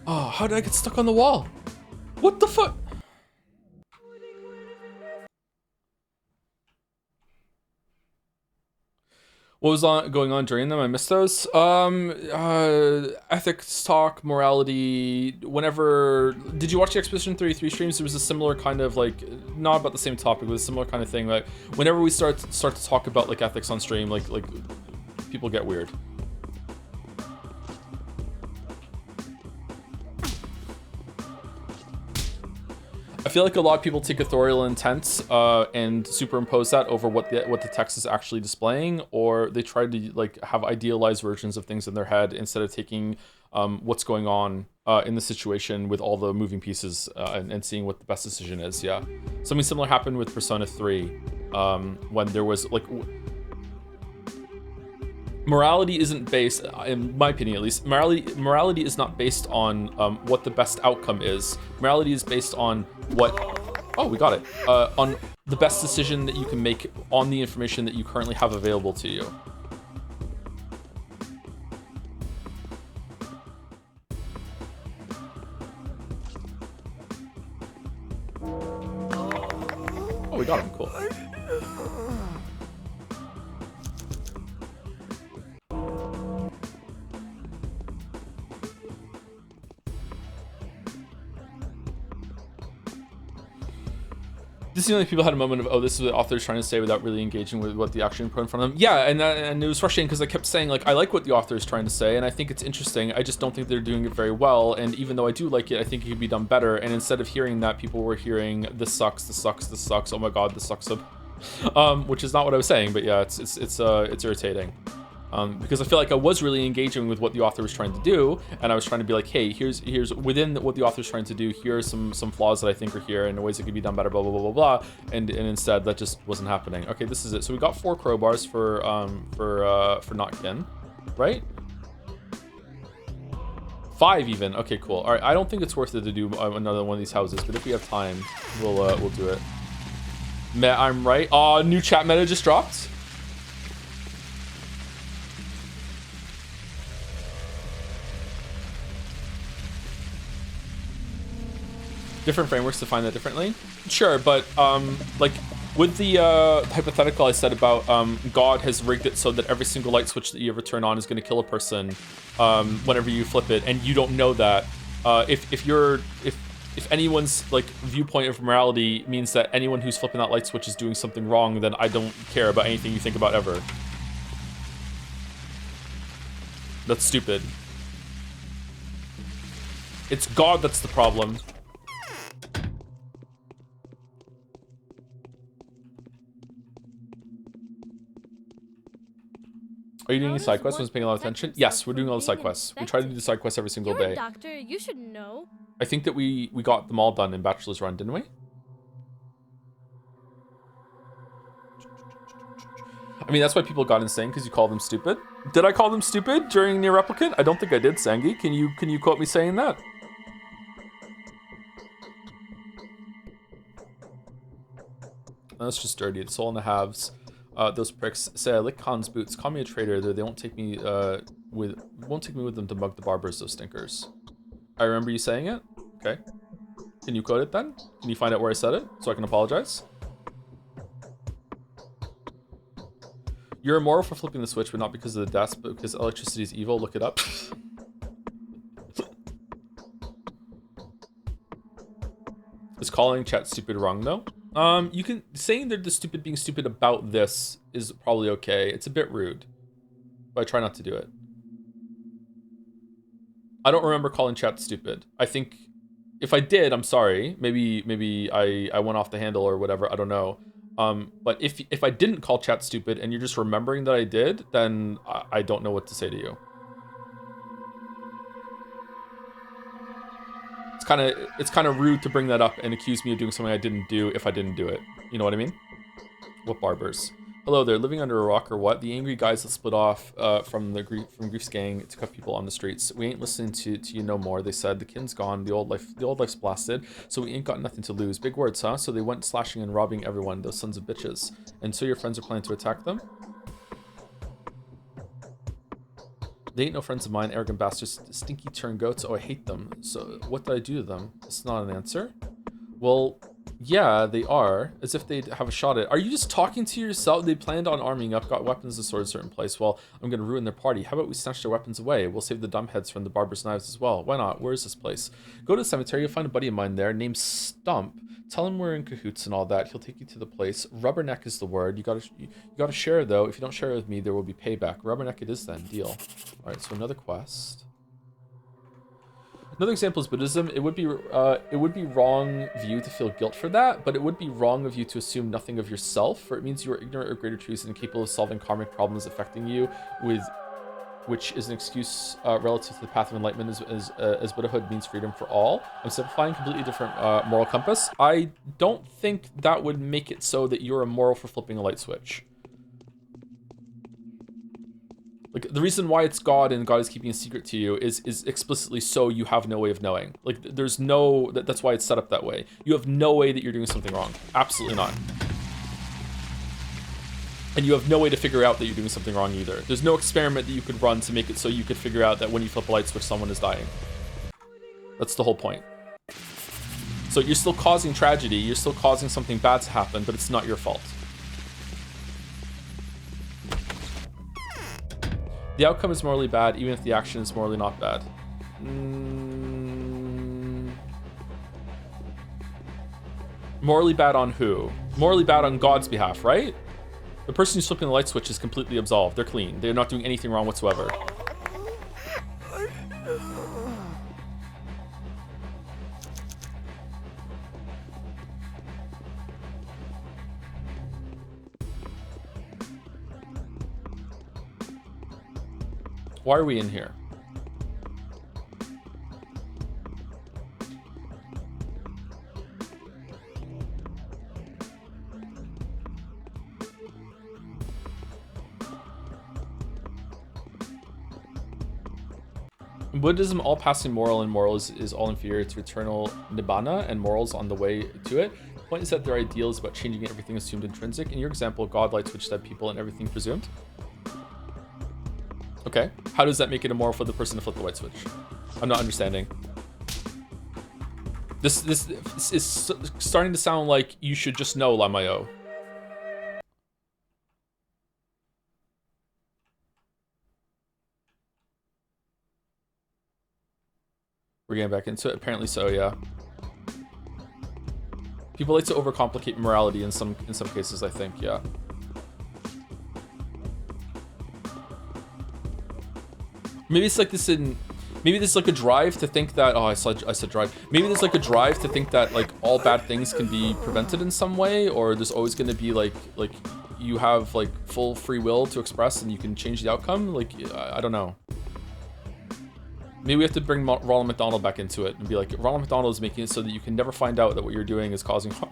Oh, how did I get stuck on the wall? What the fuck? What was going on during them? I missed those. Ethics talk, morality. Whenever did you watch the Expedition 33 streams? There was a similar kind of like, not about the same topic, but a similar kind of thing. Like whenever we start to talk about like ethics on stream, like people get weird. I feel like a lot of people take authorial intent and superimpose that over what the text is actually displaying, or they try to like have idealized versions of things in their head instead of taking what's going on in the situation with all the moving pieces and seeing what the best decision is. Yeah, something similar happened with Persona 3 when there was like morality isn't based, in my opinion at least, morality is not based on what the best outcome is. Morality is based on what, oh, we got it, on the best decision that you can make on the information that you currently have available to you. Oh, we got him, cool. This is the only people had a moment of, oh, this is what the author's trying to say without really engaging with what the action put in front of them. Yeah, and it was frustrating because I kept saying, like, I like what the author is trying to say, and I think it's interesting. I just don't think they're doing it very well, and even though I do like it, I think it could be done better. And instead of hearing that, people were hearing, this sucks, this sucks, this sucks, oh my god, this sucks, which is not what I was saying, but yeah, it's irritating. Because I feel like I was really engaging with what the author was trying to do, and I was trying to be like, hey, here's within what the author's trying to do, here are some flaws that I think are here and ways it could be done better, blah blah blah blah blah. And instead that just wasn't happening. Okay, this is it. So we got 4 crowbars for Notkin, right? 5 even. Okay, cool. All right, I don't think it's worth it to do another one of these houses, but if we have time, we'll do it. I'm right. New chat meta just dropped. Different frameworks define that differently. Sure, but like with the hypothetical I said about God has rigged it so that every single light switch that you ever turn on is going to kill a person whenever you flip it, and you don't know that. If anyone's like viewpoint of morality means that anyone who's flipping that light switch is doing something wrong, then I don't care about anything you think about ever. That's stupid. It's God that's the problem. Are you doing any side quests? Was paying a lot of attention? Yes, we're doing all the side quests. We try to do the side quests every single day. You're a doctor, you should know. I think that we got them all done in Bachelor's Run, didn't we? I mean, that's why people got insane, because you called them stupid. Did I call them stupid during Near Replicant? I don't think I did, Sangi. Can you quote me saying that? That's just dirty. It's all in the halves. Those pricks say I lick Khan's boots. Call me a traitor. They won't take me with them to mug the barbers. Those stinkers. I remember you saying it. Okay. Can you quote it then? Can you find out where I said it so I can apologize? You're immoral for flipping the switch, but not because of the deaths, but because electricity is evil. Look it up. Is calling chat stupid wrong though? You can saying they're being stupid about this is probably okay. It's a bit rude, but I try not to do it. I don't remember calling chat stupid. I think if I did, I'm sorry. Maybe I went off the handle or whatever. I don't know. But if I didn't call chat stupid and you're just remembering that I did, then I don't know what to say to you. It's kind of rude to bring that up and accuse me of doing something I didn't do if I didn't do it. You know what I mean? What barbers? Hello there, living under a rock or what? The angry guys that split off from Grief's gang to cut people on the streets. We ain't listening to you no more. They said the kin's gone, the old life's blasted, so we ain't got nothing to lose. Big words, huh? So they went slashing and robbing everyone, those sons of bitches. And so your friends are planning to attack them? They ain't no friends of mine, arrogant bastards, stinky turn goats. Oh, I hate them. So what did I do to them? It's not an answer. Well, Yeah, they are. As if they'd have a shot at it. Are you just talking to yourself? They planned on arming up, got weapons and swords in a certain place. Well, I'm going to ruin their party. How about we snatch their weapons away? We'll save the dumbheads from the barber's knives as well. Why not? Where is this place? Go to the cemetery. You'll find a buddy of mine there named Stump. Tell him we're in cahoots and all that. He'll take you to the place. Rubberneck is the word. You gotta share, though. If you don't share it with me, there will be payback. Rubberneck it is then. Deal. All right, so another quest. Another example is Buddhism. It would be wrong of you to feel guilt for that, but it would be wrong of you to assume nothing of yourself, for it means you are ignorant of greater truths and incapable of solving karmic problems affecting you, which is an excuse relative to the path of enlightenment as Buddhahood means freedom for all. I'm simplifying, completely different moral compass. I don't think that would make it so that you're immoral for flipping a light switch. Like, the reason why it's God and God is keeping a secret to you is explicitly so you have no way of knowing. Like, there's no... That's why it's set up that way. You have no way that you're doing something wrong. Absolutely not. And you have no way to figure out that you're doing something wrong either. There's no experiment that you could run to make it so you could figure out that when you flip a light switch, someone is dying. That's the whole point. So you're still causing tragedy. You're still causing something bad to happen, but it's not your fault. The outcome is morally bad, even if the action is morally not bad. Morally bad on who? Morally bad on God's behalf, right? The person who's flipping the light switch is completely absolved. They're clean. They're not doing anything wrong whatsoever. Why are we in here? In Buddhism, all passing moral and moral is all inferior to eternal nibbana and morals on the way to it. The point is that their ideal is about changing everything assumed intrinsic. In your example, God, light switch, dead people, and everything presumed. Okay, how does that make it immoral for the person to flip the light switch? I'm not understanding. This is starting to sound like you should just know, Lamayo. We're getting back into it. Apparently so, yeah. People like to overcomplicate morality in some cases, I think, yeah. Maybe it's like this in... Maybe there's like a drive to think that... Oh, I said drive. Maybe there's like a drive to think that like all bad things can be prevented in some way, or there's always going to be like you have like full free will to express and you can change the outcome. Like, I don't know. Maybe we have to bring Ronald McDonald back into it and be like, Ronald McDonald is making it so that you can never find out that what you're doing is causing harm.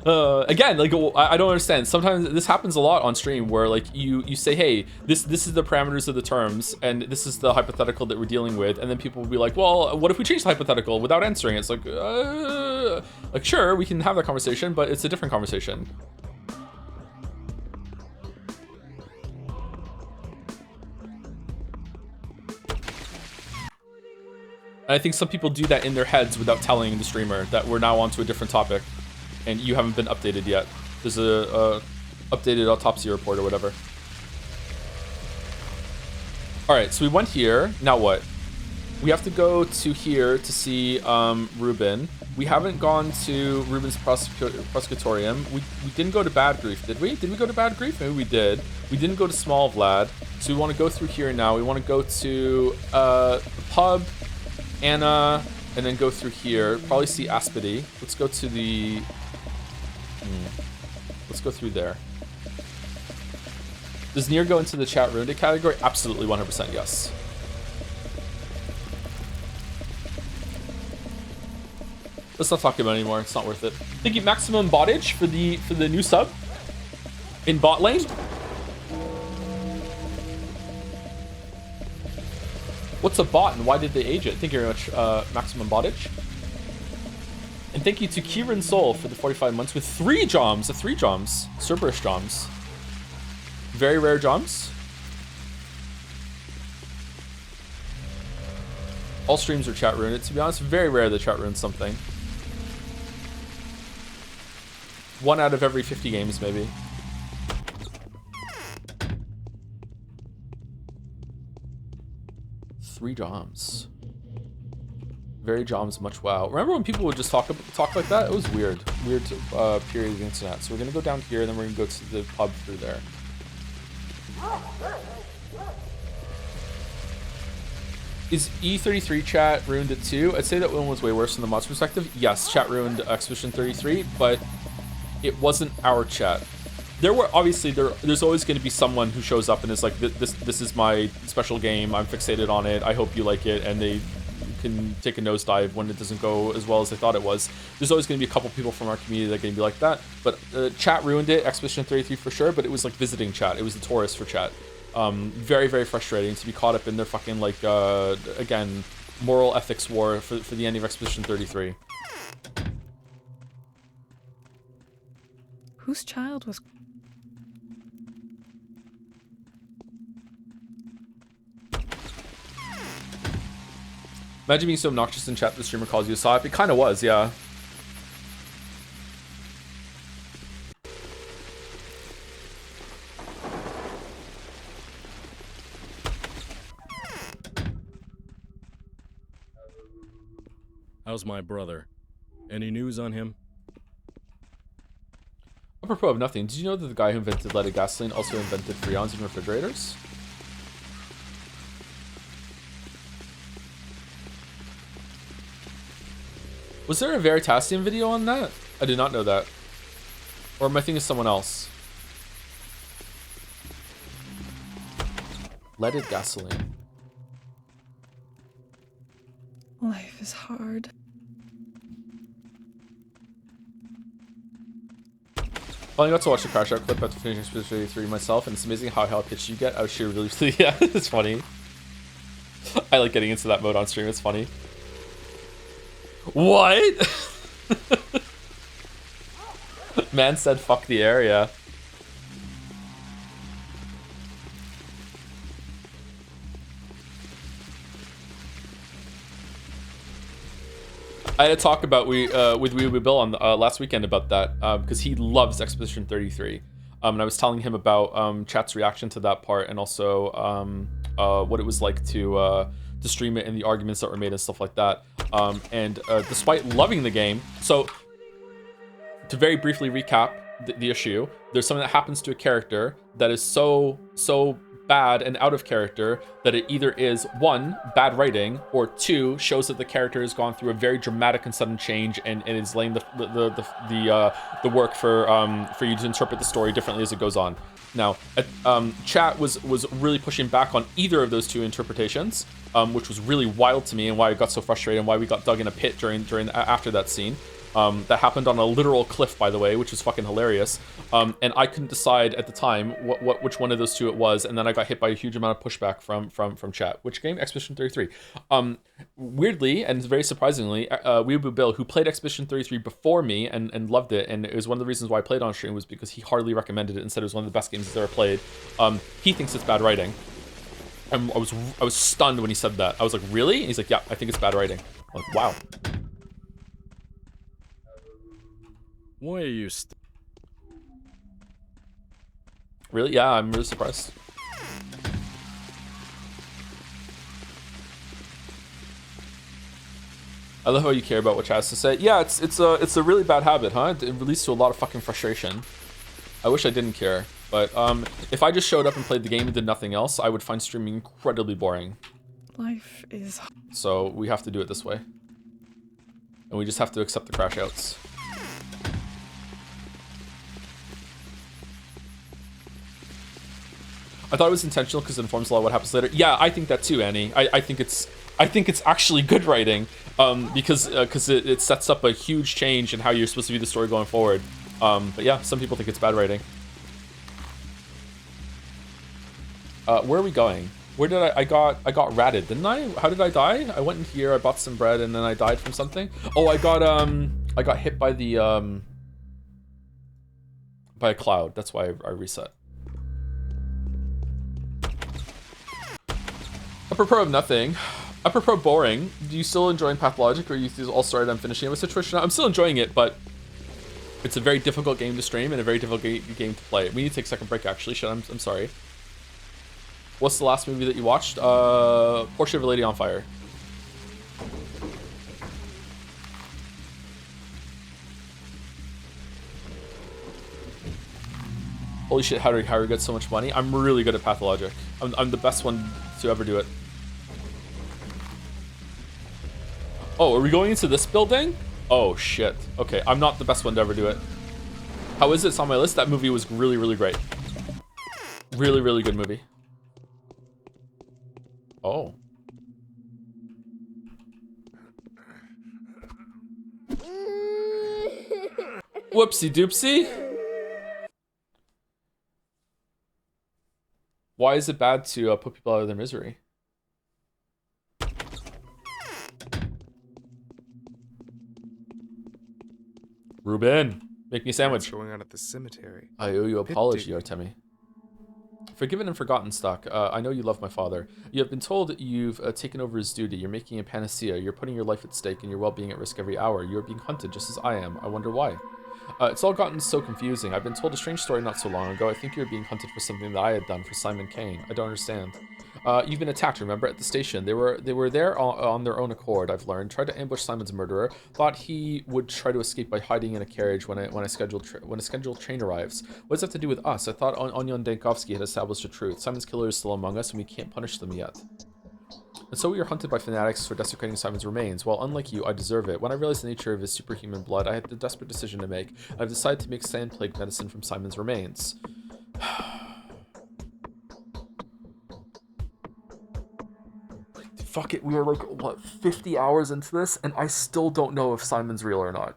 Again, like, I don't understand. Sometimes this happens a lot on stream where like you say, hey, this is the parameters of the terms and this is the hypothetical that we're dealing with, and then people will be like, well, what if we change the hypothetical without answering? It's like sure, we can have that conversation, but it's a different conversation. And I think some people do that in their heads without telling the streamer that we're now on to a different topic and you haven't been updated yet. There's a updated autopsy report or whatever. All right, so we went here. Now what? We have to go to here to see Ruben. We haven't gone to Ruben's prosecutorium. We didn't go to Bad Grief, did we? Did we go to Bad Grief? Maybe we did. We didn't go to Small Vlad. So we want to go through here now. We want to go to the pub, Anna, and then go through here. Probably see Aspedy. Let's go to the... Let's go through there. Does Nier go into the chat ruined it category? Absolutely, 100% yes. Let's not talk about it anymore. It's not worth it. Thank you, Maximum Bottage, for the new sub in bot lane. What's a bot and why did they age it? Thank you very much, Maximum Bottage. And thank you to Kieran Soul for the 45 months with 3 joms. 3 joms. Cerberus joms. Very rare joms. All streams are chat ruined. To be honest, very rare that chat ruins something. 1 out of every 50 games, maybe. Three Joms. Very Joms, much wow. Remember when people would just talk like that? It was weird. Weird period of the internet. So we're gonna go down here, and then we're gonna go to the pub through there. Is E33 chat ruined it too? I'd say that one was way worse from the mod's perspective. Yes, chat ruined Expedition 33, but it wasn't our chat. There were obviously there's always going to be someone who shows up and is like, this is my special game. I'm fixated on it. I hope you like it, and they can take a nosedive when it doesn't go as well as they thought it was. There's always going to be a couple people from our community that are going to be like that. But chat ruined it. Expedition 33 for sure. But it was like visiting chat. It was the tourist for chat. Very, very frustrating to be caught up in their fucking, like, again, moral ethics war for the ending of Expedition 33. Whose child was... Imagine being so obnoxious in chat the streamer calls you a sop. It kind of was, yeah. How's my brother? Any news on him? Apropos of nothing, did you know that the guy who invented leaded gasoline also invented freons in refrigerators? Was there a Veritasium video on that? I did not know that. Or am I thinking of someone else? Leaded gasoline. Life is hard. Well, I got to watch the Crash Out clip after finishing Expedition 33 myself, and it's amazing how high pitched you get. I was sure really, yeah, it's funny. I like getting into that mode on stream, it's funny. What? Man said fuck the area. I had a talk about with Wee Bill on last weekend about that because he loves Expedition 33, and I was telling him about chat's reaction to that part, and also what it was like to stream it and the arguments that were made and stuff like that. And despite loving the game, so to very briefly recap the issue, there's something that happens to a character that is so bad and out of character that it either is 1, bad writing, or 2, shows that the character has gone through a very dramatic and sudden change and is laying the work for you to interpret the story differently as it goes on. Now, chat was really pushing back on either of those 2 interpretations, which was really wild to me, and why I got so frustrated and why we got dug in a pit after that scene. That happened on a literal cliff, by the way, which was fucking hilarious. And I couldn't decide at the time which one of those 2 it was, and then I got hit by a huge amount of pushback from chat. Which game? Expedition 33. Weirdly and very surprisingly, Weeaboo Bill, who played Expedition 33 before me and loved it, and it was one of the reasons why I played on stream was because he heartily recommended it and said it was one of the best games he's ever played. He thinks it's bad writing. And I was stunned when he said that. I was like, really? And he's like, yeah, I think it's bad writing. I'm like, wow. Why are you Really? Yeah, I'm really surprised. I love how you care about what chat has to say. Yeah, it's a really bad habit, huh? It leads to a lot of fucking frustration. I wish I didn't care, but if I just showed up and played the game and did nothing else, I would find streaming incredibly boring. Life is... So we have to do it this way. And we just have to accept the crash outs. I thought it was intentional because it informs a lot of what happens later. Yeah, I think that too, Annie. I think it's actually good writing because it sets up a huge change in how you're supposed to view the story going forward. But yeah, some people think it's bad writing. Where are we going? Where did I got ratted, didn't I? How did I die? I went in here, I bought some bread, and then I died from something. Oh, I got hit by the by a cloud. That's why I reset. Apropos of nothing, apropos boring, do you still enjoying Pathologic, or you all started on finishing it with Situation? I'm still enjoying it, but It's a very difficult game to stream and a very difficult game to play. We need to take a second break, actually. Shit, I'm sorry. What's the last movie that you watched? Portrait of a Lady on Fire. Holy shit, how do you get so much money? I'm really good at Pathologic. I'm the best one to ever do it. Oh, are we going into this building? Oh shit. Okay, I'm not the best one to ever do it. How is it? It's on my list. That movie was really, really great. Really, really good movie. Oh. Whoopsie doopsie. Why is it bad to put people out of their misery? Ruben, make me a sandwich. What's going on at the cemetery? I owe you an apology, Artemi. Forgiven and forgotten stock. I know you love my father. You have been told you've taken over his duty. You're making a panacea. You're putting your life at stake and your well-being at risk every hour. You're being hunted just as I am. I wonder why. It's all gotten so confusing. I've been told a strange story not so long ago. I think you're being hunted for something that I had done for Simon Kane. I don't understand. You've been attacked, remember, at the station. They were there on their own accord, I've learned. Tried to ambush Simon's murderer. Thought he would try to escape by hiding in a carriage when a scheduled train arrives. What does that have to do with us? I thought Onion Dankovsky had established the truth. Simon's killer is still among us, and we can't punish them yet. And so we are hunted by fanatics for desecrating Simon's remains. Well, unlike you, I deserve it. When I realized the nature of his superhuman blood, I had the desperate decision to make. I've decided to make sand plague medicine from Simon's remains. Fuck it, we are like, what, 50 hours into this, and I still don't know if Simon's real or not.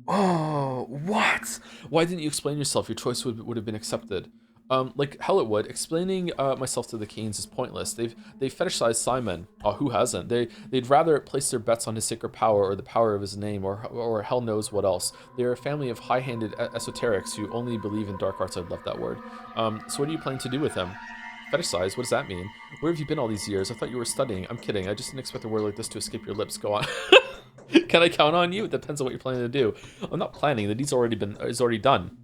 Oh, what? Why didn't you explain yourself? Your choice would have been accepted. Like hell it would. Explaining myself to the Canes is pointless. They've fetishized Simon. Oh, who hasn't? They'd rather place their bets on his sacred power or the power of his name or hell knows what else. They're a family of high-handed esoterics who only believe in dark arts. I love that word. So what are you planning to do with him? Fetishize? What does that mean? Where have you been all these years? I thought you were studying. I'm kidding. I just didn't expect a word like this to escape your lips. Go on. Can I count on you? It depends on what you're planning to do. I'm not planning. The deed's already done.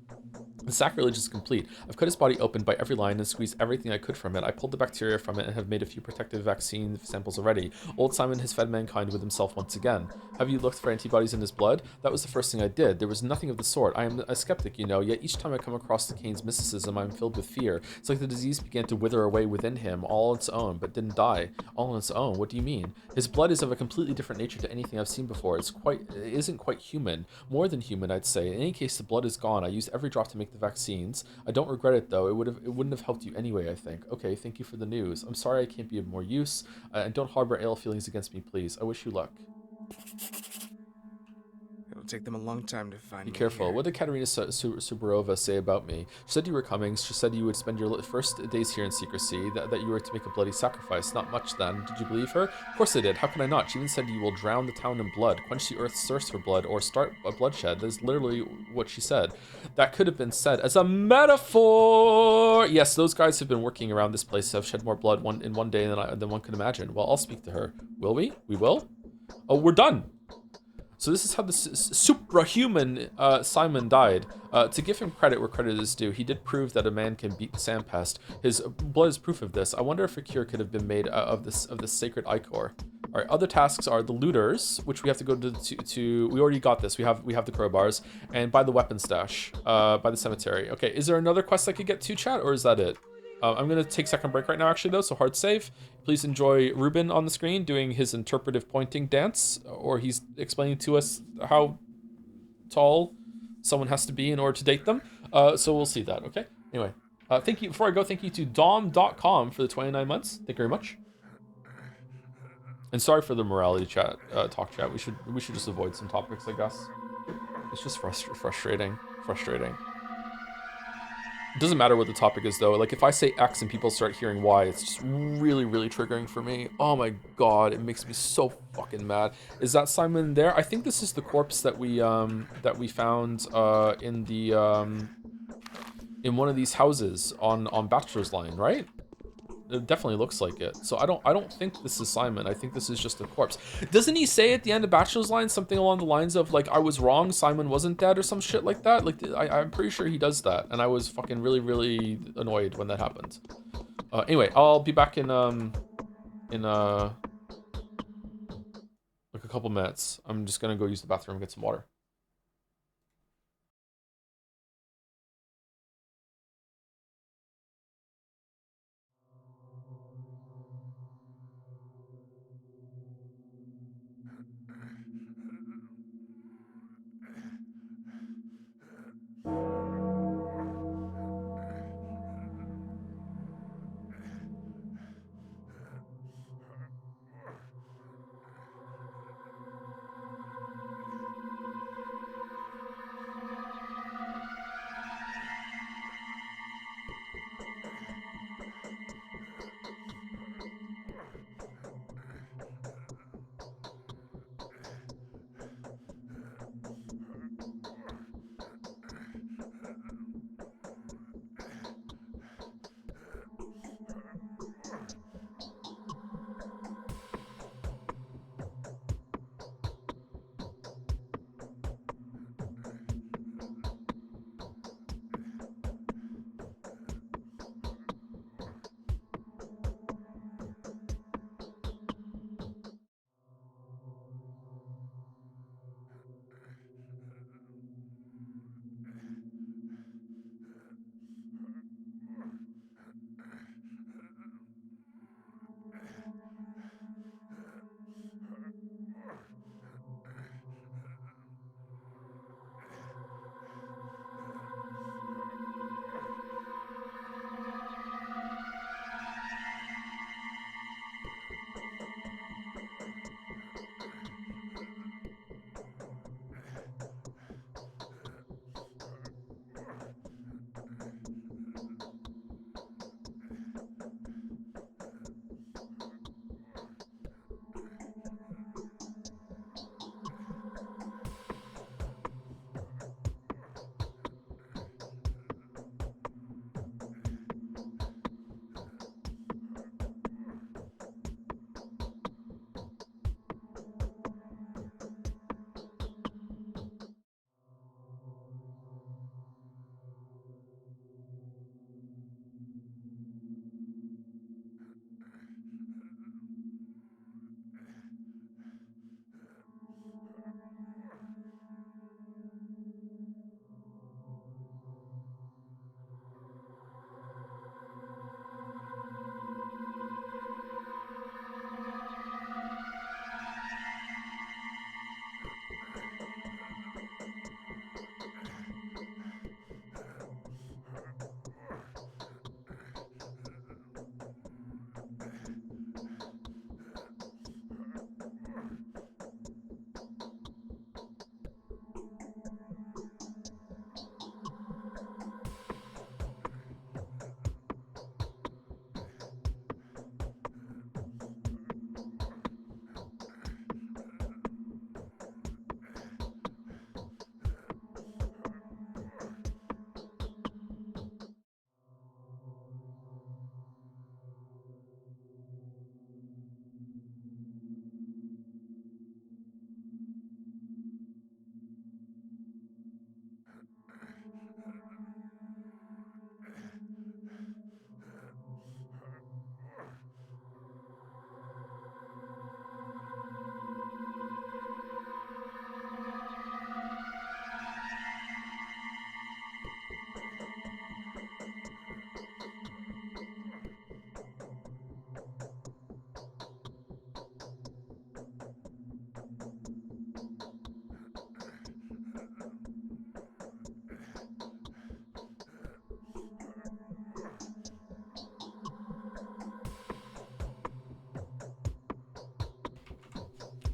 The sacrilege is complete. I've cut his body open by every line and squeezed everything I could from it. I pulled the bacteria from it and have made a few protective vaccine samples already. Old Simon has fed mankind with himself once again. Have you looked for antibodies in his blood? That was the first thing I did. There was nothing of the sort. I am a skeptic, you know, yet each time I come across the Cane's mysticism, I'm filled with fear. It's like the disease began to wither away within him, all on its own, but didn't die. All on its own? What do you mean? His blood is of a completely different nature to anything I've seen before. It isn't quite human. More than human, I'd say. In any case, the blood is gone. I used every drop to make the vaccines. I don't regret it though. It wouldn't have helped you anyway, I think. Okay, thank you for the news. I'm sorry I can't be of more use. And don't harbor ill feelings against me, please. I wish you luck. It'll take them a long time to find me. Be careful. What did Katerina Subarova say about me? She said you were coming. She said you would spend your first days here in secrecy, that you were to make a bloody sacrifice. Not much then. Did you believe her? Of course I did. How can I not? She even said you will drown the town in blood, quench the earth's thirst for blood, or start a bloodshed. That is literally what she said. That could have been said as a metaphor. Yes, those guys have been working around this place, have shed more blood in one day than one could imagine. Well, I'll speak to her. Will we? We will? Oh, we're done. So this is how the suprahuman Simon died. To give him credit where credit is due, he did prove that a man can beat the sand pest. His blood is proof of this. I wonder if a cure could have been made of this sacred ichor. All right, other tasks are the looters, which we have to go to. We already got this. We have the crowbars, and by the weapon stash, by the cemetery. Okay, is there another quest I could get to, chat, or is that it? I'm gonna take second break right now, actually, though. So hard save. Please enjoy Ruben on the screen doing his interpretive pointing dance, or he's explaining to us how tall someone has to be in order to date them. So we'll see that. Okay. Anyway, thank you. Before I go, thank you to Dom.com for the 29 months. Thank you very much. And sorry for the morality chat, talk chat. We should just avoid some topics, I guess. It's just frustrating. It doesn't matter what the topic is, though. Like, if I say X and people start hearing Y, it's just really, really triggering for me. Oh my god, it makes me so fucking mad. Is that Simon there? I think this is the corpse that we found in the in one of these houses on Bachelor's Line, right? It definitely looks like it. So I don't think this is Simon. I think this is just a corpse. Doesn't he say at the end of Bachelor's line something along the lines of like, I was wrong, Simon wasn't dead, or some shit like that? Like I'm pretty sure he does that, and I was fucking really annoyed when that happened. Anyway, I'll be back in like a couple minutes. I'm just gonna go use the bathroom and get some water.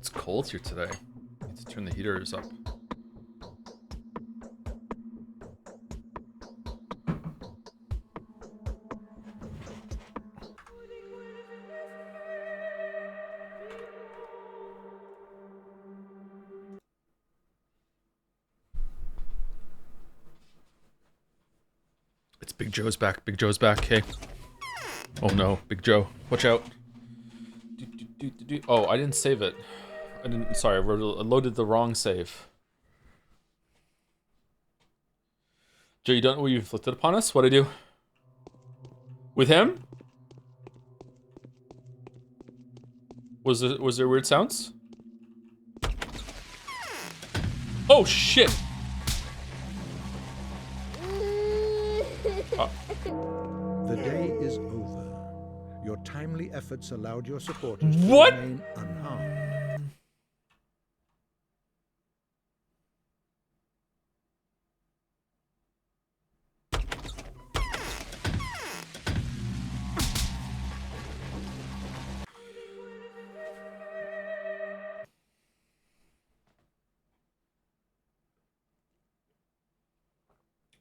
It's cold here today. I need to turn the heaters up. It's Big Joe's back. Big Joe's back. Hey. Oh no, Big Joe. Watch out. Oh, I didn't save it. Sorry, I loaded the wrong save. Joe, you don't know what you inflicted upon us? What'd I do? With him? Was there weird sounds? Oh shit! The day is over. Your timely efforts allowed your supporters to What? remain unharmed.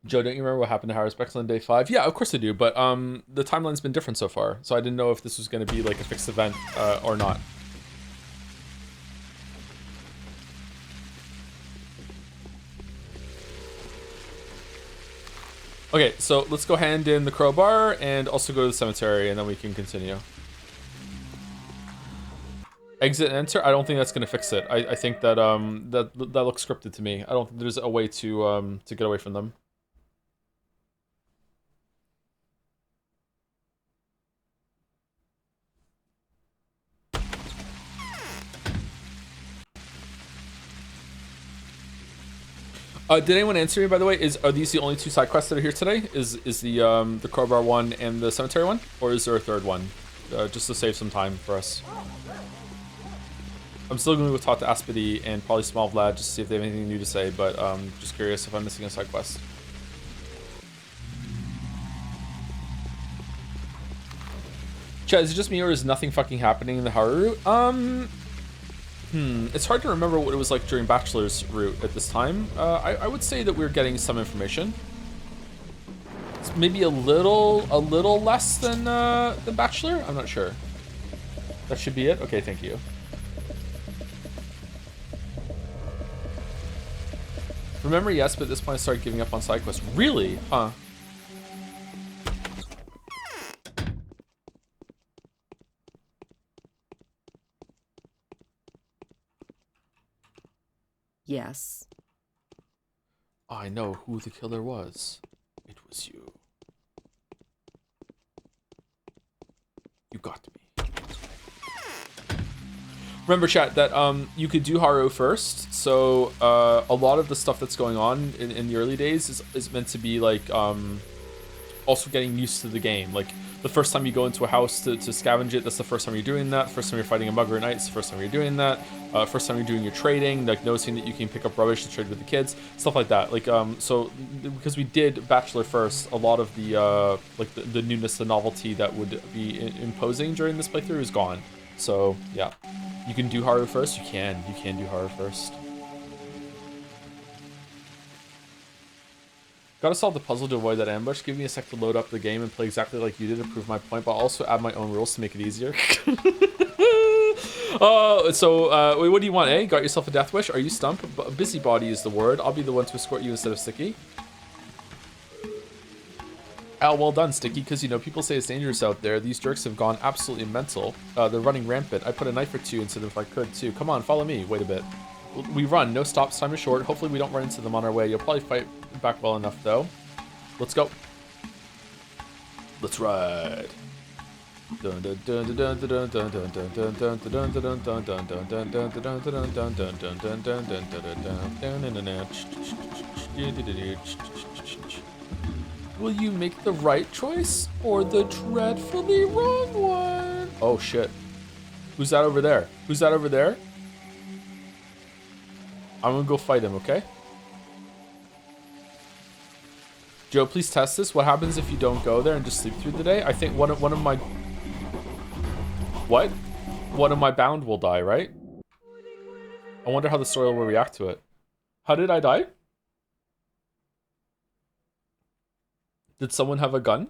Joe, don't you remember what happened to Harris Bex on day 5? Yeah, of course I do, but the timeline's been different so far, so I didn't know if this was going to be like a fixed event or not. Okay, so let's go hand in the crowbar and also go to the cemetery, and then we can continue. Exit and enter? I don't think that's going to fix it. I think that that looks scripted to me. I don't think there's a way to get away from them. Did anyone answer me, by the way? Are these the only 2 side quests that are here today? Is the crowbar one and the cemetery one? Or is there a third one? Just to save some time for us. I'm still going to go talk to Aspedy and probably Small Vlad just to see if they have anything new to say, but just curious if I'm missing a side quest. Chat, is it just me or is nothing fucking happening in the Haru route? It's hard to remember what it was like during Bachelor's route at this time. I would say that we're getting some information. It's maybe a little less than Bachelor. I'm not sure. That should be it. Okay, thank you. Remember, yes, but at this point I started giving up on side quests. Really? Huh. Yes. I know who the killer was. It was you. You got me. Remember, chat, that you could do Haru first. So a lot of the stuff that's going on in the early days is meant to be like also getting used to the game. Like the first time you go into a house to scavenge it, that's the first time you're doing that. First time you're fighting a mugger at night, it's the first time you're doing that. First time you're doing your trading, like noticing that you can pick up rubbish to trade with the kids, stuff like that. Like so because we did Bachelor first, a lot of the like the newness, the novelty that would be imposing during this playthrough is gone. So yeah, you can do Haru first. You can do Haru first. Gotta solve the puzzle to avoid that ambush. Give me a sec to load up the game and play exactly like you did to prove my point, but I'll also add my own rules to make it easier. So what do you want, eh? Got yourself a death wish? Are you stumped? Busybody is the word. I'll be the one to escort you instead of Sticky. Al, well done, Sticky, because, you know, people say it's dangerous out there. These jerks have gone absolutely mental. They're running rampant. I put a knife or two into them if I could, too. Come on, follow me. Wait a bit. We run. No stops. Time is short. Hopefully we don't run into them on our way. You'll probably fight back well enough, though. Let's go. Let's ride. Will you make the right choice or the dreadfully wrong one? Oh shit. Who's that over there? Who's that over there? I'm gonna go fight him, okay? Joe, please test this. What happens if you don't go there and just sleep through the day? I think one of my... What? One of my bound will die, right? I wonder how the story will react to it. How did I die? Did someone have a gun?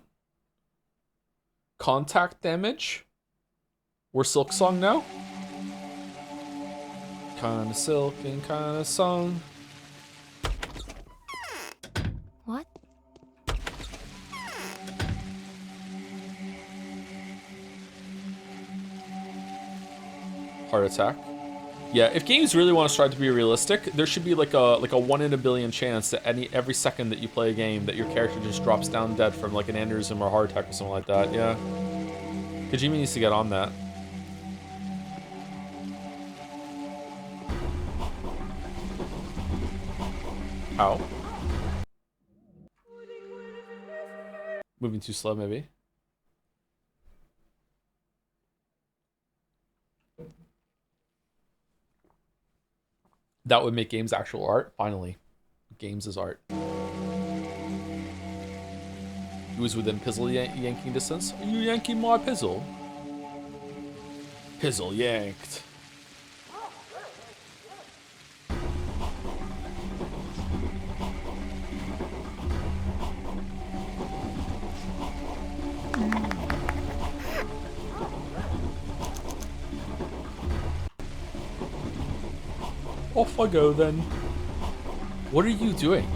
Contact damage? We're Silk Song now? Kinda silk and kinda song. What? Heart attack. Yeah, if games really want to strive to be realistic, there should be like a 1 in a billion chance that every second that you play a game that your character just drops down dead from like an aneurysm or a heart attack or something like that. Yeah. Kojima needs to get on that. Ow. Moving too slow, maybe. That would make games actual art. Finally. Games is art. He was within pizzle yanking distance. Are you yanking my pizzle? Pizzle yanked. Off I go then. What are you doing?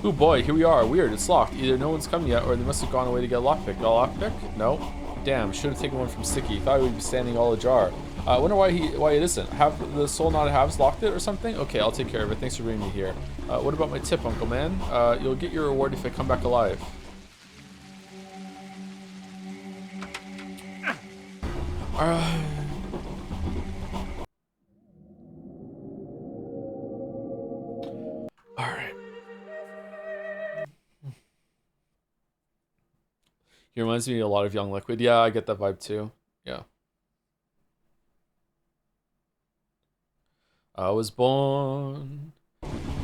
Oh boy, here we are. Weird, it's locked. Either no one's come yet or they must have gone away to get a lockpick. Got a lockpick? No. Damn, should have taken one from Sticky. Thought it would be standing all ajar. I wonder why it isn't. Have the soul not halves locked it or something? Okay, I'll take care of it. Thanks for bringing me here. What about my tip, Uncle Man? You'll get your reward if I come back alive. Alright. He reminds me a lot of Young Liquid. Yeah, I get that vibe too. Yeah. I was born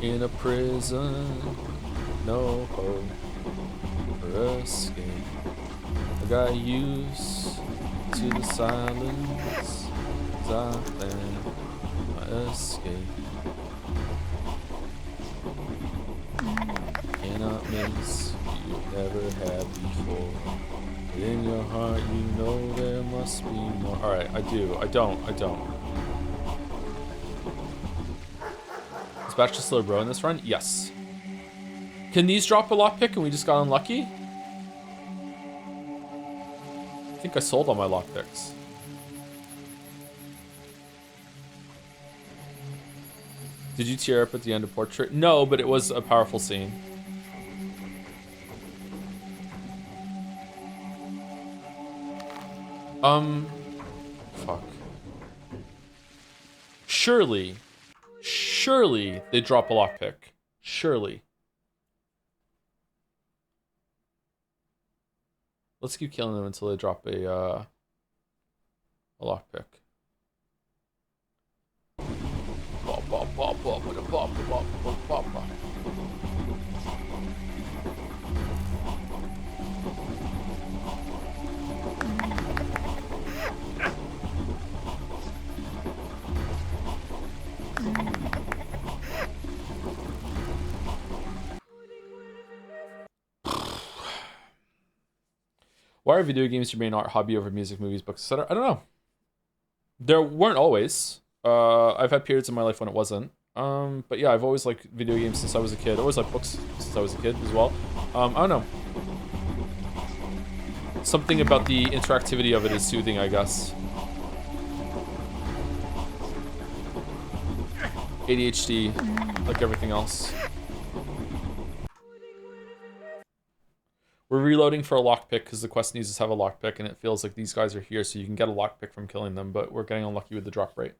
in a prison, no hope for escape. I got used to the silence as I planned my escape. Cannot miss you've never had before. But in your heart you know there must be more. Alright, I do. I don't. Is Batch still a bro in this run? Yes. Can these drop a lockpick and we just got unlucky? I think I sold all my lockpicks. Did you tear up at the end of Portrait? No, but it was a powerful scene. Fuck. Surely they drop a lockpick. Surely. Let's keep killing them until they drop a lockpick. Why are video games your main art hobby over music, movies, books, etc.? I don't know. There weren't always. I've had periods in my life when it wasn't. But yeah, I've always liked video games since I was a kid. I always liked books since I was a kid as well. I don't know. Something about the interactivity of it is soothing, I guess. ADHD, like everything else. We're reloading for a lockpick because the quest needs us to have a lockpick, and it feels like these guys are here so you can get a lockpick from killing them, but we're getting unlucky with the drop rate.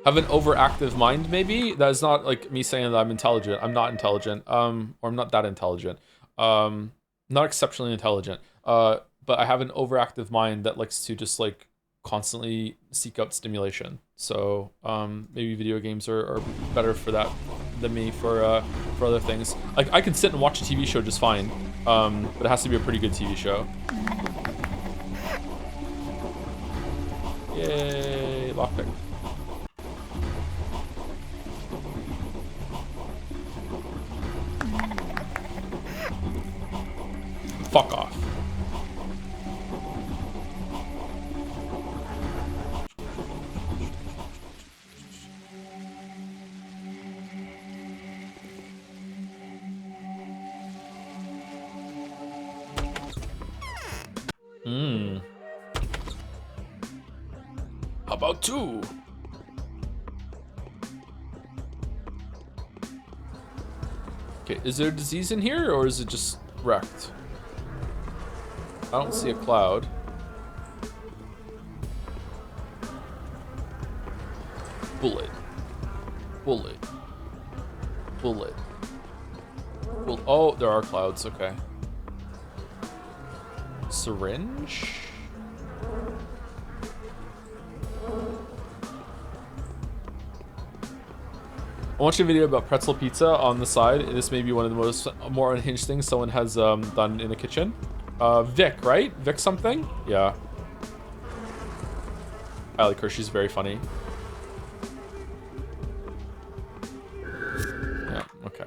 Have an overactive mind, maybe? That is not like me saying that I'm intelligent. I'm not intelligent. Or I'm not that intelligent. Not exceptionally intelligent. But I have an overactive mind that likes to just like constantly seek out stimulation. So maybe video games are better for that than me for other things. Like I can sit and watch a TV show just fine. But it has to be a pretty good TV show. Yay, lockpick. Fuck off. How about 2? Okay, is there a disease in here or is it just wrecked? I don't see a cloud. Bullet. Bullet. Bullet. Oh, there are clouds, okay. Syringe? I watched a video about pretzel pizza on the side. This may be one of the more unhinged things someone has done in the kitchen. Vic, right? Vic something? Yeah. I like her. She's very funny. Yeah, okay.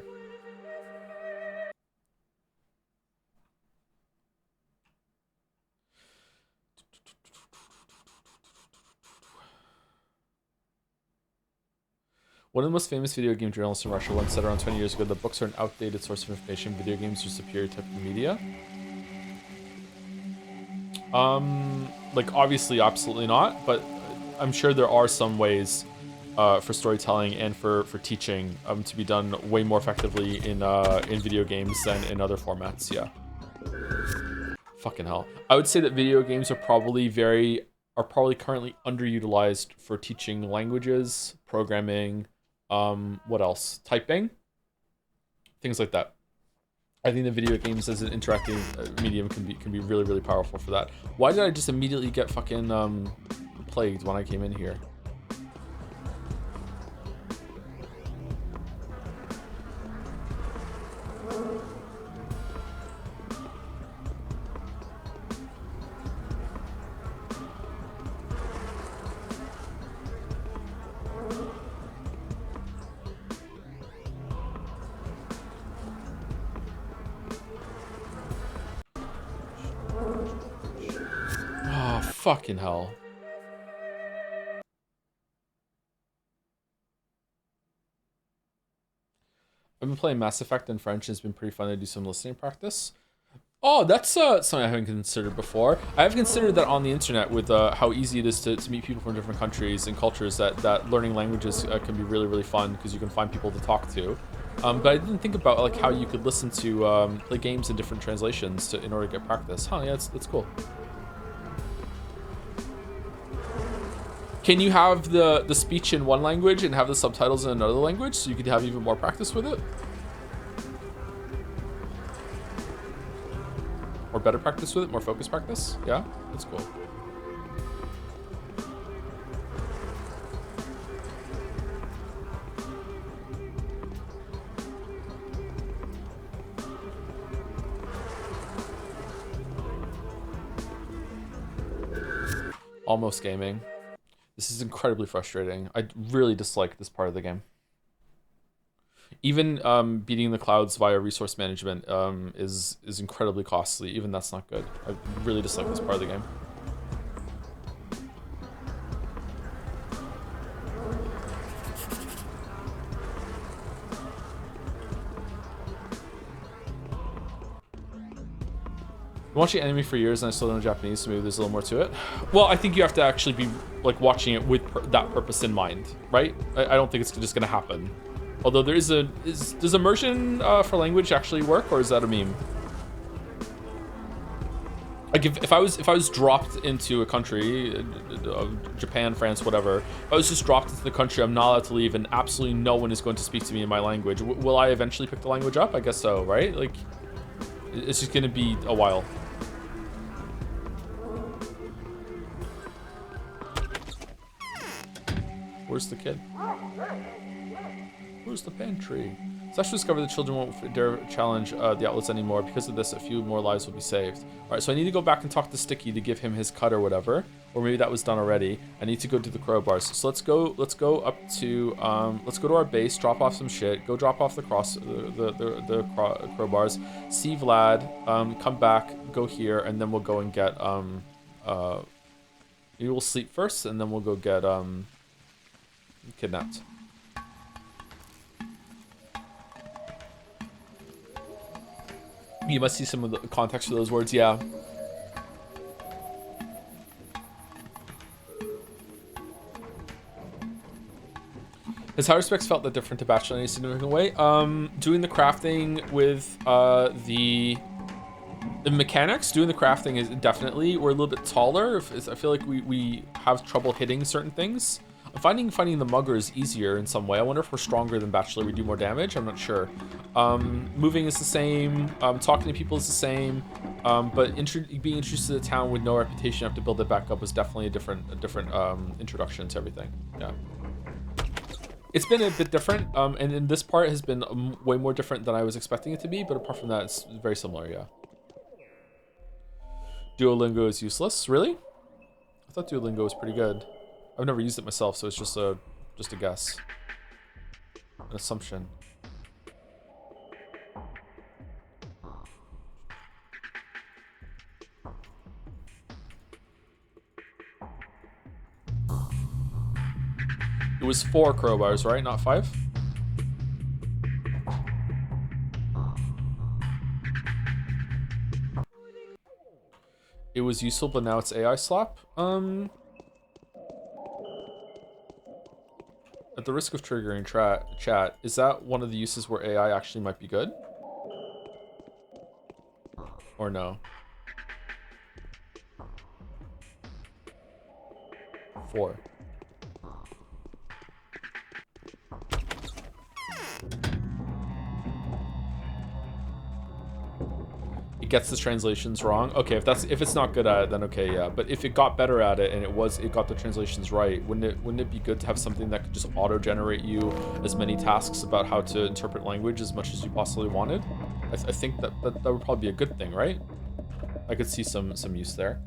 One of the most famous video game journalists in Russia once said around 20 years ago that books are an outdated source of information. Video games are superior type of media. Like obviously, absolutely not. But I'm sure there are some ways for storytelling and for teaching to be done way more effectively in video games than in other formats. Yeah. Fucking hell. I would say that video games are probably currently underutilized for teaching languages, programming. What else? Typing? Things like that. I think the video games as an interactive medium can be really, really powerful for that. Why did I just immediately get fucking plagued when I came in here? Fucking hell. I've been playing Mass Effect in French. It's been pretty fun to do some listening practice. Oh, that's something I haven't considered before. I have considered that on the internet with how easy it is to meet people from different countries and cultures, that learning languages can be really, really fun because you can find people to talk to. But I didn't think about like how you could listen to play games in different translations in order to get practice. Huh, yeah, that's cool. Can you have the speech in one language and have the subtitles in another language so you could have even more practice with it? Or better practice with it? More focused practice? Yeah? That's cool. Almost gaming. This is incredibly frustrating. I really dislike this part of the game. Even beating the clouds via resource management is incredibly costly. Even that's not good. I really dislike this part of the game. I'm watching anime for years and I still don't know Japanese, so maybe there's a little more to it. Well, I think you have to actually be like watching it with that purpose in mind, right? I don't think it's just gonna happen. Although there is does immersion for language actually work, or is that a meme? Like if I was dropped into a country, Japan, France, whatever, if I was just dropped into the country, I'm not allowed to leave, and absolutely no one is going to speak to me in my language. Will I eventually pick the language up? I guess so, right? Like, it's just gonna be a while. Where's the kid? Where's the pantry? Slash discovered the children won't dare challenge the outlets anymore. Because of this, a few more lives will be saved. Alright, so I need to go back and talk to Sticky to give him his cut or whatever. or maybe that was done already. I need to go do the crowbars. So let's go up to let's go to our base, drop off some shit, go drop off the crowbars, see Vlad, come back, go here, and then we'll go and get maybe we'll sleep first, and then we'll go get kidnapped. You must see some of the context for those words, yeah. Has Higher Specs felt that different to Bachelor in any significant way? Doing the crafting with the mechanics, doing the crafting is definitely, we're a little bit taller. I feel like we have trouble hitting certain things. I'm finding the mugger is easier in some way. I wonder if we're stronger than Bachelor, we do more damage. I'm not sure. Moving is the same. Talking to people is the same. But being introduced to the town with no reputation, you have to build it back up, was definitely a different introduction to everything. Yeah. It's been a bit different, and in this part has been way more different than I was expecting it to be, but apart from that, it's very similar, yeah. Duolingo is useless? Really? I thought Duolingo was pretty good. I've never used it myself, so it's just a guess. An assumption. It was 4 crowbars, right? Not 5? It was useful, but now it's AI slap? At the risk of triggering chat, is that one of the uses where AI actually might be good? Or no? 4. It gets the translations wrong. Okay, if it's not good at it, then okay, yeah. But if it got better at it and it got the translations right, wouldn't it be good to have something that could just auto-generate you as many tasks about how to interpret language as much as you possibly wanted? I think that would probably be a good thing, right? I could see some use there.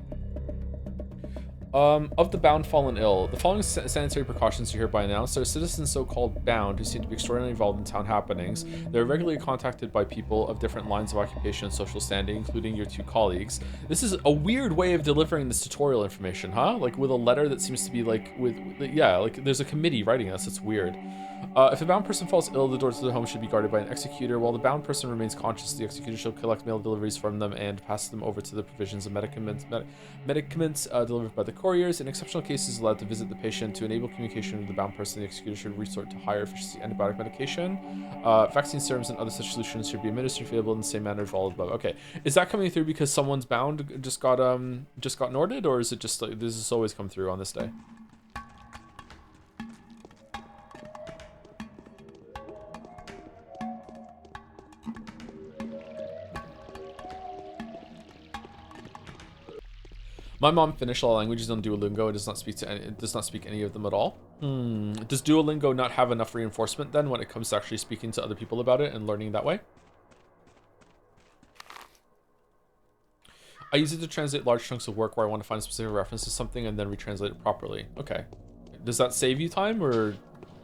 Of the bound, fallen ill, the following sanitary precautions are hereby announced. There are citizens so-called bound who seem to be extraordinarily involved in town happenings. They are regularly contacted by people of different lines of occupation and social standing, including your 2 colleagues. This is a weird way of delivering this tutorial information, huh? Like with a letter that seems to be like like there's a committee writing this. It's weird. If a bound person falls ill, the doors to the home should be guarded by an executor. While the bound person remains conscious, the executor shall collect mail deliveries from them and pass them over to the provisions of medicaments delivered by the couriers. In exceptional cases, allowed to visit the patient. To enable communication with the bound person, the executor should resort to higher efficiency antibiotic medication. Vaccine serums and other such solutions should be administered available in the same manner as all above. Okay, is that coming through because someone's bound just got Norded, or is it just like this has always come through on this day? My mom finished all languages on Duolingo and does not speak any of them at all. Does Duolingo not have enough reinforcement then when it comes to actually speaking to other people about it and learning that way? I use it to translate large chunks of work where I want to find a specific reference to something and then retranslate it properly. Okay. Does that save you time, or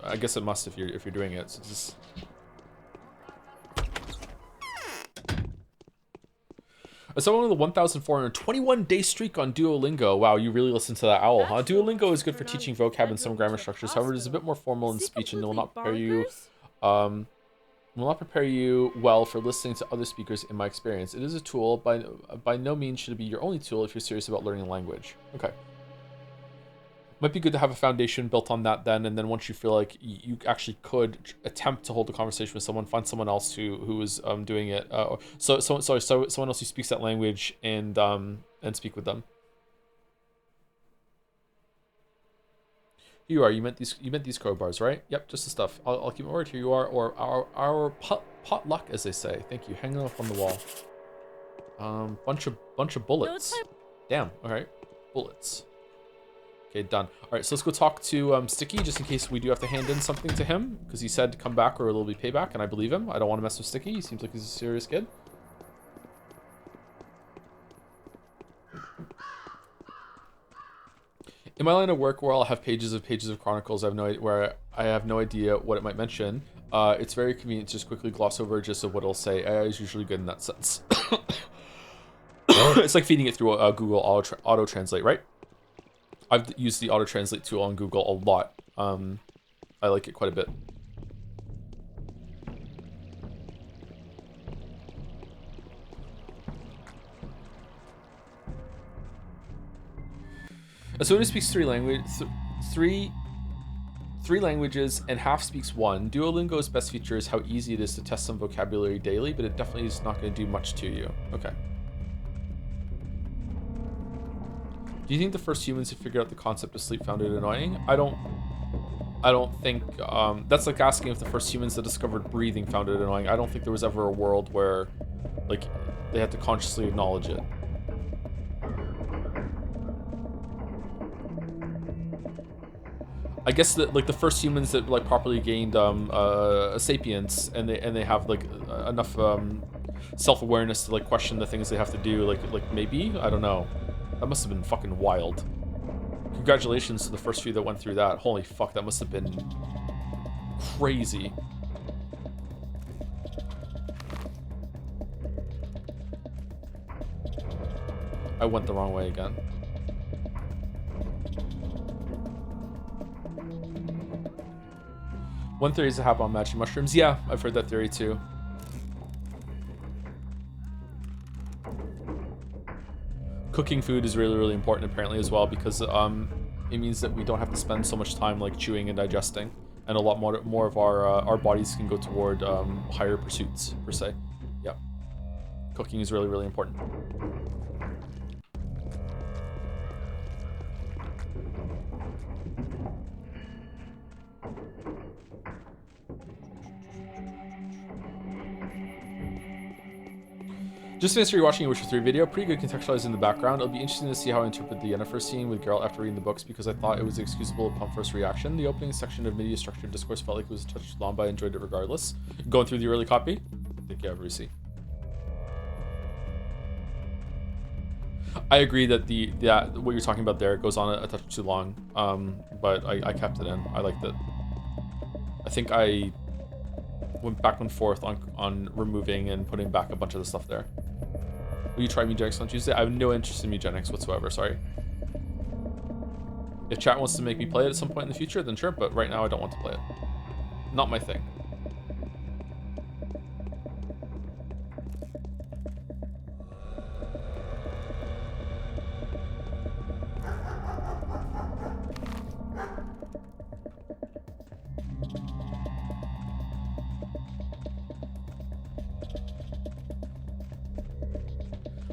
I guess it must if you're doing it. So just... Someone with a 1,421-day streak on Duolingo. Wow, you really listen to that owl, huh? Duolingo is good for teaching vocab and some grammar structures. However, it is a bit more formal in speech and will not prepare you well for listening to other speakers in my experience. It is a tool, by no means should it be your only tool if you're serious about learning a language. Okay. Might be good to have a foundation built on that then, and then once you feel like you actually could attempt to hold a conversation with someone, find someone else who is doing it. Someone else who speaks that language and speak with them. Here you are. You meant these crowbars, right? Yep, just the stuff. I'll keep my word. Here you are, or our potluck, as they say. Thank you. Hanging up on the wall. Bunch of bullets. Damn. All right, bullets. Okay, done. All right, so let's go talk to Sticky, just in case we do have to hand in something to him, because he said to come back or it'll be payback, and I believe him. I don't want to mess with Sticky. He seems like he's a serious kid. In my line of work, where I'll have pages of chronicles, where I have no idea what it might mention. It's very convenient to just quickly gloss over just of what it'll say. AI is usually good in that sense. It's like feeding it through Google Auto Translate, right? I've used the Auto Translate tool on Google a lot. I like it quite a bit. A student speaks three languages and half speaks one. Duolingo's best feature is how easy it is to test some vocabulary daily, but it definitely is not going to do much to you. Okay. Do you think the first humans who figured out the concept of sleep found it annoying? I don't think, that's like asking if the first humans that discovered breathing found it annoying. I don't think there was ever a world where, like, they had to consciously acknowledge it. I guess that, like, the first humans that, like, properly gained, sapience, and they have, like, enough, self-awareness to, like, question the things they have to do, like, maybe? I don't know. That must have been fucking wild. Congratulations to the first few that went through that. Holy fuck, that must have been crazy. I went the wrong way again. One theory is to have on magic mushrooms. Yeah, I've heard that theory too. Cooking food is really, really important apparently as well, because it means that we don't have to spend so much time like chewing and digesting, and a lot more of our bodies can go toward higher pursuits per se. Yeah, cooking is really, really important. Just finished rewatching a Witcher 3 video, pretty good contextualized in the background. It'll be interesting to see how I interpret the Yennefer scene with Geralt after reading the books, because I thought it was excusable upon first reaction. The opening section of media-structured discourse felt like it was a touch long, but I enjoyed it regardless. Going through the early copy, I think you have a receipt. I agree that what you're talking about there goes on a touch too long, but I kept it in. I liked it. I think I went back and forth on removing and putting back a bunch of the stuff there. Will you try Mugenics on Tuesday? I have no interest in Mugenics whatsoever, sorry. If chat wants to make me play it at some point in the future, then sure, but right now I don't want to play it. Not my thing.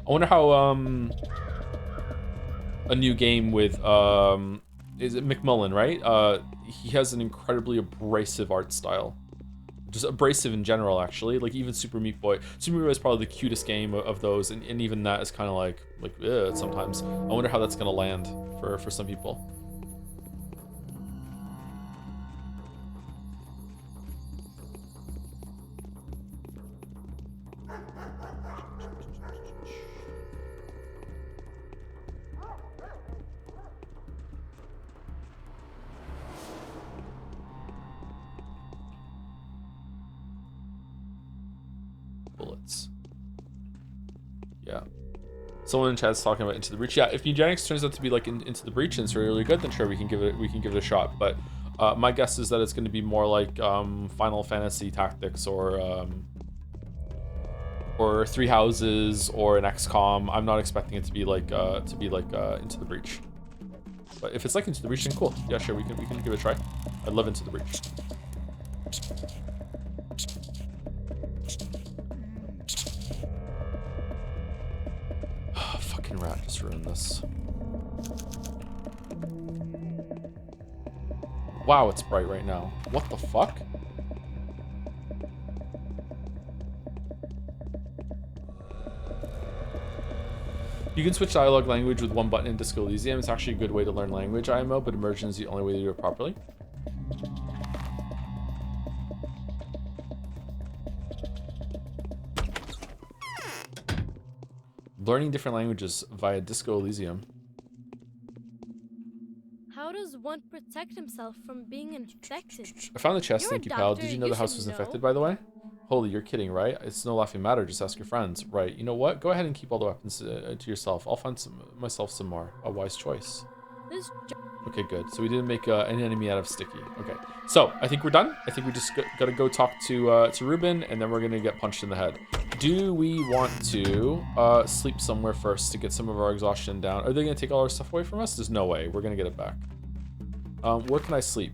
I wonder how a new game with is it McMullen, right? He has an incredibly abrasive art style. Just abrasive in general, actually. Like even Super Meat Boy. Super Meat Boy is probably the cutest game of those, and even that is kind of like sometimes. I wonder how that's gonna land for some people. Bullets. Yeah. Someone in chat's talking about Into the Breach. Yeah, if Eugenics turns out to be like Into the Breach and it's really, really good, then sure we can give it a shot. But my guess is that it's going to be more like Final Fantasy Tactics or Three Houses or an XCOM. I'm not expecting it to be like Into the Breach. But if it's like Into the Breach, then cool. Yeah, sure, we can give it a try. I love Into the Breach. Fucking rat just ruined this. Wow, it's bright right now. What the fuck? You can switch dialogue language with one button in Disco Elysium. It's actually a good way to learn language, IMO, but immersion is the only way to do it properly. Learning different languages via Disco Elysium. won't protect himself from being infected. I found the chest, You're thank a you, pal. doctor, Did you know the house was should know. infected, by the way? Holy, you're kidding, right? It's no laughing matter, just ask your friends. Right, you know what? Go ahead and keep all the weapons to yourself. I'll find myself some more. A wise choice. Okay, good. So we didn't make an enemy out of Sticky. Okay, so I think we're done. I think we just gotta go talk to Ruben, and then we're gonna get punched in the head. Do we want to sleep somewhere first to get some of our exhaustion down? Are they gonna take all our stuff away from us? There's no way. We're gonna get it back. Where can I sleep?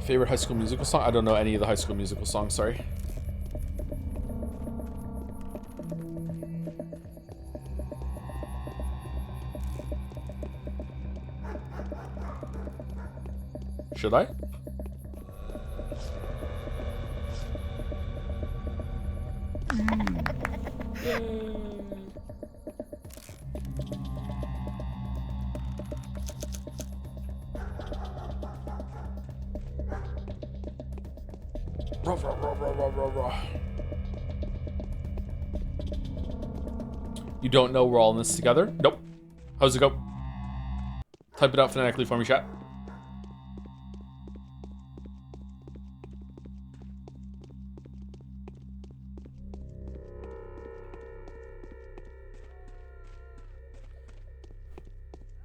Favorite High School Musical song? I don't know any of the High School Musical songs, sorry. Should I? You don't know we're all in this together? Nope. How's it go? Type it out phonetically for me, chat.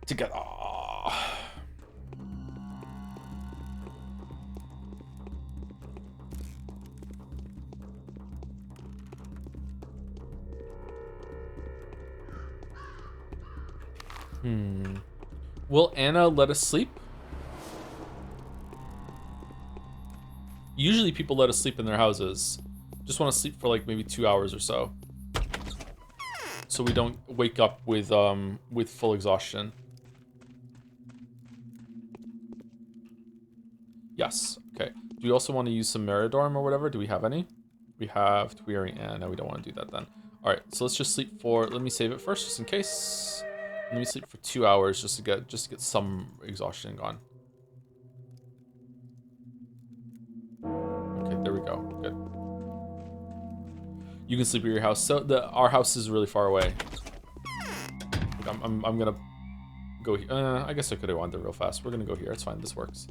Together. Will Anna let us sleep? Usually people let us sleep in their houses. Just want to sleep for like maybe 2 hours or so. So we don't wake up with full exhaustion. Yes. Okay. Do we also want to use some Meridorm or whatever? Do we have any? We have Tweering, and no, we don't want to do that then. All right. So let's just sleep for. Let me save it first, just in case. Let me sleep for 2 hours just to get some exhaustion gone. Okay, there we go. Good. You can sleep at your house. So our house is really far away. I'm gonna go. I guess I could have wandered real fast. We're gonna go here. It's fine. This works.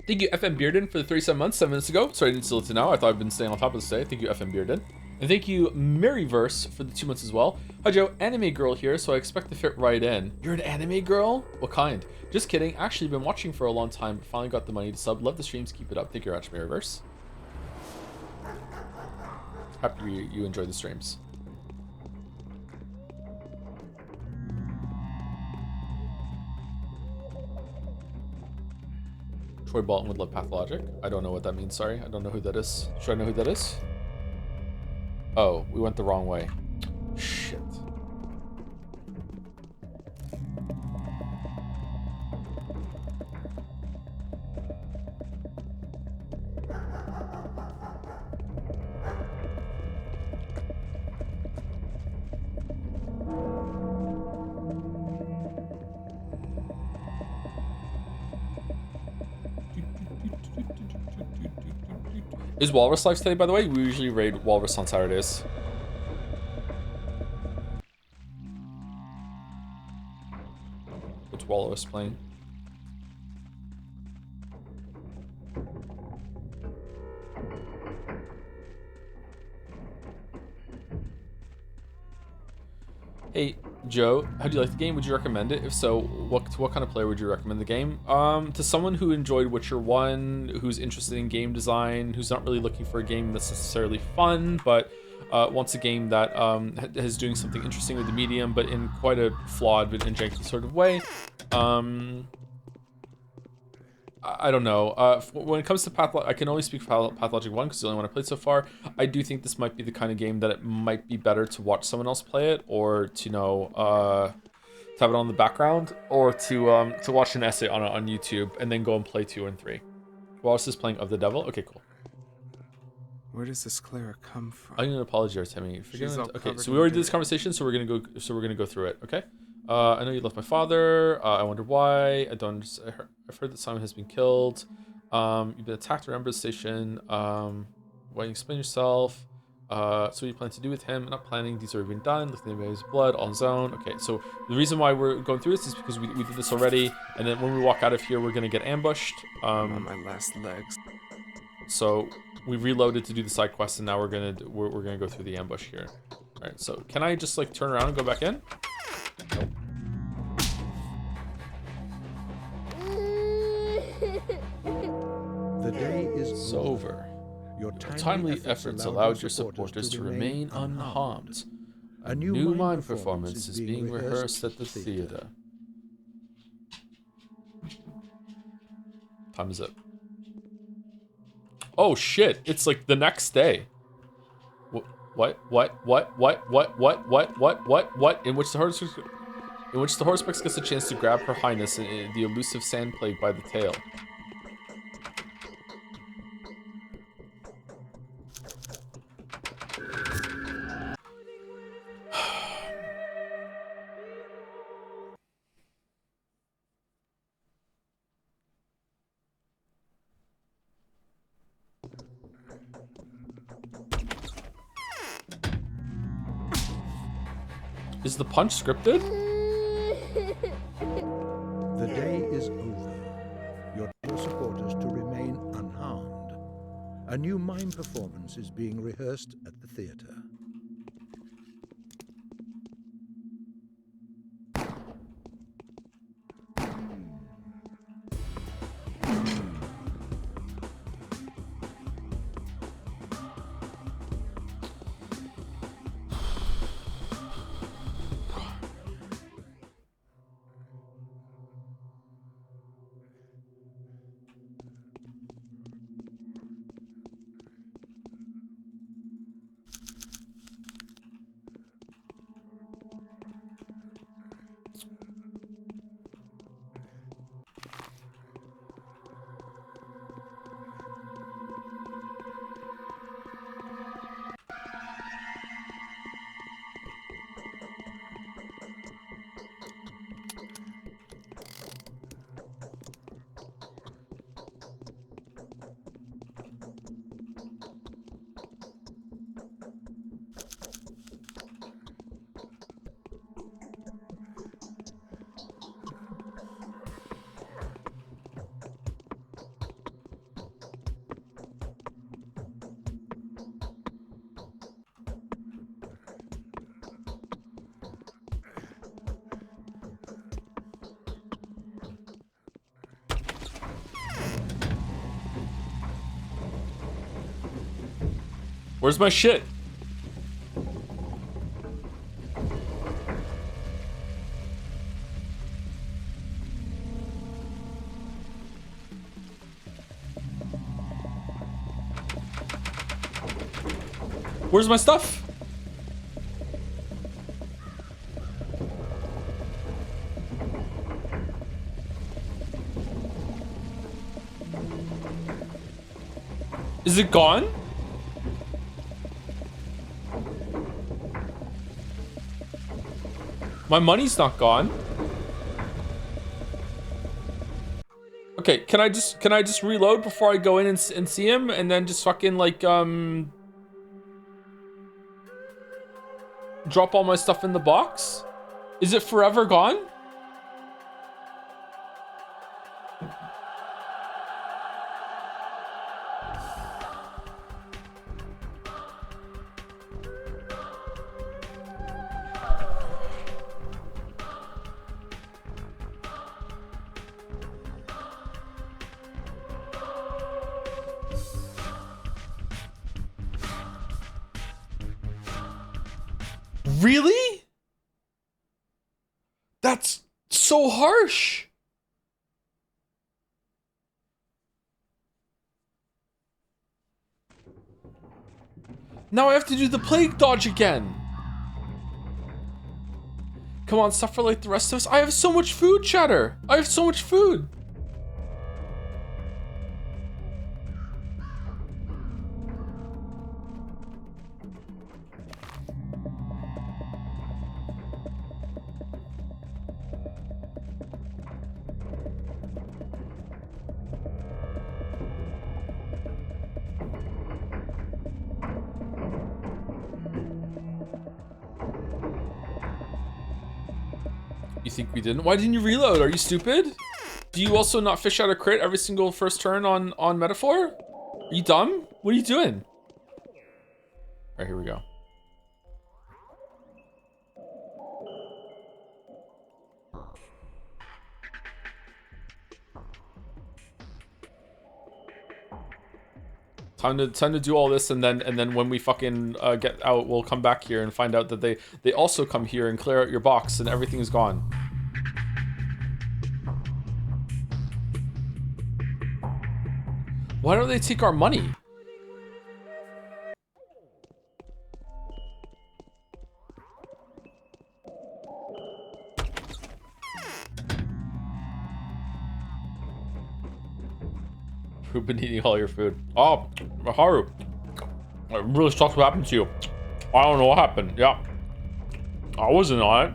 Thank you, FM Bearden, for the 37 months, 7 minutes ago. Sorry I didn't steal it to now. I thought I've been staying on top of this today. Thank you, FM Bearden. And thank you, Maryverse, for the 2 months as well. Hi, Joe. Anime girl here, so I expect to fit right in. You're an anime girl? What kind? Just kidding. Actually, been watching for a long time, but finally got the money to sub. Love the streams. Keep it up. Thank you very much, Maryverse. Happy you enjoy the streams. Troy Bolton would love Pathologic. I don't know what that means, sorry. I don't know who that is. Should I know who that is? Oh, we went the wrong way. Shit. Is Walrus live today, by the way? We usually raid Walrus on Saturdays. What's Walrus playing? Hey, Joe, how do you like the game? Would you recommend it? If so, what kind of player would you recommend the game? To someone who enjoyed Witcher 1, who's interested in game design, who's not really looking for a game that's necessarily fun, but wants a game that is doing something interesting with the medium, but in quite a flawed and janky sort of way. I don't know. When it comes to Pathologic, I can only speak for Pathologic 1 because it's the only one I played so far. I do think this might be the kind of game that it might be better to watch someone else play it, or to to have it on the background, or to watch an essay on it on YouTube and then go and play 2 and 3. Wallace is playing Of the Devil. Okay, cool. Where does this Clara come from? I need an apology, Artemi. She's all Okay, covered so in we already did this dirt. conversation, so we're gonna go through it. Okay. I know you left my father. I wonder why. I don't. I've heard that Simon has been killed. You've been attacked around the station. Why don't you explain yourself? So what do you plan to do with him? Not planning. These are been done. Looking at his blood on his own. Okay, so the reason why we're going through this is because we did this already, and then when we walk out of here, we're gonna get ambushed. I'm on my last legs. So we reloaded to do the side quest, and now we're gonna go through the ambush here. All right. So can I just like turn around and go back in? Nope. The day is over. Your timely efforts allowed your supporters to remain unharmed. A new mime performance is being rehearsed at the theater. Time is it? Oh shit! It's like the next day. What? In which the horseback gets a chance to grab Her Highness, the elusive sand plague, by the tail. Is the punch scripted? The day is over. Your supporters to remain unharmed. A new mime performance is being rehearsed at the theater. Where's my shit? Where's my stuff? Is it gone? My money's not gone. Okay, can I just reload before I go in and see him, and then just fucking like drop all my stuff in the box? Is it forever gone? Really? That's so harsh. Now I have to do the plague dodge again. Come on, suffer like the rest of us. I have so much food, Chatter. I have so much food. You think we didn't? Why didn't you reload? Are you stupid? Do you also not fish out a crit every single first turn on Metaphor? Are you dumb? What are you doing? All right, here we go. Time to do all this, and then when we fucking get out, we'll come back here and find out that they also come here and clear out your box and everything's gone. Why don't they take our money? Who've been eating all your food? Oh, Haru. I'm really shocked what happened to you. I don't know what happened. Yeah. I wasn't on it.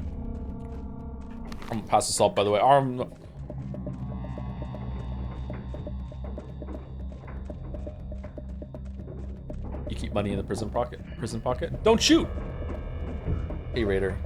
I'm gonna pass this up, by the way. You keep money in the prison pocket? Prison pocket? Don't shoot! Hey, Raider.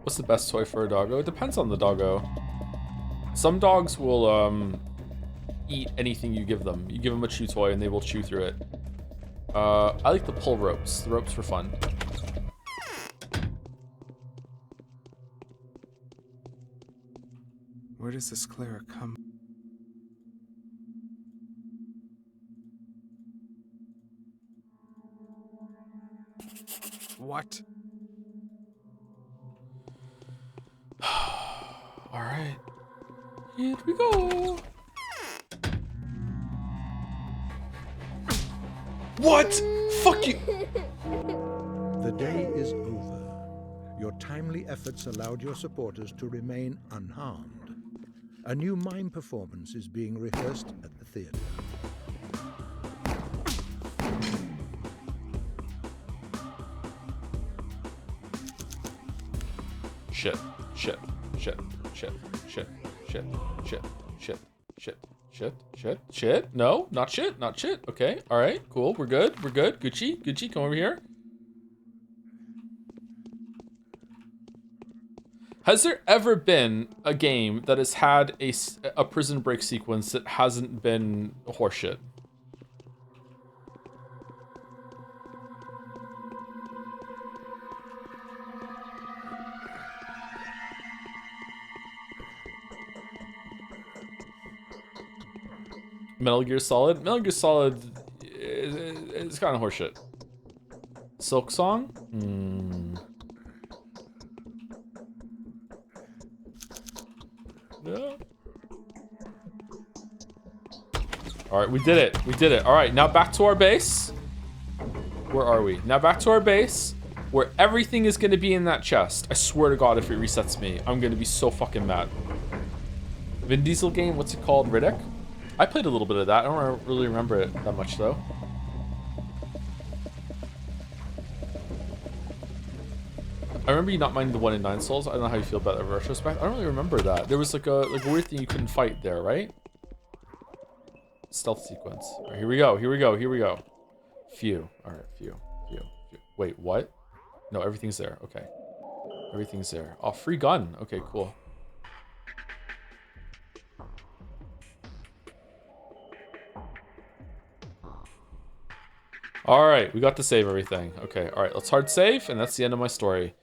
What's the best toy for a doggo? It depends on the doggo. Some dogs will eat anything you give them. You give them a chew toy and they will chew through it. I like the pull ropes. The ropes for fun. Where does this Clara come? What? All right. Here we go. What? Fuck you. The day is over. Your timely efforts allowed your supporters to remain unharmed. A new mime performance is being rehearsed at the theater. Shit. Shit. Shit. Shit. Shit. Shit. Shit. Shit. Shit. Shit. Shit. Shit. No, not shit. Not shit. Okay. All right. Cool. We're good. We're good. Gucci. Gucci, come over here. Has there ever been a game that has had a prison break sequence that hasn't been horseshit? Metal Gear Solid? Metal Gear Solid is kind of horseshit. Silk Song? Yeah. Alright, we did it. We did it. Alright, now back to our base. Where are we? Now back to our base, where everything is going to be in that chest. I swear to God, if it resets me, I'm going to be so fucking mad. Vin Diesel game, what's it called? Riddick? I played a little bit of that. I don't really remember it that much, though. I remember you not minding the 1 in 9 souls. I don't know how you feel about that retrospect. I don't really remember that. There was like a weird thing you couldn't fight there, right? Stealth sequence. All right, here we go. Here we go. Here we go. Few. All right, few. Wait, what? No, everything's there. Okay. Everything's there. Oh, free gun. Okay, cool. All right, we got to save everything. Okay, all right, let's hard save, and that's the end of my story.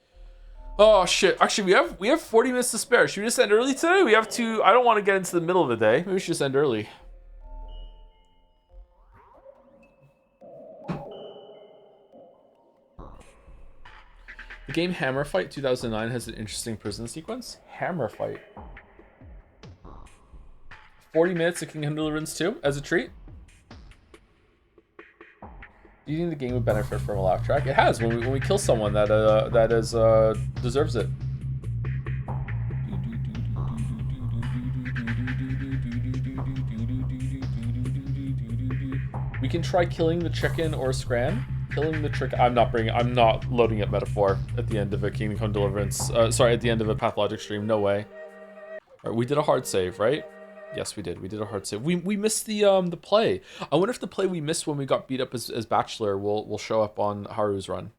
Oh shit! Actually, we have 40 minutes to spare. Should we just end early today? We have to. I don't want to get into the middle of the day. Maybe we should just end early. The game Hammer Fight 2009 has an interesting prison sequence. Hammer Fight. 40 minutes of King Deliverance 2 as a treat. Do you think the game would benefit from a laugh track? It has when we kill someone that deserves it. We can try killing the chicken or Scran. Killing the trick. I'm not loading up metaphor at the end of a Kingdom Come Deliverance. Sorry, at the end of a Pathologic stream. No way. All right, we did a hard save, right? Yes, we did. We did a hard save. We missed the play. I wonder if the play we missed when we got beat up as Bachelor will show up on Haru's run.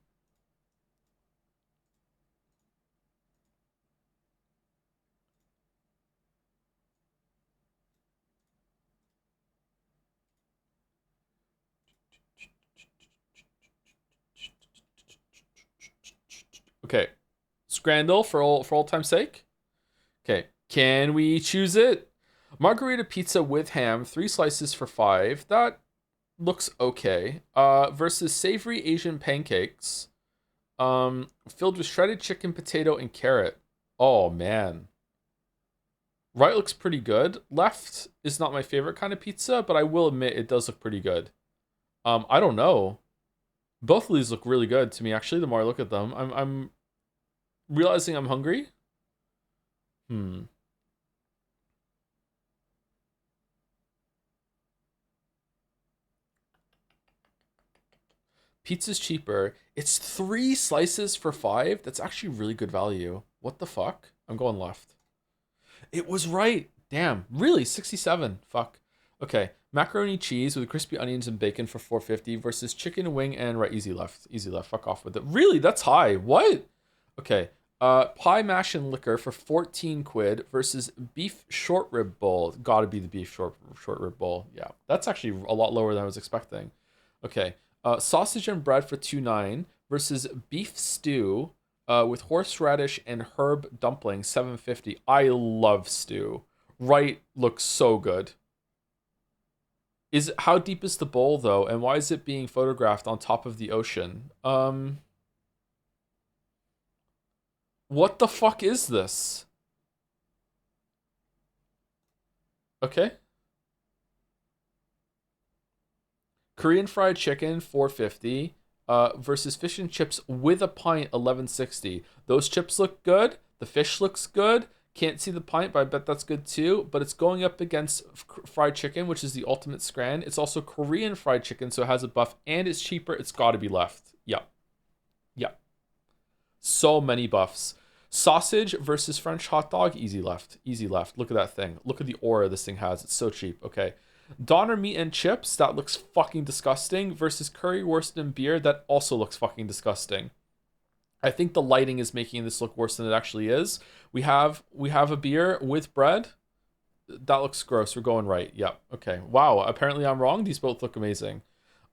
Okay, Scrandle for all time's sake. Okay, can we choose it? Margarita pizza with ham, 3 slices for 5. That looks okay. Versus savory Asian pancakes, filled with shredded chicken, potato, and carrot. Oh man. Right looks pretty good. Left is not my favorite kind of pizza, but I will admit it does look pretty good. I don't know. Both of these look really good to me, actually, the more I look at them. I'm realizing I'm hungry. Pizza's cheaper. It's 3 slices for 5. That's actually really good value. What the fuck? I'm going left. It was right. Damn. Really? 67. Fuck. Okay. Macaroni cheese with crispy onions and bacon for 450 versus chicken wing and right. Easy left. Easy left. Fuck off with it. Really? That's high. What? Okay. Pie mash and liquor for 14 quid versus beef short rib bowl. Gotta be the beef short rib bowl. Yeah. That's actually a lot lower than I was expecting. Okay. Sausage and bread for 2.9 versus beef stew with horseradish and herb dumpling 750. I love stew. Right looks so good. How deep is the bowl though, and why is it being photographed on top of the ocean? What the fuck is this? Okay. Korean fried chicken 450 versus fish and chips with a pint 1160. Those chips look good. The fish looks good. Can't see the pint, but I bet that's good too. But it's going up against fried chicken, which is the ultimate scran. It's also Korean fried chicken, so it has a buff and it's cheaper. It's got to be left. Yep. Yep. So many buffs. Sausage versus French hot dog. Easy left. Easy left. Look at that thing. Look at the aura this thing has. It's so cheap. Okay. Doner meat and chips, that looks fucking disgusting, versus currywurst and beer, that also looks fucking disgusting. I think the lighting is making this look worse than it actually is. We have a beer with bread. That looks gross. We're going right. Yep. Okay. Wow. Apparently I'm wrong. These both look amazing.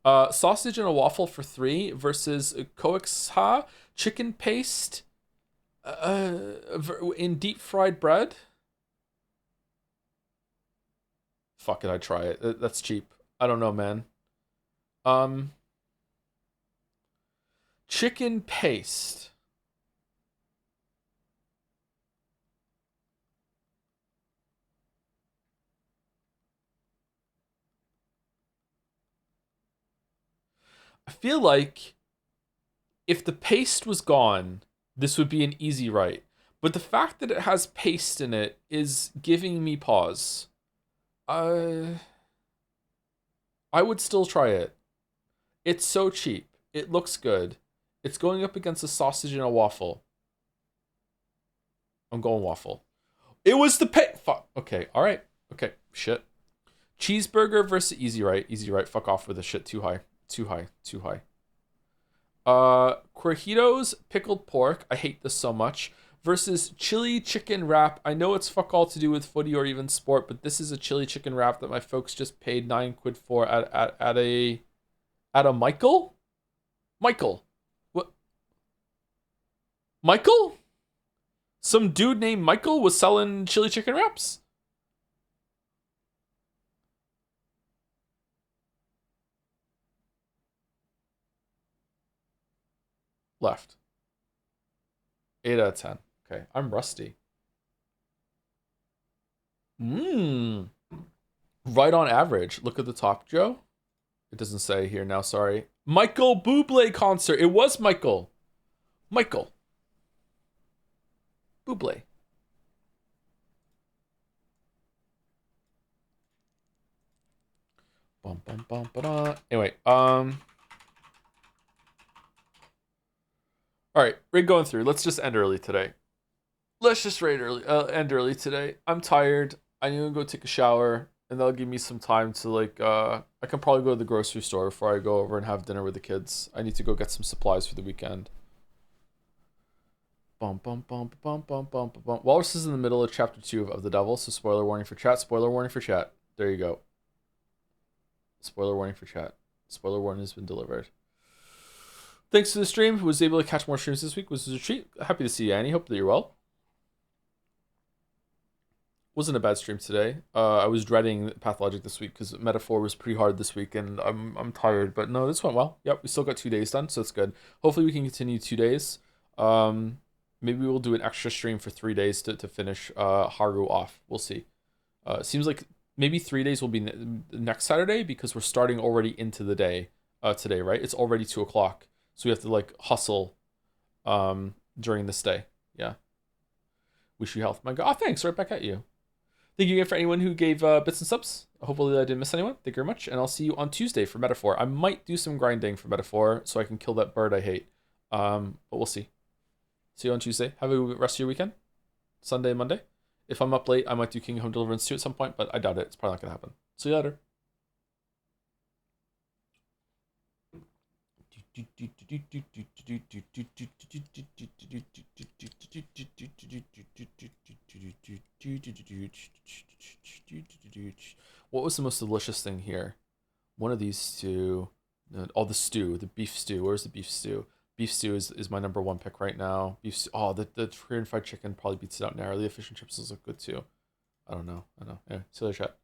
Sausage and a waffle for 3 versus koexha chicken paste in deep fried bread. Fuck it, I'd try it. That's cheap. I don't know, man. Chicken paste. I feel like if the paste was gone, this would be an easy right. But the fact that it has paste in it is giving me pause. I would still try it. It's so cheap. It looks good. It's going up against a sausage and a waffle. I'm going waffle. It was the fuck. Okay, all right. Okay, shit. Cheeseburger versus easy right. Easy right. Fuck off with the shit. Too high. Too high. Too high. Corjitos pickled pork. I hate this so much. Versus chili chicken wrap. I know it's fuck all to do with footy or even sport, but this is a chili chicken wrap that my folks just paid 9 quid for at a Michael? Michael. What? Michael? Some dude named Michael was selling chili chicken wraps? Left. 8 out of 10. Okay, I'm rusty. Right on average. Look at the top, Joe. It doesn't say here now, sorry. Michael Bublé concert. It was Michael. Michael Bublé. Bum, bum, bum, ba-da. Anyway, All right, we're going through. Let's just end early today. Let's just raid early. End early today. I'm tired. I need to go take a shower, and that'll give me some time to like. I can probably go to the grocery store before I go over and have dinner with the kids. I need to go get some supplies for the weekend. Bum bum bum bum bum bum bum. Walrus is in the middle of chapter 2 of The Devil, so spoiler warning for chat. Spoiler warning for chat. There you go. Spoiler warning for chat. Spoiler warning has been delivered. Thanks to the stream, who was able to catch more streams this week. Was a treat. Happy to see you, Annie. Hope that you're well. Wasn't a bad stream today. I was dreading Pathologic this week because Metaphor was pretty hard this week, and I'm tired. But no, this went well. Yep, we still got 2 days done, so it's good. Hopefully we can continue 2 days. Maybe we'll do an extra stream for 3 days to finish Haru off. We'll see. Seems like maybe 3 days will be next Saturday because we're starting already into the day today, right? It's already 2 o'clock. So we have to like hustle during this day. Yeah. Wish you health. My God. Oh, thanks. Right back at you. Thank you again for anyone who gave bits and subs. Hopefully I didn't miss anyone. Thank you very much. And I'll see you on Tuesday for Metaphor. I might do some grinding for Metaphor so I can kill that bird I hate. But we'll see. See you on Tuesday. Have a rest of your weekend. Sunday and Monday. If I'm up late, I might do King Home Deliverance 2 at some point, but I doubt it. It's probably not going to happen. See you later. What was the most delicious thing here? One of these two. Oh, the stew. The beef stew. Where's the beef stew? Beef stew is my number 1 pick right now. Beef stew. Oh, the Korean fried chicken probably beats it out narrowly. The fish and chips look good too. I don't know. Anyway, see you later, chat.